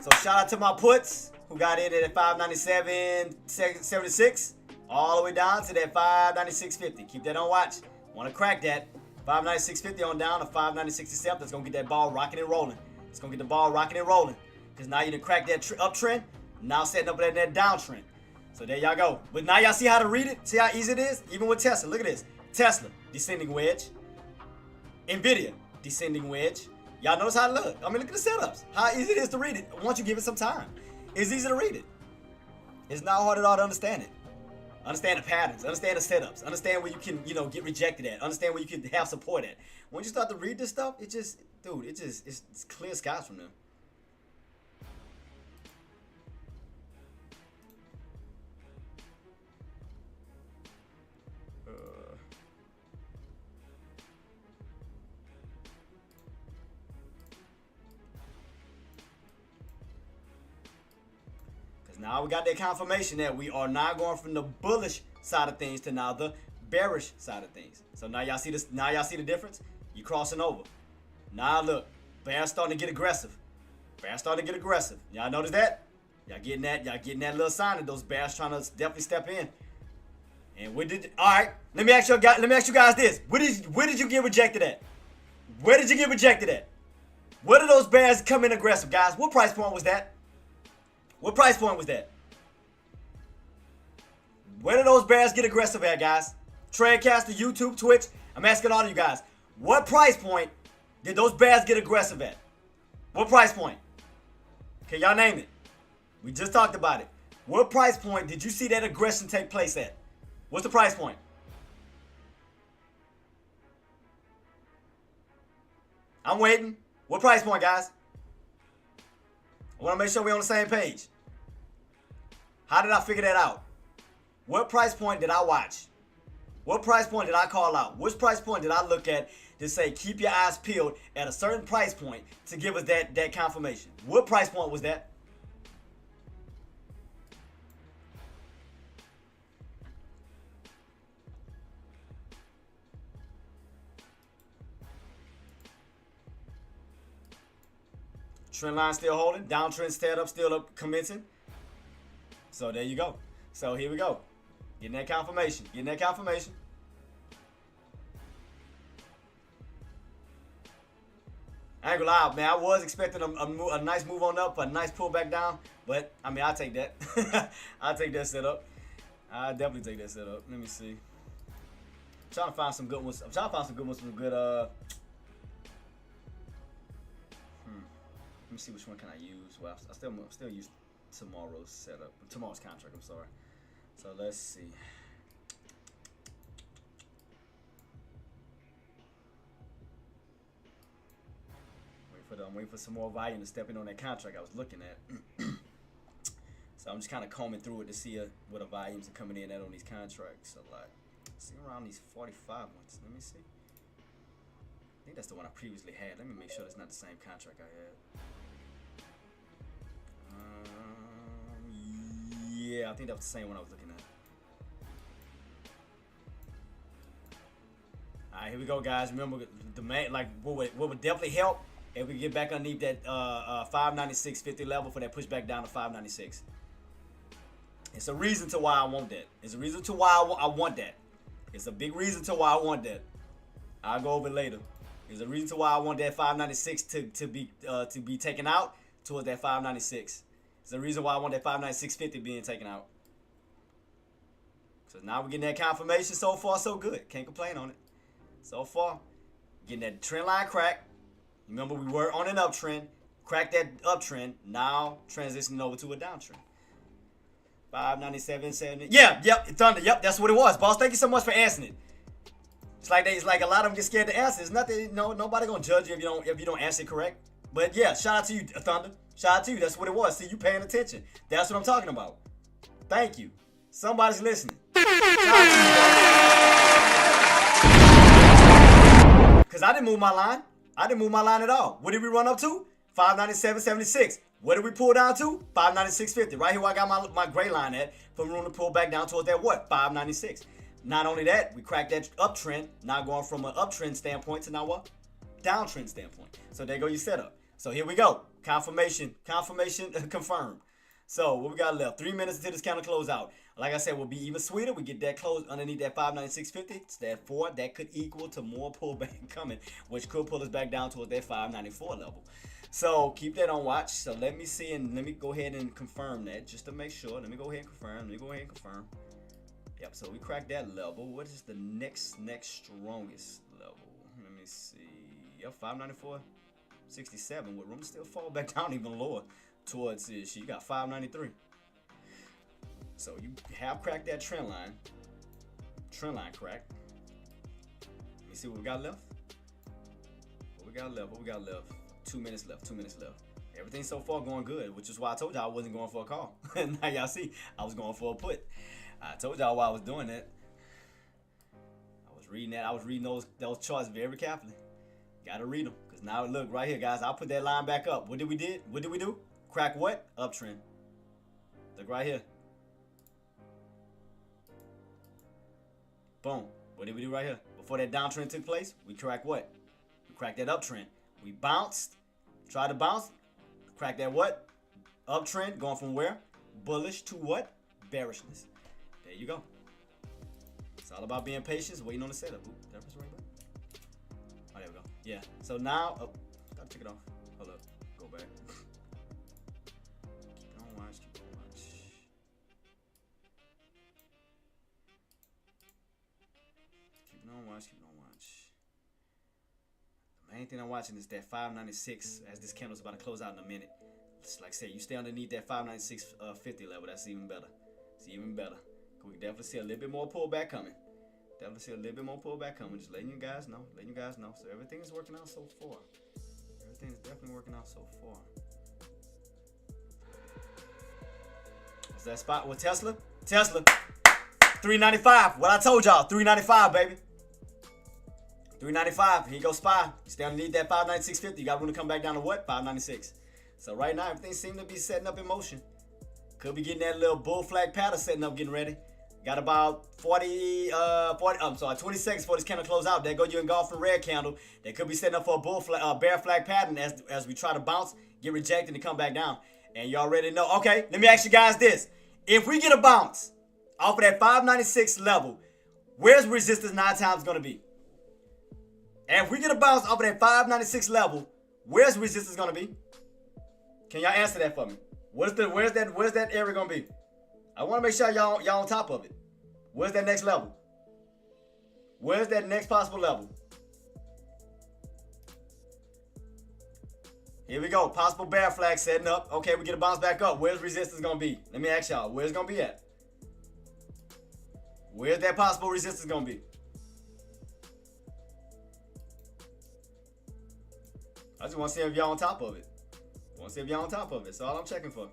S1: So shout out to my puts who got in at 597.76 all the way down to that 596.50. Keep that on watch. Want to crack that 596.50 on down to 596.67. That's gonna get that ball rocking and rolling. It's gonna get the ball rocking and rolling because now you done crack that uptrend. Now setting up that downtrend. So there y'all go. But now y'all see how to read it. See how easy it is. Even with Tesla. Look at this. Tesla descending wedge. Nvidia descending wedge. Y'all notice how it look. I mean, look at the setups. How easy it is to read it once you give it some time. It's easy to read it. It's not hard at all to understand it. Understand the patterns. Understand the setups. Understand where you can, get rejected at. Understand where you can have support at. When you start to read this stuff, it's clear skies from them. Now we got that confirmation that we are now going from the bullish side of things to now the bearish side of things. So now y'all see this. Now y'all see the difference. You crossing over. Now look, bears starting to get aggressive. Bears starting to get aggressive. Y'all notice that? Y'all getting that? Y'all getting that little sign of those bears trying to definitely step in. And we did. All right. Let me ask you guys this. Where did you get rejected at? Where did you get rejected at? Where did those bears come in aggressive, guys? What price point was that? What price point was that? Where did those bears get aggressive at, guys? Tradecaster, YouTube, Twitch. I'm asking all of you guys. What price point did those bears get aggressive at? What price point? Can y'all name it? We just talked about it. What price point did you see that aggression take place at? What's the price point? I'm waiting. What price point, guys? I want to make sure we're on the same page. How did I figure that out? What price point did I watch? What price point did I call out? Which price point did I look at to say keep your eyes peeled at a certain price point to give us that confirmation? What price point was that? Trend line still holding. Downtrend setup still up, commencing. So there you go. So here we go. Getting that confirmation. Getting that confirmation. I ain't gonna lie, man. I was expecting a nice move on up, a nice pullback down. But, I mean, I'll take that. I'll take that setup. I'll definitely take that setup. Let me see. I'm trying to find some good ones. Some good, Let me see which one can I use. Well, I still use tomorrow's setup. Tomorrow's contract, I'm sorry. So let's see. I'm waiting for some more volume to step in on that contract I was looking at. So I'm just kind of combing through it to see what the volumes are coming in at on these contracts. So like, see around these 45 ones. Let me see. I think that's the one I previously had. Let me make sure that's not the same contract I had. Yeah, I think that was the same one I was looking at. All right, here we go, guys. Remember, what would definitely help if we get back underneath that 596.50 level for that pushback down to 596. It's a reason to why I want that. It's a reason to why I want that. It's a big reason to why I want that. I'll go over it later. There's a reason to why I want that 596 to be taken out towards that 596. There's a reason why I want that 596.50 being taken out. So now we're getting that confirmation. So far, so good. Can't complain on it. So far, getting that trend line crack. Remember, we were on an uptrend. Cracked that uptrend. Now transitioning over to a downtrend. 597.70. Yeah, yep, Thunder. Yep, that's what it was, boss. Thank you so much for answering it. It's like a lot of them get scared to answer. It's nothing. No, nobody gonna judge you if you don't answer it correct. But yeah, shout out to you, Thunder. Shout out to you. That's what it was. See, you paying attention. That's what I'm talking about. Thank you. Somebody's listening. Shout out to you, boss. Because I didn't move my line. I didn't move my line at all. What did we run up to? 597.76. What did we pull down to? 596.50. Right here where I got my gray line at. From room to pull back down towards that what? 596. Not only that, we cracked that uptrend. Now going from an uptrend standpoint to now what? Downtrend standpoint. So there go your setup. So here we go. Confirmation confirmed. So what we got left? 3 minutes until this candle close out. Like I said, we'll be even sweeter. We get that close underneath that 596.50. It's that 4. That could equal to more pullback coming, which could pull us back down towards that 594 level. So keep that on watch. So let me see and let me go ahead and confirm that just to make sure. Let me go ahead and confirm. Yep, so we cracked that level. What is the next strongest level? Let me see. Yep, 594.67 with room to still fall back down even lower towards this. You got 593. So you have cracked that trend line. Trend line cracked. Let me see what we got left. What we got left? 2 minutes left. Everything so far going good, which is why I told y'all I wasn't going for a call. Now y'all see, I was going for a put. I told y'all why I was doing that. I was reading those charts very carefully. Gotta read them. Because now look right here, guys. I'll put that line back up. What did we do? Crack what? Uptrend. Look right here. Boom. What did we do right here? Before that downtrend took place, we cracked what? We cracked that uptrend. We bounced. Tried to bounce. Cracked that what? Uptrend. Going from where? Bullish to what? Bearishness. There you go. It's all about being patient, waiting on the setup. Ooh, did I press the right button? Oh, there we go. Yeah. So now, gotta take it off. Hold up. Go back. Keep it on watch. Keep it on watch. Keep it on watch. Keep it on watch. The main thing I'm watching is that 596 as this candle's about to close out in a minute. Just like I said, you stay underneath that 596.50 level. That's even better. It's even better. We can definitely see a little bit more pullback coming. Just letting you guys know. So everything is working out so far. Everything is definitely working out so far. What's that spot with Tesla? 395. What I told y'all, 395, baby. 395. Here you go, SPY. You stay underneath that 596.50. You got room to come back down to what? 596. So right now, everything seems to be setting up in motion. Could be getting that little bull flag pattern setting up, getting ready. Got about 20 seconds for this candle to close out. There go your engulfing red candle. They could be setting up for a bull flag, bear flag pattern as we try to bounce, get rejected, and come back down. And you already know. Okay, let me ask you guys this. If we get a bounce off of that 596 level, where's resistance 9 times going to be? And if we get a bounce off of that 596 level, where's resistance going to be? Can y'all answer that for me? Where's that area gonna be? I want to make sure y'all on top of it. Where's that next level? Where's that next possible level? Here we go. Possible bear flag setting up. Okay, we get a bounce back up. Where's resistance gonna be? Let me ask y'all. Where's it gonna be at? Where's that possible resistance gonna be? I just want to see if y'all on top of it. That's all I'm checking for.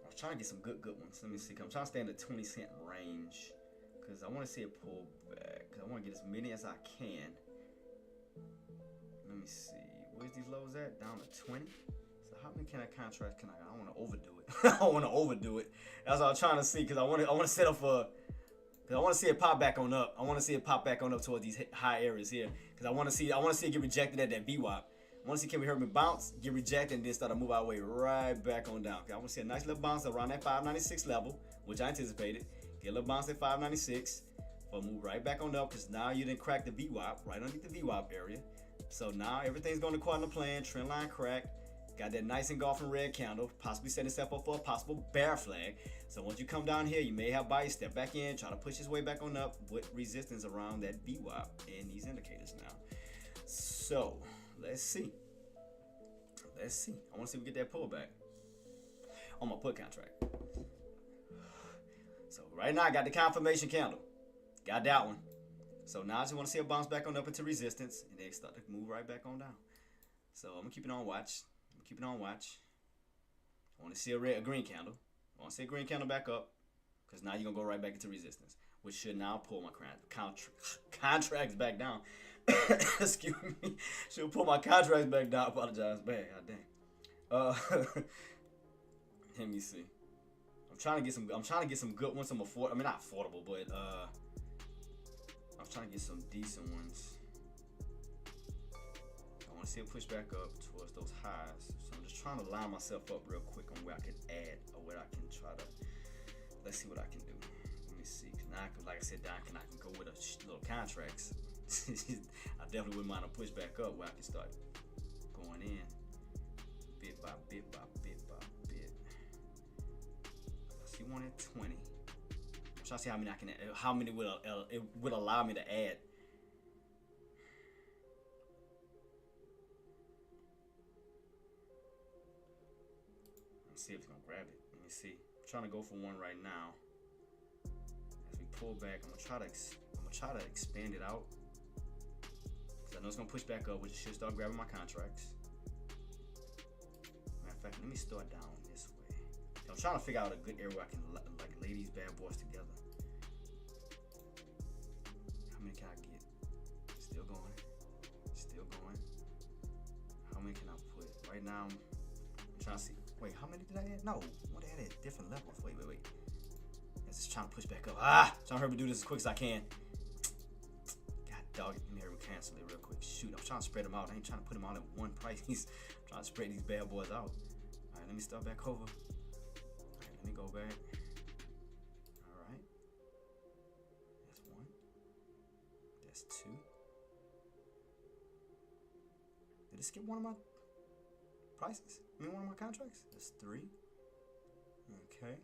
S1: I was trying to get some good ones. Let me see. I'm trying to stay in the 20-cent range because I want to see it pull back. Because I want to get as many as I can. Let me see. Where's these lows at? Down to 20. So how many can I contract? I don't want to overdo it. I don't want to overdo it. That's what I'm trying to see because I want to set up for. Because I want to see it pop back on up. I want to see it pop back on up towards these high areas here. Because I want to see it get rejected at that VWAP. I want to see can we hurt me bounce, get rejected, and then start to move our way right back on down. Okay, I want to see a nice little bounce around that 596 level, which I anticipated. Get a little bounce at 596. But move right back on up because now you didn't crack the VWAP, right underneath the VWAP area. So now everything's going according to plan. Trend line crack. Got that nice engulfing red candle, possibly setting itself up for a possible bear flag. So once you come down here, you may have buyers step back in, try to push his way back on up with resistance around that VWAP in these indicators now. So let's see. I want to see if we get that pullback on my put contract. So right now I got the confirmation candle. Got that one. So now I just want to see a bounce back on up into resistance and then start to move right back on down. So I'm gonna keep it on watch. I want to see a green candle. I want to see a green candle back up, because now you're going to go right back into resistance, which should now pull my contracts back down. Excuse me. Should pull my contracts back down. I apologize. Bad. God dang. Let me see. I'm trying to get some good ones. Some affordable. I mean, not affordable, but I'm trying to get some decent ones. I want to see it push back up towards those highs. So I'm just trying to line myself up real quick on where I can add or where I can try to. Let's see what I can do. Let me see. Cause now, like I said, I can go with a little contracts. I definitely wouldn't mind a push back up where I can start going in bit by bit by bit by bit. See one at 20. I'm trying to see how many I can. How many it would allow me to add. Let's see if it's gonna grab it. Let me see. I'm trying to go for one right now. As we pull back, I'm gonna try to expand it out. I know it's gonna push back up, which should start grabbing my contracts. Matter of fact, let me start down this way. I'm trying to figure out a good area where I can like lay these bad boys together. How many can I get? Still going. Still going. How many can I put? Right now, I'm trying to see. Wait, how many did I add? No, what did I add at different levels? Wait. I'm just trying to push back up. Trying to hurry to do this as quick as I can. Dog, let me hurry cancel it real quick. Shoot, I'm trying to spread them out. I ain't trying to put them all in one price. I'm trying to spread these bad boys out. All right, let me start back over. All right, let me go back. All right. That's one. That's two. Did it skip one of my prices? I mean, one of my contracts? That's three. Okay.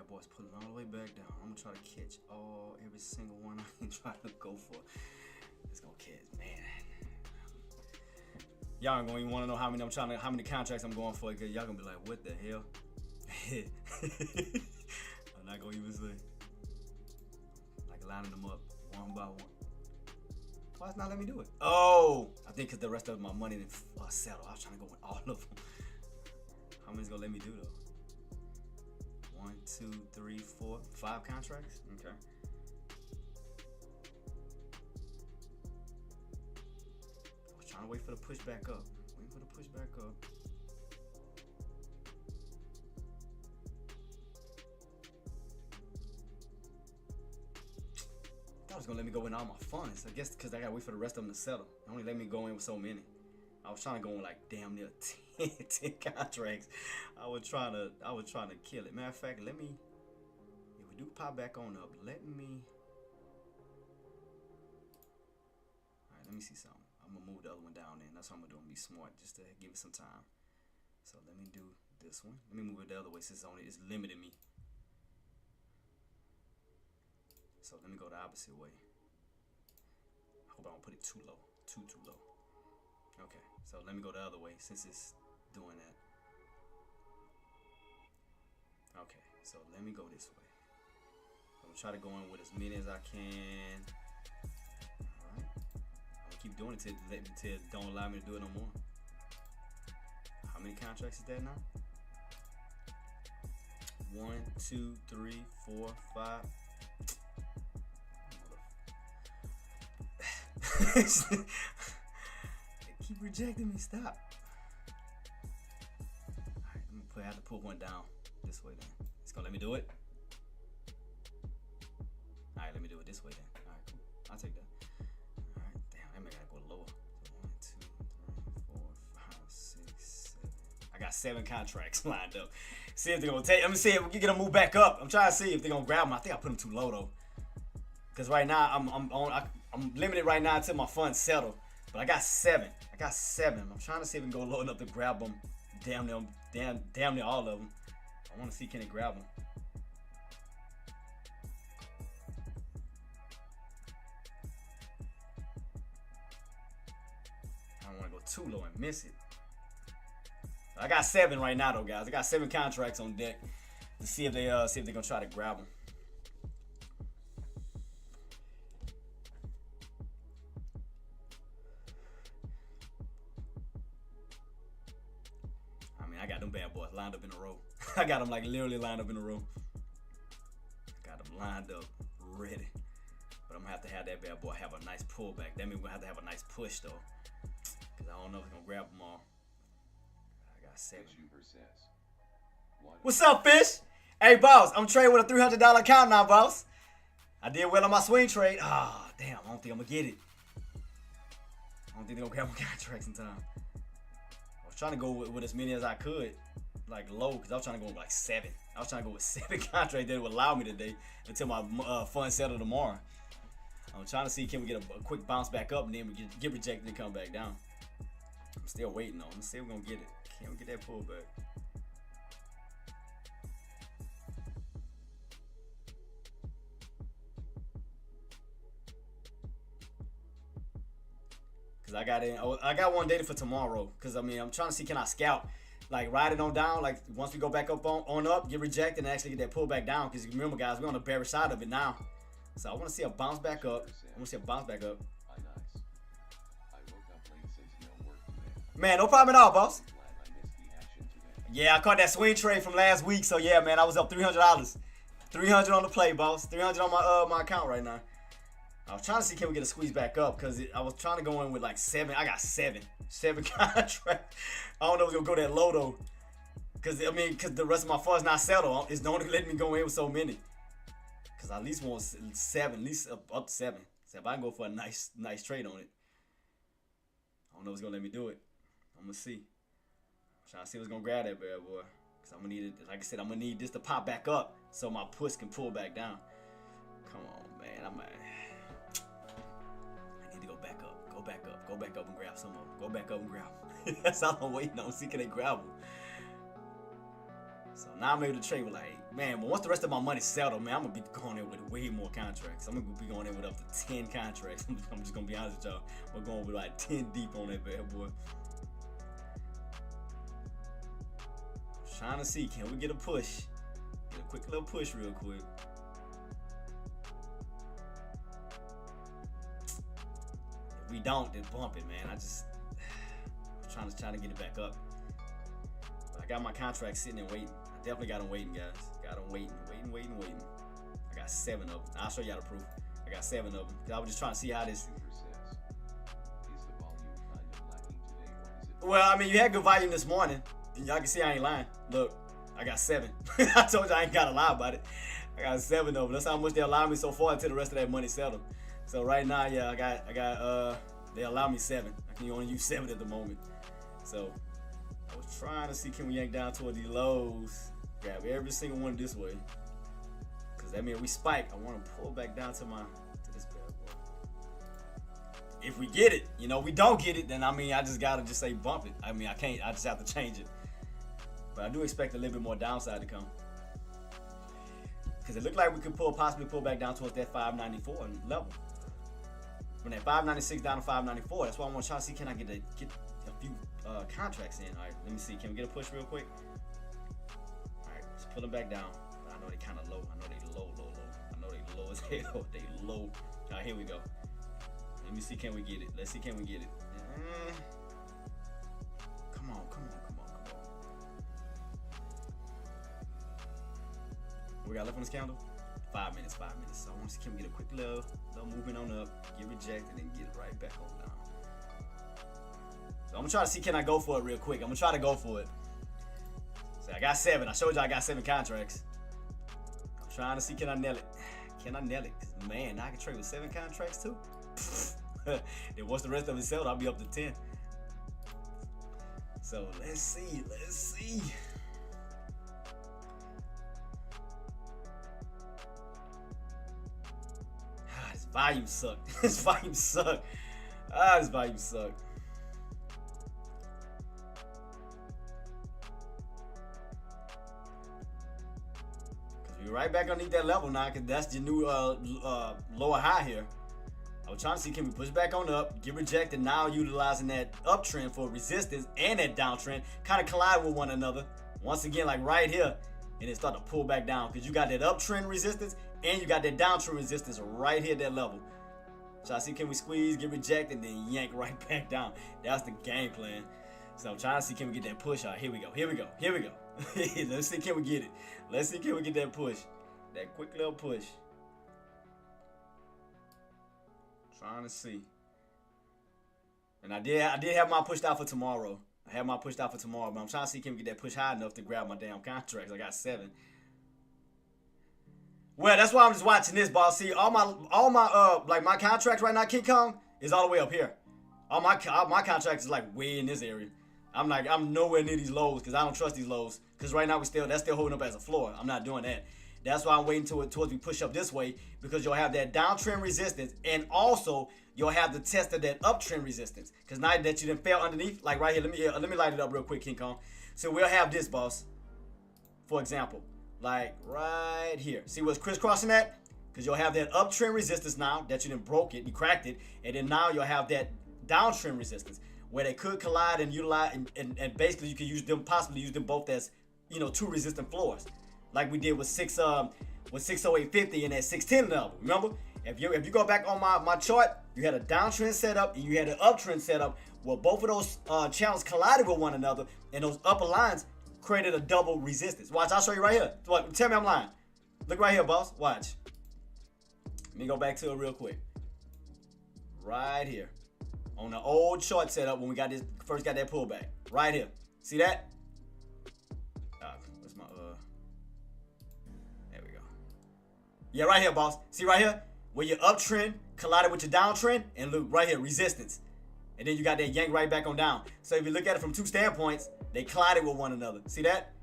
S1: Boys pulling all the way back down. I'm gonna try to catch every single one I can try to go for. Let's go catch, man. Y'all ain't gonna even want to know how many contracts I'm going for, because y'all gonna be like, what the hell? I'm not gonna even say. Like lining them up one by one. Why it's not letting me do it? Oh, I think because the rest of my money didn't settle. I was trying to go with all of them. How many's gonna let me do though? 1, 2, 3, 4, 5 contracts? Okay. I was trying to wait for the push back up. Waiting for the push back up. I thought it was gonna let me go in all my funds. I guess because I gotta wait for the rest of them to settle. It only let me go in with so many. I was trying to go in like damn near 10 contracts. I was trying to kill it. Matter of fact, if we do pop back on up, let me see something. I'm gonna move the other one down there. That's what I'm gonna do. I'm gonna be smart just to give it some time. So let me do this one. Let me move it the other way since it's limiting me. So let me go the opposite way. I hope I don't put it too low. Too low. Okay, so let me go the other way since it's doing that. Okay, so let me go this way. I'm gonna try to go in with as many as I can. Alright. I'm gonna keep doing it till it don't allow me to do it no more. How many contracts is that now? 1, 2, 3, 4, 5. Keep rejecting me. Stop. Alright, I have to put one down this way then. It's gonna let me do it. Alright, let me do it this way then. Alright, cool. I'll take that. Alright, damn, I gotta go lower. So 1, 2, 3, 4, 5, 6, 7. I got 7 contracts lined up. See if they're gonna take. Let me see if we can get them move back up. I'm trying to see if they're gonna grab them. I think I put them too low though. Cause right now I'm limited right now until my funds settle. But I got 7. I'm trying to see if we can go low enough to grab them. Damn near all of them. I want to see can it grab them. I don't want to go too low and miss it. I got 7 right now though, guys. I got 7 contracts on deck to see if they're gonna try to grab them. them bad boys lined up in a row. I got them like literally lined up in a row. Got them lined up, ready. But I'm gonna have that bad boy have a nice pullback. That means we're gonna have to have a nice push though. Cause I don't know if it's gonna grab them all. I got 7. What's up, Fish? Hey, boss, I'm trading with a $300 account now, boss. I did well on my swing trade. Ah, damn, I don't think I'm gonna get it. I don't think they're gonna grab my contracts in time. I was trying to go with as many as I could, like low, because I was trying to go with like 7. I was trying to go with 7 contracts that would allow me today until my funds settle tomorrow. I'm trying to see, can we get a quick bounce back up and then we get rejected and come back down. I'm still waiting on. Let's see if we're gonna get it. Can we get that pullback? Cause I got one dated for tomorrow. Cause I mean, I'm trying to see, can I scout, like ride it on down, like once we go back up on up, get rejected and actually get that pull back down. Cause remember, guys, we're on the bearish side of it now. So I want to see a bounce back up. I want to see a bounce back up. Man, no problem at all, boss. Yeah, I caught that swing trade from last week. So yeah, man, I was up $300. 300 on the play, boss. 300 on my account right now. I was trying to see, can we get a squeeze back up, because I was trying to go in with like 7. I got 7 contracts. I don't know if it's gonna go that low though, because the rest of my funds not settled. It's only letting me go in with so many. Because I at least want 7, at least up to 7. So if I can go for a nice trade on it, I don't know if it's gonna let me do it. I'm gonna see. I'm trying to see what's gonna grab that bad boy. Because I'm gonna need it. Like I said, I'm gonna need this to pop back up so my push can pull back down. Come on, man. I need to go back up. Go back up. Go back up and grab some of them. Go back up and grab them. That's all I'm waiting on. See, can they grab them? So now I'm able to trade with like, man, but once the rest of my money settled, man, I'm gonna be going in with way more contracts. I'm gonna be going in with up to 10 contracts. I'm just gonna be honest with y'all. We're going with like 10 deep on that bad boy. Trying to see, can we get a push? Get a quick little push real quick. If we don't, then bump it, man. I'm trying to get it back up. But I got my contract sitting and waiting. I definitely got them waiting, guys. Got them waiting. I got 7 of them. I'll show y'all the proof. I got 7 of them. I was just trying to see how this. Well, I mean, you had good volume this morning. Y'all can see I ain't lying. Look, I got 7. I told you I ain't gotta lie about it. I got 7 of them. That's how much they allow me so far until the rest of that money settled. So right now, yeah, I got they allow me 7. I can only use 7 at the moment. So I was trying to see, can we yank down toward these lows, grab every single one this way. Cause that means we spike. I want to pull back down to this bad boy. If we get it, we don't get it, then I mean I just gotta just say bump it. I mean I can't. I just have to change it. But I do expect a little bit more downside to come. Because it looked like we could possibly pull back down towards that 594 level. From that 596 down to 594. That's why I want to try to see, can I get a few contracts in. All right, let me see. Can we get a push real quick? All right, let's pull them back down. But I know they kind of low. I know they low. I know they low as hell. They low. All right, here we go. Let me see, can we get it? Let's see, can we get it? Come on. We got left on this candle? 5 minutes. So I want to see, can we get a quick little movement on up, get rejected, and get it right back on down. So I'm gonna try to see, can I go for it real quick? I'm gonna try to go for it. So I got 7. I showed you I got 7 contracts. I'm trying to see, can I nail it? Can I nail it? Cause man, now I can trade with 7 contracts too. Then once the rest of it settled, I'll be up to 10. So let's see. This volume sucked. This volume sucked. This volume sucked. We're right back underneath that level now, because that's the new lower high here. I was trying to see, can we push back on up, get rejected, now utilizing that uptrend for resistance and that downtrend, kind of collide with one another. Once again, like right here, and it start to pull back down, because you got that uptrend resistance and you got that downtrend resistance right here at that level. So I see, can we squeeze, get rejected, then yank right back down. That's the game plan. So I'm trying to see, can we get that push out? Here we go. Here we go. Here we go. Let's see, can we get it? Let's see, can we get that push? That quick little push. Trying to see. And I did have my pushed out for tomorrow. I have my pushed out for tomorrow, but I'm trying to see, can we get that push high enough to grab my damn contracts? I got 7. Well, that's why I'm just watching this, boss. See, all my like my contracts right now, King Kong, is all the way up here. All my contracts is like way in this area. I'm nowhere near these lows because I don't trust these lows. Because right now that's still holding up as a floor. I'm not doing that. That's why I'm waiting towards we push up this way, because you'll have that downtrend resistance, and also you'll have the test of that uptrend resistance. Because now that you didn't fail underneath, like right here, let me light it up real quick, King Kong. So we'll have this, boss. For example, like right here. See what's crisscrossing that? Because you'll have that uptrend resistance now that you didn't broke it, you cracked it, and then now you'll have that downtrend resistance where they could collide and utilize, and basically you can use them, possibly use them both as, you know, 2 resistant floors, like we did with 608.50 and that 610 level. Remember, if you go back on my chart, you had a downtrend setup and you had an uptrend setup where both of those channels collided with one another, and those upper lines created a double resistance. Watch, I'll show you right here. What? Tell me I'm lying. Look right here, boss. Watch. Let me go back to it real quick. Right here. On the old chart setup when we first got that pullback. Right here. See that? What's my there we go. Yeah, right here, boss. See right here? Where your uptrend collided with your downtrend, and look right here, resistance. And then you got that yank right back on down. So if you look at it from 2 standpoints, they collided with one another. See that?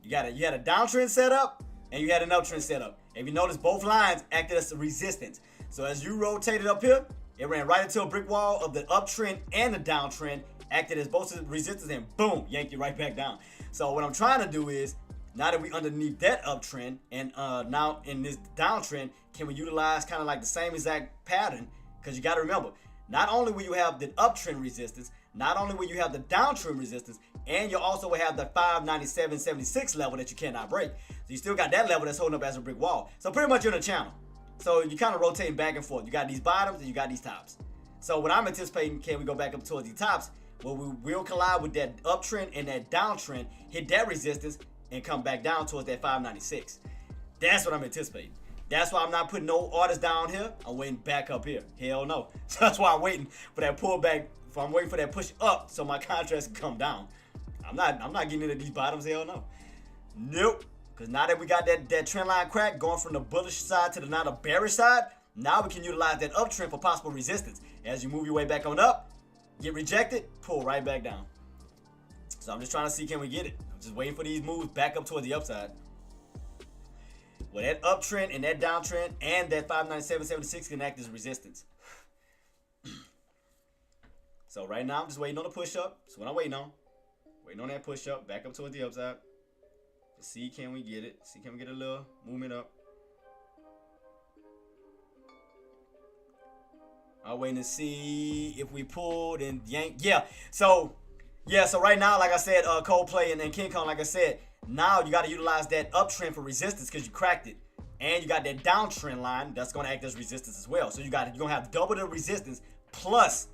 S1: You had a downtrend setup and you had an uptrend setup. If you notice, both lines acted as a resistance. So as you rotated up here, it ran right into a brick wall of the uptrend and the downtrend, acted as both resistance, and boom, yanked you right back down. So what I'm trying to do is, now that we underneath that uptrend and now in this downtrend, can we utilize kind of like the same exact pattern? Because you got to remember, not only will you have the uptrend resistance, not only will you have the downtrend resistance, and you also will have the 597.76 level that you cannot break. So you still got that level that's holding up as a brick wall. So pretty much you're in a channel. So you kind of rotating back and forth. You got these bottoms and you got these tops. So what I'm anticipating, can we go back up towards the tops? Well, we will collide with that uptrend and that downtrend, hit that resistance, and come back down towards that 596. That's what I'm anticipating. That's why I'm not putting no orders down here. I'm waiting back up here. Hell no. So that's why I'm waiting for that pullback. I'm waiting for that push up so my contracts can come down. I'm not getting into these bottoms. Hell no. Nope. Because now that we got that trend line crack going from the bullish side to the now the bearish side, now we can utilize that uptrend for possible resistance. As you move your way back on up, get rejected, pull right back down. So I'm just trying to see, can we get it? I'm just waiting for these moves back up towards the upside. Well, that uptrend and that downtrend and that 597.76 can act as resistance. So right now I'm just waiting on the push up. That's what I'm waiting on. Waiting on that push up, back up towards the upside. To see, can we get it? See, can we get a little movement up? I'm waiting to see if we pulled and yank. Yeah. So right now, like I said, Coldplay and King Kong, like I said, now you got to utilize that uptrend for resistance because you cracked it. And you got that downtrend line that's going to act as resistance as well. So you're going to have double the resistance, plus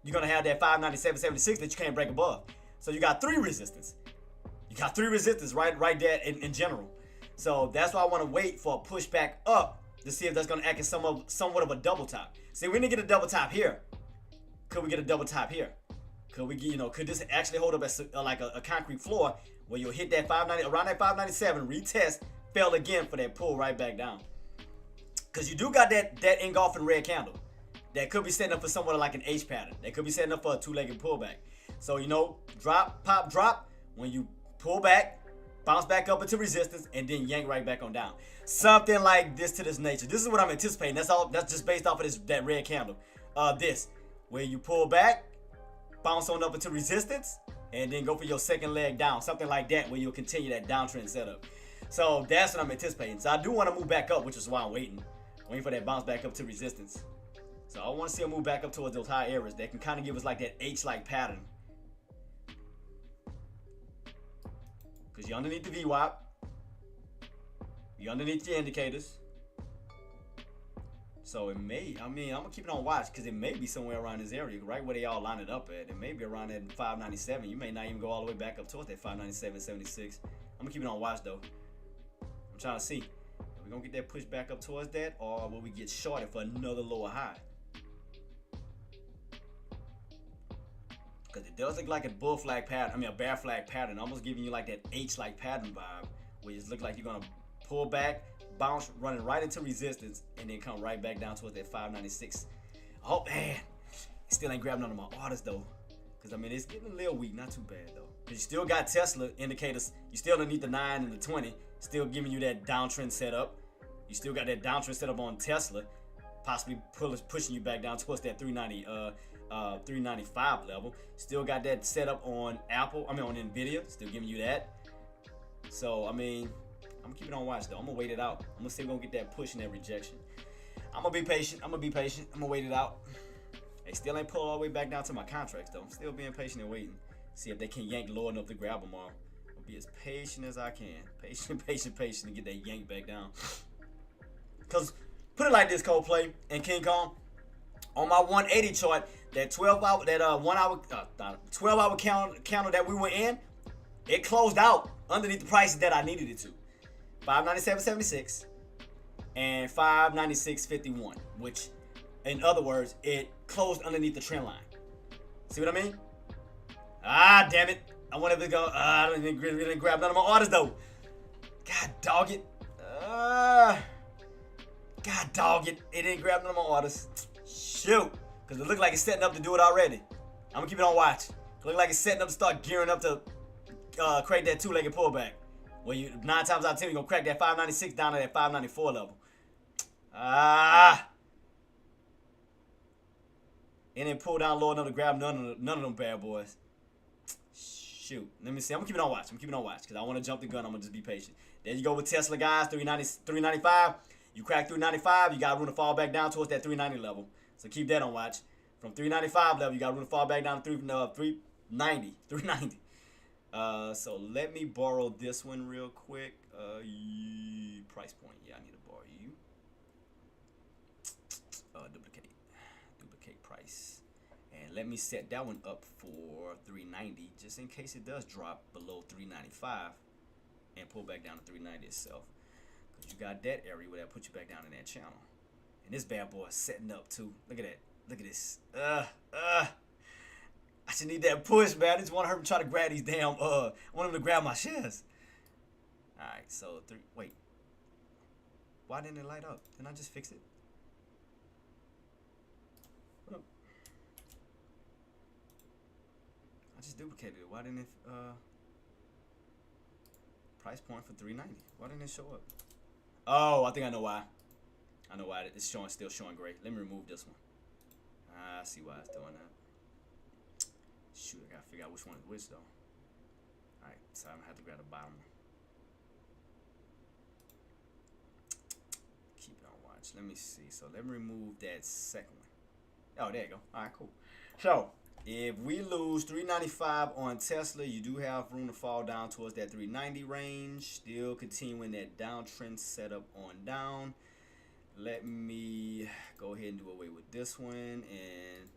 S1: you're going to have that 597.76 that you can't break above. So you got 3 resistance. You got 3 resistance right there in general. So that's why I want to wait for a push back up to see if that's going to act as somewhat of a double top. See, we didn't get a double top here. Could we get a double top here? Could we get, could this actually hold up as like a concrete floor where you'll hit that 590, around that 597, retest, fell again for that pull right back down? Because you do got that engulfing red candle that could be setting up for somewhat like an H pattern. That could be setting up for a 2-legged pullback. So, drop, pop, drop. When you pull back, bounce back up into resistance, and then yank right back on down. Something like this to this nature. This is what I'm anticipating. That's just based off of that red candle. Where you pull back, bounce on up into resistance, and then go for your second leg down. Something like that where you'll continue that downtrend setup. So that's what I'm anticipating. So I do want to move back up, which is why I'm waiting for that bounce back up to resistance. So I want to see a move back up towards those high areas that can kind of give us like that H-like pattern. Because you're underneath the VWAP. You're underneath your indicators. So it may, I mean, I'm gonna keep it on watch because it may be somewhere around this area, right where they all line it up at. It may be around that 597. You may not even go all the way back up towards that 597.76. I'm gonna keep it on watch though. I'm trying to see. Are we gonna get that push back up towards that, or will we get shorted for another lower high? Because it does look like a bull flag pattern. I mean, a bear flag pattern. Almost giving you like that H-like pattern vibe, where it looks like you're gonna pull back, bounce, running right into resistance, and then come right back down towards that 596. Oh man, still ain't grabbing none of my orders though, because I mean it's getting a little weak, not too bad though. Because you still got Tesla indicators, you still underneath the 9 and the 20, still giving you that downtrend setup. You still got that downtrend setup on Tesla, possibly pushing you back down towards that 395 level. Still got that setup on Apple, I mean on Nvidia, still giving you that. So I mean, I'm gonna keep it on watch though. I'm gonna wait it out. I'm gonna see if we're gonna get that push and that rejection. I'm gonna be patient. I'm gonna wait it out. They still ain't pulled all the way back down to my contracts though. I'm still being patient and waiting. See if they can yank low enough to grab them all. I'll be as patient as I can. Patient, and get that yank back down. Cause put it like this, Coldplay and King Kong. On my 180 chart, that 12 hour counter that we were in, it closed out underneath the prices that I needed it to. 597.76 and 596.51, which in other words, it closed underneath the trend line. See what I mean? Ah, damn it. I wanted to go. I didn't grab none of my orders though. God dog it. God dog it. It didn't grab none of my orders. Shoot. Because it looked like it's setting up to do it already. I'm going to keep it on watch. It looked like it's setting up to start gearing up to create that two-legged pullback. Well, 9 times out of 10, you're going to crack that 596 down to that 594 level. And then pull down low enough to grab none of them bad boys. Shoot. Let me see. I'm going to keep it on watch. Because I want to jump the gun. I'm going to just be patient. There you go with Tesla, guys. 395. You crack 395, you got room to fall back down towards that 390 level. So keep that on watch. From 395 level, you got room to fall back down to 390. So let me borrow this one real quick. Price point. Yeah, I need to borrow you. Duplicate price. And let me set that one up for 390, just in case it does drop below 395 and pull back down to 390 itself. You got that area where that put you back down in that channel. And this bad boy is setting up too. Look at that. Look at this. I should need that push, man. I just want to hurt him try to grab these damn, I want him to grab my shares. Alright, so wait. Why didn't it light up? Didn't I just fix it? What up? I just duplicated it. Why didn't it, price point for 390? Why didn't it show up? Oh, I think I know why. It's still showing gray. Let me remove this one. I see why it's doing that. Shoot, I gotta figure out which one is which though. Alright, so I'm gonna have to grab the bottom one. Keep it on watch. Let me see. So let me remove that second one. Oh, there you go. Alright, cool. So if we lose 395 on Tesla, you do have room to fall down towards that 390 range. Still continuing that downtrend setup on down. Let me go ahead and do away with this one. And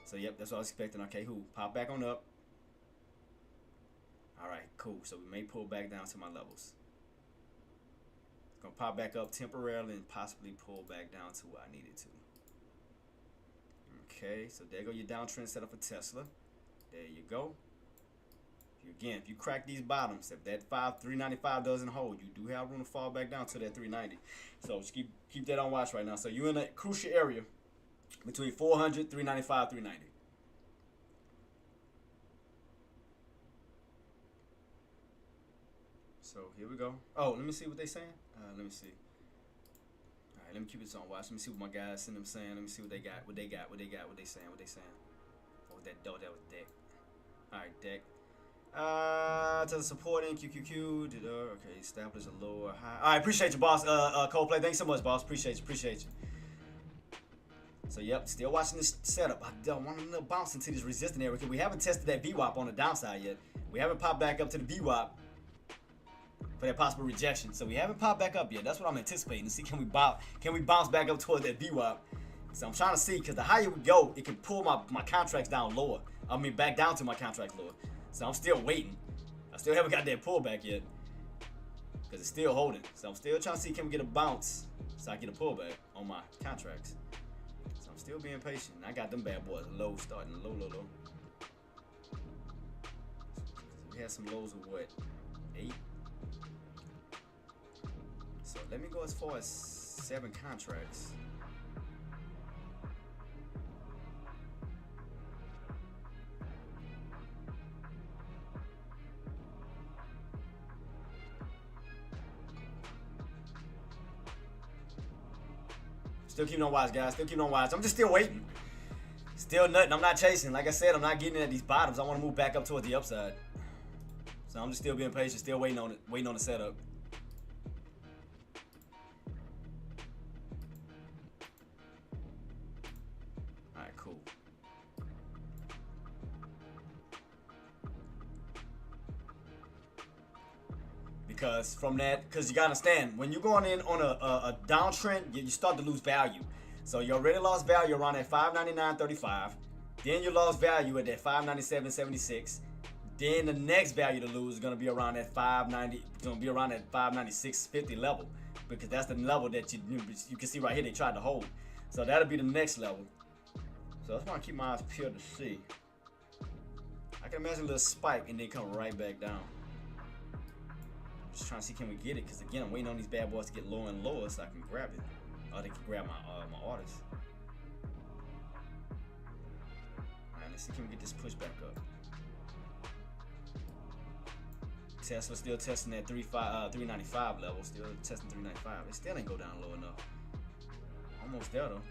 S1: so, yep, that's what I was expecting. Okay, pop back on up. All right, cool. So we may pull back down to my levels. It's going to pop back up temporarily and possibly pull back down to where I need it to. Okay, so there go your downtrend setup for Tesla. There you go. If you crack these bottoms, if that 395 doesn't hold, you do have room to fall back down to that 390. So just keep that on watch right now. So you're in a crucial area between 400, 395, 390. So here we go. Oh, let me see what they're saying. Let me see. All right, let me keep this on watch. Let me see what my guys send them saying. Let me see what they got. What they saying. Oh, that was deck. All right, deck. To the supporting QQQ. Okay, establish a lower high. All right, appreciate you, boss. Coldplay, thanks so much, boss. Appreciate you. So yep, still watching this setup. I don't want to bounce into this resistance area because we haven't tested that VWAP on the downside yet. We haven't popped back up to the VWAP. for that possible rejection. So we haven't popped back up yet. That's what I'm anticipating to see, can we bounce back up towards that VWAP. So I'm trying to see, because the higher we go, it can pull my contracts down lower. I mean, back down to my contracts lower. So I'm still waiting. I still haven't got that pullback yet, because it's still holding. So I'm still trying to see, can we get a bounce so I get a pullback on my contracts. So I'm still being patient. I got them bad boys low, starting low. We had some lows of what, 8? So let me go as far as 7 contracts. Still keeping on watch, guys. Still keeping on watch. I'm just still waiting. Still nothing. I'm not chasing. Like I said, I'm not getting in at these bottoms. I want to move back up towards the upside. So I'm just still being patient, still waiting on it, waiting on the setup. All right, cool. Because from that, because you gotta understand, when you're going in on a downtrend, you start to lose value. So you already lost value around that 599.35. Then you lost value at that 597.76. Then the next value to lose is gonna be around that 590. It's gonna be around that 596.50 level, because that's the level that you can see right here. They tried to hold. So that'll be the next level. So I just want to keep my eyes peeled to see. I can imagine a little spike and then come right back down. Just trying to see, can we get it? Because again, I'm waiting on these bad boys to get lower and lower so I can grab it. Or they can grab my orders. Alright, let's see, can we get this push back up? Tesla still testing that 395 level. Still testing 395. It still ain't go down low enough. Almost there though.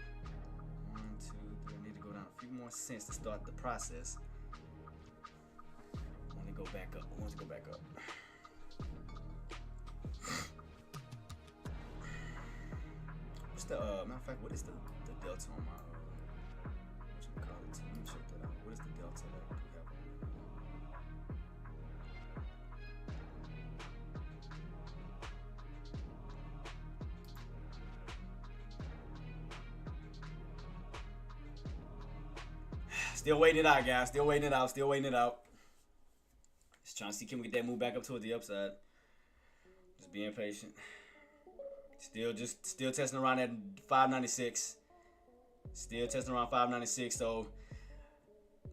S1: 1, 2, 3. I need to go down a few more cents to start the process. I want to go back up. I want to go back up. What's the matter of fact? What is the delta on my what you call it? Let me check that out. What is the delta that we have on? Still waiting it out, guys. Still waiting it out. Still waiting it out. Just trying to see, can we get that move back up towards the upside. Just being patient. Still testing around at 596. Still testing around 596. So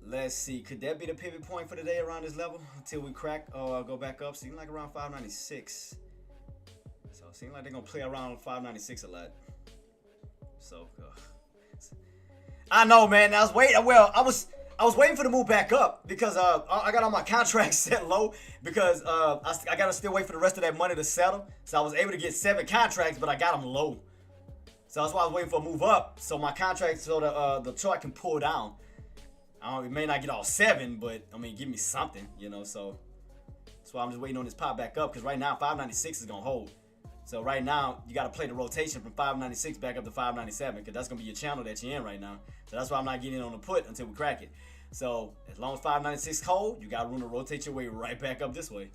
S1: let's see. Could that be the pivot point for today around this level until we crack or go back up? Seems like around 596. So it seems like they're gonna play around 596 a lot. So I know, man. I was waiting. Well, I was waiting for the move back up because I got all my contracts set low because I gotta still wait for the rest of that money to settle. So I was able to get 7 contracts, but I got them low. So that's why I was waiting for a move up, so my contracts, so the chart can pull down. It may not get all 7, but I mean, give me something, you know. So that's why I'm just waiting on this pop back up, because right now 596 is gonna hold. So right now you gotta play the rotation from 596 back up to 597, because that's gonna be your channel that you're in right now. So that's why I'm not getting in on the put until we crack it. So as long as 596 hold, you got room to rotate your way right back up this way.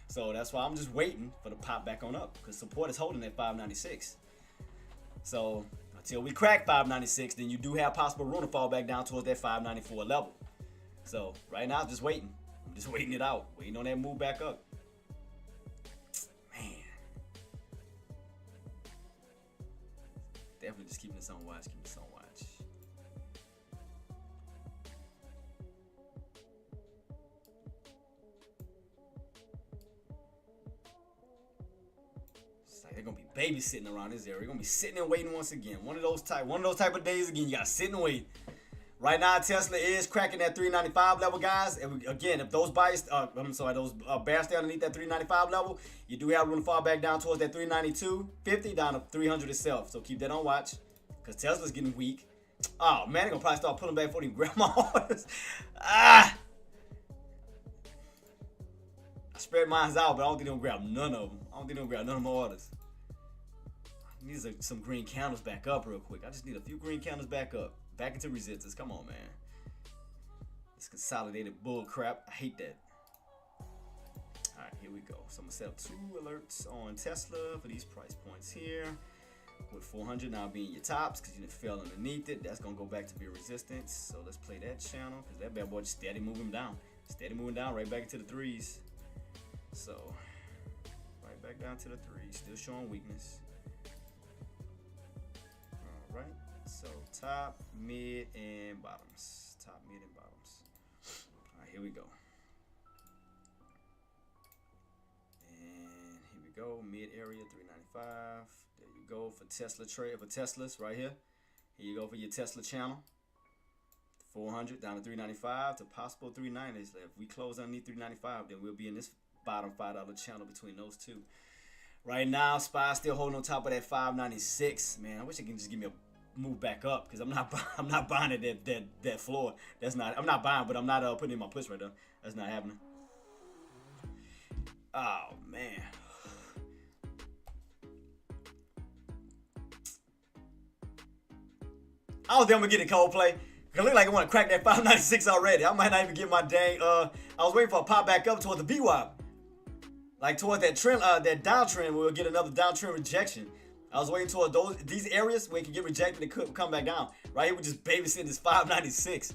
S1: So that's why I'm just waiting for the pop back on up, because support is holding at 596. So until we crack 596, then you do have possible room to fall back down towards that 594 level. So right now, I'm just waiting. I'm just waiting it out, waiting on that move back up. Man, definitely just keeping this on watch. Keeping this on watch. They're gonna be babysitting around this area. They're gonna be sitting and waiting once again. One of those type of days again. You gotta sit and wait. Right now, Tesla is cracking that 395 level, guys. And again, if those buyers, those bears stay underneath that 395 level, you do have room to fall back down towards that 392.50 down to 300 itself. So keep that on watch, because Tesla's getting weak. Oh man, they're gonna probably start pulling back before they grab my orders. I spread mine out, but I don't think they'll grab none of them. I don't think they'll grab none of my orders. I need some green candles back up real quick. I just need a few green candles back up. Back into resistance. Come on, man. This consolidated bull crap. I hate that. Alright, here here we go. So I'm gonna set up 2 alerts on Tesla for these price points here. With 400 now being your tops because you didn't fell underneath it. That's gonna go back to be resistance. So let's play that channel because that bad boy just steady moving down. Steady moving down right back into the 3s. So right back down to the 3s. Still showing weakness. Alright. So top, mid, and bottoms. Top, mid, and bottoms. Alright, here we go. And here we go. Mid area 395. There you go for Tesla trade for Teslas right here. Here you go for your Tesla channel. 400 down to 395 to possible 390s. If we close underneath 395, then we'll be in this bottom $5 channel between those two. Right now, SPY still holding on top of that 596. Man, I wish it can just give me a move back up because I'm not buying at that floor. That's not. I'm not buying, but I'm not putting in my push right there. That's not happening. Oh man. I don't think I'm gonna get a Coldplay. It look like I want to crack that 596 already. I might not even get my dang. I was waiting for a pop back up towards the VWAP, like towards that trend, that downtrend. We'll get another downtrend rejection. I was waiting toward these areas where it could get rejected and could come back down. Right here, we're just babysitting this 596.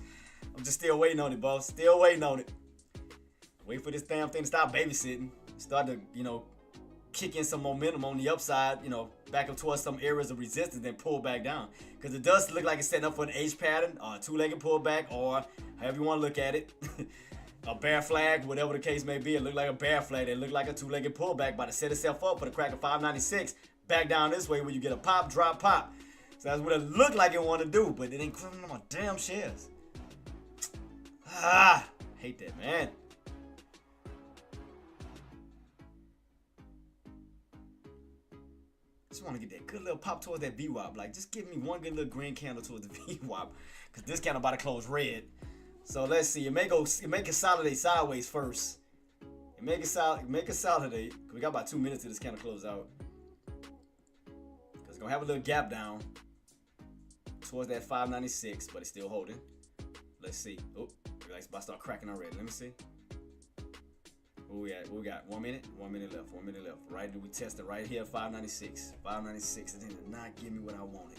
S1: I'm just still waiting on it, boss. Still waiting on it. Wait for this damn thing to stop babysitting. Start to, kick in some momentum on the upside, back up towards some areas of resistance, then pull back down. Because it does look like it's setting up for an H pattern, or a 2-legged pullback, or however you want to look at it. A bear flag, whatever the case may be. It looked like a bear flag. It looked like a 2-legged pullback, about to set itself up for the crack of 596. Back down this way where you get a pop, drop, pop. So that's what it looked like it wanted to do, but it ain't criminal on my damn shares. Hate that, man. Just want to get that good little pop towards that VWAP. Like, just give me one good little green candle towards the VWAP, because this candle about to close red. So let's see. It may consolidate sideways first. It may consolidate. Cause we got about 2 minutes to this candle close out. Cause it's gonna have a little gap down towards that 596, but it's still holding. Let's see. Oh, it's about to start cracking already. Let me see. What we got? 1 minute? 1 minute left. 1 minute left. Right? We tested right here, 596. 596. It did not give me what I wanted.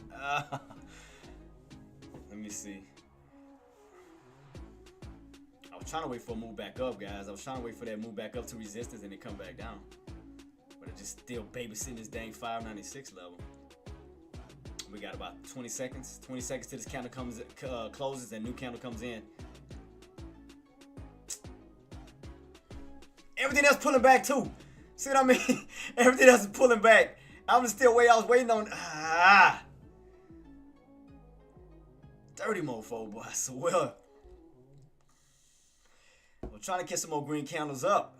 S1: Let me see. I was trying to wait for a move back up, guys. I was trying to wait for that move back up to resistance and then come back down. But it just still babysitting this dang 596 level. We got about 20 seconds. 20 seconds till this candle closes and new candle comes in. Everything else pulling back too. See what I mean? Everything else is pulling back. I'm still waiting. I was waiting on. Dirty mofo, boy. I swear. I'm trying to get some more green candles up.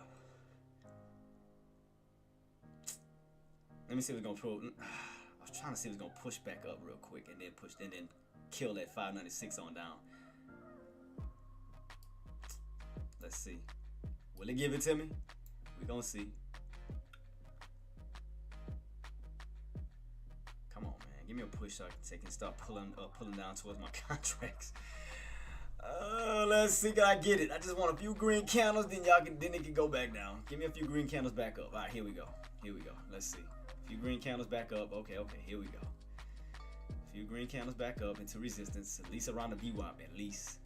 S1: Let me see if it's gonna pull. I was trying to see if it's gonna push back up real quick and then kill that 596 on down. Let's see. Will it give it to me? We're gonna see. Come on, man. Give me a push so I can start pulling down towards my contracts. Let's see, can I get it? I just want a few green candles, then it can go back down. Give me a few green candles back up. All right, here we go. Here we go. Let's see. A few green candles back up. Okay, here we go. A few green candles back up into resistance, at least around the VWAP, at least.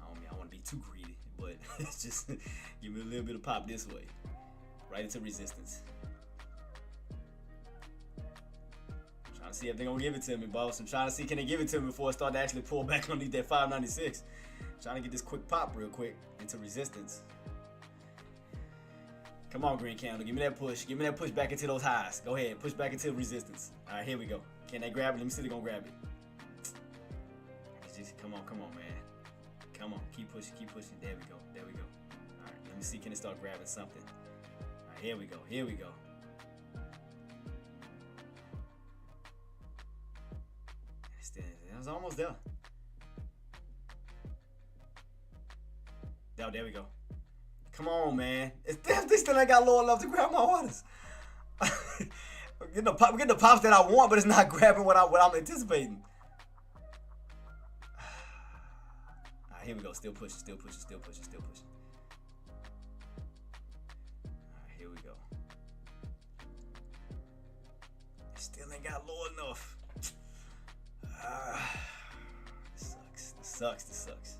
S1: I want to be too greedy, but it's just give me a little bit of pop this way, right into resistance. I'm trying to see if they're gonna give it to me, boss. I'm trying to see can they give it to me before I start to actually pull back underneath that 596. I'm trying to get this quick pop real quick into resistance. Come on, green candle, give me that push. Give me that push back into those highs. Go ahead, push back into resistance. All right, here we go. Can they grab it? Let me see if they're gonna grab it. Just, come on, man. Come on, keep pushing. There we go. All right, let me see, can it start grabbing something? All right, here we go. It was almost there. There we go. Come on, man. They still ain't got low enough to grab my orders. We're getting the pops that I want, but it's not grabbing what I'm anticipating. Alright, here we go. Still pushing. Alright, here Still ain't got low enough. This sucks.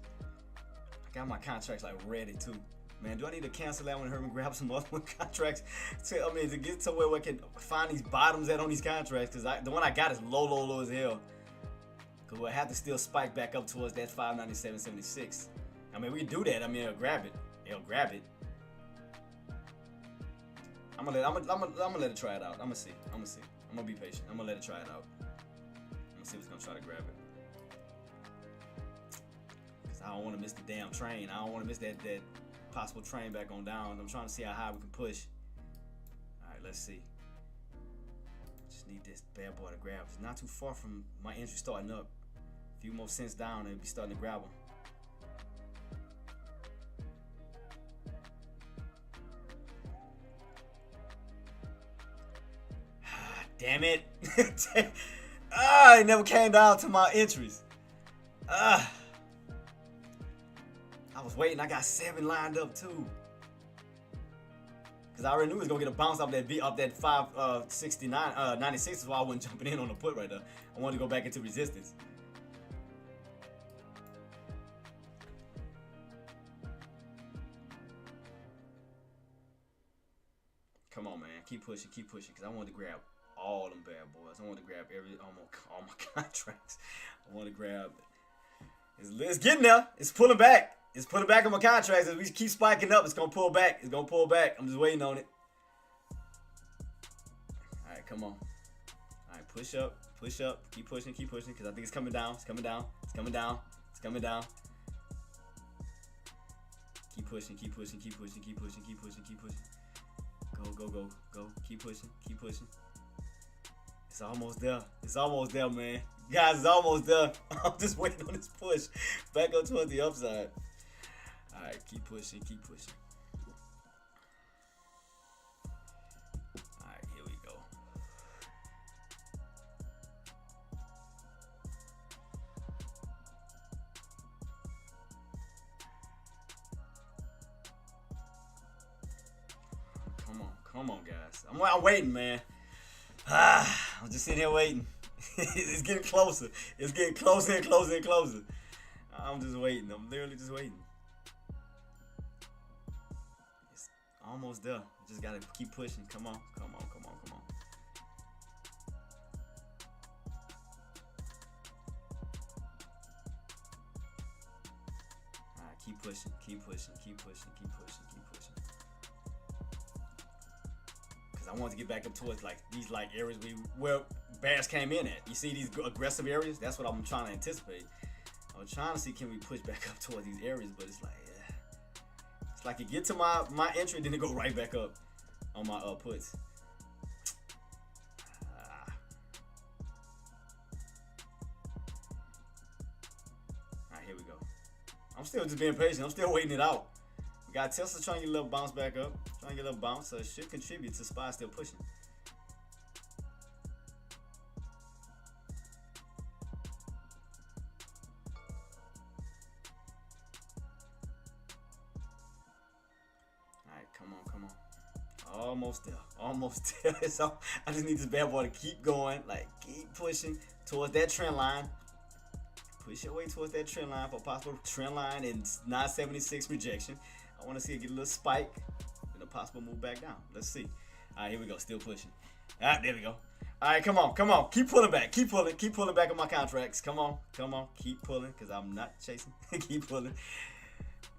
S1: I got my contracts like ready too. Man, do I need to cancel that one and hurry and grab some other contracts? To get somewhere where I can find these bottoms at on these contracts, because the one I got is low as hell. Because we'll have to still spike back up towards that 597.76. I mean, we can do that. I mean, it'll grab it. I'm gonna let it try it out. I'm gonna see. I'm gonna be patient. I'm gonna let it try it out. I'm gonna see if it's gonna try to grab it. Cause I don't want to miss the damn train. I don't want to miss that possible train back on down. I'm trying to see how high we can push. All right, let's see. Just need this bad boy to grab. It's not too far from my entry starting up. A few more cents down, it'll be starting to grab them. Damn it. It never came down to my entries. I was waiting. I got 7 lined up too. Cause I already knew it was gonna get a bounce off that 569, 96 is why I wasn't jumping in on the put right there. I wanted to go back into resistance. Come on, man. Keep pushing, cause I wanted to grab all them bad boys. I want to grab all my contracts. I want to grab. It's getting there. It's pulling back. It's pulling back on my contracts. As we keep spiking up, it's gonna pull back. I'm just waiting on it. All right, come on. All right, push up. Keep pushing. Cause I think it's coming down. Keep pushing. Go. Keep pushing. It's almost there, man. Guys, it's almost there. I'm just waiting on this push. Back up towards the upside. Alright, keep pushing. Alright, here we go. Come on, guys. I'm waiting, man. I'm just sitting here waiting. It's getting closer. It's getting closer and closer. I'm just waiting. I'm literally just waiting. It's almost there. Just gotta keep pushing. Come on. Alright, keep pushing. I want to get back up towards like these areas where bears came in at. You see these aggressive areas? That's what I'm trying to anticipate. I'm trying to see, can we push back up towards these areas, but it's like, it's like it get to my entry, then it go right back up on my puts. Alright, here we go. I'm still just being patient. I'm still waiting it out. We got Tesla trying to get a little bounce back up. So it should contribute to SPY still pushing. Alright, come on. Almost there. So I just need this bad boy to keep going. Keep pushing towards that trend line. Push your way towards that trend line for a possible trend line and 976 rejection. I want to see it get a little spike and a possible move back down. Let's see. All right, here we go. Still pushing. All right, there we go. All right, come on. Keep pulling back. Keep pulling back on my contracts. Come on. Keep pulling because I'm not chasing. Keep pulling.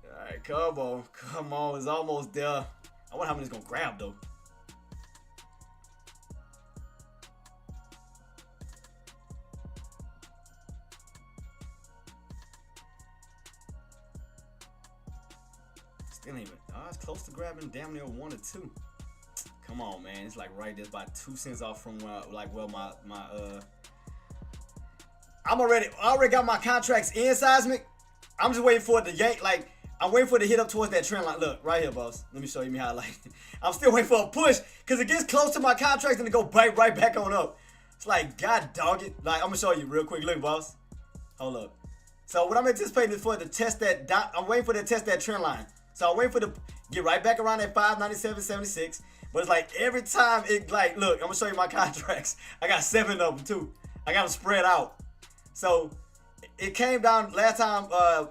S1: All right, come on. It's almost there. I wonder how many it's going to grab, though. Still ain't even. It's close to grabbing damn near 1 or 2. Come on, man. It's like right there, about 2 cents off from I already got my contracts in seismic. I'm just waiting for it to yank. I'm waiting for it to hit up towards that trend line. Look, right here, boss. Let me show you how I'm still waiting for a push because it gets close to my contracts and it go right back on up. It's like, God dog it. I'm gonna show you real quick. Look, boss. Hold up. So what I'm anticipating is for it to test that. I'm waiting for it to test that trend line. So I'm waiting for it to get right back around that 597.76. But it's like every time it like, look, I'm gonna show you my contracts. I got 7 of them too. I got them spread out. So it came down last time.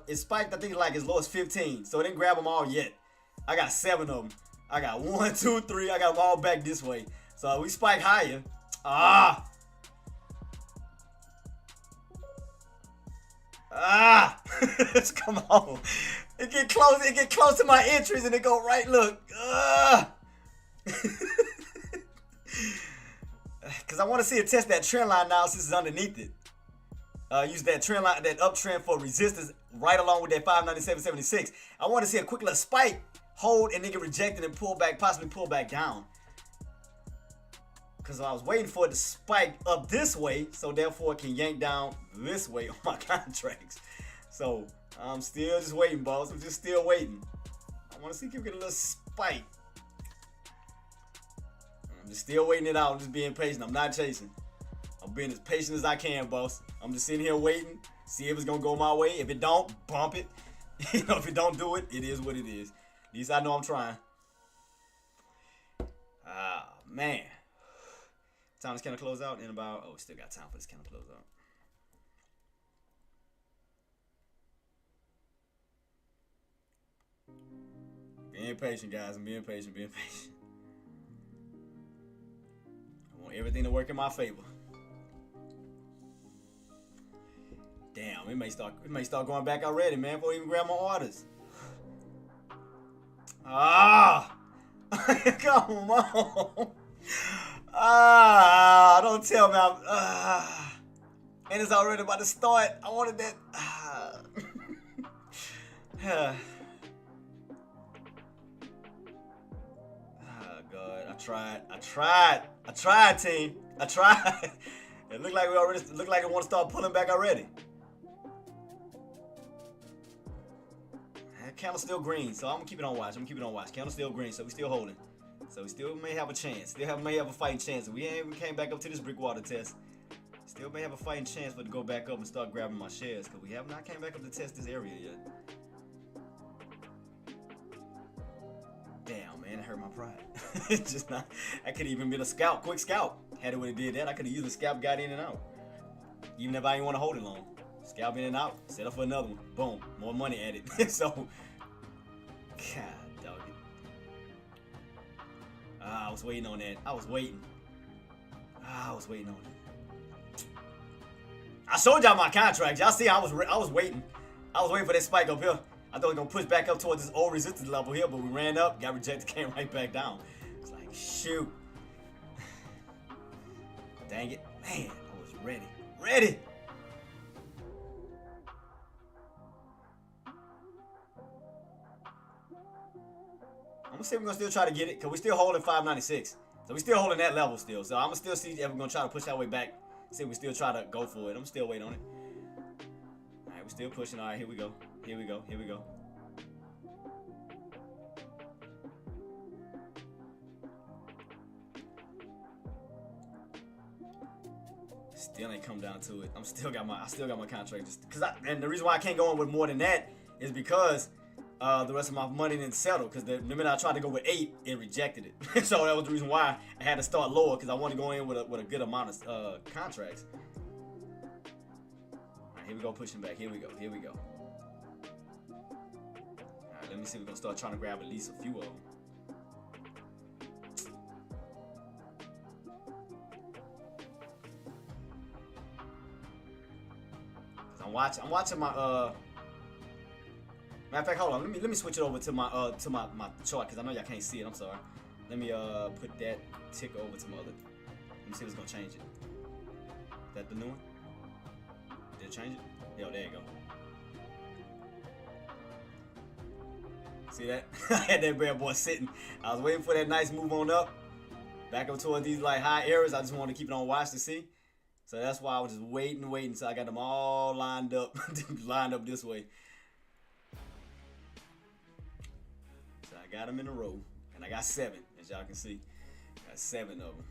S1: It spiked, I think, like as low as 15. So it didn't grab them all yet. I got 7 of them. I got 1, 2, 3. I got them all back this way. So we spike higher. Come on. It get close. It get close to my entries and it go right. Look. Because I want to see it test that trend line now since it's underneath it. Use that trend line, that uptrend for resistance right along with that 597.76. I want to see a quick little spike, hold, and then get rejected and pull back, possibly pull back down. Because I was waiting for it to spike up this way, so therefore it can yank down this way on my contracts. So I'm still just waiting, boss. I'm just still waiting. I want to see if we get a little spike. I'm just still waiting it out. I'm just being patient. I'm not chasing. I'm being as patient as I can, boss. I'm just sitting here waiting, see if it's gonna go my way. If it don't, bump it. You know, if it don't do it, it is what it is. At least I know I'm trying. Man. Time this candle close out in about, we still got time for this candle close out. Being patient, guys. I'm being patient, being patient. I want everything to work in my favor. Damn, it may start going back already, man, before I even grab my orders. Come on. Don't tell me and it's already about to start. I wanted that. God, I tried, team. I tried. It looked like it want to start pulling back already. Candle's still green, so I'm gonna keep it on watch. Candle's still green, so we still holding. So we still may have a chance. May have a fighting chance. We came back up to this brick water test. Still may have a fighting chance for it to go back up and start grabbing my shares, because we have not came back up to test this area yet. Damn, man, it hurt my pride. It's just not. I could have even been a scalp, quick scalp. Had it would have did that, I could have used a scalp, got in and out. Even if I didn't want to hold it long. Scalp in and out, set up for another one. Boom, more money added. So, God dog it. I was waiting on that. I was waiting on it. I showed y'all my contract. Y'all see, I was waiting. I was waiting for that spike up here. I thought it was gonna push back up towards this old resistance level here, but we ran up, got rejected, came right back down. It's like, shoot. Dang it, man, I was ready. I'm gonna see if we're gonna still try to get it, because we're still holding 596. So we're still holding that level still. So I'm gonna still see if we're gonna try to push that way back. See if we still try to go for it. I'm still waiting on it. Alright, we're still pushing. Alright, here we go. Still ain't come down to it. I still got my contract, just because and the reason why I can't go in with more than that is because the rest of my money didn't settle, because the minute I tried to go with 8, it rejected it. So that was the reason why I had to start lower, because I wanted to go in with a good amount of contracts. Alright, here we go, pushing back. Here we go. Alright, let me see if we're gonna start trying to grab at least a few of them. I'm watching my matter of fact, hold on. Let me switch it over to my chart, because I know y'all can't see it. I'm sorry. Let me put that tick over to my other. Let me see if it's gonna change it. Is that the new one? Did it change it? Yo, there you go. See that? I had that bad boy sitting. I was waiting for that nice move on up, back up toward these like high areas. I just wanted to keep it on watch to see. So that's why I was just waiting. So I got them all lined up, this way. So I got them in a row, and I got 7, as y'all can see. I got 7 of them.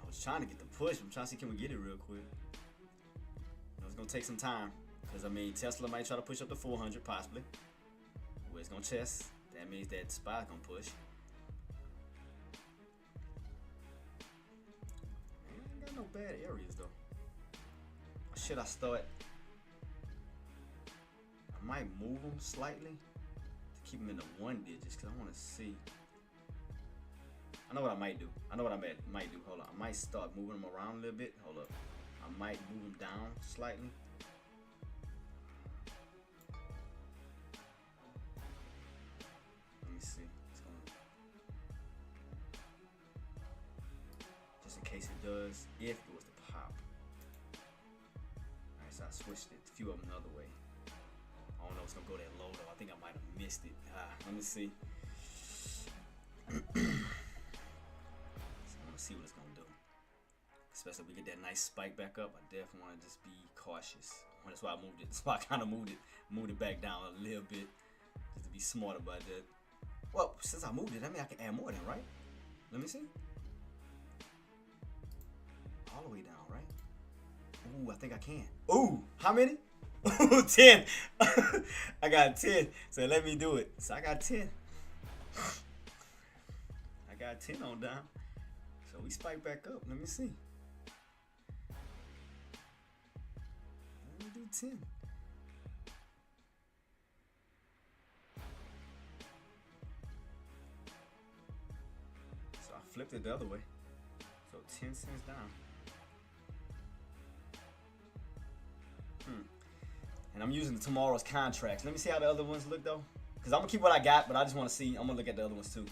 S1: I was trying to get the push. I'm trying to see, can we get it real quick? It's gonna take some time, because I mean Tesla might try to push up to 400 possibly. Where it's gonna test. That means that SPY's gonna push. no bad areas though. Or should I start? I might move them slightly to keep them in the 1 digits because I want to see. I know what I might do. I know what I might do. Hold on. I might start moving them around a little bit. Hold up. I might move them down slightly. Let me see. Just in case it does, if it was to pop. Alright, so I switched it. A few of them the other way. I don't know if it's gonna go that low though. I think I might have missed it. Let me see. See what it's gonna do. Especially if we get that nice spike back up, I definitely want to just be cautious. That's why I moved it. That's why I kind of moved it back down a little bit, just to be smart about that. Well, since I moved it, I mean I can add more than, right? Let me see. All the way down, right? Ooh, I think I can. Ooh, how many? Ooh, 10. I got 10. So let me do it. So I got 10. I got 10 on down. So we spike back up. Let me see. Let me do 10. So I flipped it the other way. So 10 cents down. And I'm using tomorrow's contracts. Let me see how the other ones look though. Because I'm gonna keep what I got, but I just want to see. I'm gonna look at the other ones too.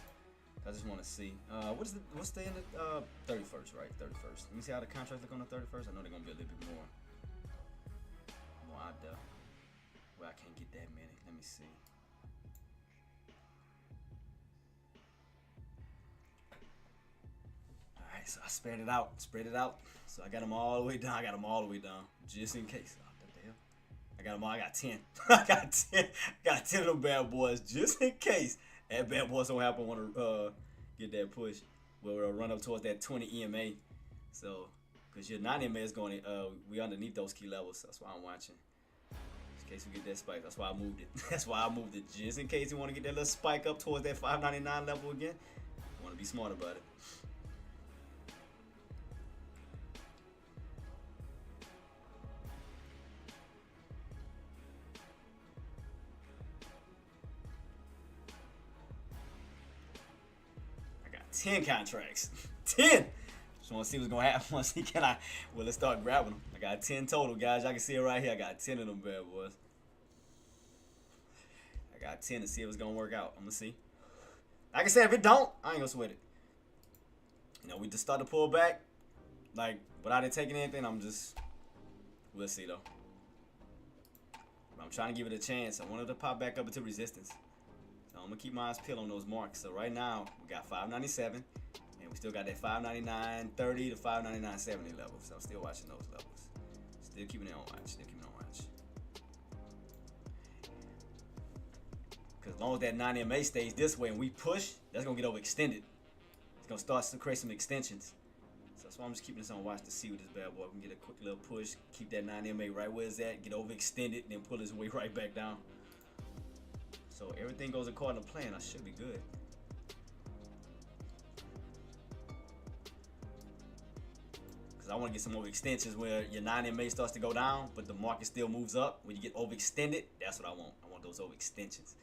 S1: I just want to see. What's the end of 31st, right? 31st. Let me see how the contracts look on the 31st. I know they're gonna be a little bit more out there. Well, I can't get that many. Let me see. All right, so I spread it out. So I got them all the way down. Just in case. Oh, what the hell? I got them all. I got 10. I got 10 of them bad boys just in case. That bad boys don't happen want to get that push. We'll run up towards that 20 EMA. So, because your 9 EMA is going to, we underneath those key levels. So that's why I'm watching. Just in case we get that spike. That's why I moved it. That's why I moved it. Just in case you want to get that little spike up towards that 599 level again. Want to be smart about it. I got 10 contracts. 10! Just want to see what's going to happen. Want to see will it start grabbing them. I got 10 total, guys. Y'all can see it right here. I got 10 of them bad boys. I got 10 to see if it's going to work out. I'm going to see. Like I said, if it don't, I ain't going to sweat it. You know, we just start to pull back. Like, without it taking anything, we'll see, though. But I'm trying to give it a chance. I wanted to pop back up into resistance. So I'm going to keep my eyes peeled on those marks. So right now, we got 597. And we still got that 599.30 to 599.70 level. So I'm still watching those levels. Still keeping it on watch. Because as long as that 9 MA stays this way and we push, that's going to get overextended. It's going to start to create some extensions. So that's why I'm just keeping this on watch to see what this bad boy can get a quick little push. Keep that 9 MA right where it's at. Get overextended and then pull his way right back down. So everything goes according to plan. I should be good. I want to get some more extensions where your 9 MA starts to go down, but the market still moves up. When you get overextended, that's what I want. I want those overextensions.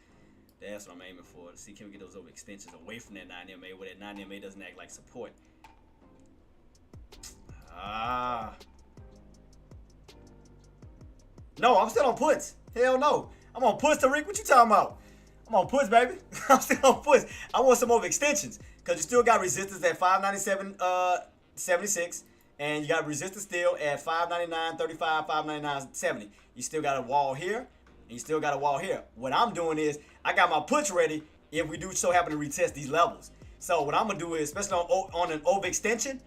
S1: That's what I'm aiming for. To see can we get those overextensions away from that 9 MA where that 9 MA doesn't act like support. No, I'm still on puts. Hell no. I'm on puts, Tariq. What you talking about? I'm on puts, baby. I'm still on puts. I want some overextensions because you still got resistance at 597.76. And you got resistance still at 599.35, 599.70. You still got a wall here, and you still got a wall here. What I'm doing is, I got my puts ready if we do so happen to retest these levels. So what I'm going to do is, especially on an overextension,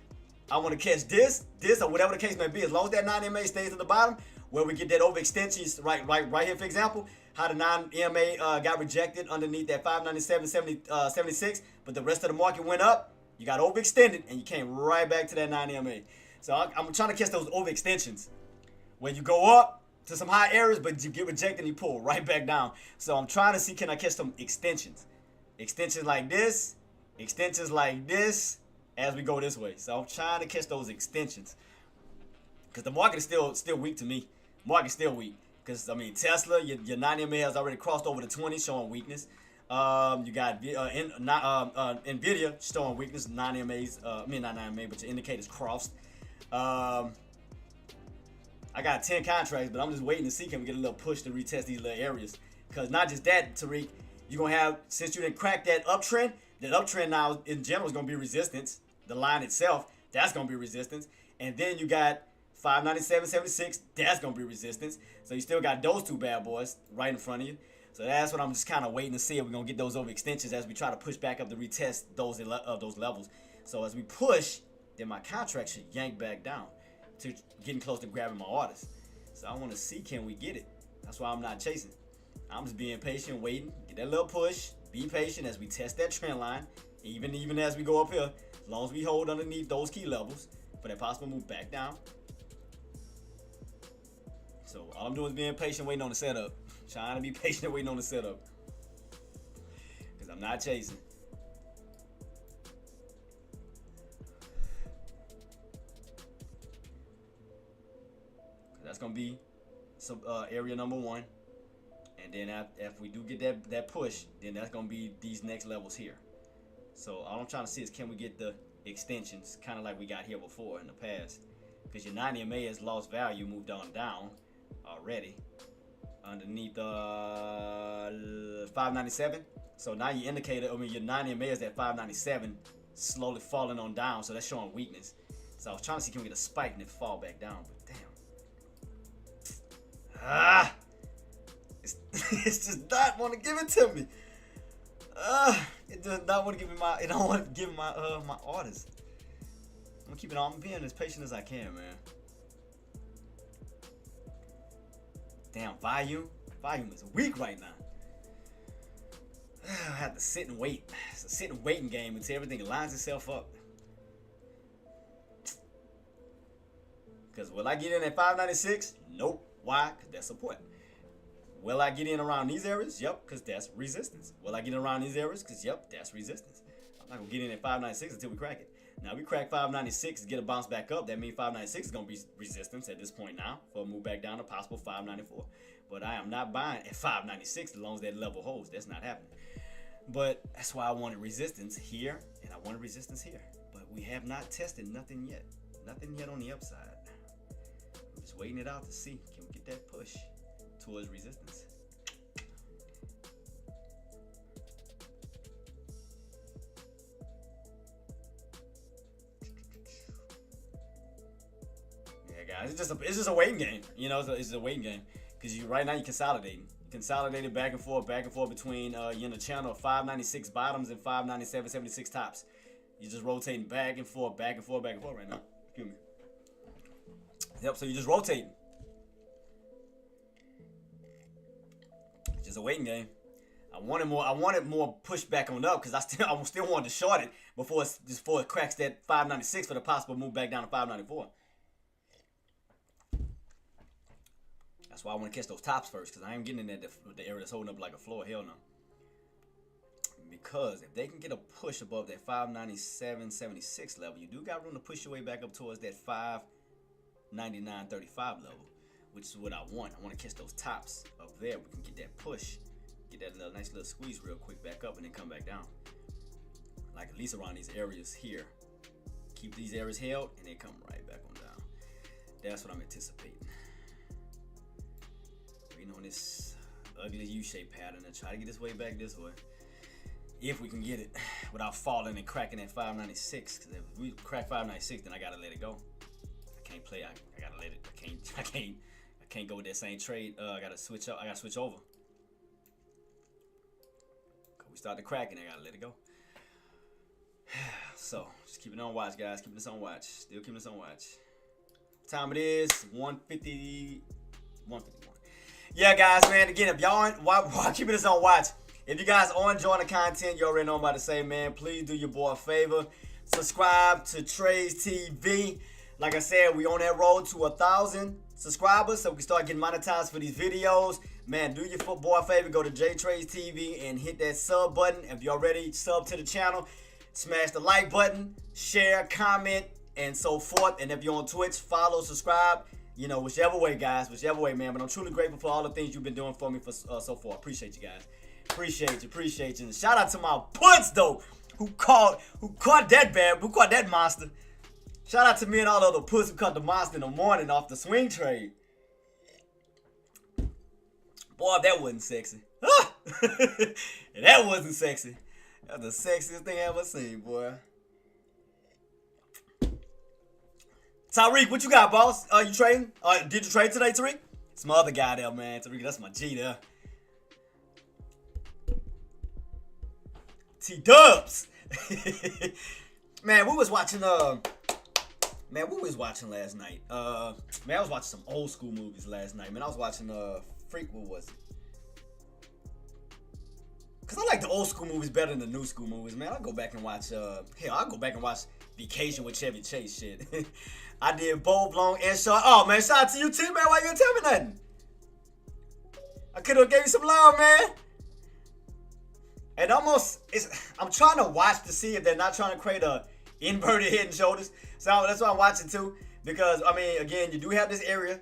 S1: I want to catch this, or whatever the case may be. As long as that 9 MA stays at the bottom, where we get that overextension, right here, for example, how the 9 MA got rejected underneath that 597.76, but the rest of the market went up. You got overextended, and you came right back to that 9 MA. So I'm trying to catch those overextensions where you go up to some high areas, but you get rejected and you pull right back down. So I'm trying to see, can I catch some extensions? Extensions like this, as we go this way. So I'm trying to catch those extensions. Because the market is still weak to me. Market's still weak. Because, I mean, Tesla, your 90 MA has already crossed over the 20, showing weakness. You got Nvidia showing weakness, 90 MAs. I mean, not 90 MA, but your indicators crossed. I got 10 contracts, but I'm just waiting to see can we get a little push to retest these little areas. Because not just that, Tariq, you're going to have, since you didn't crack that uptrend now in general is going to be resistance. The line itself, that's going to be resistance. And then you got 597.76, that's going to be resistance. So you still got those two bad boys right in front of you. So that's what I'm just kind of waiting to see if we're going to get those overextensions as we try to push back up to retest those levels. So as we push, then my contract should yank back down to getting close to grabbing my orders. So I want to see, can we get it? That's why I'm not chasing. I'm just being patient, waiting, get that little push, be patient as we test that trend line, even as we go up here, as long as we hold underneath those key levels for that possible move back down. So all I'm doing is being patient, waiting on the setup. Trying to be patient, waiting on the setup. Because I'm not chasing. That's going to be some area number one. And then if we do get that push, then that's going to be these next levels here. So all I'm trying to see is can we get the extensions, kind of like we got here before in the past. Because your 90 MA has lost value, moved on down already. Underneath 597. So now your indicator, I mean your 90 MA is at 597, slowly falling on down. So that's showing weakness. So I was trying to see can we get a spike and it fall back down, but damn. It's just not want to give it to me. It does not want to give me my. It don't want to give me my my orders. I'm gonna keep it on. I'm being as patient as I can, man. Damn, volume is weak right now. I have to sit and wait. It's a sit and waiting game until everything lines itself up. Because will I get in at 596? Nope. Why? Because that's support. Will I get in around these areas? Yep, because that's resistance. Will I get in around these areas? Because, yep, that's resistance. I'm not going to get in at 596 until we crack it. Now, we crack 596 and get a bounce back up. That means 596 is going to be resistance at this point now for a move back down to possible 594. But I am not buying at 596 as long as that level holds. That's not happening. But that's why I wanted resistance here and I wanted resistance here. But we have not tested nothing yet. Nothing yet on the upside. I'm just waiting it out to see. Can we get that push towards resistance? Yeah, guys, it's just a waiting game. You know, it's a waiting game because right now you're consolidating. Consolidated back and forth between you're in the channel of 596 bottoms and 597.76 tops. You're just rotating back and forth right now. Excuse me. Yep, so you're just rotating. It's just a waiting game. I wanted more pushback on up because I still wanted to short it before it cracks that 596 for the possible move back down to 594. That's why I want to catch those tops first, because I ain't getting in the area that's holding up like a floor. Hell no. Because if they can get a push above that 597.76 level, you do got room to push your way back up towards that 599.35 level, which is what I want. I want to catch those tops up there. We can get that push, get that nice little squeeze real quick back up, and then come back down. Like at least around these areas here. Keep these areas held, and then come right back on down. That's what I'm anticipating. On this ugly U-shaped pattern and try to get this way back this way if we can get it without falling and cracking at 596. Because if we crack 596, then I gotta let it go. I can't play. I gotta let it. I can't go with that same trade. I gotta switch up. I gotta switch over. Cause we start to cracking, I gotta let it go. So just keep it on watch, guys. Keeping this on watch. Still keeping this on watch. Time it is 1:50. 1:51. Yeah, guys, man. Again, if y'all while keeping this on watch, if you guys are enjoying the content, you already know I'm about to say, man, please do your boy a favor. Subscribe to Traedz TV. Like I said, we on that road to 1,000 subscribers, so we can start getting monetized for these videos. Man, do your boy a favor. Go to JTraedz TV and hit that sub button. If you already sub to the channel, Smash the like button, share, comment, and so forth. And if you're on Twitch, follow, subscribe. You know, whichever way, guys. Whichever way, man. But I'm truly grateful for all the things you've been doing for me for so far. Appreciate you, guys. Appreciate you. And shout out to my puts, though, who caught that monster. Shout out to me and all the other puts who caught the monster in the morning off the swing trade. Boy, that wasn't sexy. That wasn't sexy. That's the sexiest thing I ever seen, boy. Tariq, what you got, boss? You trading? Did you trade today, Tariq? It's my other guy there, man. Tariq, that's my G there. T-Dubs. Man, we was watching last night? Man, I was watching some old school movies last night. Man, I was watching what was it? Cause I like the old school movies better than the new school movies, man. I'll go back and watch I'll go back and watch Vacation with Chevy Chase shit. I did bold, long, and short. Oh man, shout out to you, T, man. Why you didn't tell me nothing? I could have gave you some love, man. And I'm trying to watch to see if they're not trying to create a inverted head and shoulders. So that's why I'm watching too. Because I mean, again, you do have this area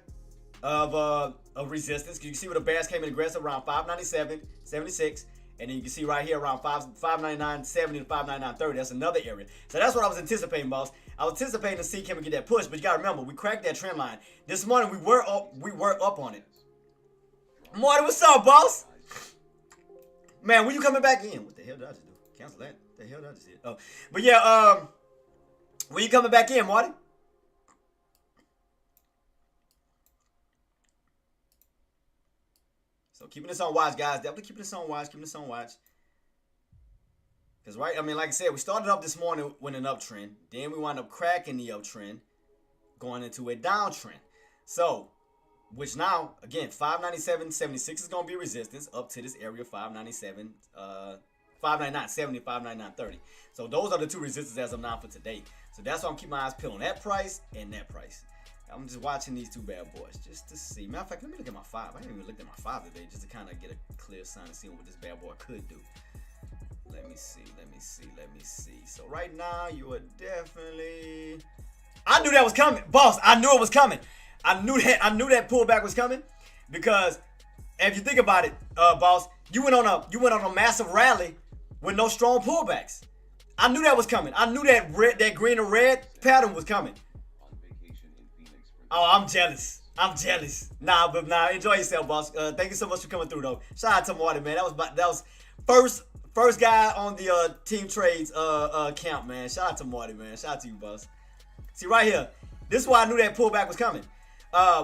S1: of resistance. You can see where the bears came in aggressive around 597.76. And then you can see right here around 599.70 to 599.30. That's another area. So that's what I was anticipating, boss. I was anticipating to see can we get that push, but you gotta remember we cracked that trend line. This morning we were up on it. Marty, what's up, boss? Man, when you coming back in? What the hell did I just do? Cancel that. What the hell did I just do? Oh, but yeah, when you coming back in, Marty? So keeping this on watch, guys. Definitely keeping this on watch. Because, right, I mean, like I said, we started up this morning with an uptrend. Then we wound up cracking the uptrend, going into a downtrend. So, which now, again, 597.76 is going to be resistance up to this area, 597, 599.70, 599.30. So those are the two resistances as of now for today. So that's why I'm keeping my eyes peeled on that price and that price. I'm just watching these two bad boys just to see. Matter of fact, let me look at my 5. I haven't even looked at my 5 today just to kind of get a clear sign of seeing what this bad boy could do. Let me see. So right now, you are definitely... I knew that was coming. Boss, I knew it was coming. I knew that pullback was coming because if you think about it, boss, you went on a massive rally with no strong pullbacks. I knew that was coming. I knew that green and red pattern was coming. Oh, I'm jealous. Nah, enjoy yourself, boss. Thank you so much for coming through, though. Shout out to Marty, man. That was first guy on the Team Traedz account, man. Shout out to Marty, man. Shout out to you, boss. See right here. This is why I knew that pullback was coming.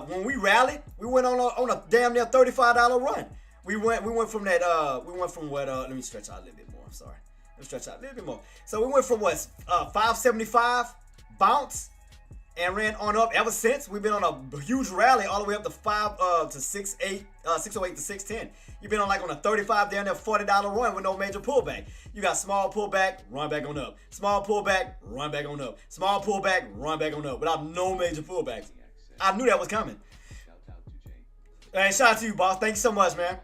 S1: When we rallied, we went on a damn near $35 run. We went from what? Let me stretch out a little bit more. I'm sorry. Let me stretch out a little bit more. So we went from 575 bounce. And ran on up ever since. We've been on a huge rally all the way up to 608 to 610. You've been on a 35 down there $40 run with no major pullback. You got small pullback, run back on up. Small pullback, run back on up. Small pullback, run back on up without no major pullbacks. I knew that was coming. Hey, shout out to you, boss. Thank you so much, man.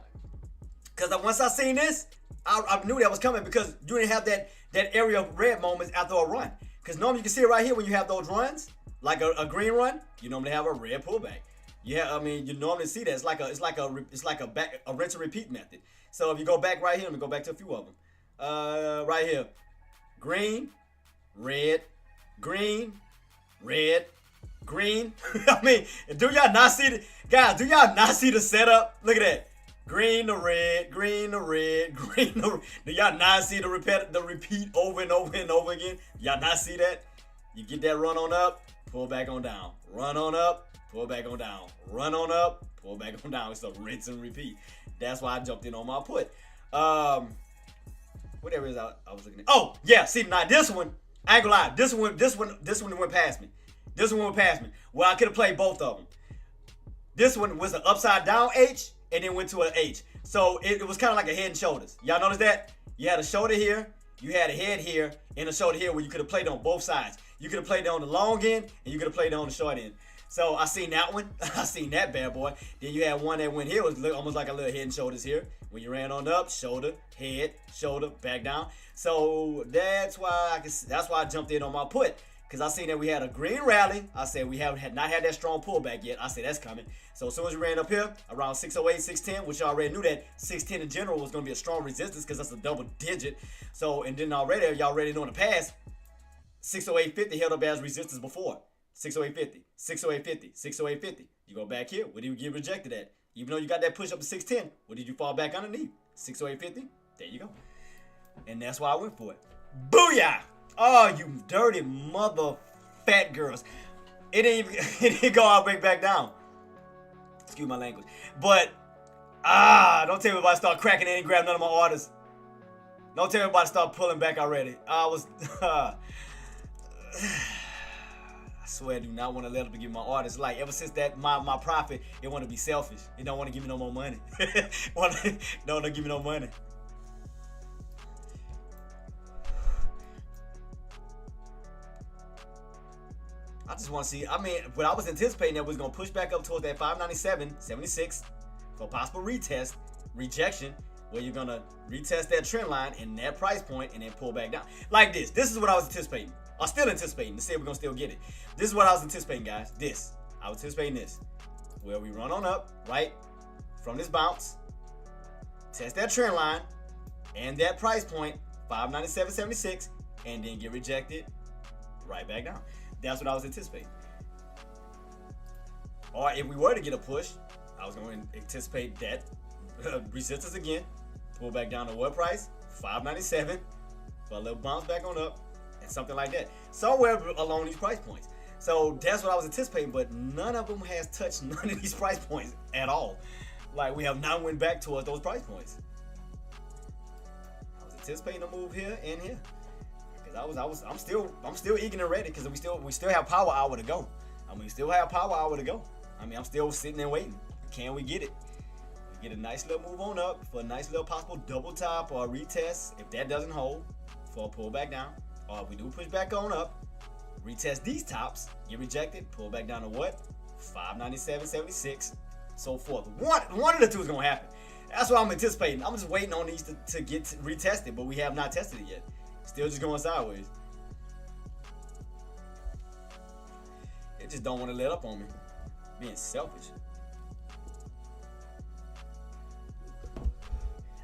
S1: Because once I seen this, I knew that was coming because you didn't have that area of red moments after a run. Because normally you can see it right here when you have those runs. Like a green run, you normally have a red pullback. Yeah, I mean you normally see that. It's like a rinse and repeat method. So if you go back right here, let me go back to a few of them. Right here, green, red, green, red, green. I mean, do y'all not see the guys? Do y'all not see the setup? Look at that. Green to red, green to red, green to red. Do y'all not see the repeat over and over and over again? Y'all not see that? You get that run on up. Pull back on down. Run on up. Pull back on down. Run on up. Pull back on down. It's a rinse and repeat. That's why I jumped in on my put. Whatever it is I was looking at. Oh, yeah. See, now this one, I ain't gonna lie. This one went past me. Well, I could have played both of them. This one was an upside down H and then went to an H. So it was kind of like a head and shoulders. Y'all notice that? You had a shoulder here. You had a head here and a shoulder here where you could have played on both sides. You could have played on the long end and you could have played on the short end. So I seen that one. I seen that bad boy. Then you had one that went here. It was almost like a little head and shoulders here. When you ran on up, shoulder, head, shoulder, back down. So that's why I jumped in on my put. Because I seen that we had a green rally. I said we had not had that strong pullback yet. I said that's coming. So as soon as we ran up here, around 608, 610, which I already knew that 610 in general was going to be a strong resistance because that's a double digit. So, and then already, y'all already know in the past, 608.50 held up as resistance before. 608.50, 608.50, 608.50. You go back here, what did you get rejected at? Even though you got that push up to 610, what did you fall back underneath? 608.50, there you go. And that's why I went for it. Booyah! Oh, you dirty mother fat girls. It didn't go all the way back down. Excuse my language. But, don't tell me about to start cracking in and grab none of my orders. Don't tell me about to start pulling back already. I swear I do not want to let them give my orders. Like, ever since that, my profit, it want to be selfish. It don't want to give me no more money. Don't give me no money. I just want to see. I mean, what I was anticipating that was going to push back up towards that 597.76 for possible retest, rejection, where you're going to retest that trend line in that price point and then pull back down. Like this. This is what I was anticipating. I'm still anticipating to see if we're going to still get it. This is what I was anticipating, guys. I was anticipating this. Where we run on up, right, from this bounce, test that trend line and that price point, 597.76, and then get rejected right back down. That's what I was anticipating. Or if we were to get a push, I was going to anticipate that resistance again, pull back down to what price? 597, for a little bounce back on up, and something like that. Somewhere along these price points. So that's what I was anticipating, but none of them has touched none of these price points at all. Like, we have not went back towards those price points. I was anticipating a move here and here. I'm still eager and ready because we still have power hour to go. I mean, we still have power hour to go. I mean, I'm still sitting there waiting. Can we get it? We get a nice little move on up for a nice little possible double top or a retest. If that doesn't hold, for a pull back down. Or if we do push back on up, retest these tops, get rejected, pull back down to what? 597.76, so forth. One of the two is gonna happen. That's what I'm anticipating. I'm just waiting on these to get retested, but we have not tested it yet. Still just going sideways. It just don't want to let up on me. Being selfish.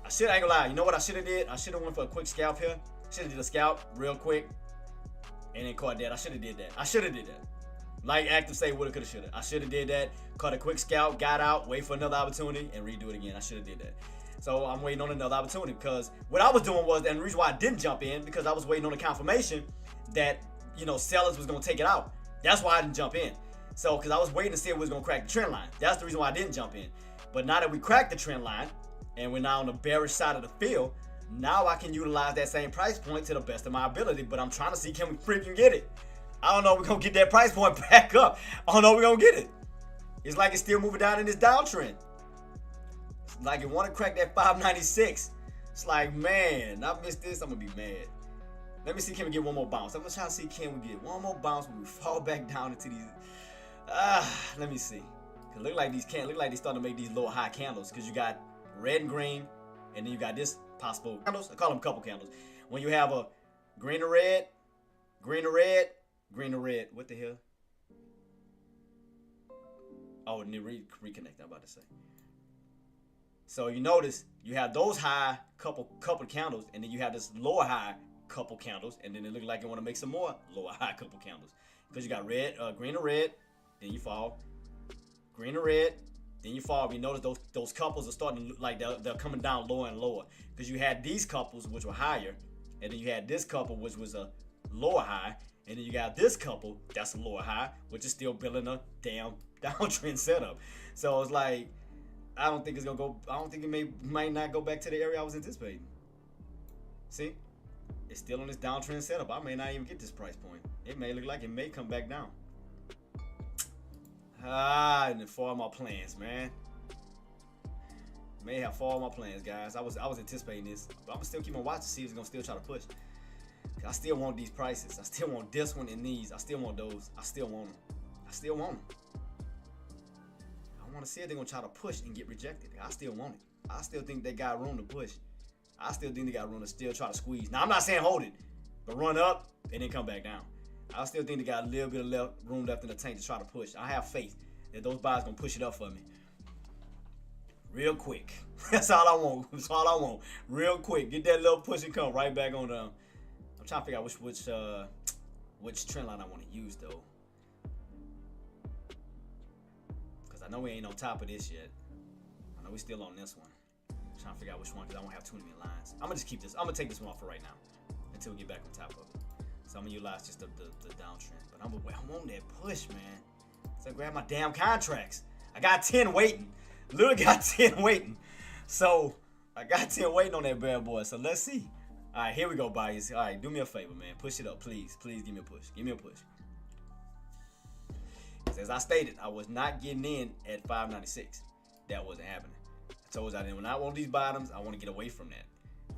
S1: I ain't gonna lie. You know what I should have did? I should have went for a quick scalp here. Should have did a scalp real quick. And then caught that. I should have did that. Like Active say, woulda, coulda, shoulda. I should have did that. Caught a quick scalp, got out, wait for another opportunity, and redo it again. I should have did that. So I'm waiting on another opportunity because what I was doing was, and the reason why I didn't jump in, because I was waiting on the confirmation that, sellers was going to take it out. That's why I didn't jump in. So, because I was waiting to see if it was going to crack the trend line. That's the reason why I didn't jump in. But now that we cracked the trend line, and we're now on the bearish side of the field, now I can utilize that same price point to the best of my ability. But I'm trying to see, can we freaking get it? I don't know if we're going to get that price point back up. I don't know if we're going to get it. It's like it's still moving down in this downtrend. Like, it want to crack that 596. It's like, man, I missed this. I'm going to be mad. Let me see, can we get one more bounce? I'm going to try to see, can we get one more bounce when we fall back down into these. Let me see. It look like these starting to make these lower high candles because you got red and green, and then you got this possible candles. I call them couple candles. When you have a green to red, green to red, green to red. What the hell? Oh, and then reconnect, I'm about to say. So you notice you have those high couple candles, and then you have this lower high couple candles, and then it looks like you want to make some more lower high couple candles because you got red, green to red, then you fall, green to red, then you fall. You notice those couples are starting to look like they're coming down lower and lower because you had these couples which were higher, and then you had this couple which was a lower high, and then you got this couple that's a lower high, which is still building a damn downtrend setup. So it's like, I don't think it's gonna go. I don't think it might not go back to the area I was anticipating. See, it's still on this downtrend setup. I may not even get this price point. It may look like it may come back down. And then foiled my plans, man. May have foiled my plans, guys. I was anticipating this, but I'm gonna still keep on watching to see if it's gonna still try to push. I still want these prices. I still want this one and these. I still want those. I still want them. I still want them. I I want to see if they're going to try to push and get rejected. I still want it. I still think they got room to push. I still think they got room to still try to squeeze. Now, I'm not saying hold it, but run up and then come back down. I still think they got a little bit of room left in the tank to try to push. I have faith that those buyers going to push it up for me. Real quick. That's all I want. That's all I want. Real quick. Get that little push and come right back on down. I'm trying to figure out which trend line I want to use, though. Because I know we ain't on top of this yet. I know we still on this one. I'm trying to figure out which one because I don't have too many lines. I'm going to just keep this. I'm going to take this one off for right now until we get back on top of it. So I'm going to utilize just the downtrend. But I want that push, man. So I grab my damn contracts. I got 10 waiting. Literally got 10 waiting. So I got 10 waiting on that bad boy. So let's see. All right, here we go, buyers. All right, do me a favor, man. Push it up, please. Please give me a push. Give me a push. As I stated, I was not getting in at 596. That wasn't happening. I told you I didn't. When I want these bottoms, I want to get away from that.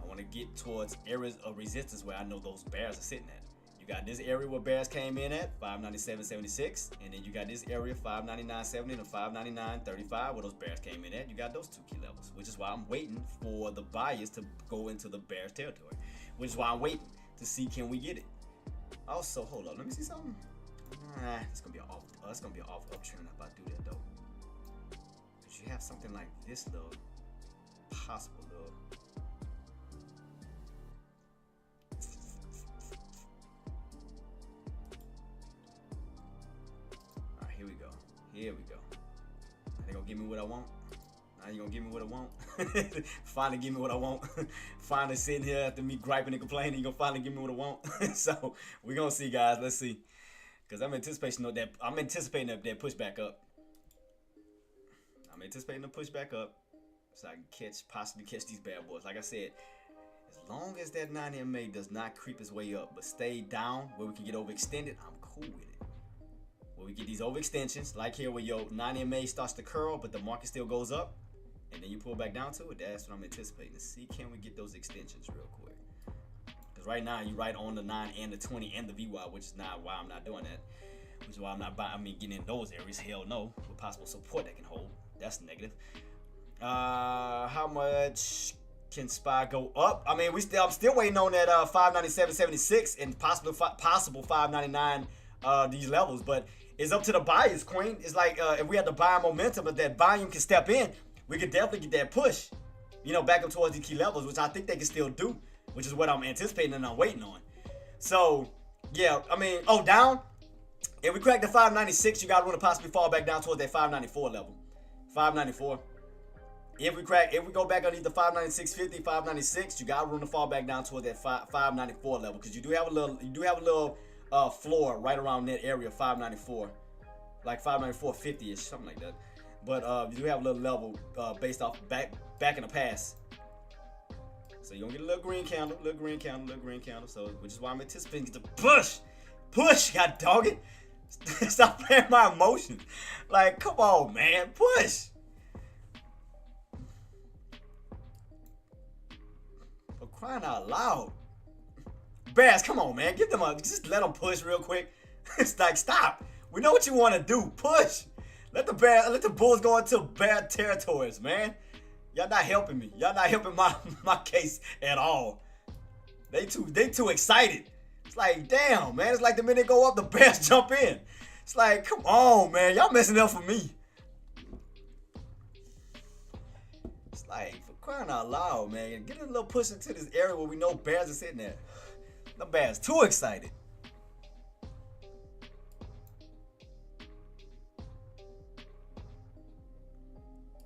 S1: I want to get towards areas of resistance where I know those bears are sitting at. You got this area where bears came in at 597.76, and then you got this area 599.70 to 599.35 where those bears came in at. You got those two key levels, which is why I'm waiting for the buyers to go into the bears territory, which is why I'm waiting to see can we get it. Also, hold up, let me see something. It's gonna be an off uptrend if I do that though. But you have something like this though, possible though. Here we go. They gonna give me what I want. Now you gonna give me what I want. Finally give me what I want. Finally sitting here after me griping and complaining, you gonna finally give me what I want. So we gonna see, guys. Let's see. Cause I'm anticipating that push back up. I'm anticipating the push back up, so I can possibly catch these bad boys. Like I said, as long as that 9 MA does not creep its way up, but stay down where we can get overextended, I'm cool with it. Where we get these overextensions, like here where your 9 MA starts to curl, but the market still goes up, and then you pull back down to it. That's what I'm anticipating to see. Can we get those extensions real quick? Because right now you're right on the 9 and the 20 and the VY, which is not why I'm not doing that. Which is why I'm not buying. I mean, getting in those areas. Hell no, with possible support that can hold. That's negative. How much can SPY go up? I mean, I'm still waiting on that 597.76 and possible 599 these levels, but it's up to the buyers, Queen. It's like if we had the buy momentum, if that volume can step in, we could definitely get that push, back up towards these key levels, which I think they can still do, which is what I'm anticipating and I'm waiting on. So, yeah, I mean, down. If we crack the 596, you got room to possibly fall back down towards that 594 level. 594. If we go back underneath the 596.50, 596, you got room to fall back down towards that 594 level because you do have a little floor right around that area, 594, like 594.50ish, something like that. But you do have a little level based off back in the past. So you're gonna get a little green candle. So which is why I'm anticipating the push. God dog it. Stop playing my emotions. Like, come on, man, push. For crying out loud. Bears, come on, man. Give them just let them push real quick. It's like, stop. We know what you want to do. Push. Let the Bulls go into bear territories, man. Y'all not helping me. Y'all not helping my case at all. They too excited. It's like, damn, man. It's like the minute they go up, the Bears jump in. It's like, come on, man. Y'all messing up for me. It's like, for crying out loud, man. Get a little push into this area where we know Bears are sitting there. The Bears too excited.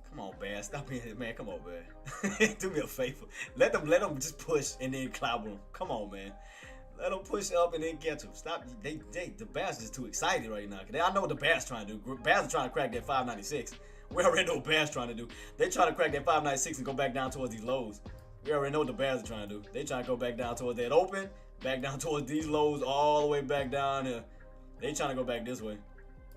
S1: Come on, Bears. Stop being here, man. Come on, man. Do me a favor. Let them just push and then cloud them. Come on, man. Let them push up and then get them. Stop. The Bears are just too excited right now. I know what the Bears trying to do. Bears are trying to crack that 596. We already know what Bears trying to do. They trying to crack that 596 and go back down towards these lows. We already know what the Bears are trying to do. They trying to go back down towards that open, back down towards these lows, all the way back down here. They trying to go back this way.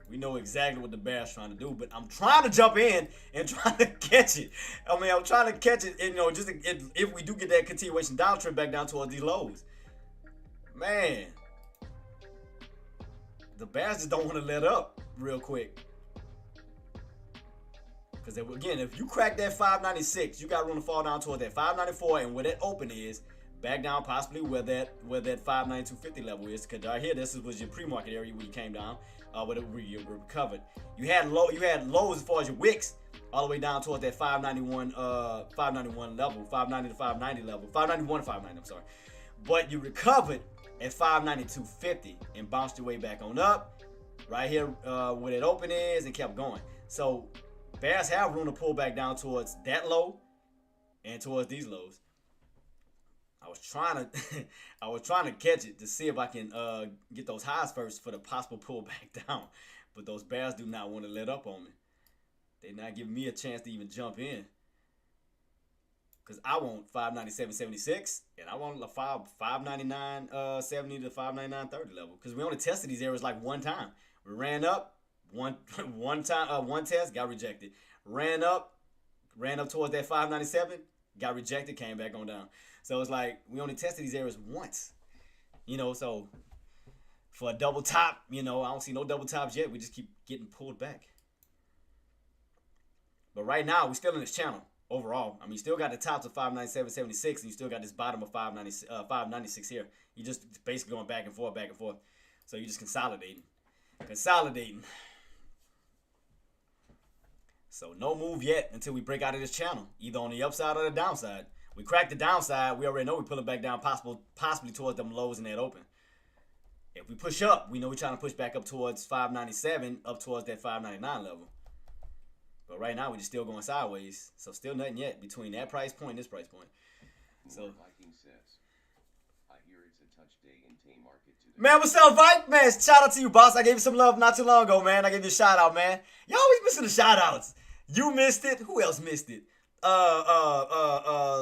S1: We know exactly what the Bears trying to do, but I'm trying to jump in and trying to catch it. I mean, I'm trying to catch it, and, just if we do get that continuation downtrend back down towards these lows. Man, the Bears just don't want to let up real quick. Because again, if you crack that 596, you got room to fall down towards that 594, and where that open is, back down possibly where that 592.50 level is. Because right here, this was your pre-market area where you came down, where you recovered. You had lows as far as your wicks, all the way down towards that 591 level, 590 to 590 level, 591 to 590. I'm sorry, but you recovered at 592.50 and bounced your way back on up. Right here, where that open is, and kept going. So bears have room to pull back down towards that low and towards these lows. I was trying to catch it to see if I can get those highs first for the possible pullback down, but those bears do not want to let up on me. They're not giving me a chance to even jump in, because I want 597.76 and I want a 599.70 to 599.30 level, because we only tested these areas like one time. We ran up one test, got rejected. Ran up towards that 597, got rejected, came back on down. So it's like we only tested these areas once, So for a double top, I don't see no double tops yet. We just keep getting pulled back. But right now, we're still in this channel overall. I mean, you still got the tops of 597.76, and you still got this bottom of 596 here. You're just basically going back and forth, back and forth. So you're just consolidating. So no move yet until we break out of this channel, either on the upside or the downside. We cracked the downside. We already know we're pulling back down, possibly towards them lows in that open. If we push up, we know we're trying to push back up towards 597, up towards that 599 level. But right now, we're just still going sideways. So still nothing yet between that price point and this price point. So
S3: Viking says, I hear it's a touch day in Tay Market today.
S1: Man, what's up, Vike? Man, shout out to you, boss. I gave you some love not too long ago, man. I gave you a shout out, man. You always missing the shout outs. You missed it. Who else missed it?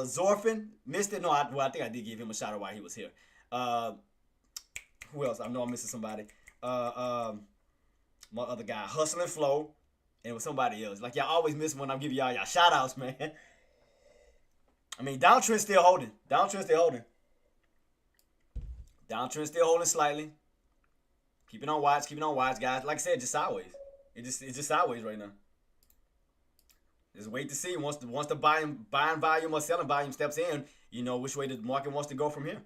S1: Zorfin missed it. No, I think I did give him a shout out while he was here. Who else? I know I'm missing somebody. My other guy, Hustle and Flow. And it was somebody else. Like, y'all always miss when I'm giving y'all shout outs, man. I mean, downtrend still holding. Downtrend still holding slightly. Keep it on watch, guys. Like I said, just sideways. It's just sideways right now. Just wait to see once the buying volume or selling volume steps in, which way the market wants to go from here.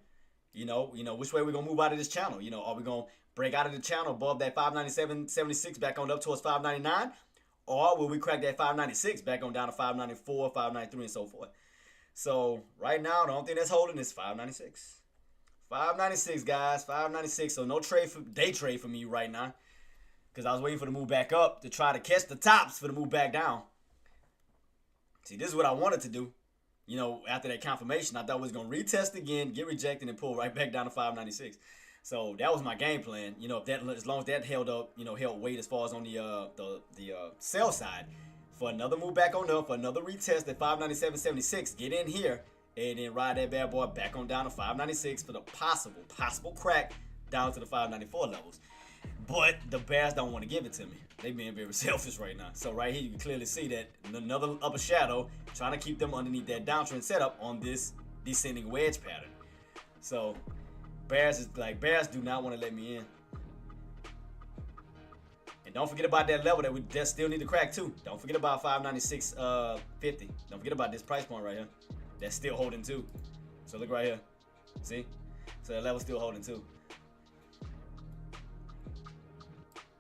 S1: Which way we're gonna move out of this channel. Are we gonna break out of the channel above that 597.76 back on up towards 599? Or will we crack that 596 back on down to 594, 593, and so forth? So right now, the only thing that's holding is 596. 596, guys. 596. So no day trade for me right now, because I was waiting for the move back up to try to catch the tops for the move back down. See, this is what I wanted to do. After that confirmation, I thought we was gonna retest again, get rejected, and pull right back down to 596. So that was my game plan. As long as that held up, held weight as far as on the sell side, for another move back on up, for another retest at 597.76, get in here and then ride that bad boy back on down to 596 for the possible crack down to the 594 levels. But the bears don't want to give it to me. They being very selfish right now. So right here, you can clearly see that another upper shadow trying to keep them underneath that downtrend setup on this descending wedge pattern. So bears do not want to let me in. And don't forget about that level that we still need to crack too. Don't forget about 596.50. Don't forget about this price point right here. That's still holding too. So look right here. See? So that level's still holding too.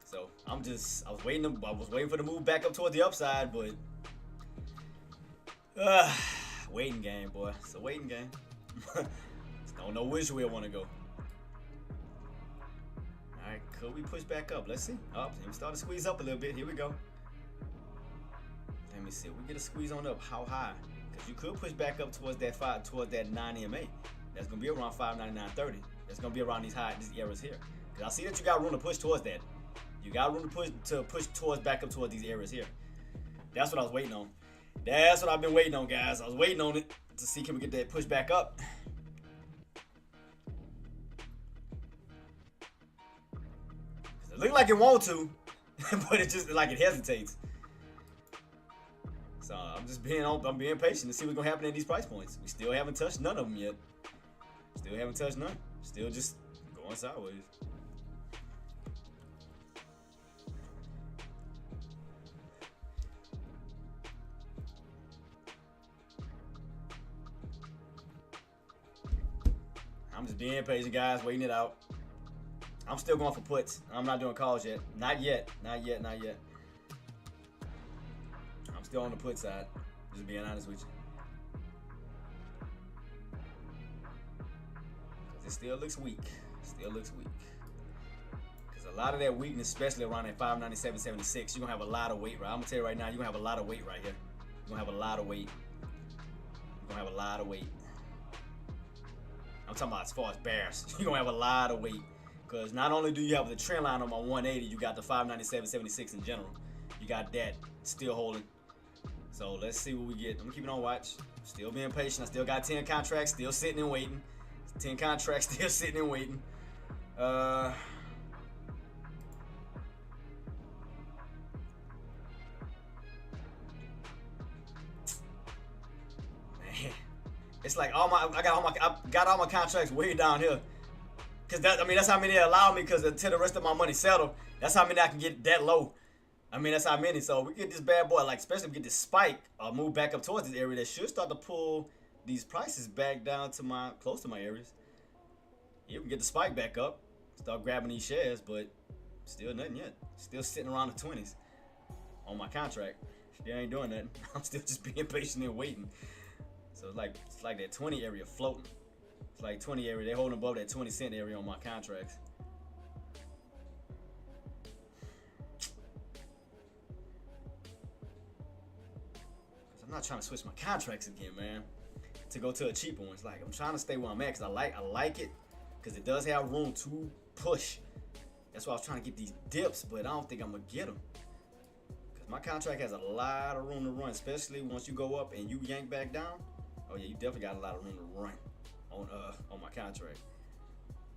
S1: So I was waiting for the move back up toward the upside, but waiting game, boy. It's a waiting game. Don't know which way I want to go. Alright, could we push back up? Let's see. Oh, we start to squeeze up a little bit. Here we go. Let me see. We get a squeeze on up. How high? Because you could push back up towards that 9 EMA. That's gonna be around 599.30. That's gonna be around these areas here. Because I see that you got room to push towards that. You got room to push towards back up toward these areas here. That's what I was waiting on. That's what I've been waiting on, guys. I was waiting on it to see can we get that push back up. It looked like it want to, but it just like it hesitates. So I'm being patient to see what's gonna happen at these price points. We still haven't touched none of them yet. Still haven't touched none. Still just going sideways. I'm just being patient, guys, waiting it out. I'm still going for puts. I'm not doing calls yet. Not yet. Not yet. Not yet. I'm still on the put side. Just being honest with you. Because it still looks weak. Still looks weak. Because a lot of that weakness, especially around that 597.76, you're going to have a lot of weight, right? I'm going to tell you right now, you're going to have a lot of weight right here. You're going to have a lot of weight. You're going to have a lot of weight. I'm talking about as far as bears. You're going to have a lot of weight. Because not only do you have the trend line on my 180, you got the 597.76 in general. You got that still holding. So let's see what we get. I'm keeping on watch. Still being patient. I still got 10 contracts still sitting and waiting. 10 contracts still sitting and waiting. Man. It's like I got all my contracts way down here. Cause that's how many they allow me. Cause until the rest of my money settle, that's how many I can get that low. I mean, that's how many. So we get this bad boy, like especially if we get this spike, move back up towards this area. That should start to pull these prices back down to close to my areas. Yeah, we can get the spike back up, start grabbing these shares, but still nothing yet. Still sitting around the 20s on my contract. Still ain't doing nothing. I'm still just being patient and waiting. So it's like that 20 area floating. It's like 20 area. They're holding above that 20-cent area on my contracts. I'm not trying to switch my contracts again, man. To go to a cheaper one. It's like I'm trying to stay where I'm at because I like it because it does have room to push. That's why I was trying to get these dips, but I don't think I'm gonna get them. Because my contract has a lot of room to run, especially once you go up and you yank back down. Oh yeah, you definitely got a lot of room to run on my contract.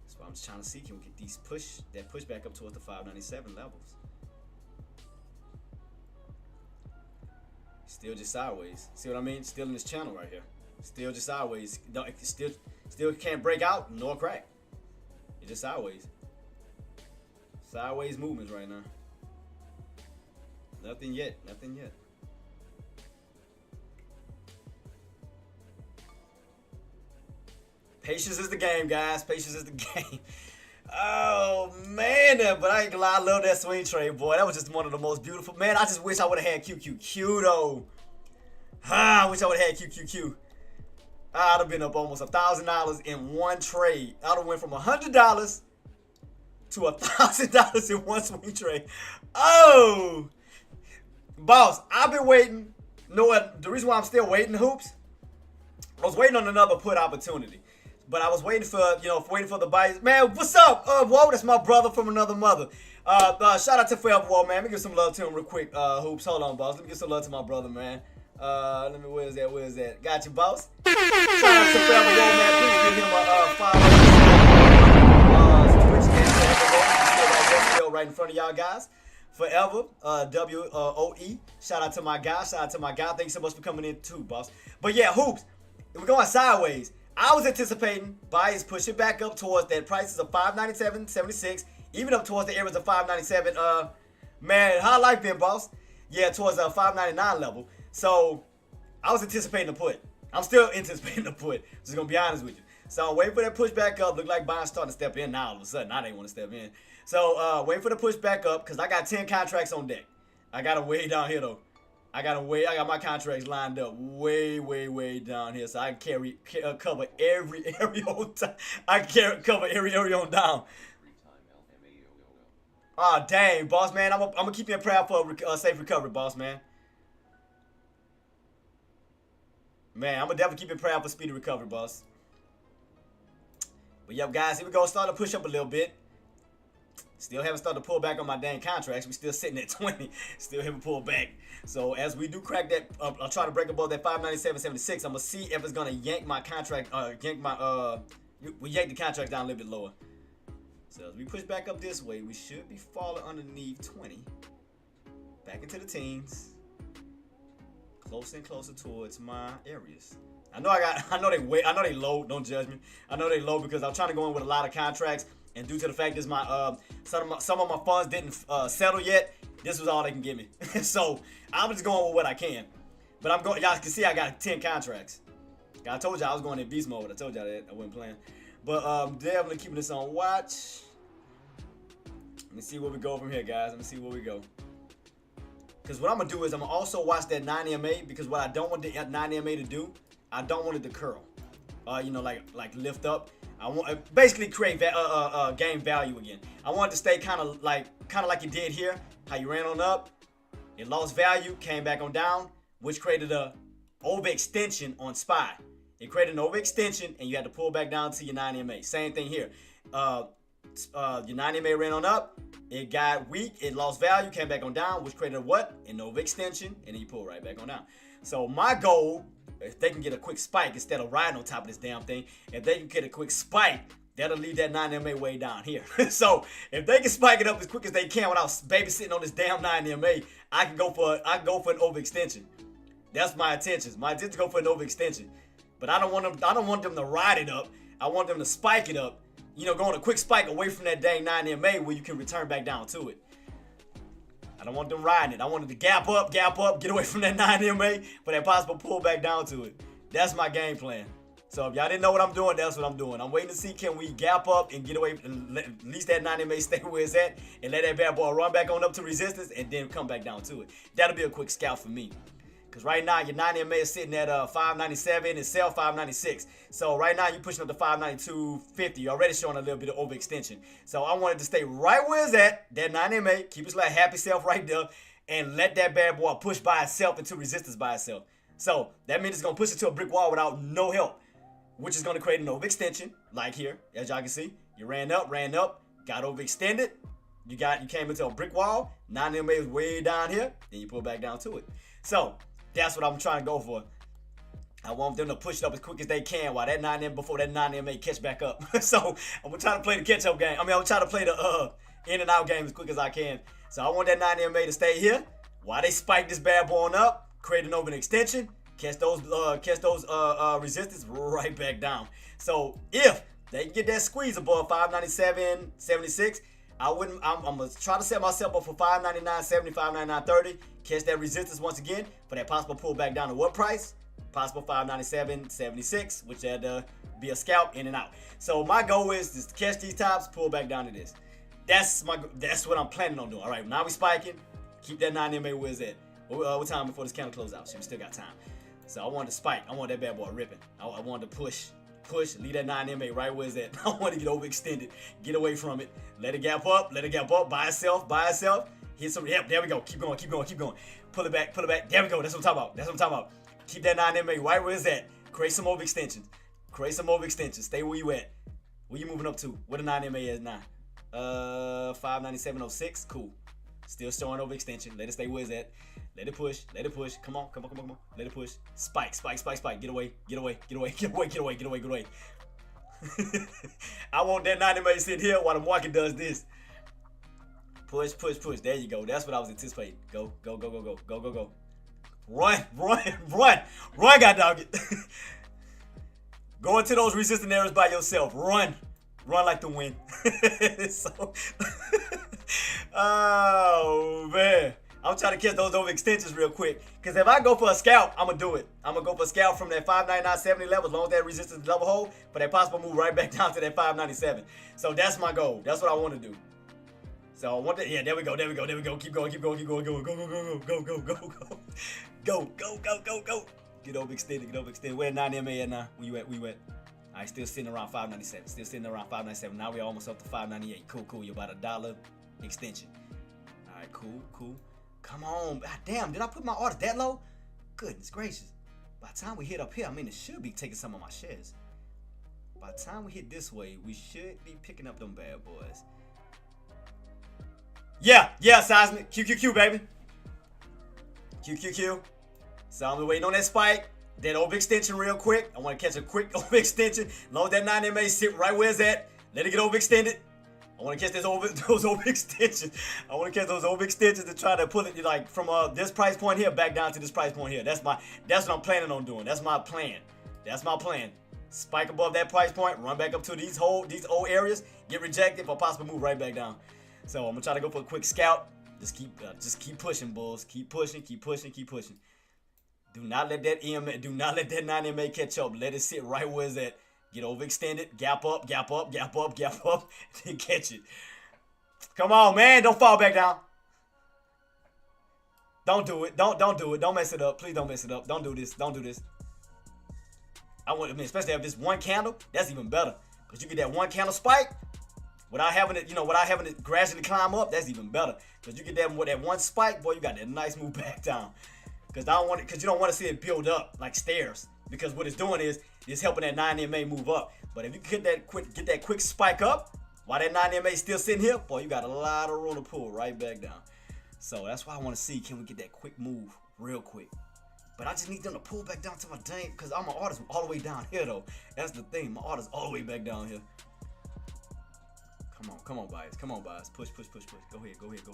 S1: That's why I'm just trying to see can we get these push back up towards the 597 levels. Still just sideways. See what I mean? Still in this channel right here. Still just sideways. Still can't break out nor crack. It's just sideways. Sideways movements right now. Nothing yet. Nothing yet. Patience is the game, guys. Patience is the game. Oh, man. But I ain't gonna lie. I love that swing trade, boy. That was just one of the most beautiful. Man, I just wish I would have had QQQ, though. I wish I would have had QQQ. I'd have been up almost $1,000 in one trade. I'd have went from $100 to $1,000 in one swing trade. Oh, boss, I've been waiting. You know what? The reason why I'm still waiting, Hoops, I was waiting on another put opportunity. But I was waiting for, waiting for the buys. Man, what's up? Whoa, that's my brother from another mother. Shout out to Forever Whoa, man. Let me give some love to him real quick. Hoops, hold on, boss. Let me give some love to my brother, man. Where is that? Got you, boss. Shout out to Forever Whoa, man. Please give him a follow. Twitch and right in front of y'all guys. Forever, W-O-E. Shout out to my guy. Thank you so much for coming in too, boss. But yeah, Hoops, we're going sideways. I was anticipating buyers pushing back up towards that prices of $597.76, even up towards the areas of $597. Man, how life been, boss? Yeah, towards the $599 level. So I was anticipating a put. I'm still anticipating a put. Just gonna be honest with you. So I'm waiting for that push back up. Look like buyers starting to step in now. All of a sudden, now they want to step in. So waiting for the push back up because I got 10 contracts on deck. I got them way down here though. I got my contracts lined up way down here, so I can cover every area on time. I can cover every area on down. Ah, dang, boss man, I'm gonna keep you in prayer for a safe recovery, boss man. Man, I'm gonna definitely keep you in prayer for speedy recovery, boss. But yep, guys, here we go. Starting to push up a little bit. Still haven't started to pull back on my dang contracts. We still sitting at 20. Still haven't pulled back. So as we do crack that, I'll try to break above that 597.76. I'm gonna see if it's gonna yank my contract, we yank the contract down a little bit lower. So as we push back up this way, we should be falling underneath 20, back into the teens, closer and closer towards my areas. I know they low. Don't judge me. I know they low because I'm trying to go in with a lot of contracts. And due to the fact that my some of my funds didn't settle yet, this was all they can give me. So I'm just going with what I can. But I'm going. Y'all can see I got 10 contracts. I told y'all I was going in beast mode. I told y'all that I wasn't playing. But definitely keeping this on watch. Let me see where we go from here, guys. Let me see where we go. Because what I'm going to do is I'm going to also watch that 9MA, because what I don't want the 9MA to do, I don't want it to curl. You know, like lift up. I want basically create gain value again. I want it to stay kind of like it did here. How you ran on up, it lost value, came back on down, which created a overextension on SPY. It created an overextension, and you had to pull back down to your 9MA. Same thing here. Your 9MA ran on up, it got weak, it lost value, came back on down, which created a what? An overextension, and then you pull right back on down. So my goal, if they can get a quick spike instead of riding on top of this damn thing, if they can get a quick spike, that'll leave that 9MA way down here. So if they can spike it up as quick as they can without babysitting on this damn 9MA, I can go for an overextension. That's my intentions. My intention is to go for an overextension. But I don't want them to ride it up. I want them to spike it up. You know, go on a quick spike away from that dang 9MA where you can return back down to it. I don't want them riding it. I want them to gap up, get away from that 9MA for that possible pull back down to it. That's my game plan. So if y'all didn't know what I'm doing, that's what I'm doing. I'm waiting to see, can we gap up and get away, and let at least that 9MA stay where it's at, and let that bad boy run back on up to resistance and then come back down to it. That'll be a quick scalp for me. Because right now, your 9MA is sitting at 597 and sell 596. So right now, you're pushing up to 592.50. You're already showing a little bit of overextension. So I wanted to stay right where it's at, that 9MA, keep its like happy self right there, and let that bad boy push by itself into resistance by itself. So that means it's going to push it to a brick wall without no help, which is going to create an overextension, like here, as y'all can see. You ran up, got overextended. You came into a brick wall. 9MA is way down here. Then you pull back down to it. So that's what I'm trying to go for. I want them to push it up as quick as they can while that 9MA, before that 9MA catch back up. So I'm gonna try to play the catch-up game. I'm trying to play the in and out game as quick as I can. So I want that 9MA to stay here while they spike this bad boy on up, create an overextension, catch those resistance right back down. So if they can get that squeeze above 597.76, I'm gonna try to set myself up for 599.70, 599.30. Catch that resistance once again for that possible pullback down to what price? Possible 597.76, which had be a scalp in and out. So my goal is just to catch these tops, pull back down to this. That's what I'm planning on doing. All right, now we spiking. Keep that 9MA where it's at. What time before this candle close out? So we still got time. So I wanted to spike. I want that bad boy ripping. I wanted to push, leave that 9MA right where it's at. I want to get overextended, get away from it, let it gap up by itself. Hit some, yep, there we go. Keep going. Pull it back. There we go. That's what I'm talking about. Keep that 9MA right where it's at. Create some overextensions. Stay where you at. Where you moving up to? What the 9MA is now? 597.06. Cool. Still showing overextension. Let it stay where it's at. Let it push. Come on. Let it push. Spike. Get away. I want that 9MA to sit here while the market does this. Push. There you go. That's what I was anticipating. Go. Run, God dog it. Go into those resistant areas by yourself. Run like the wind. So, oh man, I'm trying to catch those overextensions real quick. Cause if I go for a scalp, I'm gonna do it. I'm gonna go for a scalp from that 599.70 level, as long as that resistance double hold, for that possible move right back down to that 597. So that's my goal. That's what I want to do. So I want that. Yeah, there we go. Keep going. Go. Get overextended. Where 9MA at now? Where you at? All right, still sitting around 597. Now we're almost up to 598. Cool. You're about $1 extension. All right, cool. Come on. God damn, did I put my order that low? Goodness gracious. By the time we hit up here, it should be taking some of my shares. By the time we hit this way, we should be picking up them bad boys. Yeah, seismic. QQQ, baby. QQQ. So I'm waiting on that spike. That overextension real quick. I want to catch a quick overextension. Load that 9MA, sit right where it's at. Let it get overextended. I want to catch those overextensions. I want to catch those overextensions to try to pull it like from this price point here back down to this price point here. That's what I'm planning on doing. That's my plan. Spike above that price point, run back up to these old areas, get rejected for a possible move right back down. So I'm gonna try to go for a quick scalp. Just keep pushing, bulls. Keep pushing. Do not let that 9MA catch up. Let it sit right where it's at. Get overextended. Gap up, gap up, gap up, gap up. Then catch it. Come on, man. Don't fall back down. Don't do it. Don't do it. Don't mess it up. Please don't mess it up. Don't do this. Don't do this. I mean, especially if this one candle, that's even better. Because you get that one candle spike without having it, without having it gradually climb up, that's even better. Because you get that one spike, boy, you got that nice move back down. Because you don't want to see it build up like stairs. Because what it's doing is it's helping that 9MA move up. But if you get that quick spike up, while that 9MA is still sitting here, boy, you got a lot of room to pull right back down. So that's why I want to see, can we get that quick move real quick? But I just need them to pull back down to my dang, because all my orders all the way down here, though. That's the thing. My orders all the way back down here. Come on, buyers. Come on, buyers. Push. Go ahead. Go. Because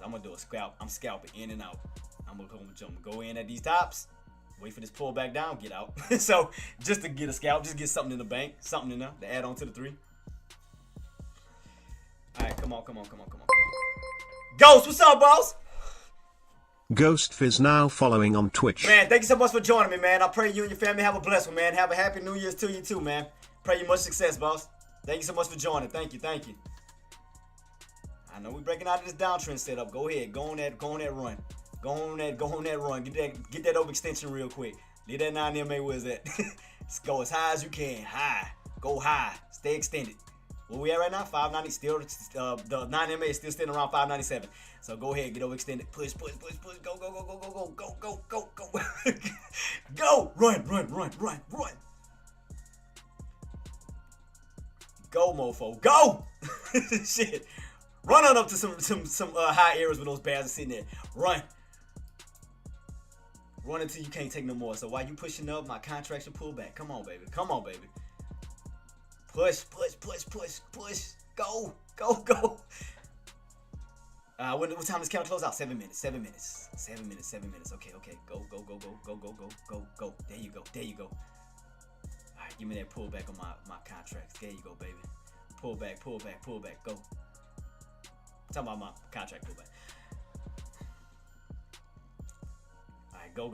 S1: I'm going to do a scalp. I'm scalping in and out. I'm going to go in at these tops. Wait for this pull back down. Get out. So, just to get a scalp, just get something in the bank. Something in there to add on to the 3. All right, come on. Ghost, what's up, boss?
S2: Ghost Fizz now following on Twitch.
S1: Man, thank you so much for joining me, man. I pray you and your family have a blessed one, man. Have a happy New Year's to you too, man. Pray you much success, boss. Thank you so much for joining. Thank you. I know we're breaking out of this downtrend setup. Go ahead, go on that run. Go on that run. Get that overextension real quick. Leave that 9MA where it's at. Go as high as you can. High. Go high. Stay extended. Where we at right now? 590. Still, the 9MA is still standing around 597. So go ahead, get overextended. Push. Go. Go. Run. Go, mofo. Go. Shit. Run on up to some high areas where those bears are sitting there. Run until you can't take no more. So while you pushing up, my contract should pull back. Come on, baby. Push. Go. What time does count close out? 7 minutes. 7 minutes. Okay. Go. There you go. All right, give me that pullback on my contracts. There you go, baby. Pull back. Go. I'm talking about my contract pullback. All right, go.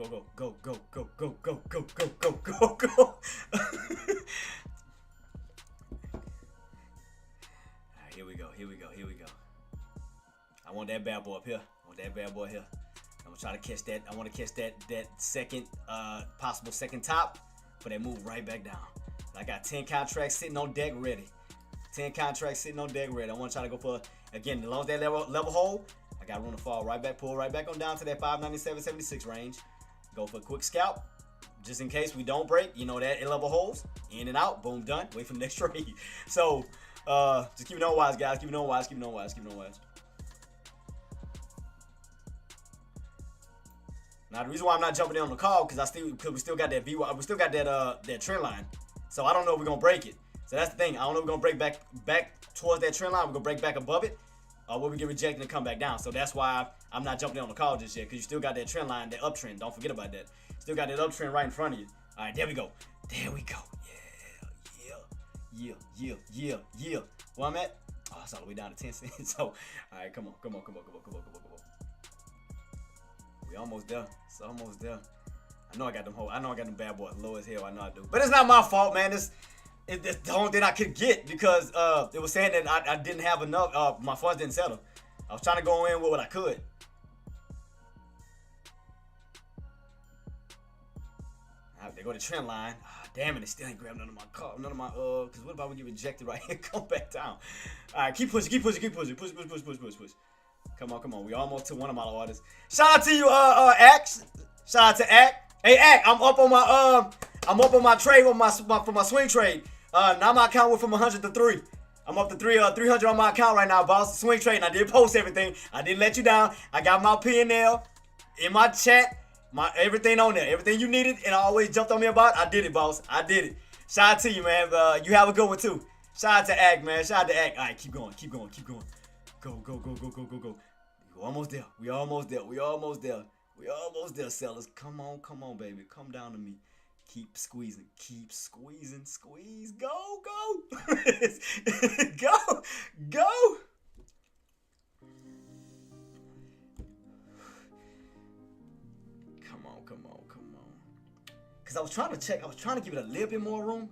S1: Here we go. I want that bad boy up here. I'm gonna try to catch that. I want to catch that second, possible second top for that move right back down. I got 10 contracts sitting on deck ready. I want to try to go for, again, as long as that level hold, I got room to fall right back, pull right back on down to that 597.76 range. Go for a quick scalp. Just in case we don't break, that level holds. In and out, boom, done. Wait for the next trade. So, just keep it on wise, guys. Keep it on wise. Now the reason why I'm not jumping in on the call because we still got that VY, we still got that trend line. So I don't know if we're gonna break it. So that's the thing. I don't know if we're gonna break back towards that trend line. We're gonna break back above it, or will we get rejected and come back down? So that's why I'm not jumping in on the call just yet because you still got that trend line, that uptrend. Don't forget about that. Still got that uptrend right in front of you. All right, there we go. Yeah. Where I'm at? Oh, it's all the way down to 10 cents. So, all right, come on. We almost there. It's almost there. I know I got them bad boys low as hell. I know I do. But it's not my fault, man. It's the only thing I could get because it was saying that I didn't have enough. My funds didn't settle. I was trying to go in with what I could. They go to trend line. Damn it, they still ain't grabbed none of my because what about we get rejected right here? Come back down. All right, keep pushing. Push. Come on. We almost to one of my orders. Shout out to you, Axe. Shout out to Axe. Hey, Axe, I'm up on my trade for my swing trade. Now my account went from 100 to 3. I'm up to 300 on my account right now, boss. Swing trade, and I did post everything. I didn't let you down. I got my P&L in my chat. Everything on there. Everything you needed and I always jumped on me about, I did it, boss. I did it. Shout out to you, man. You have a good one, too. Shout out to Act, man. Shout out to Act. All right, keep going. Go. We almost there, sellers. Come on, baby. Come down to me. Keep squeezing. Squeeze. Go. Go. Come on. because I was trying to check. I was trying to give it a little bit more room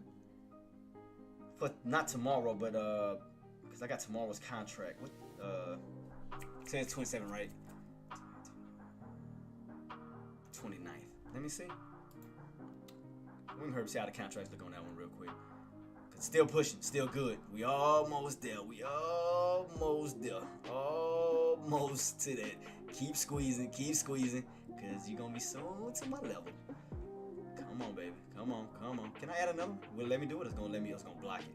S1: for not tomorrow, but because I got tomorrow's contract. What says 27, right? 29th. Let me see. We can see how the contracts look on that one real quick. Still pushing, still good. We almost there. We almost there. Almost to that. Keep squeezing, because you're gonna be soon to my level. Come on, baby. Come on. Can I add another one? Will it let me do it? It's gonna let me, it's gonna block it.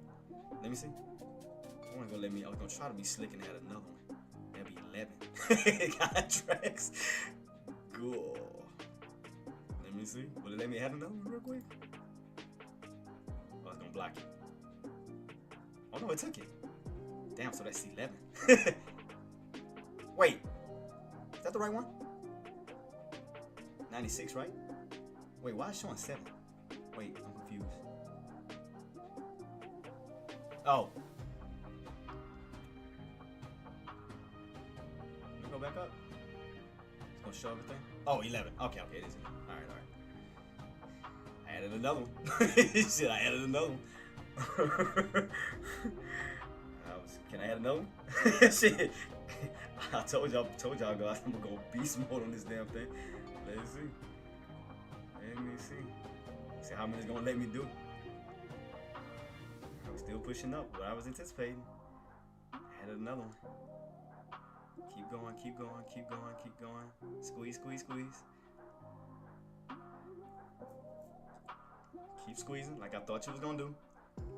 S1: Let me see. I was gonna try to be slick and add another one. That'd be 11 contracts. Cool. Let me see. Will it let me add another one real quick? Oh, it's gonna block it. Oh no, it took it. Damn, so that's 11. Wait. Is that the right one? 96, right? Wait, why is it showing 7? Wait, I'm confused. Oh. Let me go back up. It's gonna show everything. Oh, 11. Okay, it is 11. Alright. I added another one. Shit, I added another one. Can I add another one? Shit. I told y'all guys I'm gonna go beast mode on this damn thing. Let's see. Let me see. See how many it's gonna let me do. I'm still pushing up what I was anticipating. Added another one. Keep going. Squeeze. Keep squeezing like I thought you was gonna do.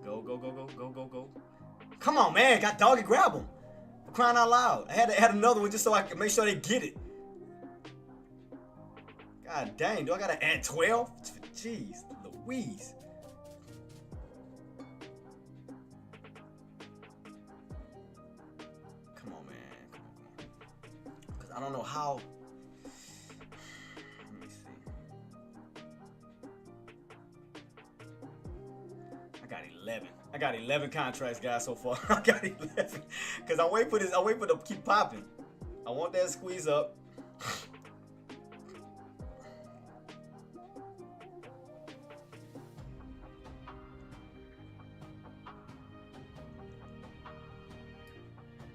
S1: Go. Come on, man. Got doggy grab him. For crying out loud. I had to add another one just so I could make sure they get it. God dang. Do I gotta add 12? Jeez. Louise. Come on, man. Because I don't know how. Let me see. I got 11 contracts, guys, so far. I got 11. Because I wait for it to keep popping. I want that squeeze up.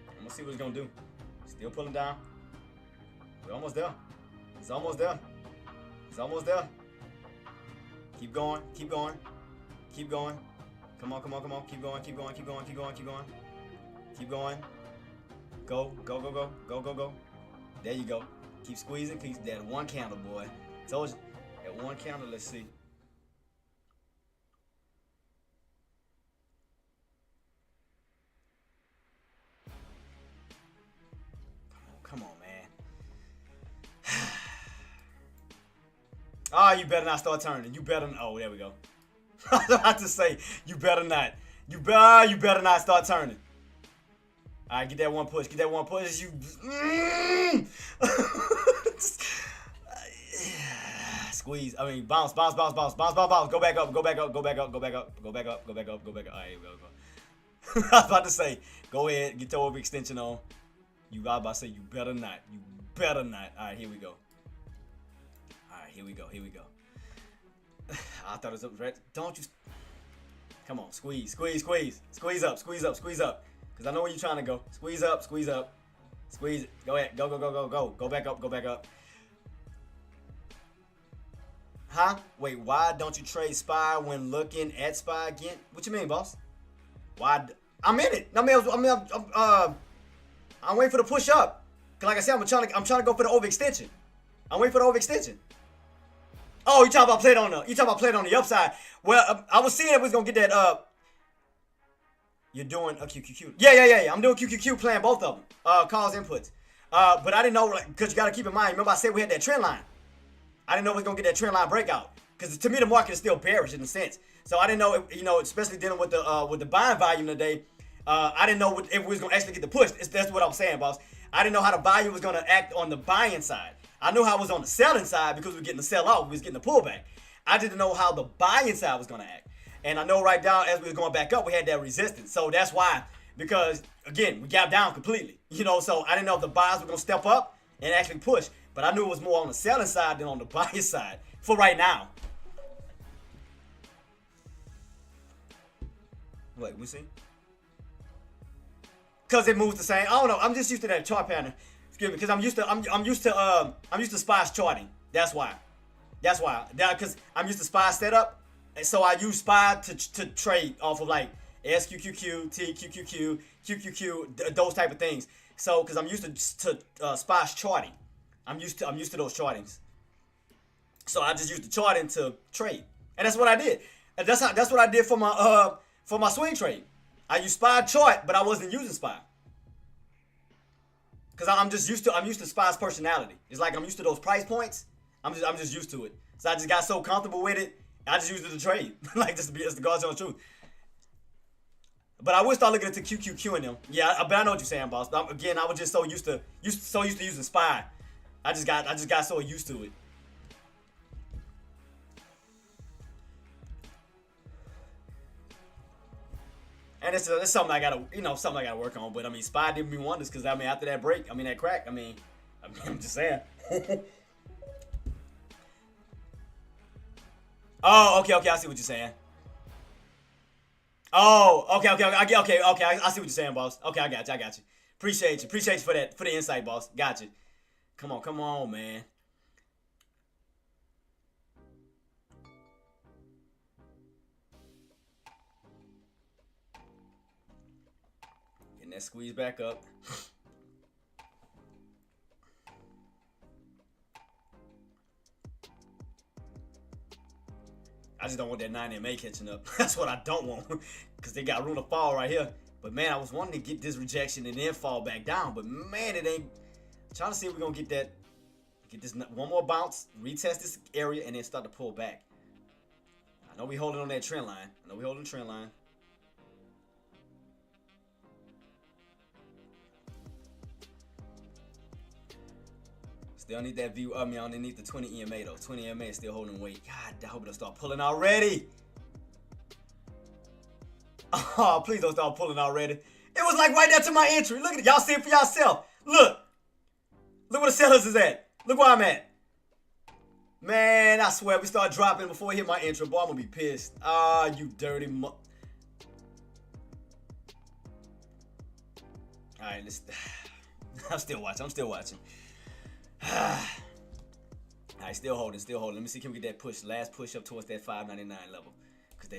S1: I'm gonna see what it's gonna do. Still pulling down. We're almost there. It's almost there. Keep going. Come on. Keep going. Go. There you go. Keep squeezing. Keep that one candle, boy. Told you. That one candle, let's see. Come on, man. Ah, you better not start turning. You better. Oh, there we go. I was about to say, you better not. You better not start turning. All right, get that one push. You. Squeeze. I mean, bounce. Go back up. All right, here we go. I was about to say, go ahead, get your overextension on. I was about to say, you better not. All right, here we go. I thought it was up, right? Don't you? Come on, squeeze up. Cause I know where you're trying to go. Squeeze up. Squeeze it. Go ahead. Go. Go back up. Huh? Wait, why don't you trade SPY when looking at SPY again? What you mean, boss? Why? I'm in it. I'm waiting for the push up. Cause like I said, I'm trying to go for the overextension. I'm waiting for the overextension. Oh, you talking about play it on the upside. Well, I was seeing if we was gonna get that you're doing a QQQ. Yeah. I'm doing QQQ, playing both of them. Calls, inputs. But I didn't know, like, cause you gotta keep in mind, remember I said we had that trend line. I didn't know we was gonna get that trend line breakout. Cause to me the market is still bearish in a sense. So I didn't know, especially dealing with the buying volume today. I didn't know if we was gonna actually get the push. That's what I'm saying, boss. I didn't know how the volume was gonna act on the buying side. I knew how it was on the selling side because we were getting the sell off. We was getting the pullback. I didn't know how the buying side was going to act. And I know right down as we were going back up, we had that resistance. So that's why, because again, we gapped down completely. So I didn't know if the buyers were going to step up and actually push. But I knew it was more on the selling side than on the buying side for right now. Wait, we see? Cause it moves the same. I don't know. I'm just used to that chart pattern. Excuse me, because I'm used to SPY's charting. That's why. Because I'm used to SPY setup, and so I use SPY to trade off of like SQQQ, TQQQ, QQQ, those type of things. So because I'm used to SPY's charting, I'm used to those chartings. So I just used the charting to trade, and that's what I did. And that's what I did for my swing trade. I used SPY chart, but I wasn't using SPY. Cause I'm used to SPY's personality. It's like I'm used to those price points. I'm just used to it. So I just got so comfortable with it. I just used it to trade. Like just to be, as the God's honest truth. But I would start looking into QQQ in them. Yeah, but I know what you're saying, boss. But again, I was just so used to using SPY. I just got so used to it. And it's something I gotta work on. But I mean, SPY did me wonders because I mean, after that break, I mean that crack, I'm just saying. Oh, okay, I see what you're saying. Oh, okay, I see what you're saying, boss. Okay, I got you. Appreciate you for the insight, boss. Got you. Come on, man. Getting that squeeze back up. I just don't want that 9 MA catching up. That's what I don't want. Because they got room to fall right here. But man, I was wanting to get this rejection and then fall back down. But man, it ain't. I'm trying to see if we're going to get this one more bounce, retest this area, and then start to pull back. I know we holding on that trend line. Still need that view of me underneath the 20 EMA though. 20 EMA is still holding weight. God, I hope it'll start pulling already. Oh, please don't start pulling already. It was like right there to my entry. Look at it. Y'all see it for yourself. Look where the sellers is at. Look where I'm at. Man, I swear, if we start dropping before we hit my intro, boy, I'm gonna be pissed. Ah, you dirty Alright, let's. I'm still watching. Alright, still holding. Let me see, can we get that push, last push up towards that 599 level? Because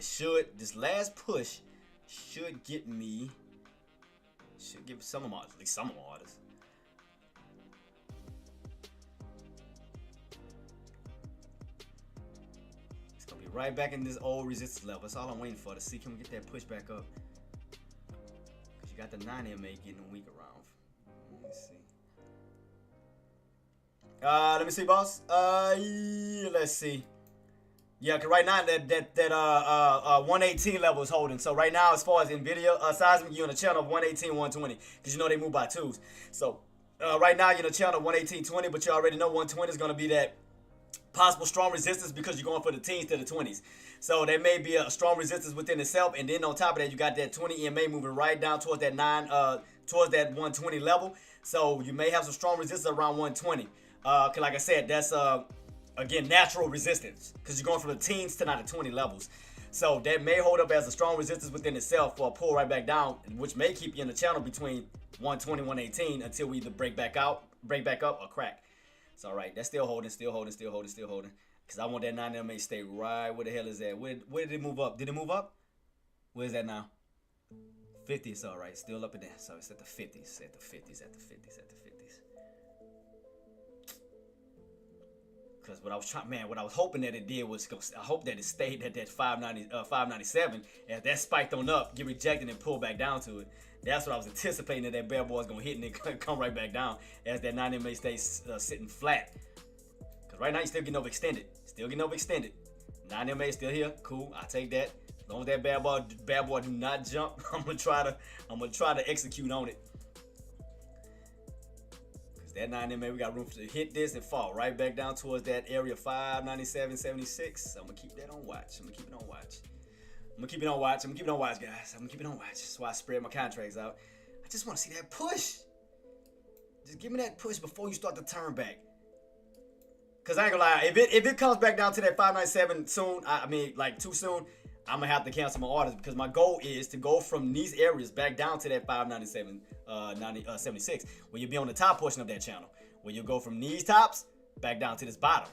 S1: this last push should give some of my, at least some of my orders. It's going to be right back in this old resistance level. That's all I'm waiting for, to see, can we get that push back up? Because you got the 9 MA getting weak around. Let me see. Let me see, boss. Yeah, let's see. Yeah, cause right now that 118 level is holding. So right now, as far as Nvidia seismic, you're on a channel of 118, 120, cause you know they move by twos. So right now you're in a channel of 118.20, but you already know 120 is gonna be that possible strong resistance because you're going for the teens to the 20s. So there may be a strong resistance within itself, and then on top of that, you got that 20 EMA moving right down towards that towards that 120 level. So you may have some strong resistance around 120. Cause like I said, that's again natural resistance because you're going from the teens to now the 20 levels. So that may hold up as a strong resistance within itself for a pull right back down, which may keep you in the channel between 120 118 until we either break back up, or crack. So all right, that's still holding. Cause I want that 9 MA stay right where the hell is that? Where did it move up? Did it move up? Where is that now? 50. It's all right, still up in there. So it's at the 50s. At the 50s. Because what I was hoping that it did was, I hope that it stayed at that 597, and if that spiked on up, get rejected and pull back down to it. That's what I was anticipating, that bear boy is going to hit and then come right back down as that 9 MA stays sitting flat. Because right now you're still getting overextended. 9 MA is still here. Cool, I'll take that. As long as that bad boy do not jump, I'm gonna try to execute on it. That 9 MA, we got room to hit this and fall right back down towards that area 597.76. I'm gonna keep that on watch. I'm gonna keep it on watch, guys. That's why I spread my contracts out. I just want to see that push. Just give me that push before you start to turn back. Cause I ain't gonna lie, if it comes back down to that 597 soon, I mean like too soon, I'm gonna have to cancel my orders because my goal is to go from these areas back down to that 597, 76, where you'll be on the top portion of that channel, where you go from these tops back down to this bottom.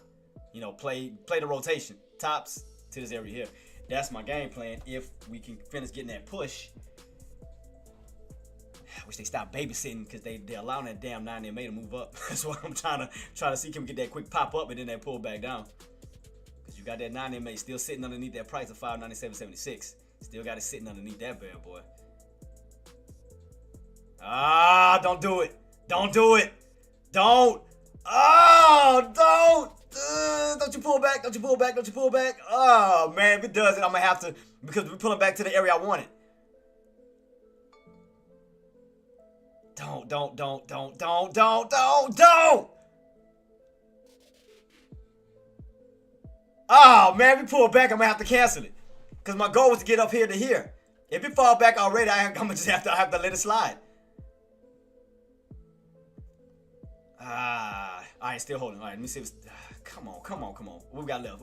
S1: You know, play the rotation, tops to this area here. That's my game plan. If we can finish getting that push, I wish they stopped babysitting because they're allowing that damn 9MA to move up. That's what I'm trying to see. Can we get that quick pop up and then that pull back down? Because you got that 9MA still sitting underneath that price of 597.76. Still got it sitting underneath that bad boy. Ah, don't do it. Don't do it. Don't. Oh, don't. Don't you pull back. Don't you pull back. Don't you pull back. Oh, man. If it does it, I'm going to have to, because we're pulling back to the area I wanted. Don't. Oh, man, if we pull back, I'm going to have to cancel it. Because my goal was to get up here to here. If it fall back already, I'm going to just have to let it slide. All right, still holding. All right, let me see. Come on. What we got left?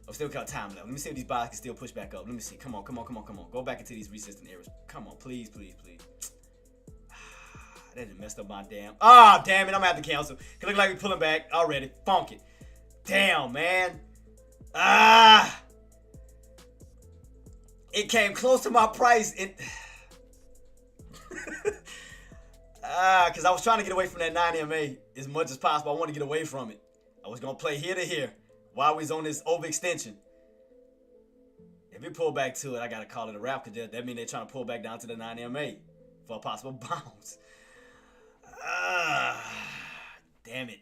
S1: I've still got time left. Let me see if these buys can still push back up. Let me see. Come on. Go back into these resistant areas. Come on, please. That just messed up my damn. Ah, damn it. I'm going to have to cancel. It look like we're pulling back already. Funk it. Damn, man. It came close to my price. Because I was trying to get away from that 9MA as much as possible. I want to get away from it. I was going to play here to here while we was on this overextension. If we pull back to it, I got to call it a wrap because that means they're trying to pull back down to the 9MA for a possible bounce. Damn it.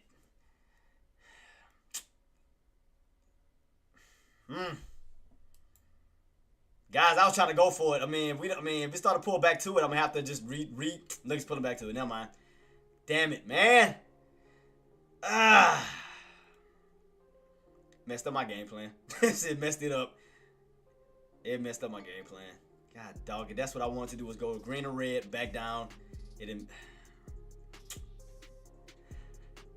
S1: Guys, I was trying to go for it. I mean, if we start to pull back to it, I'm gonna have to just look, it's pulling back to it. Never mind. Damn it, man. Messed up my game plan. It messed it up. It messed up my game plan. God dog it. That's what I wanted to do, was go green or red, back down. It didn't.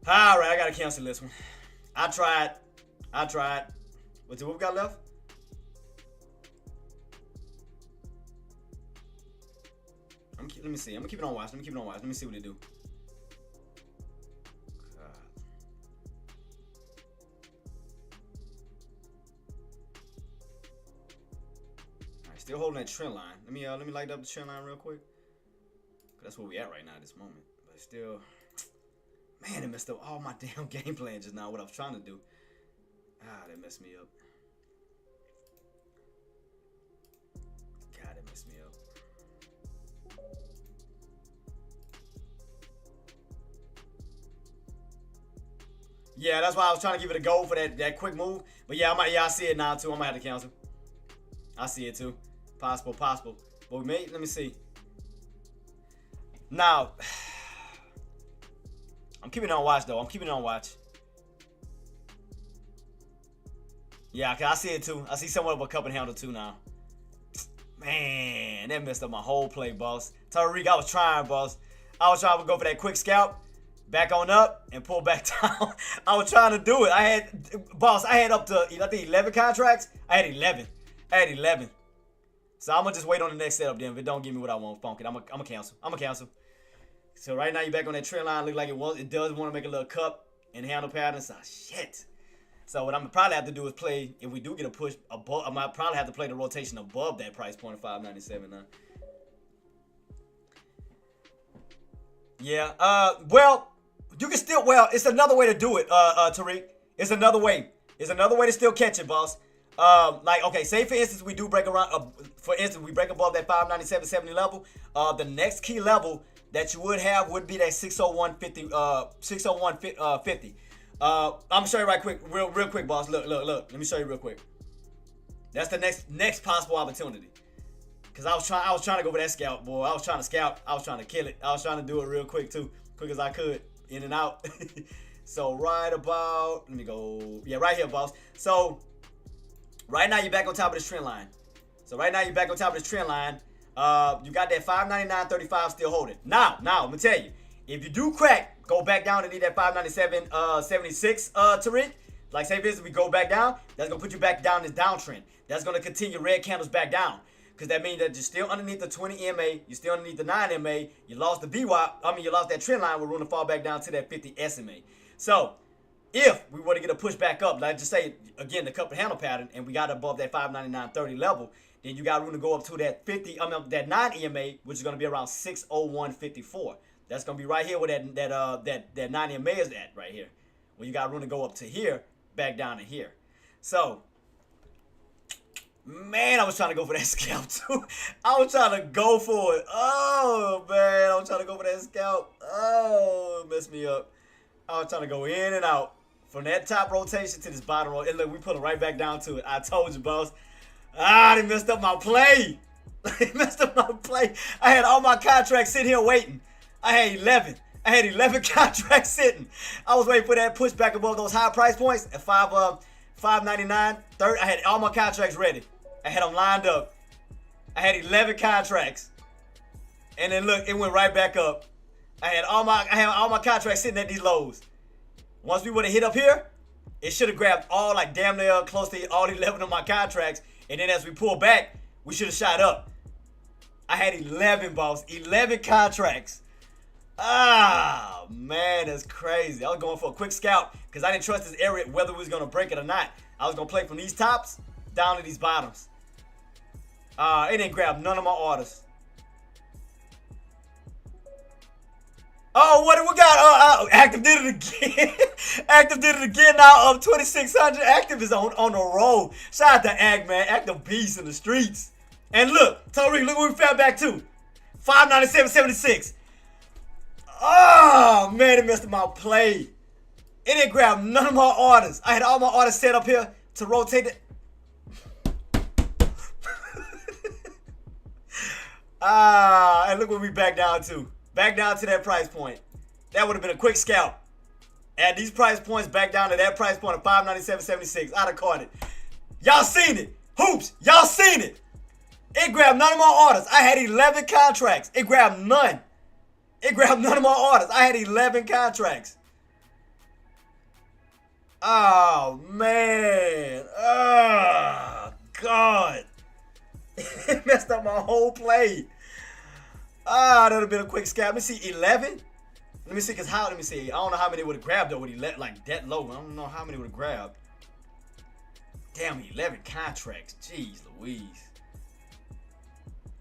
S1: All right, I gotta cancel this one. I tried. What we got left? Let me see. I'm gonna keep it on watch. Let me see what they do. Alright, still holding that trend line. Let me light up the trend line real quick. That's where we at right now at this moment. But still, man, it messed up all my damn game plan just now. What I was trying to do. That messed me up. God, that messed me up. Yeah, that's why I was trying to give it a go for that quick move. But yeah, I see it now too. I'm gonna have to cancel. I see it too. Possible. But let me see. Now, I'm keeping it on watch though. Yeah, cause I see it too. I see somewhat of a cup and handle too now. Man, that messed up my whole play, boss. Tariq, I was trying, boss. I was trying to go for that quick scalp. Back on up and pull back down. I was trying to do it. I had up to, I think, 11 contracts. I had 11. So I'm going to just wait on the next setup then. If it don't give me what I want, funk it. I'm going to cancel. So right now you're back on that trend line. Look like it does want to make a little cup and handle patterns. Shit. So what I'm going to probably have to do is play, if we do get a push above, I might probably have to play the rotation above that price point of 597 now. Yeah. Well, you can still, it's another way to do it, Tariq. It's another way. To still catch it, boss. Like, okay, say for instance we do break around, we break above that 597.70 level. The next key level that you would have would be that 601.50, 601.50. I'm gonna show you right quick, real quick, boss. Look. Let me show you real quick. That's the next possible opportunity. Cause I was trying to go for that scalp, boy. I was trying to scalp. I was trying to kill it. I was trying to do it real quick too, quick as I could, in and out. So right about, let me go. Yeah, right here, boss. So right now you're back on top of this trend line. You got that 599.35 still holding. Now, I'm gonna tell you, if you do crack, go back down and need that 597.76, Tariq. Like say for instance, we go back down, that's gonna put you back down this downtrend. That's gonna continue red candles back down. Because that means that you're still underneath the 20 MA, you're still underneath the 9 MA, you lost the VWAP, you lost that trend line, we're going to fall back down to that 50 SMA. So, if we were to get a push back up, like just say, again, the cup and handle pattern, and we got above that 599.30 level, then you got room to go up to that that 9 EMA, which is going to be around 601.54. That's going to be right here where that 9 EMA is at, right here. Well, you got room to go up to here, back down to here. So, man, I was trying to go for that scalp too. I was trying to go for it. Oh, man, I was trying to go for that scalp. Oh, it messed me up. I was trying to go in and out from that top rotation to this bottom rotation. And look, we put it right back down to it. I told you, boss. They messed up my play. They messed up my play. I had all my contracts sitting here waiting. I had 11. I had 11 contracts sitting. I was waiting for that push back above those high price points at $5.99, 30. I had all my contracts ready. I had them lined up. I had 11 contracts. And then look, it went right back up. I had all my contracts sitting at these lows. Once we would have hit up here, it should have grabbed all like damn near close to all 11 of my contracts. And then as we pull back, we should have shot up. I had 11, boss. 11 contracts. Ah, man, that's crazy. I was going for a quick scalp because I didn't trust this area whether we was going to break it or not. I was going to play from these tops down to these bottoms. It didn't grab none of my orders. Oh, what do we got? Active did it again. Active did it again now. 2,600. Active is on the roll. Shout out to Act, man. Active beast in the streets. And look, Tariq, look where we fell back to. 597.76. Oh, man, it messed up my play. It didn't grab none of my orders. I had all my orders set up here to rotate it. And look what we back down to. Back down to that price point. That would have been a quick scalp. At these price points, back down to that price point of 597.76. I'd have caught it. Y'all seen it. Hoops, y'all seen it. It grabbed none of my orders. I had 11 contracts. It grabbed none. It grabbed none of my orders. I had 11 contracts. Oh, man. Oh, God. It messed up my whole play. That would have been a quick scalp. Let me see, 11? Let me see, because how, let me see. I don't know how many would have grabbed though with 11, like that low. I don't know how many would have grabbed. Damn, 11 contracts. Jeez Louise.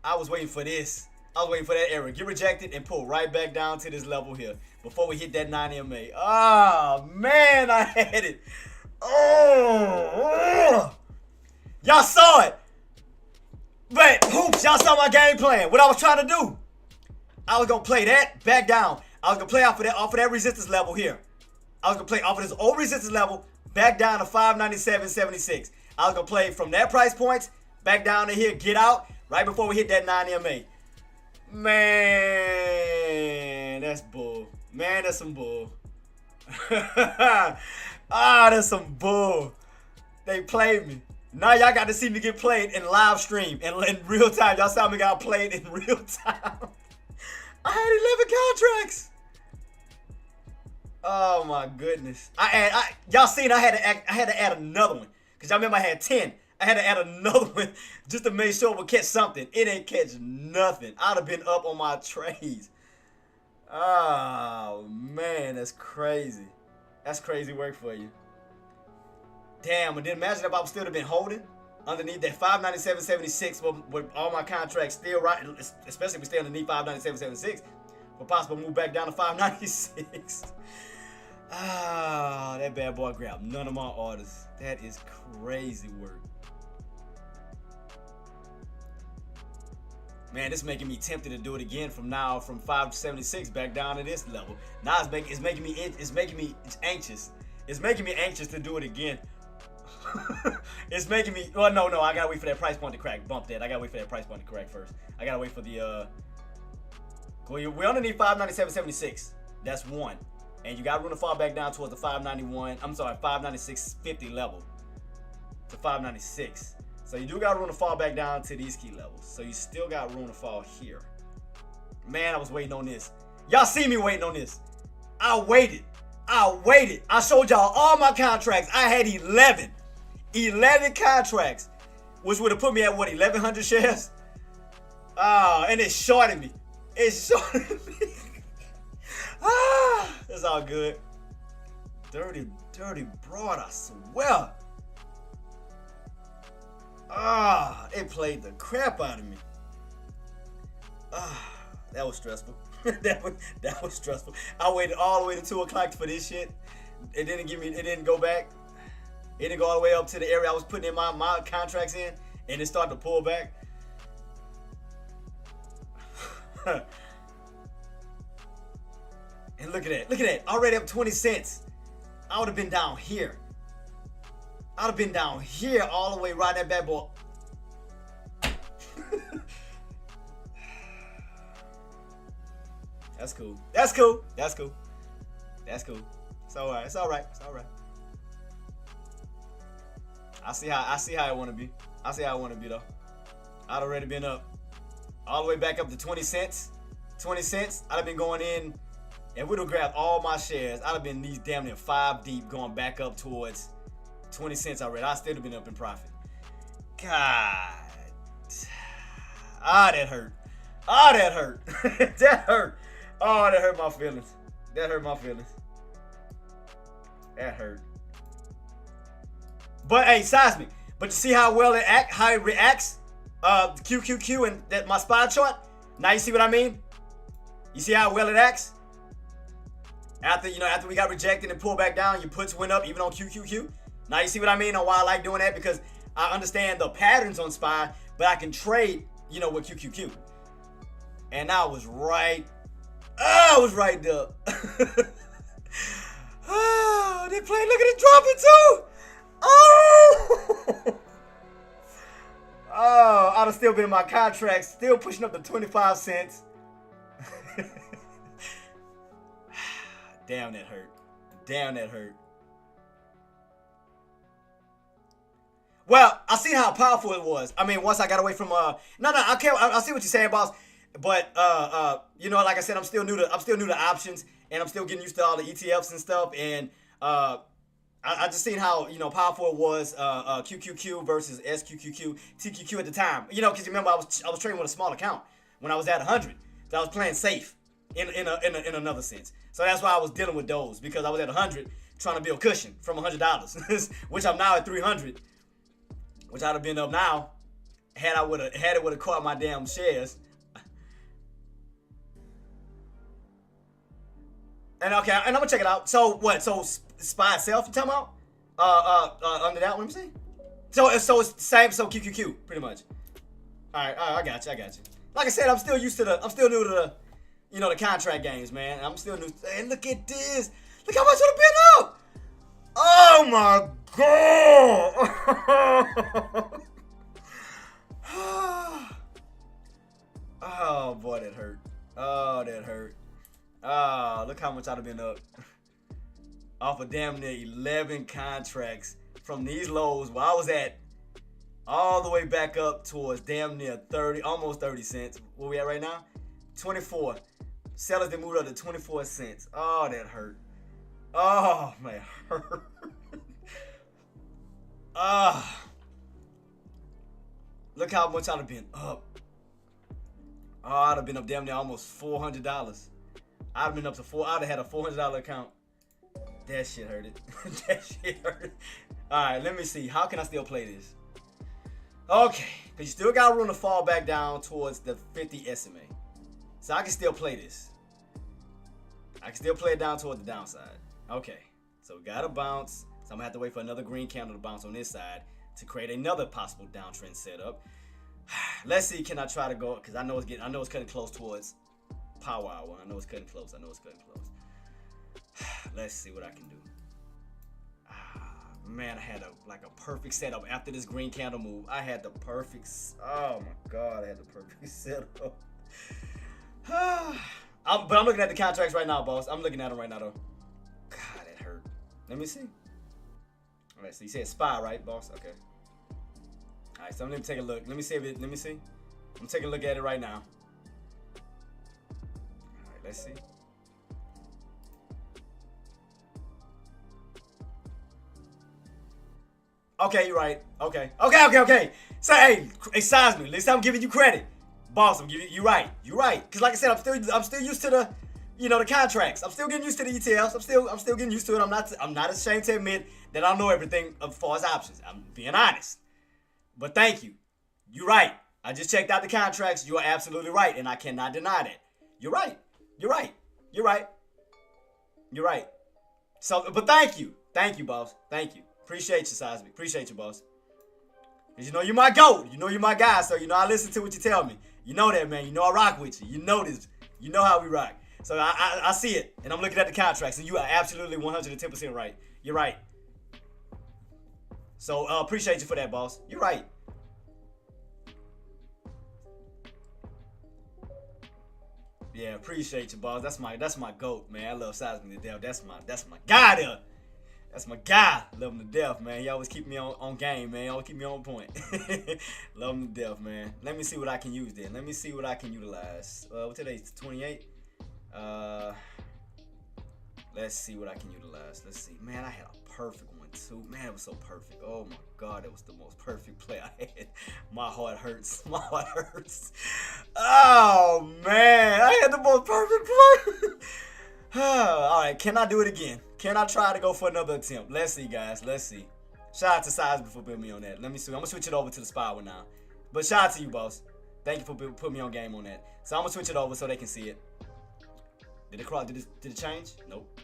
S1: I was waiting for this. I was waiting for that error. Get rejected and pull right back down to this level here before we hit that 9 MA. Oh, man, I had it. Oh. Y'all saw it. But, hoops, y'all saw my game plan. What I was trying to do. I was going to play that back down. I was going to play off of that resistance level here. I was going to play off of this old resistance level back down to 597.76. I was going to play from that price points back down to here, get out, right before we hit that 9 MA. Man, that's bull. Man, that's some bull. That's some bull. They played me. Now y'all got to see me get played in live stream and in real time. Y'all saw me got played in real time. I had 11 contracts. Oh my goodness. Y'all seen I had to add another one. Cause y'all remember I had 10. I had to add another one just to make sure it would catch something. It ain't catch nothing. I'd have been up on my trades. Oh man, that's crazy. That's crazy work for you. Damn, but then imagine if I would still have been holding underneath that 597.76 with all my contracts still right, especially if we stay underneath 597.76, for possible move back down to 596. That bad boy grabbed none of my orders. That is crazy work. Man, this is making me tempted to do it again from 576 back down to this level. Now it's making me anxious. It's making me anxious to do it again. It's making me, well, no, I gotta wait for that price point to crack. Bump that. I gotta wait for that price point to crack first. I gotta wait for the, we're underneath 597.76. That's one. And you got room to fall back down towards the 596.50 level to 596. So you do got room to fall back down to these key levels. So you still got room to fall here. Man, I was waiting on this. Y'all see me waiting on this. I waited. I waited. I showed y'all all my contracts. I had 11 contracts, which would have put me at what, 1,100 shares? And it shorted me. It shorted me. It's all good. Dirty broad, I swear. It played the crap out of me. That was stressful. that was stressful. I waited all the way to 2 o'clock for this shit. It didn't go back. It didn't go all the way up to the area I was putting in my contracts in, and it started to pull back. And look at that. Already up 20 cents. I would have been down here. I'd have been down here all the way riding that bad boy. That's cool. It's all right. I see how I want to be. Though. I'd already been up all the way back up to 20 cents. I'd have been going in, and we'd have grabbed all my shares. I'd have been these damn near 5 deep, going back up towards 20 cents already. I'd still have been up in profit. God. That hurt. That hurt. That hurt. That hurt my feelings. That hurt. But hey, seismic. But you see how well how it reacts? QQQ and that my SPY chart. Now you see what I mean? You see how well it acts? After we got rejected and pulled back down, your puts went up even on QQQ. Now you see what I mean on why I like doing that? Because I understand the patterns on SPY, but I can trade, with QQQ. And I was right. I was right there. They play. Look at it dropping too. I'd have still been in my contract, still pushing up to 25 cents. Damn, that hurt. Well, I see how powerful it was. I mean, once I got away from I see what you're saying, boss. But like I said, I'm still new to options, and I'm still getting used to all the ETFs and stuff. And I just seen how powerful it was. QQQ versus SQQQ, TQQ at the time. Because remember I was trading with a small account when I was at 100. So I was playing safe in another sense. So that's why I was dealing with those, because I was at 100 trying to build cushion from $100, which I'm now at 300, which I'd have been up now had it would have caught my damn shares. And okay, and I'm gonna check it out. So what? So SPY itself, you talking about? Under that one, let me see. So it's the same. So QQQ, pretty much. All right, I got you. Like I said, I'm still new to the, the contract games, man. I'm still new. And look at this. Look how much it have been up. Oh my god. Oh boy, that hurt. Oh, that hurt. Look how much I'd have been up off of damn near 11 contracts from these lows where I was at all the way back up towards damn near 30, almost 30 cents. Where we at right now? 24. Sellers that moved up to 24 cents. Oh, that hurt. Oh, man, hurt. Look how much I'd have been up. Oh, I'd have been up damn near almost $400. I'd have been up to I'd have had a $400 account. That shit hurt it. That shit hurt it. Alright, let me see. How can I still play this? Okay, because you still got room to fall back down towards the 50 SMA. So I can still play this. I can still play it down toward the downside. Okay, so we got to bounce. So I'm going to have to wait for another green candle to bounce on this side to create another possible downtrend setup. Let's see, can I try to go, because I know it's cutting close towards power hour. I know it's cutting close. Let's see what I can do. Man, I had a perfect setup after this green candle move. I had the perfect. Oh my god, I had the perfect setup. But I'm looking at the contracts right now, boss. I'm looking at them right now, though. God, that hurt. Let me see. All right, so you said SPY, right, boss? Okay. All right, so let me take a look. Let me see. I'm taking a look at it right now. All right, let's see. Okay, you're right. Okay. Say, hey, Seismic, at least I'm giving you credit. Boss, I'm giving you right. You're right. Cause like I said, I'm still used to the, the contracts. I'm still getting used to the ETLs. I'm still getting used to it. I'm not ashamed to admit that I don't know everything as far as options. I'm being honest. But thank you. You're right. I just checked out the contracts. You are absolutely right, and I cannot deny that. You're right. You're right. You're right. You're right. So, but thank you. Thank you, boss. Thank you. Appreciate you, Seismic. Appreciate you, boss. Because you're my GOAT. You're my guy, so I listen to what you tell me. You know that, man. I rock with you. You know this. You know how we rock. So I see it, and I'm looking at the contracts, and you are absolutely 110% right. You're right. So appreciate you for that, boss. You're right. Yeah, appreciate you, boss. That's my GOAT, man. I love Seismic to death. That's my guy there. That's my guy. Love him to death, man. He always keep me on game, man. He always keep me on point. Love him to death, man. Let me see what I can use then. Let me see what I can utilize. Today's 28. Let's see what I can utilize. Let's see. Man, I had a perfect one too. Man, it was so perfect. Oh my God, it was the most perfect play I had. My heart hurts. My heart hurts. Oh man, I had the most perfect play. All right, can I do it again? Can I try to go for another attempt? Let's see, guys. Let's see. Shout out to Seismic for putting me on that. Let me see. I'm gonna switch it over to the spy one now. But shout out to you, boss. Thank you for putting me on game on that. So I'm gonna switch it over so they can see it. Did it change? Nope.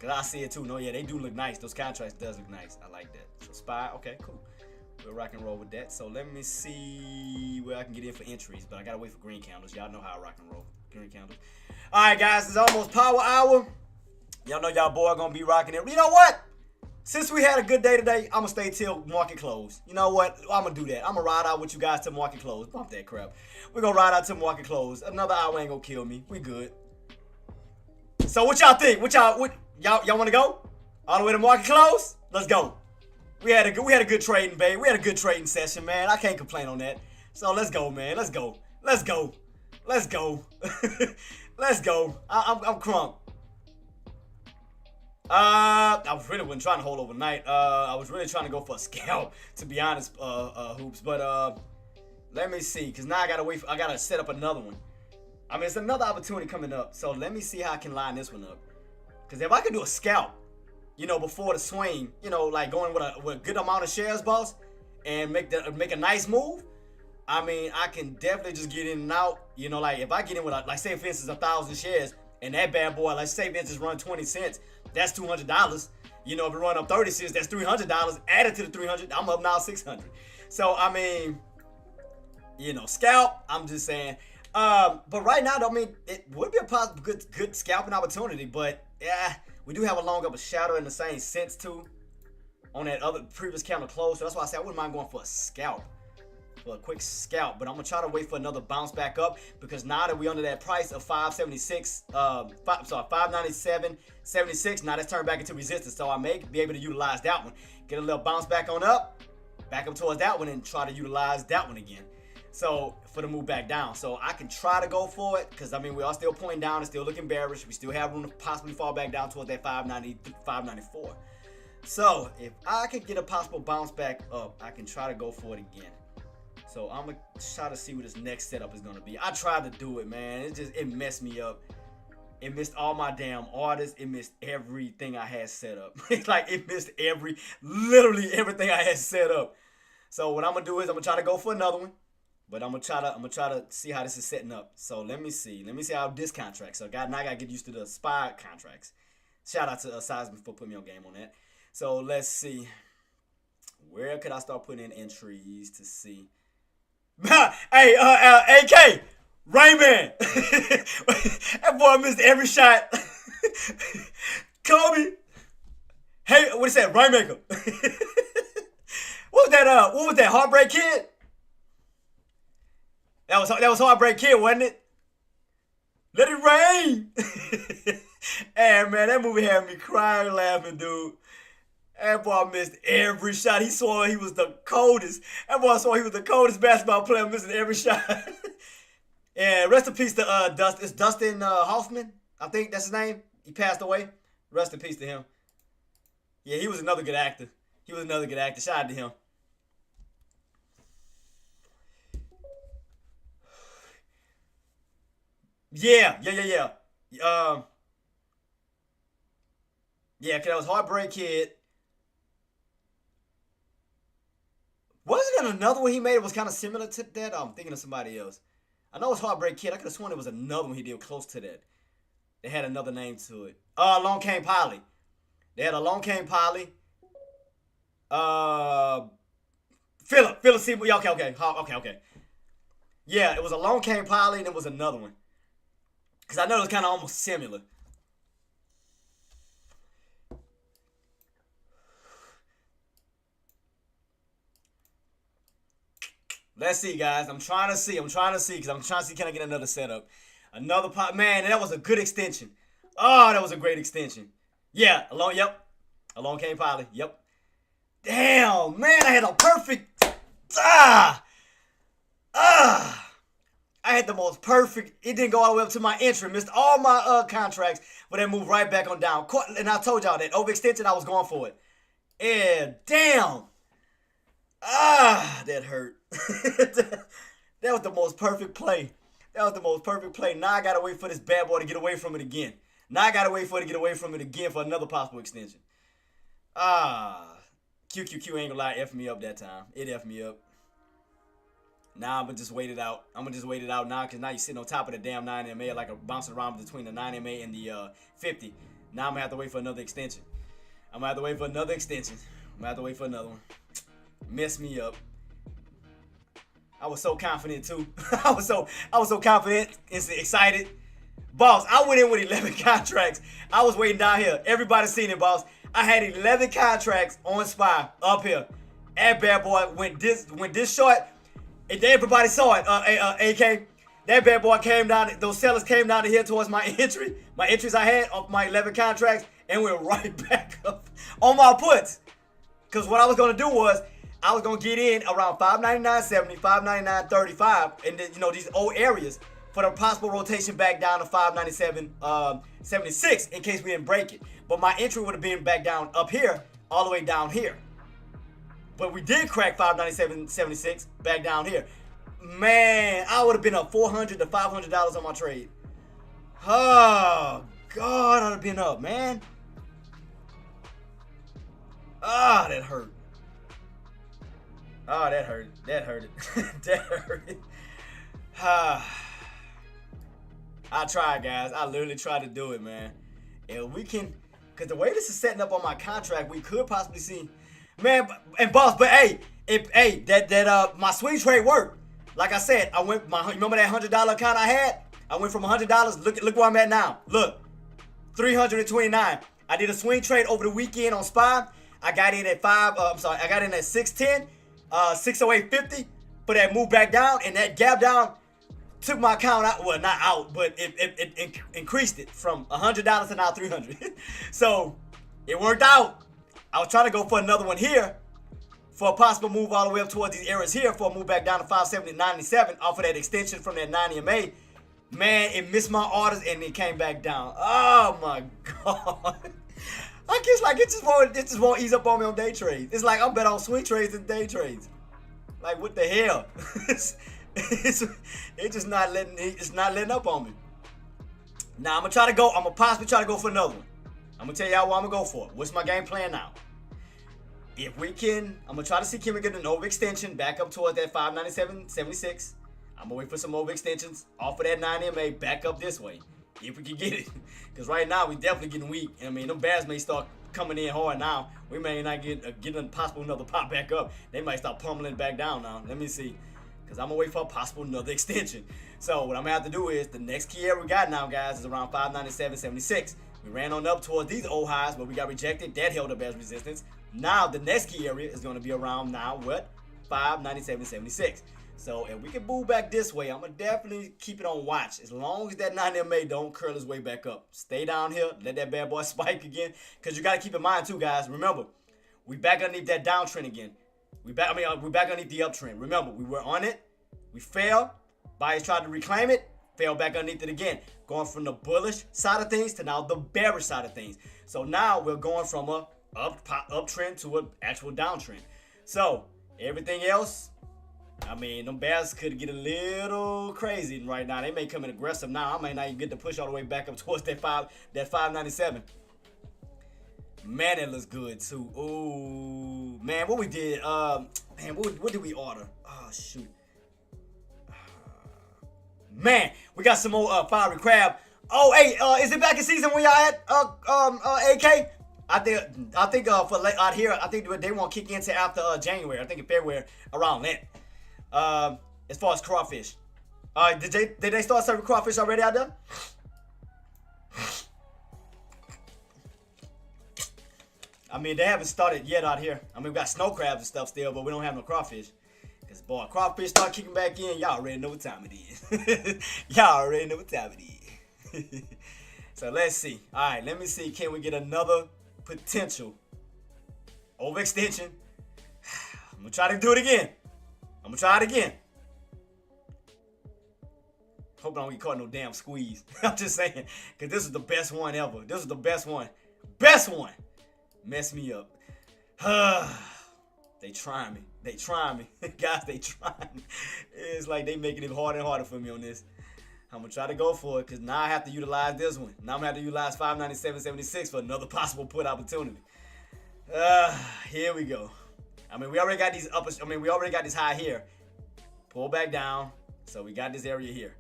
S1: Cause I see it too. No, yeah, they do look nice. Those contracts does look nice. I like that. So spy, okay, cool. We'll rock and roll with that. So let me see where I can get in for entries, but I gotta wait for green candles. Y'all know how I rock and roll. Green candles. All right, guys, it's almost power hour. Y'all know y'all boy gonna be rocking it. You know what? Since we had a good day today, I'm gonna stay till market close. You know what? I'm gonna do that. I'm gonna ride out with you guys till market close. Bump that crap. We're gonna ride out till market close. Another hour ain't gonna kill me. We good. So what y'all think? Y'all want to go all the way to market close? Let's go. We had a good trading, babe. We had a good trading session, man. I can't complain on that. So let's go, man. Let's go. Let's go. Let's go. Let's go. I'm crunk. I wasn't trying to hold overnight. I was really trying to go for a scalp, to be honest, Hoops. But let me see, cause now I gotta set up another one. I mean, it's another opportunity coming up. So let me see how I can line this one up. Cause if I can do a scalp, before the swing, like going with a good amount of shares, boss, and make a nice move. I mean, I can definitely just get in and out. Like if I get in with like say for instance 1,000 shares, and that bad boy, like say for instance run 20 cents, that's $200. If it run up 30 cents, that's $300. Added to the 300, I'm up now 600. So I mean, scalp. I'm just saying. But right now, I mean, it would be a possible good scalping opportunity, but yeah, we do have a long up a shadow in the same sense too on that other previous candle close. So that's why I said I wouldn't mind going for a scalp, for a quick scalp. But I'm gonna try to wait for another bounce back up because now that we under that price of 576, 597.76, now that's turned back into resistance. So I may be able to utilize that one, get a little bounce back on up, back up towards that one, and try to utilize that one again. So for the move back down, so I can try to go for it because I mean we are still pointing down, it's still looking bearish. We still have room to possibly fall back down towards that 590, 594. So if I could get a possible bounce back up, I can try to go for it again. So I'm gonna try to see what this next setup is gonna be. I tried to do it, man. It messed me up. It missed all my damn orders. It missed everything I had set up. It's like it missed literally everything I had set up. So what I'm gonna do is I'm gonna try to go for another one. But I'm gonna try to see how this is setting up. So let me see how this contract. So now I gotta get used to the SPY contracts. Shout out to Seismic for putting me on game on that. So let's see. Where could I start putting in entries to see? Hey, AK, Rayman. That boy missed every shot. Kobe. Hey, what is that? Rainmaker. What was that? Heartbreak Kid? That was Heartbreak Kid, wasn't it? Let it rain. Hey, man, that movie had me crying, laughing, dude. That boy missed every shot. He swore he was the coldest. That boy swore he was the coldest basketball player, missing every shot. And rest in peace to It's Dustin Hoffman. I think that's his name. He passed away. Rest in peace to him. Yeah, he was another good actor. He was another good actor. Shout out to him. Yeah. Yeah, cause that was Heartbreak Kid. Wasn't there another one he made that was kind of similar to that? I'm thinking of somebody else. I know it's Heartbreak Kid. I could have sworn there was another one he did close to that. They had another name to it. Long Came Polly. They had a Long Came Polly. Philip Seymour. Yeah, okay. Yeah, it was a Long Came Polly and it was another one. Because I know it was kind of almost similar. Let's see, guys. I'm trying to see because I'm trying to see can I get another setup. Another pop. Man, that was a good extension. Oh, that was a great extension. Yeah, Along Came Polly. Yep. Damn, man, I had a perfect. I had the most perfect. It didn't go all the way up to my entry. Missed all my contracts, but then moved right back on down. And I told y'all that overextension, I was going for it. And damn. That hurt. That was the most perfect play. Now I gotta wait for this bad boy to get away from it again. For another possible extension. QQQ ain't gonna lie, F me up that time. It F me up. Now I'm gonna just wait it out. Now, because now you're sitting on top of the damn 9MA, like a bouncing around between the 9MA and the 50. Now I'm gonna have to wait for another extension. I'm gonna have to wait for another one. Mess me up. I was so confident too. I was so confident and excited. Boss, I went in with 11 contracts. I was waiting down here. Everybody seen it, boss. I had 11 contracts on SPY up here. That bad boy went this short. And everybody saw it. AK. That bad boy came down. Those sellers came down to here towards my entries I had off my 11 contracts, and went right back up on my puts. Cause what I was gonna do was I was gonna get in around 599.70, 599.35, and then, these old areas for the possible rotation back down to 597.76 in case we didn't break it. But my entry would have been back down up here, all the way down here. But we did crack 597.76 back down here. Man, I would have been up $400 to $500 on my trade. Oh God, I'd have been up, man. That hurt. That hurt. That hurt. I tried, guys. I literally tried to do it, man. And we can, because the way this is setting up on my contract, we could possibly see, man. And boss, but hey, my swing trade worked. Like I said, remember that $100 account I had? I went from $100. Look where I'm at now. Look, 329. I did a swing trade over the weekend on SPY. I got in at I got in at 610, 608.50, but that moved back down, and that gap down took my account out. Well, not out, but it increased it from $100 to now $300. So it worked out. I was trying to go for another one here for a possible move all the way up towards these areas here for a move back down to 570.97 off of that extension from that 90MA. Man, it missed my orders and it came back down. Oh my God. I guess like it just won't ease up on me on day trades. It's like I'm better on swing trades than day trades. Like what the hell? It's just not letting up on me. Now I'm gonna possibly try to go for another one. I'm gonna tell y'all what I'm gonna go for. What's my game plan now? If we can, I'm gonna try to see can we get an overextension back up towards that 597.76. I'm gonna wait for some overextensions off of that 9MA back up this way. If we can get it. Because right now we definitely getting weak. I mean, them bears may start coming in hard now. We may not get a possible another pop back up. They might start pummeling back down now. Let me see. Because I'm gonna wait for a possible another extension. So what I'm gonna have to do is the next key area we got now, guys, is around 597.76. We ran on up towards these old highs, but we got rejected. That held up as resistance. Now the next key area is gonna be around now what? 597.76. So if we can move back this way, I'm gonna definitely keep it on watch. As long as that 9MA don't curl his way back up. Stay down here, let that bad boy spike again. Because you gotta keep in mind too, guys. Remember, we back underneath that downtrend again. We back underneath the uptrend. Remember, we were on it, we fell. Buyers tried to reclaim it, fell back underneath it again. Going from the bullish side of things to now the bearish side of things. So now we're going from a uptrend to an actual downtrend. So everything else, I mean, them bears could get a little crazy right now. They may come in aggressive now. I may not even get to push all the way back up towards that 597. Man, that looks good too. Ooh, man, what we did? Man, what did we order? Oh shoot. Man, we got some more fiery crab. Oh, hey, is it back in season when y'all at AK? I think for late out here, I think they won't kick into after January. I think in February around then. As far as crawfish, did they start serving crawfish already out there? I mean, they haven't started yet out here. I mean, we got snow crabs and stuff still, but we don't have no crawfish. Cause boy, crawfish start kicking back in. Y'all already know what time it is. Y'all already know what time it is. So let's see. All right, let me see. Can we get another potential overextension? I'm gonna try to do it again. I'm gonna try it again. Hope I don't get caught in no damn squeeze. I'm just saying, cause this is the best one ever. This is the best one. Best one. Mess me up. They trying me. They trying me. Guys, they trying me. It's like they making it harder and harder for me on this. I'm going to try to go for it because now I have to utilize this one. Now I'm going to have to utilize 597.76 for another possible put opportunity. Here we go. I mean, we already got these we already got this high here. Pull back down. So we got this area here.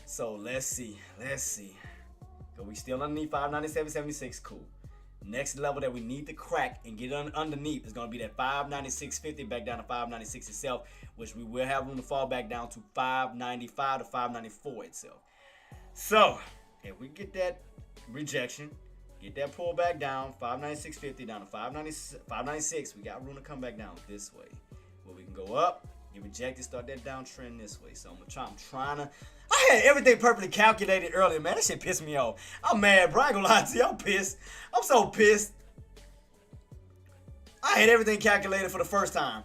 S1: So let's see. Let's see. So we still underneath 597.76. Cool. Next level that we need to crack and get underneath is going to be that 596.50 back down to 596 itself, which we will have room to fall back down to 595 to 594 itself. So if we get that rejection, get that pull back down, 596.50 down to 596, we got room to come back down this way, where we can go up, get rejected, start that downtrend this way. So I'm trying to. I had everything perfectly calculated earlier, man. That shit pissed me off. I'm mad, bro. I ain't gonna lie to you. I'm pissed. I'm so pissed. I had everything calculated for the first time.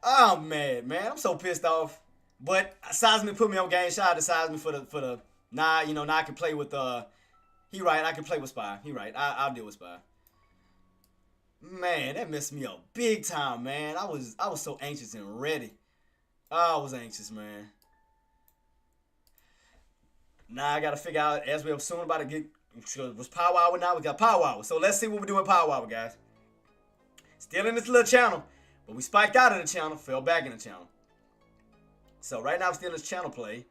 S1: I'm mad, man. I'm so pissed off. But Seismic put me on game. Shout out to Seismic for the now I can play with he right. I can play with Spy. He right. I'll deal with Spy. Man, that messed me up big time, man. I was so anxious and ready. I was anxious, man. Now I gotta figure out, as we're soon about to get, was Power Hour now? We got Power Hour. So let's see what we're doing Power Hour, guys. Still in this little channel, but we spiked out of the channel, fell back in the channel. So right now I'm still in this channel play.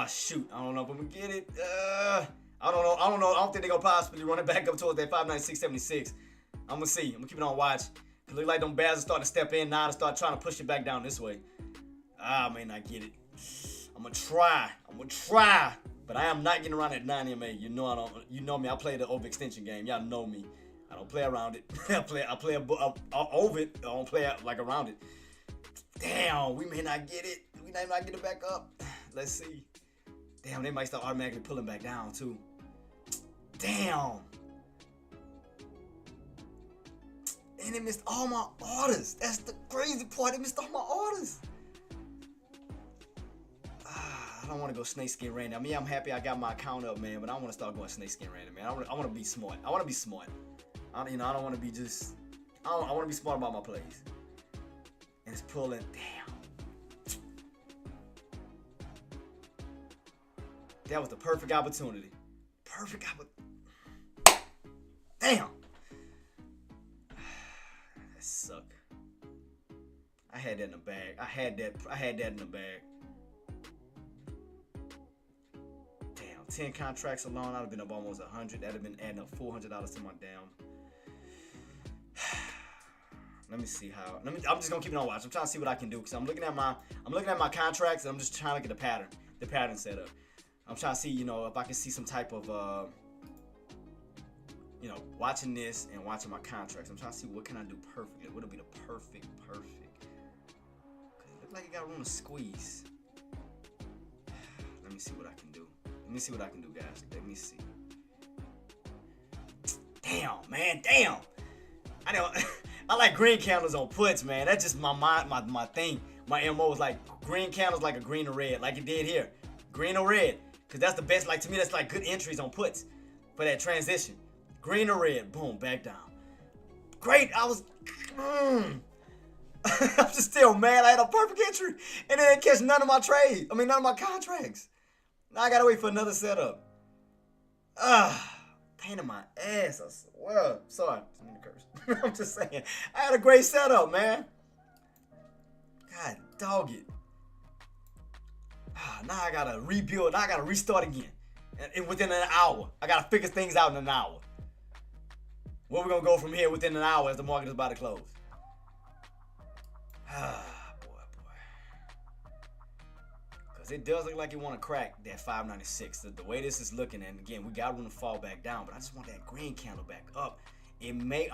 S1: Shoot, I don't know if I'm gonna get it. I don't know. I don't think they're gonna possibly run it back up towards that 596.76. I'm gonna see. I'm gonna keep it on watch. It look like them bears are starting to step in now to start trying to push it back down this way. I may not get it. I'm gonna try. But I am not getting around that 9 MA. You know I don't. You know me. I play the overextension game. Y'all know me. I don't play around it. I play over it. I don't play like around it. Damn, we may not get it. We may not get it back up. Let's see. Damn, they might start automatically pulling back down too. Damn. And it missed all my orders. That's the crazy part. It missed all my orders. I don't want to go snakeskin random. I mean, I'm happy I got my account up, man, but I don't want to start going snakeskin random, man. I want to be smart. I want to be smart. I don't want to be just. I want to be smart about my plays. And it's pulling. Damn. That was the perfect opportunity. Perfect opportunity. Damn. That sucked. I had that in the bag. I had that in the bag. 10 contracts alone, I'd have been up almost 100. That'd have been adding up $400 to my damn. Let me see how. I'm just gonna keep it on watch. I'm trying to see what I can do because I'm looking at my contracts and I'm just trying to get the pattern set up. I'm trying to see, if I can see some type of, watching this and watching my contracts. I'm trying to see what can I do perfectly. What'll be the perfect. Cause it look like it got room to squeeze. Let me see what I can do. Let me see what I can do, guys. Let me see. Damn, man. Damn. I like green candles on puts, man. That's just my thing. My MO is like green candles like a green or red, like it did here. Green or red. Because that's the best. Like, to me, that's like good entries on puts for that transition. Green or red. Boom. Back down. great. I'm just still mad. I had a perfect entry, and then catch none of my trades. I mean, none of my contracts. Now I gotta wait for another setup. Pain in my ass. I swear. Sorry, I'm gonna curse. I'm just saying. I had a great setup, man. God dog it. Now I gotta rebuild. Now I gotta restart again. And within an hour. I gotta figure things out in an hour. Where we gonna go from here within an hour as the market is about to close? Boy. Because it does look like it want to crack that 596. The way this is looking, and again, we got room to fall back down, but I just want that green candle back up. It may,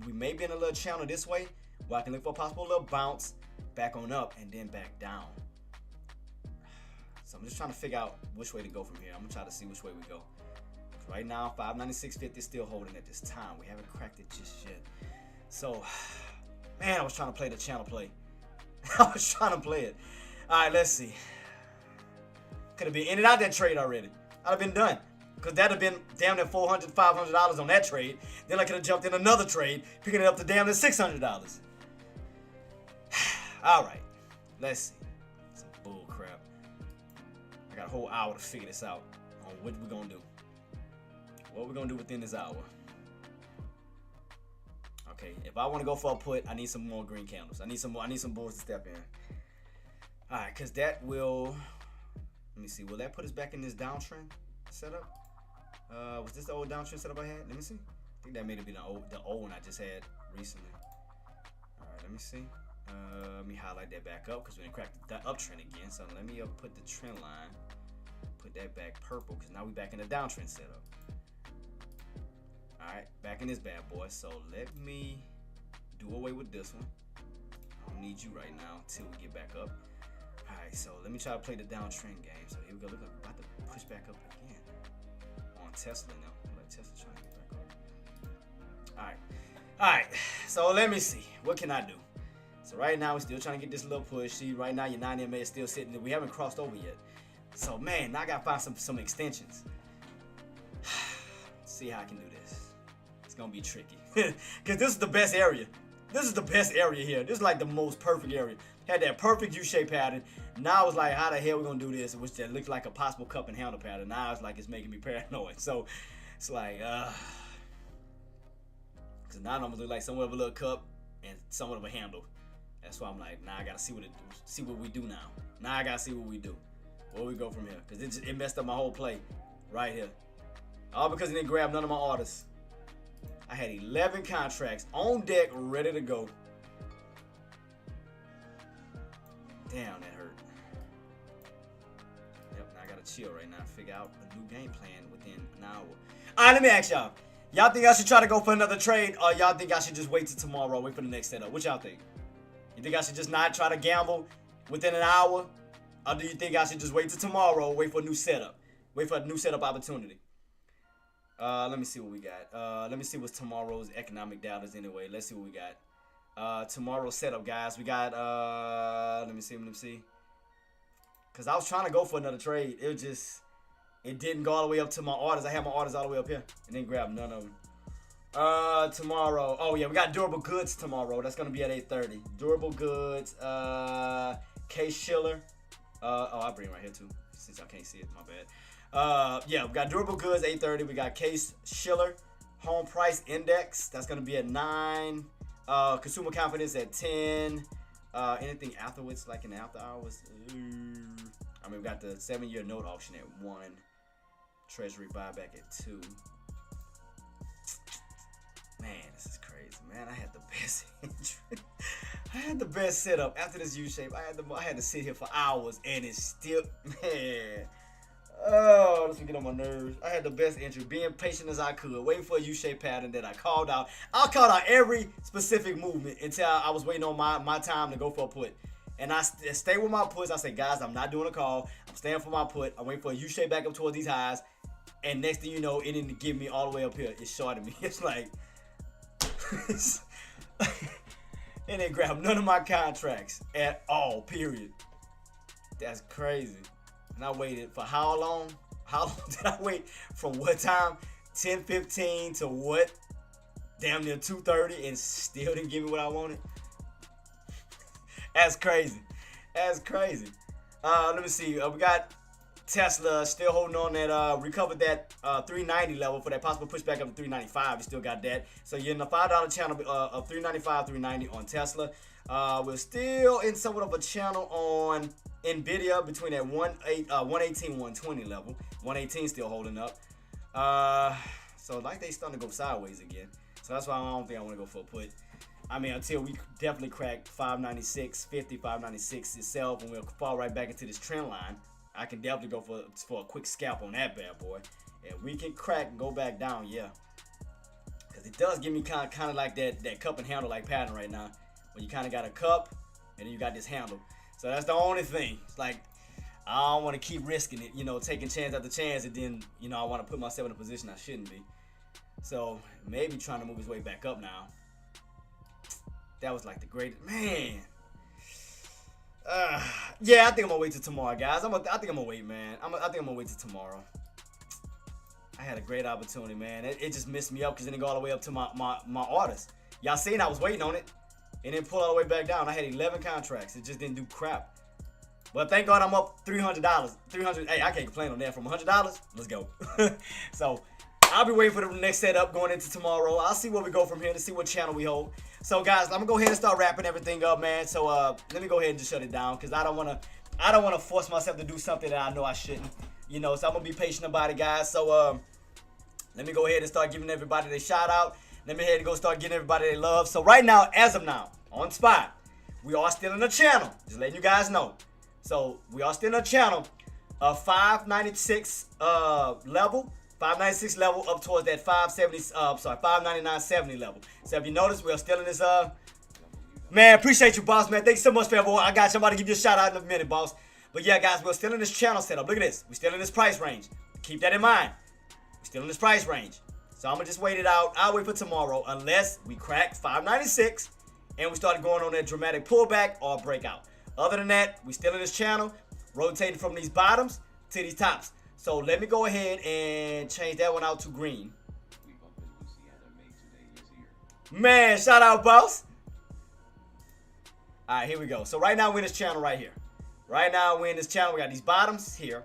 S1: we may be in a little channel this way where I can look for a possible little bounce back on up and then back down. So I'm just trying to figure out which way to go from here. I'm gonna try to see which way we go. Right now, 596.50 is still holding at this time. We haven't cracked it just yet. So, man, I was trying to play the channel play. I was trying to play it. All right, let's see. Could have been in and out that trade already. I'd have been done. Because that would have been damn near $400, $500 on that trade. Then I could have jumped in another trade, picking it up to damn near $600. All right, let's see. Some bull crap. I got a whole hour to figure this out on what we're going to do. What we're going to do within this hour. Okay, if I want to go for a put, I need some more green candles. I need some bulls to step in. All right, because that will, let me see, will that put us back in this downtrend setup? Was this the old downtrend setup I had? Let me see. I think that may have been the old one I just had recently. All right, let me see. Let me highlight that back up because we didn't crack the uptrend again. So let me put the trend line, put that back purple because now we back in the downtrend setup. All right, back in this bad boy. So let me do away with this one. I don't need you right now until we get back up. All right, so let me try to play the downtrend game. So here we go. Look, I'm about to push back up again on Tesla now. Let Tesla try to get back up. All right. So let me see. What can I do? So right now we're still trying to get this little push. See, right now your 9 MA is still sitting there. We haven't crossed over yet. So man, now I gotta find some extensions. See how I can do this. It's gonna be tricky. Cause this is the best area. This is the best area here. This is like the most perfect area. Had that perfect U-shape pattern. Now it's like, how the hell we gonna do this? Which that looked like a possible cup and handle pattern. Now it's like it's making me paranoid. So it's like, cause now I'm gonna look like somewhat of a little cup and somewhat of a handle. That's why I'm like, now I gotta see what we do now. Now I gotta see what we do. Where we go from here? Cause it messed up my whole play right here. All because it didn't grab none of my orders. I had 11 contracts on deck, ready to go. Damn, that hurt. Yep, now I gotta chill right now, figure out a new game plan within an hour. All right, let me ask y'all. Y'all think I should try to go for another trade, or y'all think I should just wait till tomorrow, wait for the next setup? What y'all think? You think I should just not try to gamble within an hour? Or do you think I should just wait till tomorrow, wait for a new setup? Wait for a new setup opportunity. Let me see what we got. Let me see what's tomorrow's economic data anyway. Let's see what we got. Tomorrow's setup, guys. We got, let me see. Because I was trying to go for another trade. It didn't go all the way up to my orders. I had my orders all the way up here. And didn't grab none of them. Tomorrow. Oh, yeah, we got durable goods tomorrow. That's going to be at 8:30. Durable goods. K Schiller. I'll bring it right here, too. Since I can't see it. My bad. Yeah, we got durable goods, 8:30. We got Case Schiller, home price index. That's gonna be at 9. Consumer confidence at 10. Anything afterwards, like in the after hours. I mean, we got the 7-year note auction at 1. Treasury buyback at 2. Man, this is crazy, man. I had the best entry. I had the best setup after this U-shape. I had to sit here for hours, and it's still, man. Oh, this would get on my nerves. I had the best entry, being patient as I could, waiting for a U-shaped pattern that I called out. I called out every specific movement until I was waiting on my time to go for a put. And I stay with my puts. I say, guys, I'm not doing a call. I'm staying for my put. I'm waiting for a U-shape back up towards these highs. And next thing you know, it didn't give me all the way up here. It shorted me. It's like, and they grabbed none of my contracts at all, period. That's crazy. And I waited for how long? How long did I wait? From what time? 10:15 to what? damn near 230 and still didn't give me what I wanted. That's crazy. That's crazy. Let me see. We got Tesla still holding on that, recovered that 390 level for that possible pushback up to 395. We still got that. So you're in the $5 channel of 395, 390 on Tesla. We're still in somewhat of a channel on Nvidia between that 118, 120 level. 118 still holding up. So like they starting to go sideways again. So that's why I don't think I want to go for a put. I mean, until we definitely crack 596.50, 596 itself, and we'll fall right back into this trend line. I can definitely go for a quick scalp on that bad boy. If we can crack and go back down, yeah. Because it does give me kind of like that cup and handle like pattern right now. When you kind of got a cup, and then you got this handle. So that's the only thing. It's like, I don't want to keep risking it, you know, taking chance after chance, and then, you know, I want to put myself in a position I shouldn't be. So maybe trying to move his way back up now. That was like the greatest, man. Yeah, I think I'm gonna wait till tomorrow, guys. I think I'm gonna wait, man. I think I'm gonna wait till tomorrow. I had a great opportunity, man. It just missed me up because it didn't go all the way up to my orders. Y'all seen I was waiting on it. It didn't pull all the way back down. I had 11 contracts. It just didn't do crap. But thank God I'm up $300. Hey, I can't complain on that. From $100, let's go. So I'll be waiting for the next setup going into tomorrow. I'll see where we go from here to see what channel we hold. So guys, I'm gonna go ahead and start wrapping everything up, man. So let me go ahead and just shut it down because I don't wanna force myself to do something that I know I shouldn't. You know, so I'm gonna be patient about it, guys. So let me go ahead and start giving everybody their shout out. Let me go ahead and go start getting everybody their love. So right now, as of now, on spot, we are still in the channel. Just letting you guys know. So we are still in the channel of 596 level. 596 level up towards that 599.70 level. So if you notice, we're still in this, man, appreciate you, boss, man. Thank you so much, fanboy. I got you. I'm about to give you a shout out in a minute, boss. But yeah, guys, we're still in this channel setup. Look at this. We're still in this price range. Keep that in mind. We're still in this price range. So I'm going to just wait it out. I'll wait for tomorrow unless we crack 596 and we start going on that dramatic pullback or breakout. Other than that, we're still in this channel, rotating from these bottoms to these tops. So let me go ahead and change that one out to green. Man, shout out, boss. All right, here we go. So right now we're in this channel right here. Right now we're in this channel. We got these bottoms here.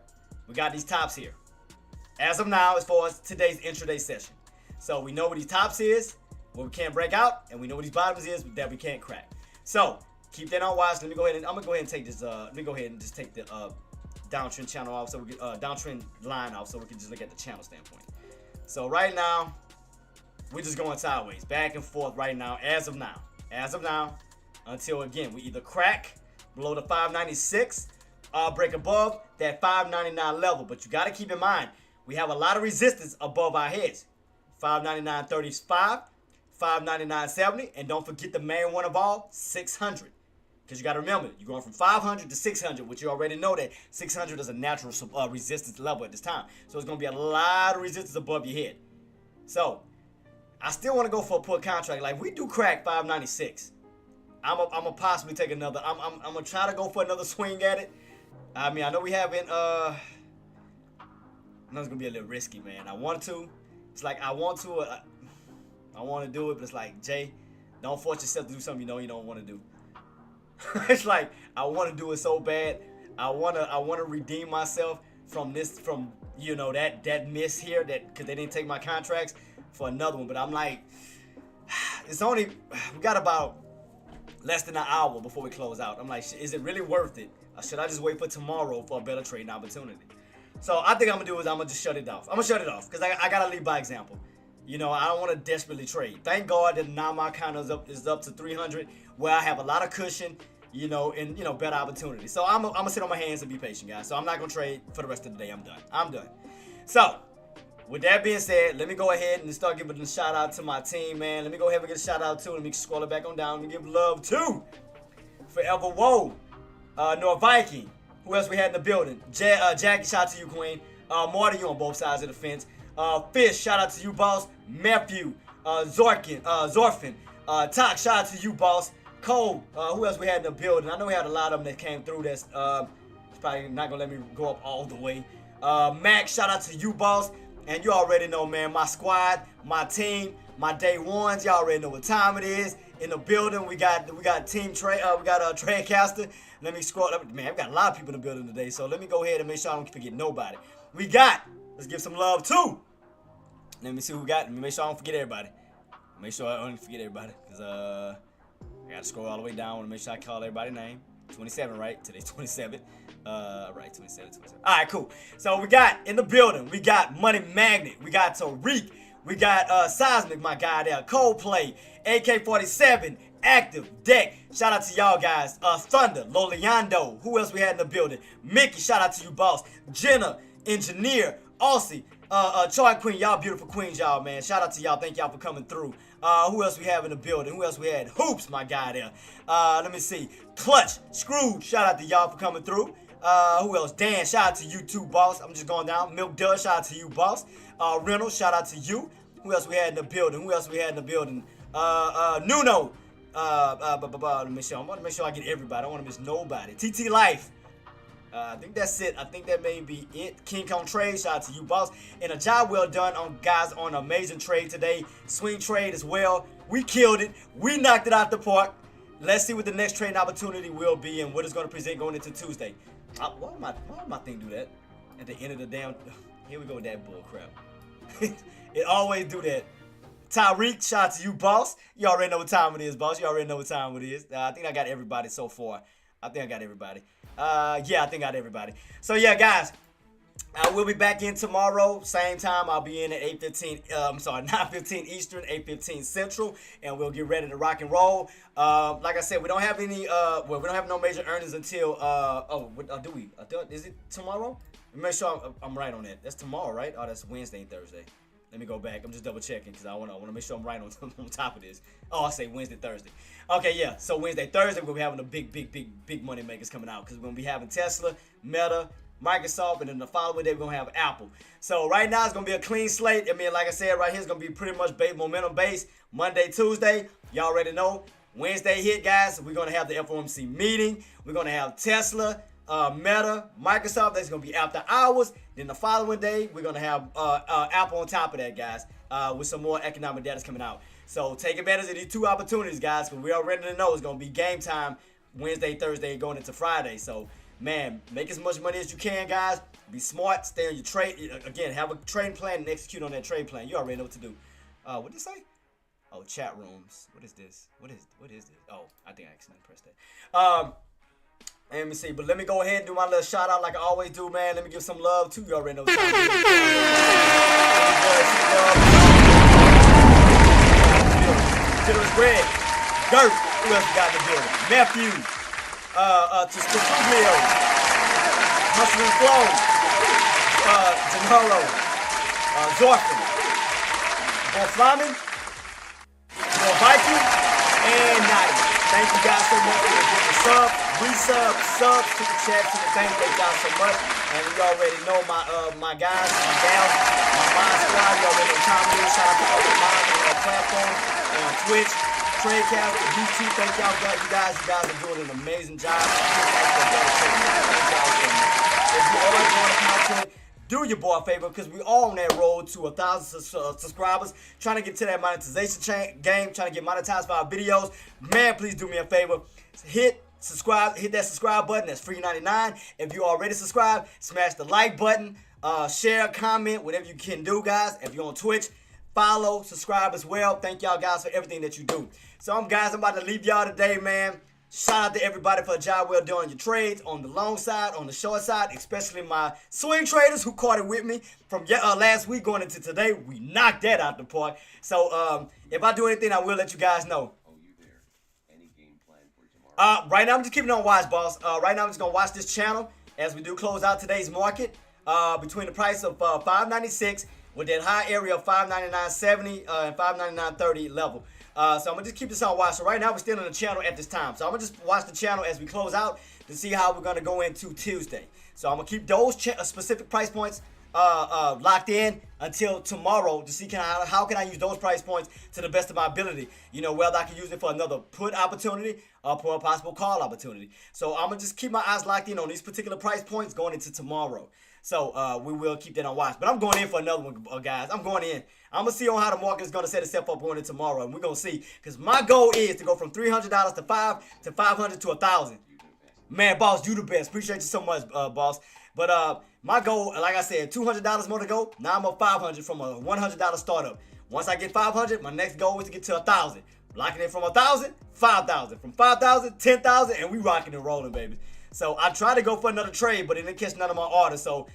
S1: We got these tops here. As of now, as far as today's intraday session. So we know what these tops is, what we can't break out, and we know what these bottoms is that we can't crack. So keep that on watch. Let me go ahead and I'm gonna go ahead and take this. Let me go ahead and just take the downtrend channel off, so we get downtrend line off, so we can just look at the channel standpoint. So right now, we're just going sideways, back and forth right now, as of now, until again we either crack below the 596, break above that 599 level. But you got to keep in mind, we have a lot of resistance above our heads. 599.35, 599.70, and don't forget the main one of all, 600. Because you got to remember, you're going from 500 to 600, which you already know that 600 is a natural resistance level at this time. So it's going to be a lot of resistance above your head. So I still want to go for a put contract. Like, we do crack 596. I'm gonna possibly take another. I'm gonna try to go for another swing at it. I mean, I know we haven't. I know it's gonna be a little risky, man. I want to. It's like I want to. I want to do it, but it's like, Jay, don't force yourself to do something you know you don't want to do. It's like I want to do it so bad. I wanna redeem myself from this, from you know that miss here, that because they didn't take my contracts for another one. But I'm like, it's only, we got about less than an hour before we close out. I'm like, is it really worth it? Or should I just wait for tomorrow for a better trading opportunity? So I think I'm gonna do is I'm gonna just shut it off. I'm gonna shut it off because I gotta lead by example. You know, I don't want to desperately trade. Thank God that now my count is up to 300, where I have a lot of cushion, you know, and you know, better opportunity. So I'm gonna sit on my hands and be patient, guys. So I'm not gonna trade for the rest of the day. I'm done. So with that being said, let me go ahead and start giving a shout out to my team, man. Let me go ahead and get a shout out to. Let me scroll it back on down. Let me give love to Forever Woe, North Viking. Who else we had in the building? Jackie, shout out to you, Queen. More to you on both sides of the fence. Fish, shout out to you, boss. Matthew, Zorfin, Talk, shout out to you, boss. Cole, who else we had in the building? I know we had a lot of them that came through. That's probably not gonna let me go up all the way. Max, shout out to you, boss. And you already know, man, my squad, my team, My day ones, y'all already know what time it is. In the building, we got Team Trade, we got Traedcaster. Let me scroll up. Man, we got a lot of people in the building today, so let me go ahead and make sure I don't forget nobody. Let's give some love too. Let me see who we got. Let me make sure I don't forget everybody. Make sure I don't forget everybody, because I gotta scroll all the way down. I want to make sure I call everybody's name. 27, right? Today's 27. Right, 27. All right, cool. So we got in the building, we got Money Magnet, we got Tariq, we got Seismic, my guy there, Coldplay, AK-47, Active, Deck. Shout out to y'all guys. Thunder, Loliando. Who else we had in the building? Mickey, shout out to you, boss. Jenna, Engineer, Aussie, Choi Queen. Y'all beautiful queens, y'all, man. Shout out to y'all. Thank y'all for coming through. Who else we have in the building? Who else we had? Hoops, my guy there. Let me see. Clutch, Scrooge. Shout out to y'all for coming through. Who else? Dan, shout out to you too, boss. I'm just going down. Milk Dud, shout out to you, boss. Reynolds, shout out to you. Who else we had in the building? Nuno. Let me make sure. I want to make sure I get everybody. I don't want to miss nobody. TT Life. I think that's it. I think that may be it. King Kong Trade, shout out to you, boss. And a job well done on guys on an amazing trade today. Swing trade as well. We killed it. We knocked it out the park. Let's see what the next trading opportunity will be and what it's going to present going into Tuesday. Why my thing do that? At the end of the damn... Here we go with that bull crap. It always do that. Tyreek, shout out to you, boss. You already know what time it is, boss. You already know what time it is. I think I got everybody so far. I think I got everybody. Yeah, I think I got everybody. So, yeah, guys. I will be back in tomorrow, same time. I'll be in at 9:15 Eastern, 8:15 Central, and we'll get ready to rock and roll. Like I said, we don't have any, we don't have no major earnings until, do we? Is it tomorrow? Make sure I'm right on that. That's tomorrow, right? Oh, that's Wednesday and Thursday. Let me go back. I'm just double checking because I want to make sure I'm right on top of this. Oh, I say Wednesday, Thursday. Okay, yeah. So Wednesday, Thursday, we're going to be having the big money makers coming out because we're going to be having Tesla, Meta, Microsoft, and then the following day we're going to have Apple. So right now it's going to be a clean slate. I mean, like I said, right here it's going to be pretty much momentum based. Monday, Tuesday, y'all already know. Wednesday hit, guys. We're going to have the FOMC meeting. We're going to have Tesla, Meta, Microsoft. That's going to be after hours. Then the following day, we're going to have Apple on top of that, guys, with some more economic data coming out. So take advantage of these two opportunities, guys, because we already know it's going to be game time Wednesday, Thursday, going into Friday. So, man, make as much money as you can, guys. Be smart. Stay on your trade. Again, have a trading plan and execute on that trade plan. You already know what to do. What did it say? Oh, chat rooms. What is this? What is this? Oh, I think I accidentally pressed that. Let me see, but let me go ahead and do my little shout out like I always do, man. Let me give some love to you already know. To the Greg, Gert, who else we got in the building? Matthew, to Studio, Mushroom Flow, Janoro, Zorfin, Flamin, Viking, and Nadia. Thank you guys so much for the sub, subs, to the chat, to the thank you guys so much. And you already know my guys, my gals, my mind squad. You already know time it is. Shout out to all the minds on our platform, on Twitch, Traedcast, YouTube. Thank y'all, you guys are doing an amazing job. Thank y'all so much. If you are enjoying the content, do your boy a favor, because we all on that road to 1,000 subscribers, trying to get to that monetization game, trying to get monetized for our videos. Man, please do me a favor. Hit that subscribe button. That's free 99. If you already subscribed, smash the like button, share, comment, whatever you can do, guys. If you're on Twitch, follow, subscribe as well. Thank y'all guys for everything that you do. So I'm about to leave y'all today, man. Shout out to everybody for a job well done on your trades, on the long side, on the short side, especially my swing traders who caught it with me from last week going into today. We knocked that out the park. So if I do anything, I will let you guys know.
S3: Oh, you there? Any game plan for tomorrow?
S1: Right now, I'm just keeping it on watch, boss. Right now, I'm just going to watch this channel as we do close out today's market between the price of $5.96 with that high area of $5.99.70 and $5.99.30 level. So I'm going to just keep this on watch. So right now, we're still on the channel at this time. So I'm going to just watch the channel as we close out to see how we're going to go into Tuesday. So I'm going to keep those specific price points locked in until tomorrow to see how can I use those price points to the best of my ability. You know, whether I can use it for another put opportunity or for a possible call opportunity. So I'm going to just keep my eyes locked in on these particular price points going into tomorrow. So we will keep that on watch. But I'm going in for another one, guys. I'm going in. I'm going to see on how the market is going to set itself up going in tomorrow. And we're going to see. Because my goal is to go from $300 to $500 to $1,000. Man, boss, you the best. Appreciate you so much, boss. But my goal, like I said, $200 more to go. Now I'm up $500 from a $100 startup. Once I get $500, my next goal is to get to $1,000. Locking it from $1,000, $5,000. From $5,000, $10,000, and we rocking and rolling, baby. So I tried to go for another trade, but it didn't catch none of my orders. So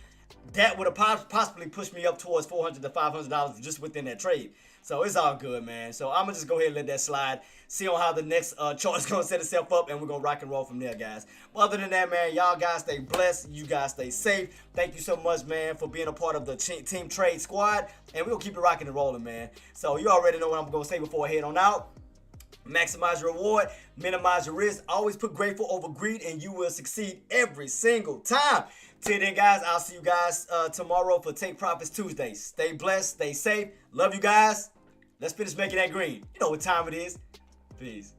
S1: that would have possibly pushed me up towards $400 to $500 just within that trade. So it's all good, man. So I'm going to just go ahead and let that slide. See on how the next chart is going to set itself up, and we're going to rock and roll from there, guys. But other than that, man, y'all guys stay blessed. You guys stay safe. Thank you so much, man, for being a part of the Team Traedz squad. And we're going to keep it rocking and rolling, man. So you already know what I'm going to say before I head on out. Maximize your reward, minimize your risk. Always put grateful over greed, and you will succeed every single time. Till then, guys, I'll see you guys tomorrow for Take Profits Tuesday. Stay blessed, stay safe. Love you guys. Let's finish making that green. You know what time it is. Peace.